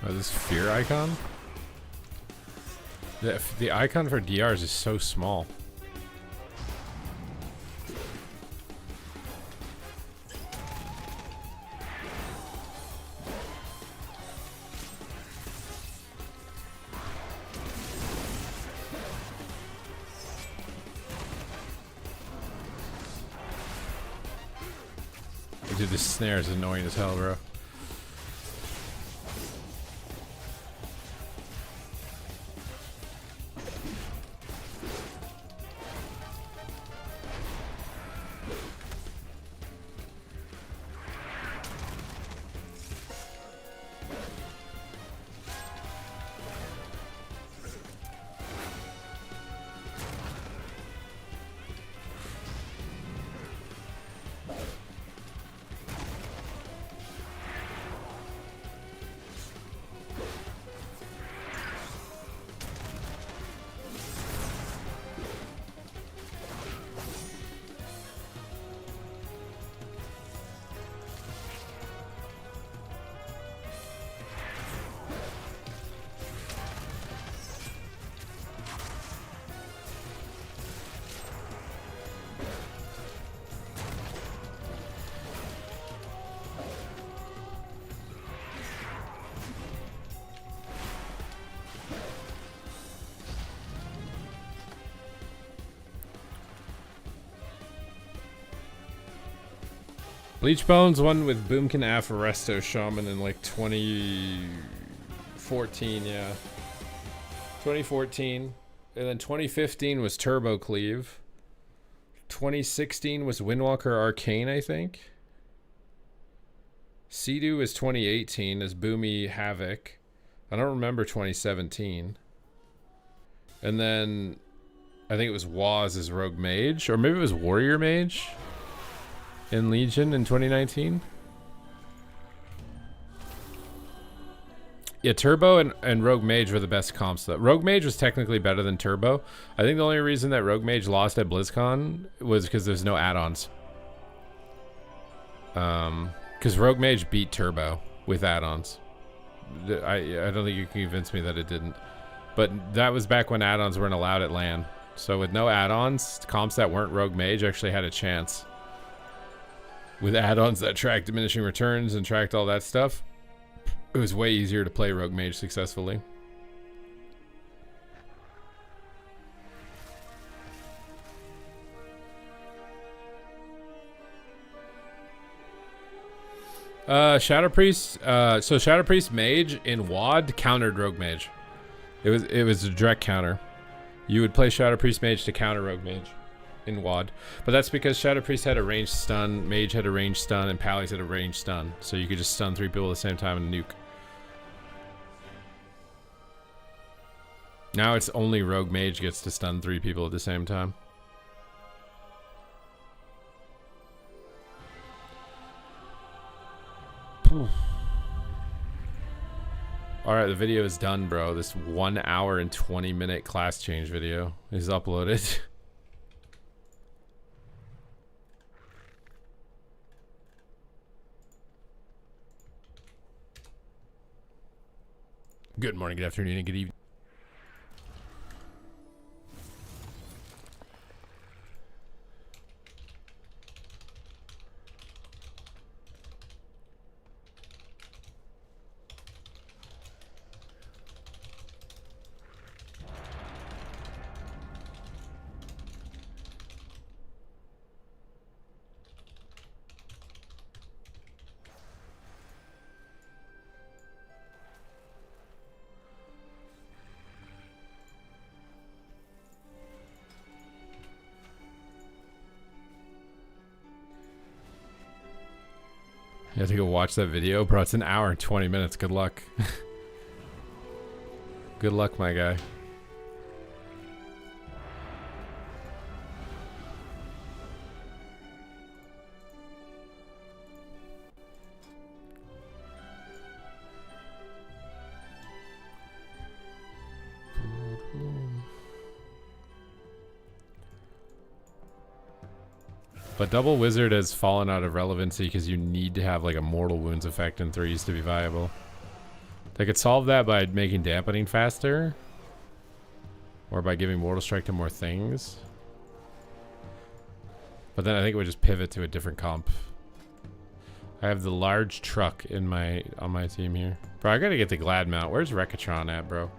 A: Oh, this fear icon? The icon for DRs is so small. Dude, this snare is annoying as hell, bro. Bleach Bones won with Boomkin Af Resto Shaman in like 2014, yeah. 2014. And then 2015 was Turbo Cleave. 2016 was Windwalker Arcane, I think. Sea-Doo was 2018 as Boomy Havoc. I don't remember 2017. And then I think it was Waz as Rogue Mage, or maybe it was Warrior Mage in Legion in 2019. Yeah, Turbo and Rogue Mage were the best comps. Though. Rogue Mage was technically better than Turbo. I think the only reason that Rogue Mage lost at BlizzCon was because there's no add-ons. Because Rogue Mage beat Turbo with add-ons. I don't think you can convince me that it didn't. But that was back when add-ons weren't allowed at LAN. So with no add-ons, comps that weren't Rogue Mage actually had a chance. With add-ons that tracked diminishing returns and tracked all that stuff, it was way easier to play Rogue Mage successfully. Shadow Priest. So Shadow Priest Mage in WoD countered Rogue Mage. It was a direct counter. You would play Shadow Priest Mage to counter Rogue Mage in WoD, but that's because Shadow Priest had a ranged stun, Mage had a ranged stun, and Pally's had a ranged stun, so you could just stun 3 people at the same time and nuke. Now it's only Rogue Mage gets to stun 3 people at the same time. Alright, the video is done, bro. This 1 hour and 20-minute class change video is uploaded. Good morning, good afternoon, and good evening. You have to go watch that video? Bro, it's an hour and 20 minutes. Good luck. Good luck, my guy. But Double Wizard has fallen out of relevancy because you need to have like a Mortal Wounds effect in 3s to be viable. They could solve that by making dampening faster. Or by giving Mortal Strike to more things. But then I think it would just pivot to a different comp. I have the large truck in on my team here. Bro, I gotta get the Glad mount. Where's Rekatron at, bro?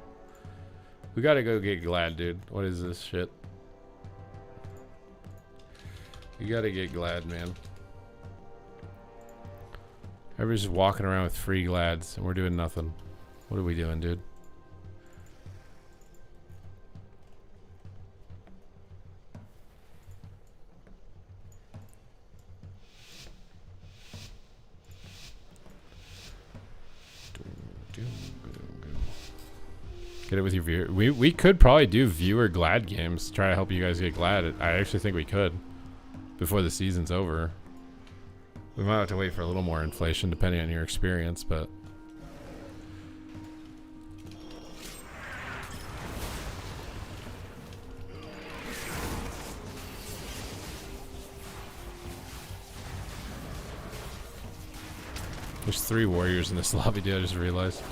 A: We gotta go get Glad, dude. What is this shit? You gotta get Glad, man. Everybody's just walking around with free Glads, and we're doing nothing. What are we doing, dude? Get it with your viewer. We could probably do viewer Glad games. Try to help you guys get Glad. I actually think we could. Before the season's over. We might have to wait for a little more inflation depending on your experience, but... There's 3 warriors in this lobby, dude, I just realized.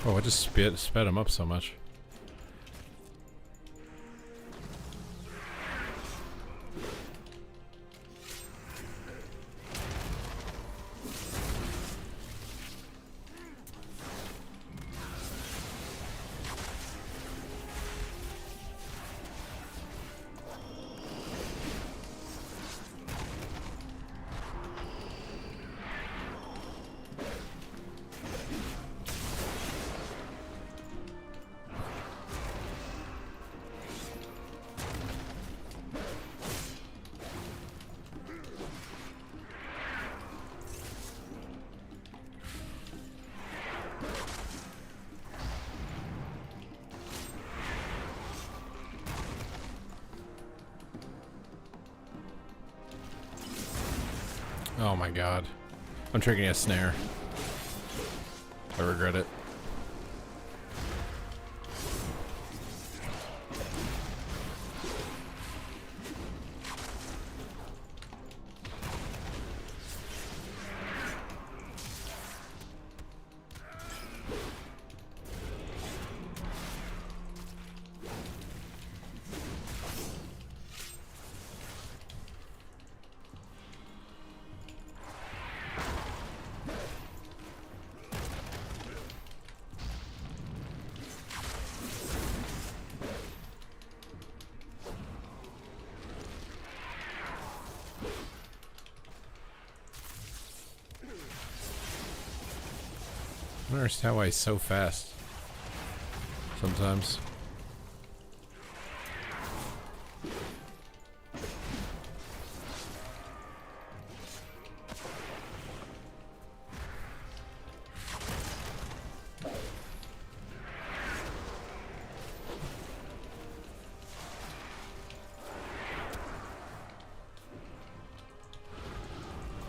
A: Oh, I just sped him up so much. Oh my god. I'm triggering a snare. I regret it. I don't understand why he's so fast. Sometimes.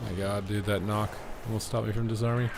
A: My god, dude, that knock will stop me from disarming.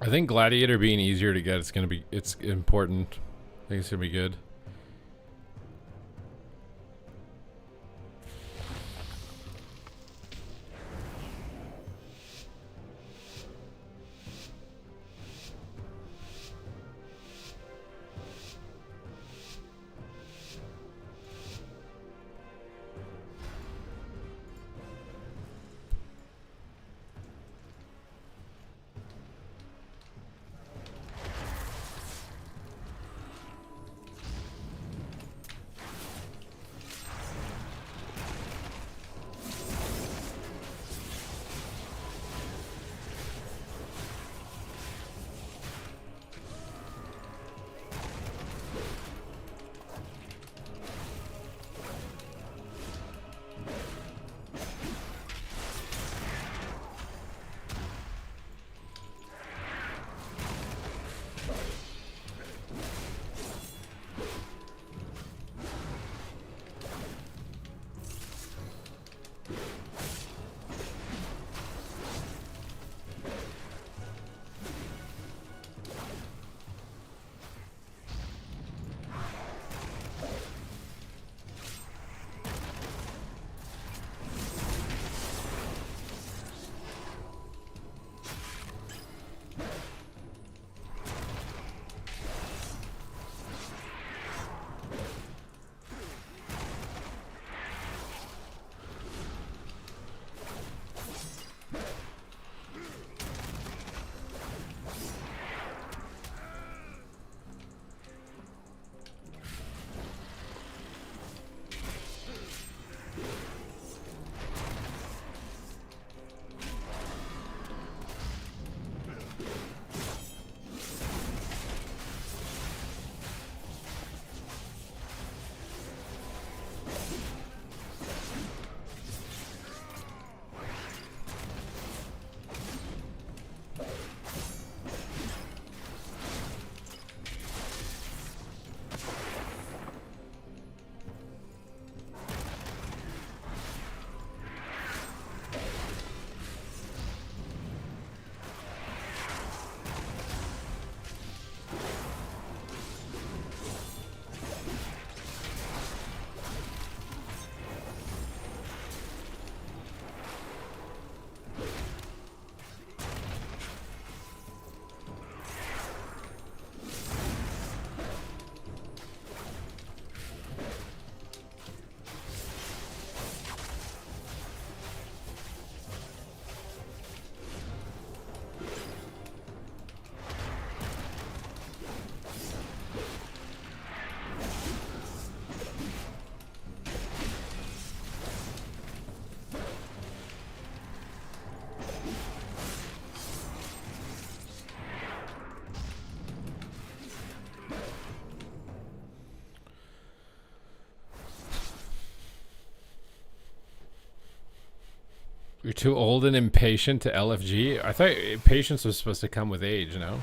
A: I think Gladiator being easier to get, it's important. I think it's gonna be good. You're too old and impatient to LFG? I thought patience was supposed to come with age, no?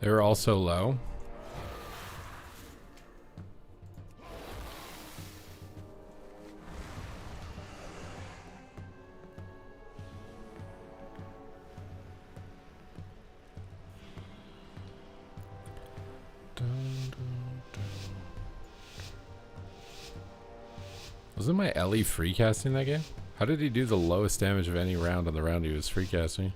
A: They were all so low. Wasn't my Ellie free casting that game? How did he do the lowest damage of any round on the round he was free casting?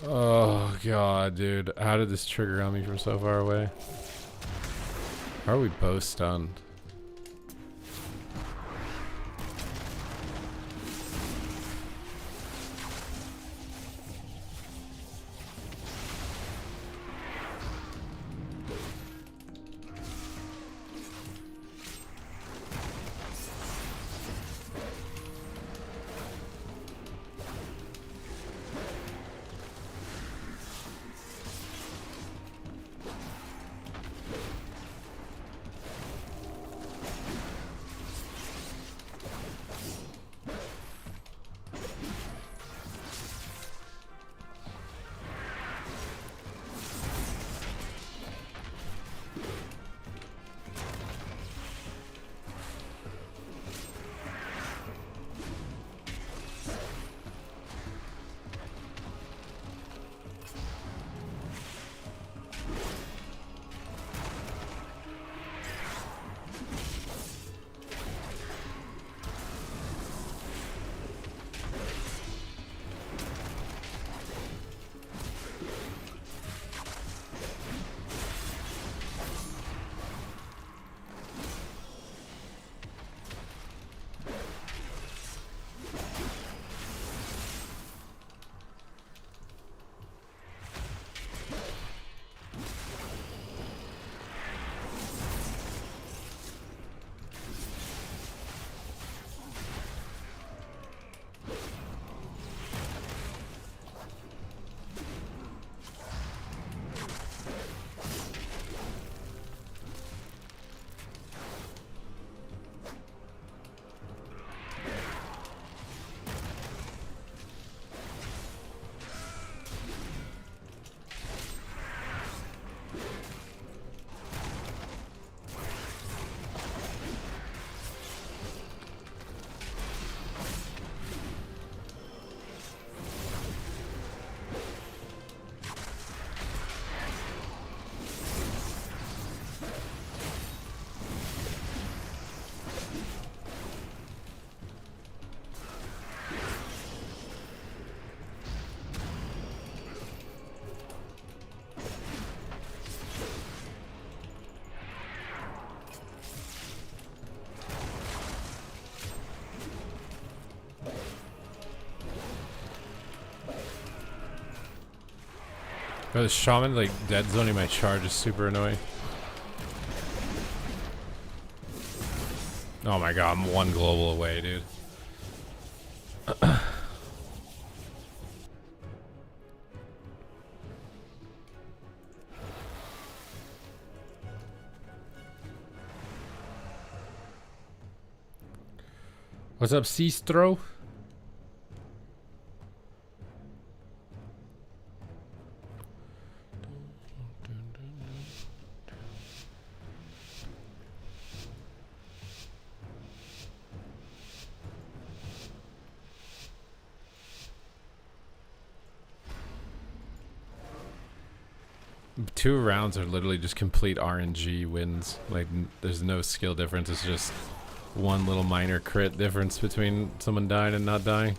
A: Oh god, dude. How did this trigger on me from so far away? How are we both stunned? Oh, the shaman like dead zoning my charge is super annoying. Oh my god, I'm one global away, dude. What's up, Seastro? Two rounds are literally just complete RNG wins. Like, there's no skill difference. It's just one little minor crit difference between someone dying and not dying.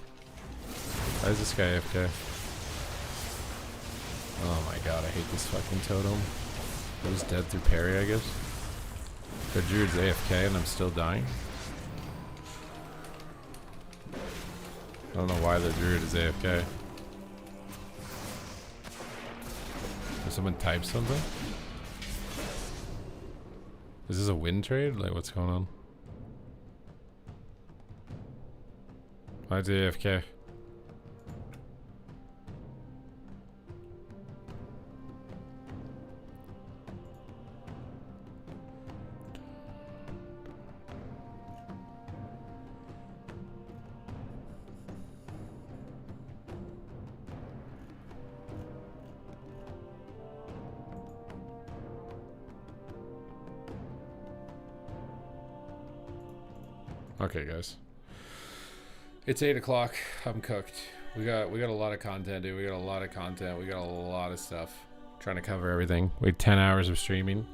A: Why is this guy AFK? Oh my god, I hate this fucking totem. I was dead through parry, I guess. The druid's AFK and I'm still dying. I don't know why the druid is AFK. Did someone type something? Is this a win trade? Like, what's going on? Why is he AFK? Okay, guys. It's 8 o'clock. I'm cooked. We got a lot of content, dude. We got a lot of content. We got a lot of stuff. Trying to cover everything. We had 10 hours of streaming.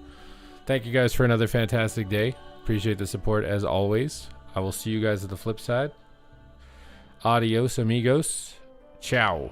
A: Thank you guys for another fantastic day. Appreciate the support as always. I will see you guys at the flip side. Adios, amigos. Ciao.